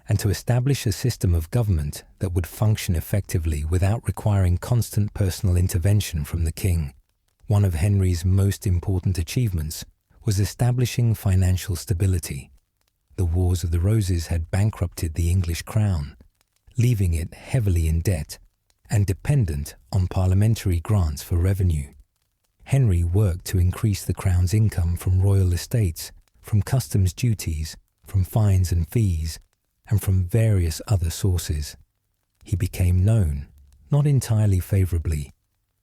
and to establish a system of government that would function effectively without requiring constant personal intervention from the king. One of Henry's most important achievements was establishing financial stability. The Wars of the Roses had bankrupted the English crown, leaving it heavily in debt and dependent on parliamentary grants for revenue. Henry worked to increase the crown's income from royal estates, from customs duties, from fines and fees, and from various other sources. He became known, not entirely favourably,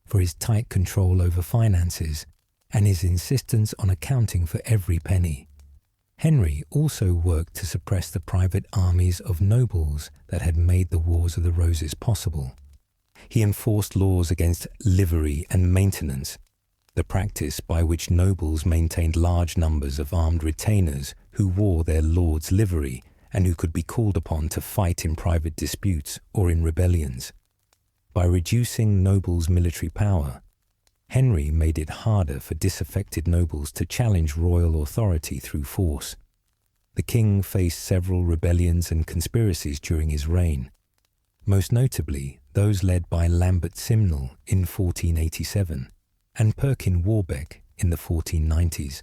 for his tight control over finances and his insistence on accounting for every penny. Henry also worked to suppress the private armies of nobles that had made the Wars of the Roses possible. He enforced laws against livery and maintenance, the practice by which nobles maintained large numbers of armed retainers who wore their lord's livery and who could be called upon to fight in private disputes or in rebellions. By reducing nobles' military power, Henry made it harder for disaffected nobles to challenge royal authority through force. The king faced several rebellions and conspiracies during his reign, most notably those led by Lambert Simnel in 1487 and Perkin Warbeck in the 1490s.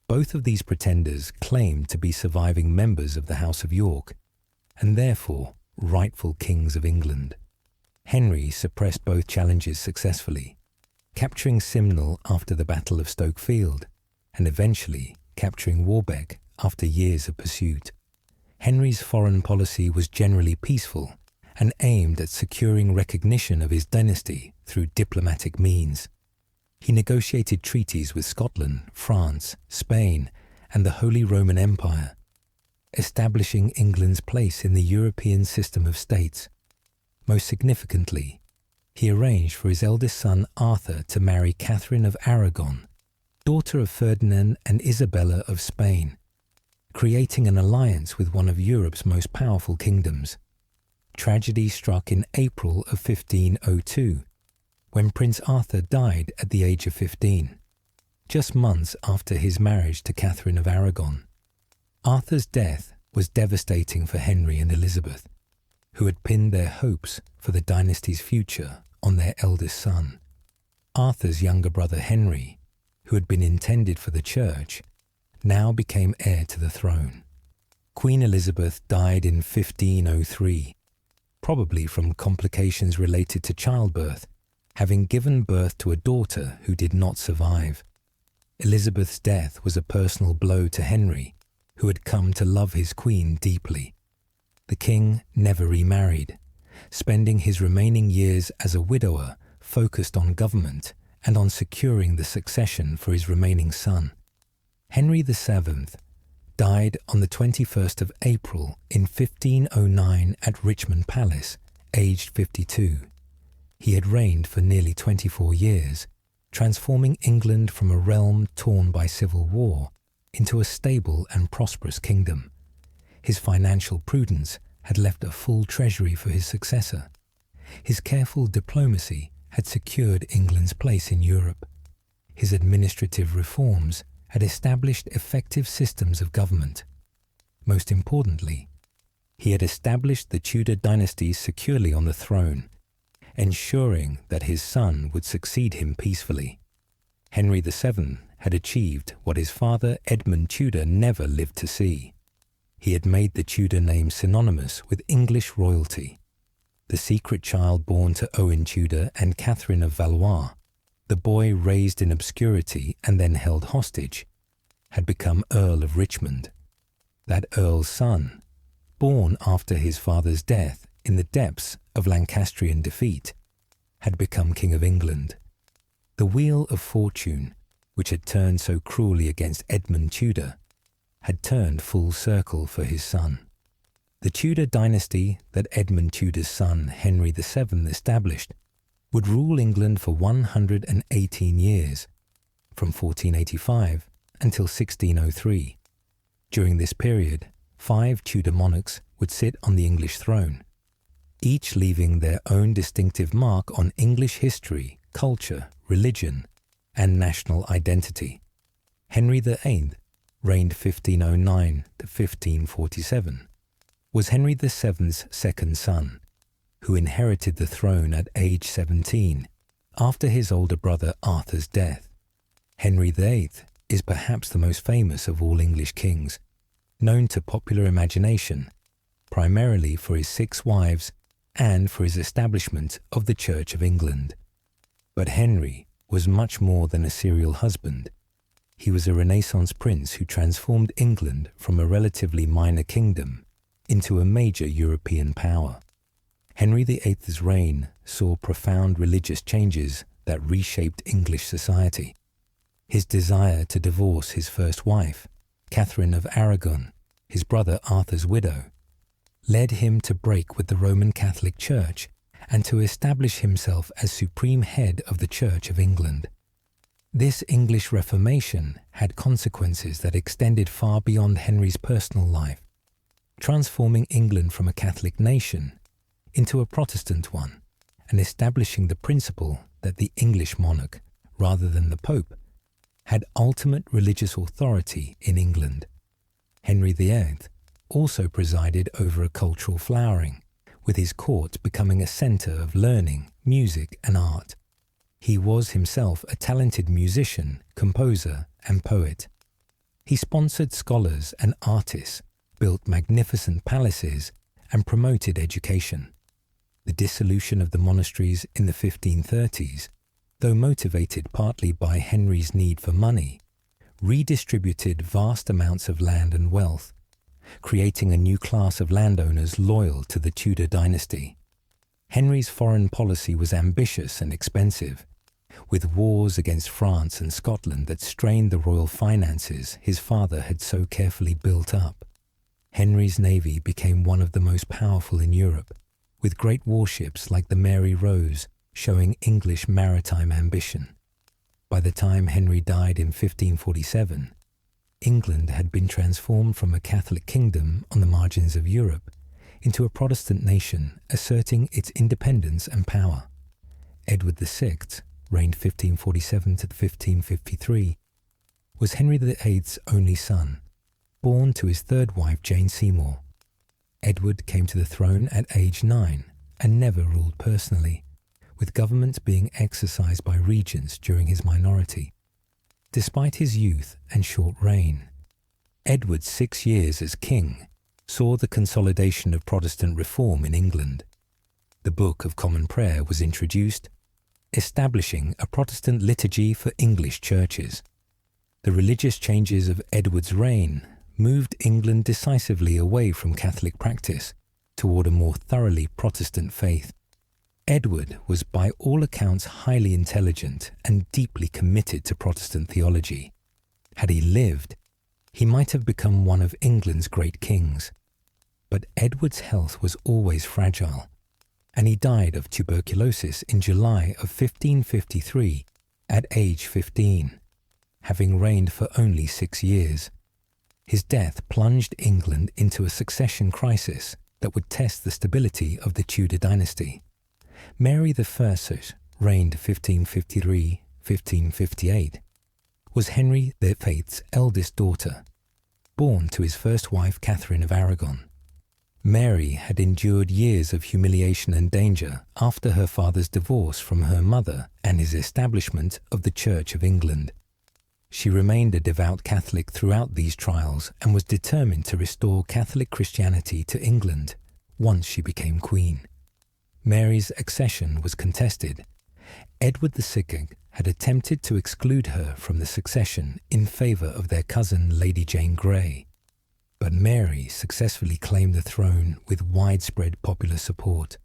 Both of these pretenders claimed to be surviving members of the House of York, and therefore rightful kings of England. Henry suppressed both challenges successfully, capturing Simnel after the Battle of Stoke Field, and eventually capturing Warbeck after years of pursuit. Henry's foreign policy was generally peaceful and aimed at securing recognition of his dynasty through diplomatic means. He negotiated treaties with Scotland, France, Spain, and the Holy Roman Empire, establishing England's place in the European system of states. Most significantly, he arranged for his eldest son Arthur to marry Catherine of Aragon, daughter of Ferdinand and Isabella of Spain, creating an alliance with one of Europe's most powerful kingdoms. Tragedy struck in April of 1502, when Prince Arthur died at the age of 15, just months after his marriage to Catherine of Aragon. Arthur's death was devastating for Henry and Elizabeth, who had pinned their hopes for the dynasty's future on their eldest son. Arthur's younger brother Henry, who had been intended for the church, now became heir to the throne. Queen Elizabeth died in 1503, probably from complications related to childbirth, having given birth to a daughter who did not survive. Elizabeth's death was a personal blow to Henry, who had come to love his queen deeply. The king never remarried, spending his remaining years as a widower focused on government and on securing the succession for his remaining son. Henry VII died on the 21st of April in 1509 at Richmond Palace, aged 52. He had reigned for nearly 24 years, transforming England from a realm torn by civil war into a stable and prosperous kingdom. His financial prudence had left a full treasury for his successor. His careful diplomacy had secured England's place in Europe. His administrative reforms had established effective systems of government. Most importantly, he had established the Tudor dynasty securely on the throne, ensuring that his son would succeed him peacefully. Henry VII had achieved what his father Edmund Tudor never lived to see. He had made the Tudor name synonymous with English royalty. The secret child born to Owen Tudor and Catherine of Valois, the boy raised in obscurity and then held hostage, had become Earl of Richmond. That Earl's son, born after his father's death in the depths of Lancastrian defeat, had become King of England. The wheel of fortune, which had turned so cruelly against Edmund Tudor, had turned full circle for his son. The Tudor dynasty that Edmund Tudor's son Henry VII established would rule England for 118 years, from 1485 until 1603. During this period, 5 Tudor monarchs would sit on the English throne, each leaving their own distinctive mark on English history, culture, religion, and national identity. Henry VIII, reigned 1509 to 1547, was Henry VII's second son, who inherited the throne at age 17 after his older brother Arthur's death. Henry VIII is perhaps the most famous of all English kings, known to popular imagination, primarily for his 6 wives and for his establishment of the Church of England. But Henry was much more than a serial husband. He was a Renaissance prince who transformed England from a relatively minor kingdom into a major European power. Henry VIII's reign saw profound religious changes that reshaped English society. His desire to divorce his first wife, Catherine of Aragon, his brother Arthur's widow, led him to break with the Roman Catholic Church and to establish himself as supreme head of the Church of England. This English Reformation had consequences that extended far beyond Henry's personal life, transforming England from a Catholic nation into a Protestant one and establishing the principle that the English monarch, rather than the Pope, had ultimate religious authority in England. Henry VIII also presided over a cultural flowering, with his court becoming a centre of learning, music and art. He was himself a talented musician, composer and poet. He sponsored scholars and artists, built magnificent palaces and promoted education. The dissolution of the monasteries in the 1530s, though motivated partly by Henry's need for money, redistributed vast amounts of land and wealth, creating a new class of landowners loyal to the Tudor dynasty. Henry's foreign policy was ambitious and expensive, with wars against France and Scotland that strained the royal finances his father had so carefully built up. Henry's navy became one of the most powerful in Europe, with great warships like the Mary Rose showing English maritime ambition. By the time Henry died in 1547, England had been transformed from a Catholic kingdom on the margins of Europe into a Protestant nation asserting its independence and power. Edward VI, reigned 1547 to 1553, was Henry VIII's only son, born to his third wife Jane Seymour. Edward came to the throne at age 9 and never ruled personally, with government being exercised by regents during his minority. Despite his youth and short reign, Edward's 6 years as king saw the consolidation of Protestant reform in England. The Book of Common Prayer was introduced, establishing a Protestant liturgy for English churches. The religious changes of Edward's reign moved England decisively away from Catholic practice toward a more thoroughly Protestant faith. Edward was by all accounts highly intelligent and deeply committed to Protestant theology. Had he lived, he might have become one of England's great kings. But Edward's health was always fragile, and he died of tuberculosis in July of 1553 at age 15, having reigned for only 6 years. His death plunged England into a succession crisis that would test the stability of the Tudor dynasty. Mary I, reigned 1553-1558, was Henry VIII's eldest daughter, born to his first wife Catherine of Aragon. Mary had endured years of humiliation and danger after her father's divorce from her mother and his establishment of the Church of England. She remained a devout Catholic throughout these trials and was determined to restore Catholic Christianity to England once she became queen. Mary's accession was contested. Edward VI had attempted to exclude her from the succession in favour of their cousin Lady Jane Grey, but Mary successfully claimed the throne with widespread popular support.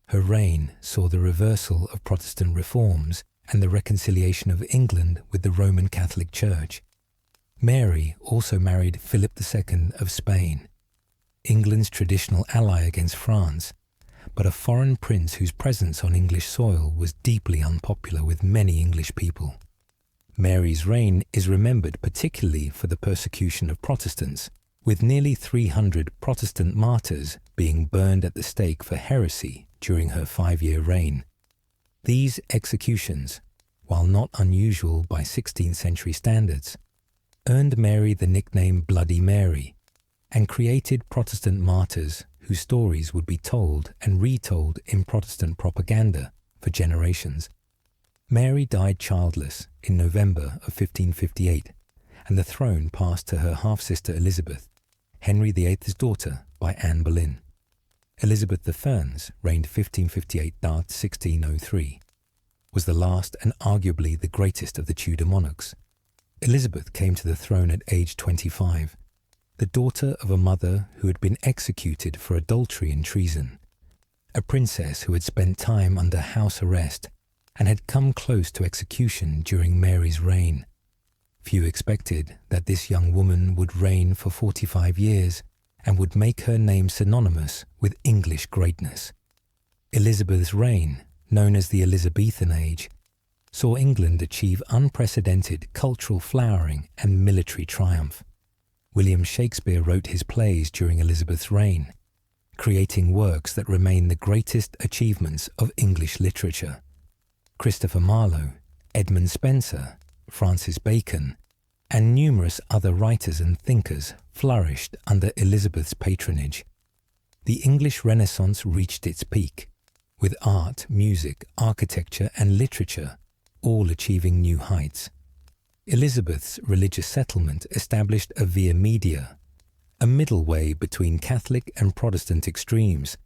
Her reign saw the reversal of Protestant reforms and the reconciliation of England with the Roman Catholic Church. Mary also married Philip II of Spain, England's traditional ally against France, but a foreign prince whose presence on English soil was deeply unpopular with many English people. Mary's reign is remembered particularly for the persecution of Protestants, with nearly 300 Protestant martyrs being burned at the stake for heresy during her 5-year reign. These executions, while not unusual by 16th century standards, earned Mary the nickname Bloody Mary and created Protestant martyrs whose stories would be told and retold in Protestant propaganda for generations. Mary died childless in November of 1558, and the throne passed to her half-sister Elizabeth, Henry VIII's daughter by Anne Boleyn. Elizabeth the Ferns reigned 1558 to 1603, was the last and arguably the greatest of the Tudor monarchs. Elizabeth came to the throne at age 25, the daughter of a mother who had been executed for adultery and treason, a princess who had spent time under house arrest and had come close to execution during Mary's reign. Few expected that this young woman would reign for 45 years and would make her name synonymous with English greatness. Elizabeth's reign, known as the Elizabethan Age, saw England achieve unprecedented cultural flowering and military triumph. William Shakespeare wrote his plays during Elizabeth's reign, creating works that remain the greatest achievements of English literature. Christopher Marlowe, Edmund Spenser, Francis Bacon, and numerous other writers and thinkers flourished under Elizabeth's patronage. The English Renaissance reached its peak, with art, music, architecture, and literature all achieving new heights. Elizabeth's religious settlement established a via media, a middle way between Catholic and Protestant extremes,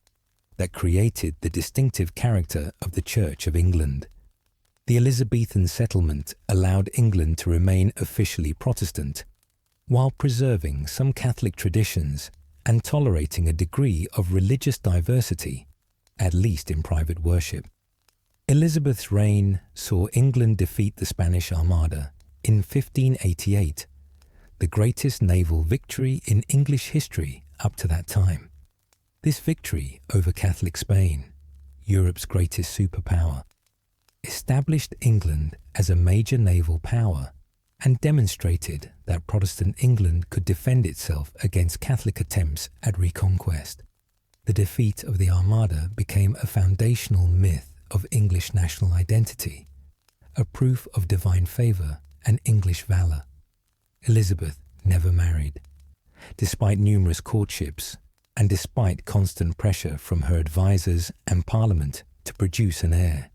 that created the distinctive character of the Church of England. The Elizabethan settlement allowed England to remain officially Protestant, while preserving some Catholic traditions and tolerating a degree of religious diversity, at least in private worship. Elizabeth's reign saw England defeat the Spanish Armada in 1588, the greatest naval victory in English history up to that time. This victory over Catholic Spain, Europe's greatest superpower, established England as a major naval power and demonstrated that Protestant England could defend itself against Catholic attempts at reconquest. The defeat of the Armada became a foundational myth of English national identity, a proof of divine favour and English valour. Elizabeth never married. Despite numerous courtships, and despite constant pressure from her advisers and Parliament to produce an heir,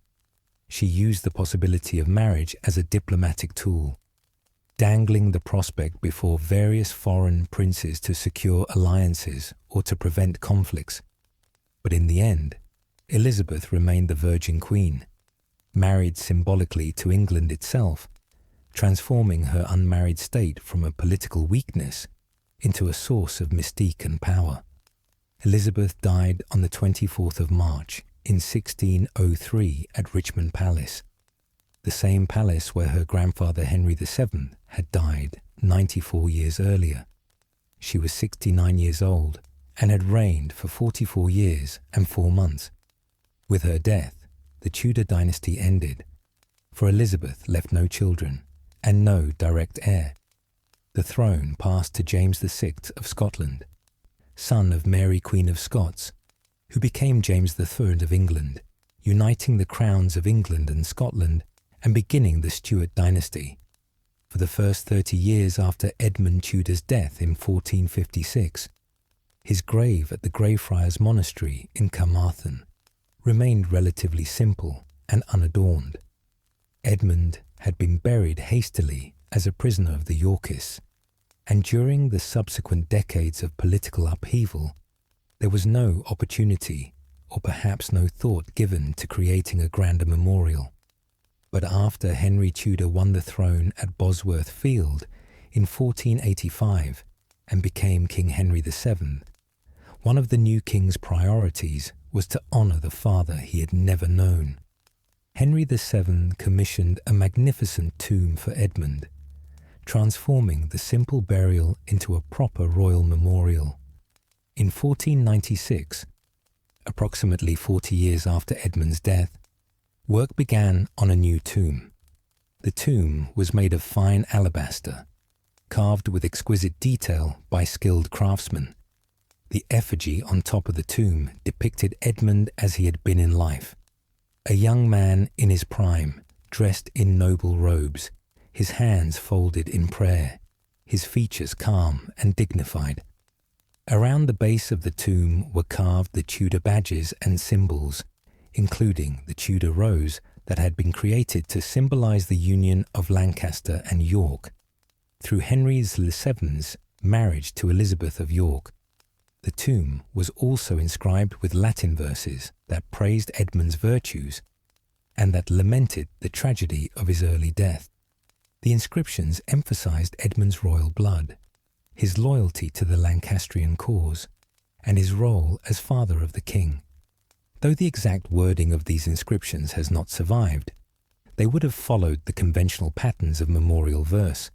she used the possibility of marriage as a diplomatic tool, dangling the prospect before various foreign princes to secure alliances or to prevent conflicts. But in the end, Elizabeth remained the Virgin Queen, married symbolically to England itself, transforming her unmarried state from a political weakness into a source of mystique and power. Elizabeth died on the 24th of March in 1603 at Richmond Palace, the same palace where her grandfather Henry VII had died 94 years earlier. She was 69 years old and had reigned for 44 years and 4 months. With her death, the Tudor dynasty ended, for Elizabeth left no children and no direct heir. The throne passed to James VI of Scotland, son of Mary Queen of Scots, who became James III of England, uniting the crowns of England and Scotland and beginning the Stuart dynasty. For the first 30 years after Edmund Tudor's death in 1456, his grave at the Greyfriars Monastery in Carmarthen remained relatively simple and unadorned. Edmund had been buried hastily as a prisoner of the Yorkists, and during the subsequent decades of political upheaval, there was no opportunity or perhaps no thought given to creating a grander memorial. But after Henry Tudor won the throne at Bosworth Field in 1485 and became King Henry VII, one of the new king's priorities was to honour the father he had never known. Henry VII commissioned a magnificent tomb for Edmund, transforming the simple burial into a proper royal memorial. In 1496, approximately 40 years after Edmund's death, work began on a new tomb. The tomb was made of fine alabaster, carved with exquisite detail by skilled craftsmen. The effigy on top of the tomb depicted Edmund as he had been in life, a young man in his prime, dressed in noble robes, his hands folded in prayer, his features calm and dignified. Around the base of the tomb were carved the Tudor badges and symbols, including the Tudor rose that had been created to symbolize the union of Lancaster and York through Henry VII's marriage to Elizabeth of York. The tomb was also inscribed with Latin verses that praised Edmund's virtues and that lamented the tragedy of his early death. The inscriptions emphasized Edmund's royal blood, his loyalty to the Lancastrian cause, and his role as father of the king. Though the exact wording of these inscriptions has not survived, they would have followed the conventional patterns of memorial verse,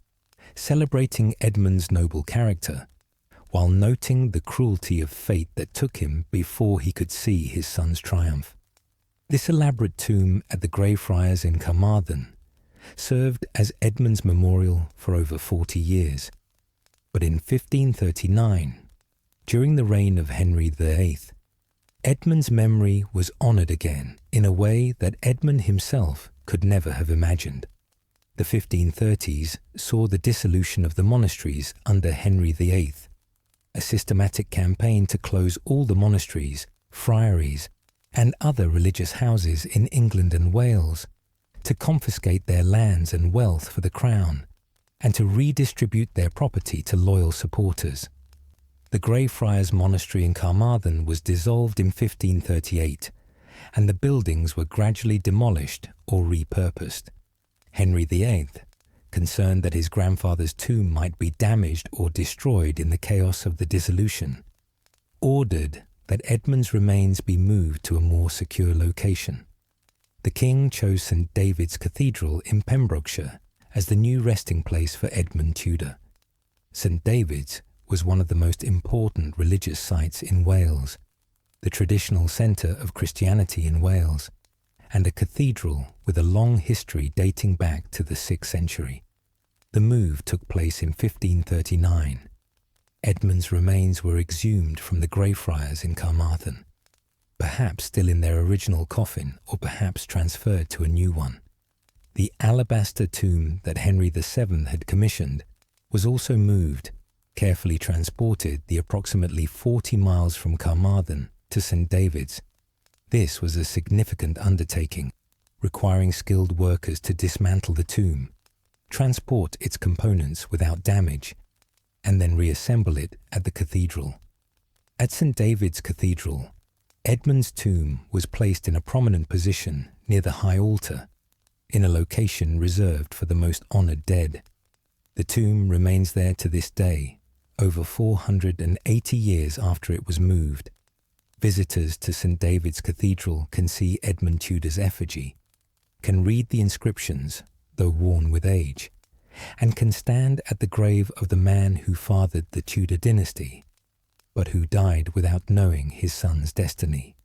celebrating Edmund's noble character, while noting the cruelty of fate that took him before he could see his son's triumph. This elaborate tomb at the Greyfriars in Carmarthen served as Edmund's memorial for over 40 years. But in 1539, during the reign of Henry VIII, Edmund's memory was honoured again in a way that Edmund himself could never have imagined. The 1530s saw the dissolution of the monasteries under Henry VIII, a systematic campaign to close all the monasteries, friaries, and other religious houses in England and Wales, to confiscate their lands and wealth for the crown, and to redistribute their property to loyal supporters. The Greyfriars Monastery in Carmarthen was dissolved in 1538, and the buildings were gradually demolished or repurposed. Henry VIII, concerned that his grandfather's tomb might be damaged or destroyed in the chaos of the dissolution, ordered that Edmund's remains be moved to a more secure location. The king chose St. David's Cathedral in Pembrokeshire as the new resting place for Edmund Tudor. St. David's was one of the most important religious sites in Wales, the traditional centre of Christianity in Wales, and a cathedral with a long history dating back to the 6th century. The move took place in 1539. Edmund's remains were exhumed from the Greyfriars in Carmarthen, perhaps still in their original coffin or perhaps transferred to a new one. The alabaster tomb that Henry VII had commissioned was also moved, carefully transported the approximately 40 miles from Carmarthen to St. David's. This was a significant undertaking, requiring skilled workers to dismantle the tomb, transport its components without damage, and then reassemble it at the cathedral. At St. David's Cathedral, Edmund's tomb was placed in a prominent position near the high altar, in a location reserved for the most honoured dead. The tomb remains there to this day, over 480 years after it was moved. Visitors to St. David's Cathedral can see Edmund Tudor's effigy, can read the inscriptions, though worn with age, and can stand at the grave of the man who fathered the Tudor dynasty, but who died without knowing his son's destiny.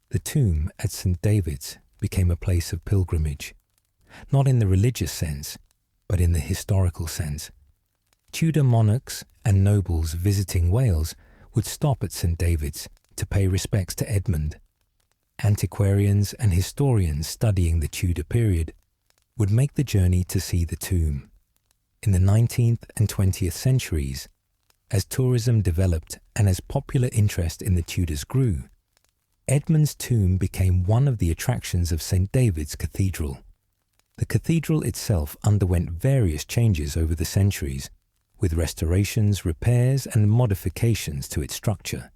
The tomb at St. David's became a place of pilgrimage, not in the religious sense, but in the historical sense. Tudor monarchs and nobles visiting Wales would stop at St. David's to pay respects to Edmund. Antiquarians and historians studying the Tudor period would make the journey to see the tomb. In the 19th and 20th centuries, as tourism developed and as popular interest in the Tudors grew, Edmund's tomb became one of the attractions of St. David's Cathedral. The cathedral itself underwent various changes over the centuries, with restorations, repairs, and modifications to its structure.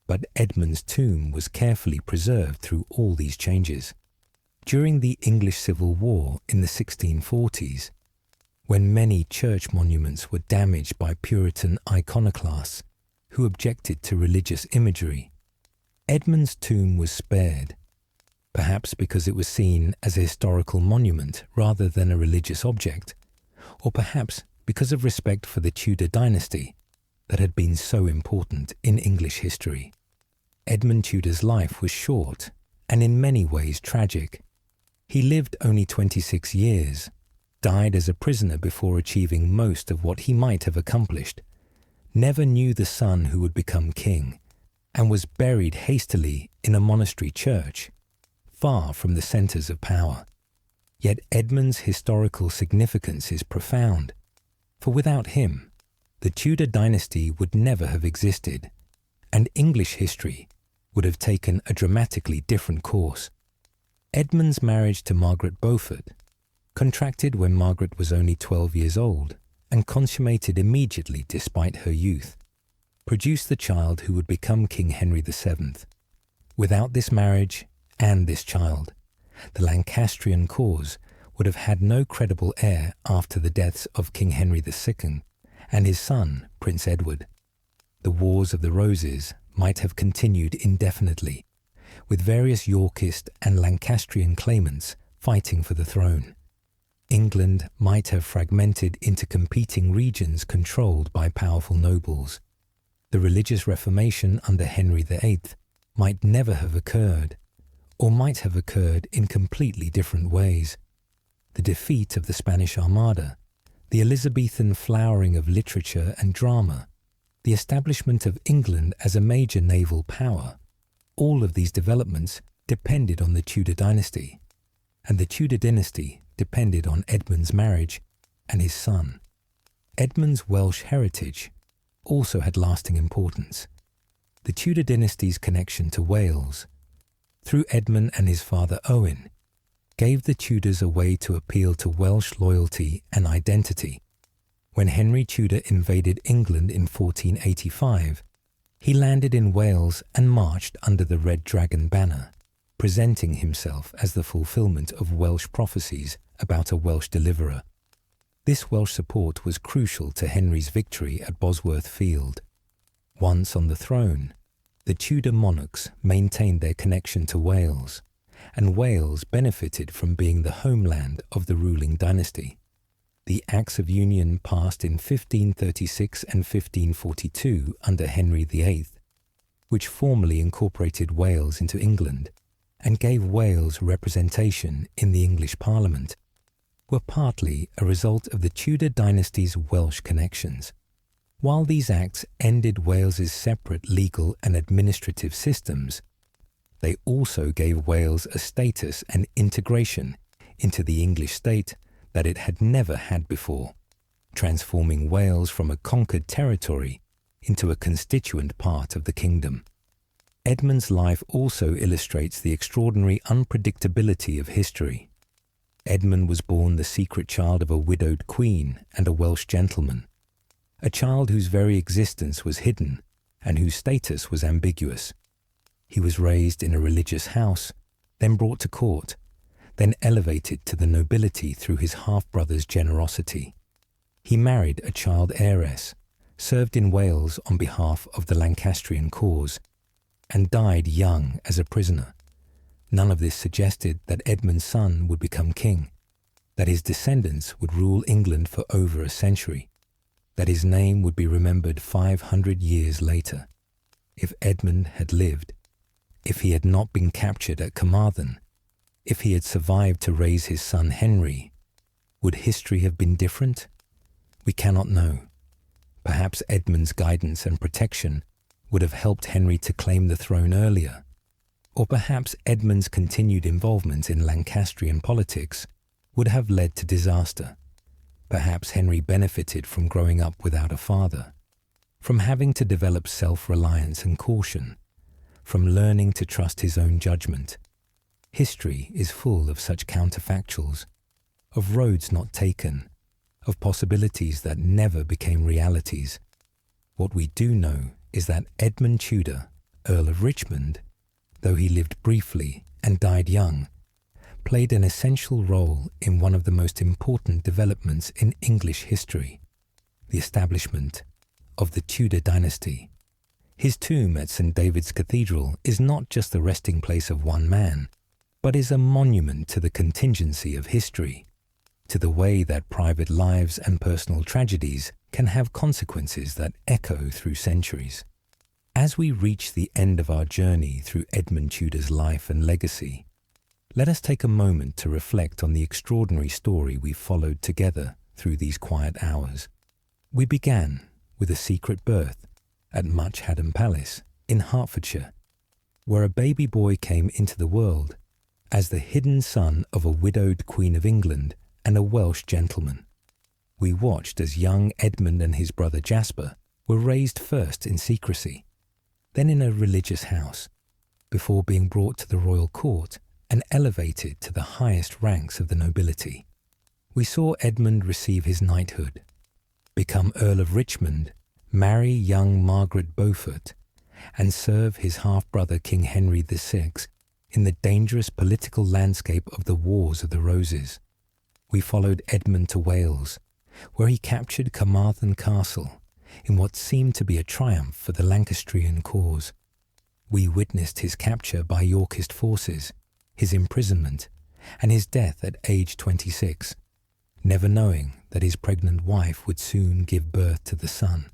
But Edmund's tomb was carefully preserved through all these changes. During the English Civil War in the 1640s, when many church monuments were damaged by Puritan iconoclasts who objected to religious imagery, Edmund's tomb was spared, perhaps because it was seen as a historical monument rather than a religious object, or perhaps because of respect for the Tudor dynasty that had been so important in English history. Edmund Tudor's life was short and in many ways tragic. He lived only 26 years, died as a prisoner before achieving most of what he might have accomplished, never knew the son who would become king, and was buried hastily in a monastery church, far from the centres of power. Yet Edmund's historical significance is profound, for without him, the Tudor dynasty would never have existed, and English history would have taken a dramatically different course. Edmund's marriage to Margaret Beaufort, contracted when Margaret was only 12 years old and consummated immediately despite her youth, produced the child who would become King Henry VII. Without this marriage and this child, the Lancastrian cause would have had no credible heir after the deaths of King Henry II and his son, Prince Edward. The Wars of the Roses might have continued indefinitely, with various Yorkist and Lancastrian claimants fighting for the throne. England might have fragmented into competing regions controlled by powerful nobles. The religious reformation under Henry VIII might never have occurred, or might have occurred in completely different ways. The defeat of the Spanish Armada, the Elizabethan flowering of literature and drama, the establishment of England as a major naval power, all of these developments depended on the Tudor dynasty, and the Tudor dynasty depended on Edmund's marriage and his son. Edmund's Welsh heritage also had lasting importance. The Tudor dynasty's connection to Wales, through Edmund and his father Owen, gave the Tudors a way to appeal to Welsh loyalty and identity. When Henry Tudor invaded England in 1485, he landed in Wales and marched under the Red Dragon banner, presenting himself as the fulfilment of Welsh prophecies about a Welsh deliverer. This Welsh support was crucial to Henry's victory at Bosworth Field. Once on the throne, the Tudor monarchs maintained their connection to Wales, and Wales benefited from being the homeland of the ruling dynasty. The Acts of Union passed in 1536 and 1542 under Henry VIII, which formally incorporated Wales into England and gave Wales representation in the English Parliament, were partly a result of the Tudor dynasty's Welsh connections. While these acts ended Wales's separate legal and administrative systems, they also gave Wales a status and integration into the English state that it had never had before, transforming Wales from a conquered territory into a constituent part of the kingdom. Edmund's life also illustrates the extraordinary unpredictability of history. Edmund was born the secret child of a widowed queen and a Welsh gentleman, a child whose very existence was hidden and whose status was ambiguous. He was raised in a religious house, then brought to court, then elevated to the nobility through his half-brother's generosity. He married a child heiress, served in Wales on behalf of the Lancastrian cause, and died young as a prisoner. None of this suggested that Edmund's son would become king, that his descendants would rule England for over a century, that his name would be remembered 500 years later. If Edmund had lived, if he had not been captured at Carmarthen, if he had survived to raise his son Henry, would history have been different? We cannot know. Perhaps Edmund's guidance and protection would have helped Henry to claim the throne earlier, or perhaps Edmund's continued involvement in Lancastrian politics would have led to disaster. Perhaps Henry benefited from growing up without a father, from having to develop self-reliance and caution, from learning to trust his own judgment. History is full of such counterfactuals, of roads not taken, of possibilities that never became realities. What we do know is that Edmund Tudor, Earl of Richmond, though he lived briefly and died young, played an essential role in one of the most important developments in English history, the establishment of the Tudor dynasty. His tomb at St. David's Cathedral is not just the resting place of one man, but is a monument to the contingency of history, to the way that private lives and personal tragedies can have consequences that echo through centuries. As we reach the end of our journey through Edmund Tudor's life and legacy, Let us take a moment to reflect on the extraordinary story we followed together through these quiet hours. We began with a secret birth at Much Haddon Palace in Hertfordshire, where a baby boy came into the world as the hidden son of a widowed Queen of England and a Welsh gentleman. We watched as young Edmund and his brother Jasper were raised first in secrecy, then in a religious house, before being brought to the royal court and elevated to the highest ranks of the nobility. We saw Edmund receive his knighthood, become Earl of Richmond, marry young Margaret Beaufort, and serve his half-brother King Henry VI in the dangerous political landscape of the Wars of the Roses. We followed Edmund to Wales, where he captured Carmarthen Castle in what seemed to be a triumph for the Lancastrian cause. We witnessed his capture by Yorkist forces, his imprisonment, and his death at age 26, never knowing that his pregnant wife would soon give birth to the son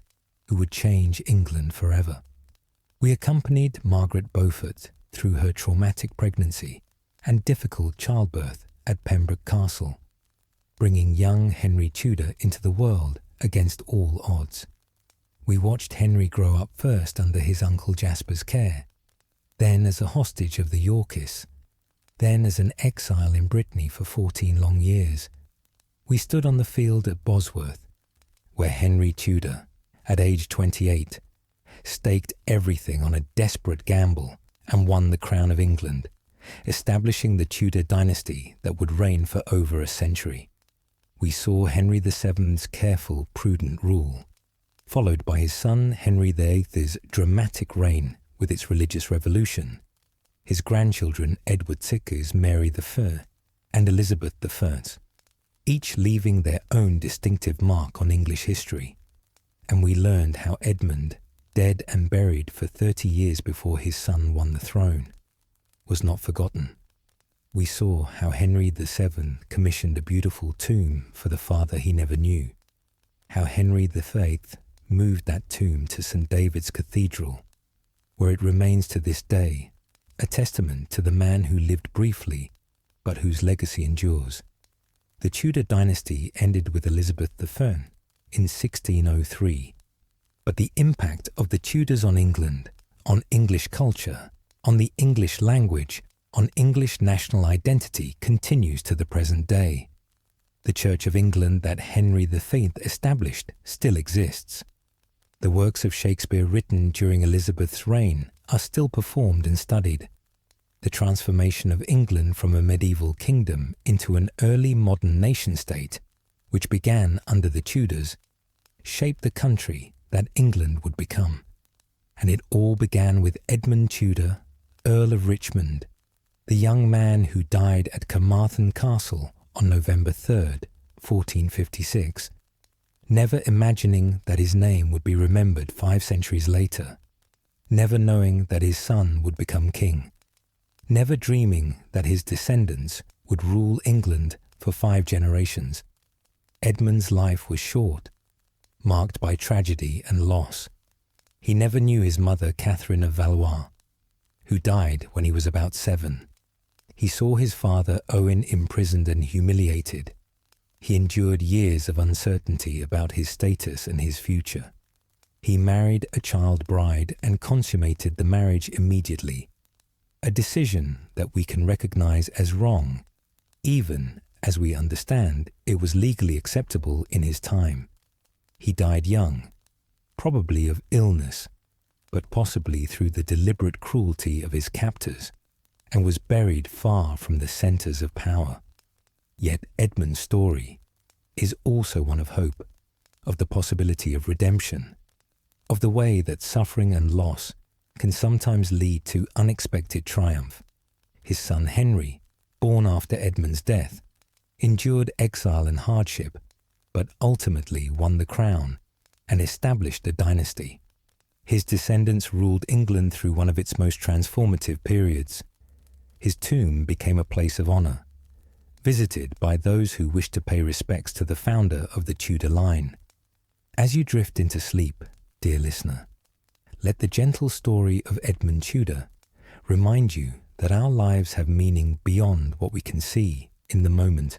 who would change England forever. We accompanied Margaret Beaufort through her traumatic pregnancy and difficult childbirth at Pembroke Castle, bringing young Henry Tudor into the world against all odds. We watched Henry grow up first under his uncle Jasper's care, then as a hostage of the Yorkists, then as an exile in Brittany for 14 long years. We stood on the field at Bosworth, where Henry Tudor, at age 28, staked everything on a desperate gamble and won the crown of England, establishing the Tudor dynasty that would reign for over a century. We saw Henry VII's careful, prudent rule, followed by his son Henry VIII's dramatic reign with its religious revolution, his grandchildren Edward VI's Mary I and Elizabeth I, each leaving their own distinctive mark on English history. And we learned how Edmund, dead and buried for 30 years before his son won the throne, was not forgotten. We saw how Henry VII commissioned a beautiful tomb for the father he never knew, how Henry VIII moved that tomb to St. David's Cathedral, where it remains to this day a testament to the man who lived briefly but whose legacy endures. The Tudor dynasty ended with Elizabeth I in 1603, but the impact of the Tudors on England, on English culture, on the English language, on English national identity continues to the present day. The Church of England that Henry VIII established still exists. The works of Shakespeare written during Elizabeth's reign are still performed and studied. The transformation of England from a medieval kingdom into an early modern nation-state, which began under the Tudors, shaped the country that England would become. And it all began with Edmund Tudor, Earl of Richmond, the young man who died at Carmarthen Castle on November 3rd, 1456, never imagining that his name would be remembered 5 centuries later, never knowing that his son would become king, never dreaming that his descendants would rule England for 5 generations. Edmund's life was short, marked by tragedy and loss. He never knew his mother Catherine of Valois, who died when he was about 7. He saw his father Owen imprisoned and humiliated. He endured years of uncertainty about his status and his future. He married a child bride and consummated the marriage immediately, a decision that we can recognize as wrong, even as we understand it was legally acceptable in his time. He died young, probably of illness, but possibly through the deliberate cruelty of his captors, and was buried far from the centers of power. Yet Edmund's story is also one of hope, of the possibility of redemption, of the way that suffering and loss can sometimes lead to unexpected triumph. His son Henry, born after Edmund's death, endured exile and hardship, but ultimately won the crown and established a dynasty. His descendants ruled England through one of its most transformative periods. His tomb became a place of honor, visited by those who wished to pay respects to the founder of the Tudor line. As you drift into sleep, dear listener, let the gentle story of Edmund Tudor remind you that our lives have meaning beyond what we can see in the moment.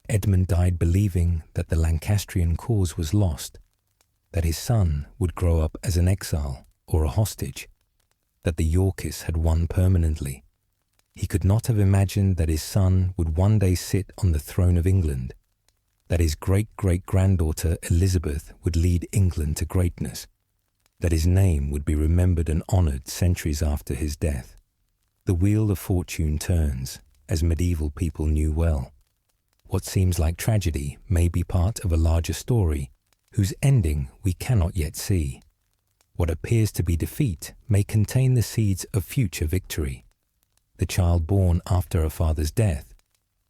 Edmund died believing that the Lancastrian cause was lost, that his son would grow up as an exile or a hostage, that the Yorkists had won permanently. He could not have imagined that his son would one day sit on the throne of England, that his great-great-granddaughter Elizabeth would lead England to greatness, that his name would be remembered and honoured centuries after his death. The wheel of fortune turns, as medieval people knew well. What seems like tragedy may be part of a larger story, whose ending we cannot yet see. What appears to be defeat may contain the seeds of future victory. The child born after a father's death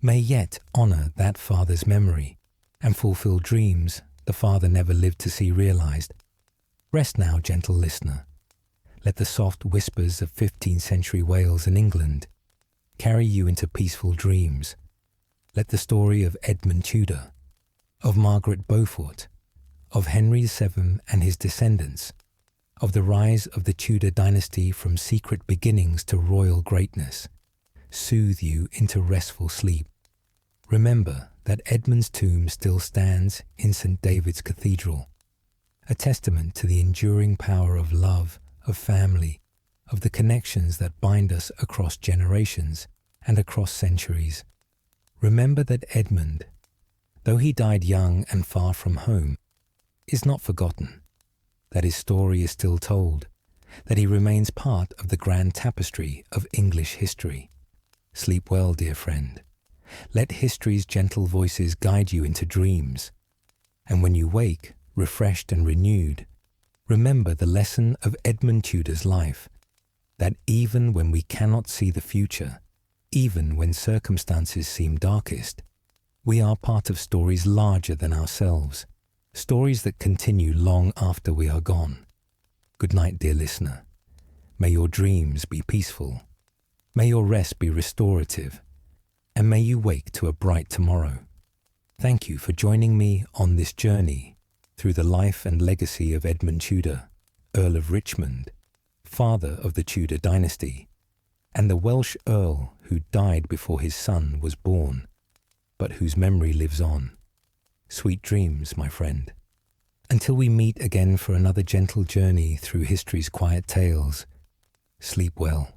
may yet honour that father's memory and fulfil dreams the father never lived to see realised. Rest now, gentle listener. Let the soft whispers of 15th century Wales and England carry you into peaceful dreams. Let the story of Edmund Tudor, of Margaret Beaufort, of Henry VII and his descendants, of the rise of the Tudor dynasty from secret beginnings to royal greatness, soothe you into restful sleep. Remember that Edmund's tomb still stands in St. David's Cathedral, a testament to the enduring power of love, of family, of the connections that bind us across generations and across centuries. Remember that Edmund, though he died young and far from home, is not forgotten, that his story is still told, that he remains part of the grand tapestry of English history. Sleep well, dear friend. Let history's gentle voices guide you into dreams. And when you wake, refreshed and renewed, remember the lesson of Edmund Tudor's life, that even when we cannot see the future, even when circumstances seem darkest, we are part of stories larger than ourselves, stories that continue long after we are gone. Good night, dear listener. May your dreams be peaceful. May your rest be restorative. And may you wake to a bright tomorrow. Thank you for joining me on this journey through the life and legacy of Edmund Tudor, Earl of Richmond, father of the Tudor dynasty, and the Welsh Earl who died before his son was born, but whose memory lives on. Sweet dreams, my friend. Until we meet again for another gentle journey through history's quiet tales, sleep well.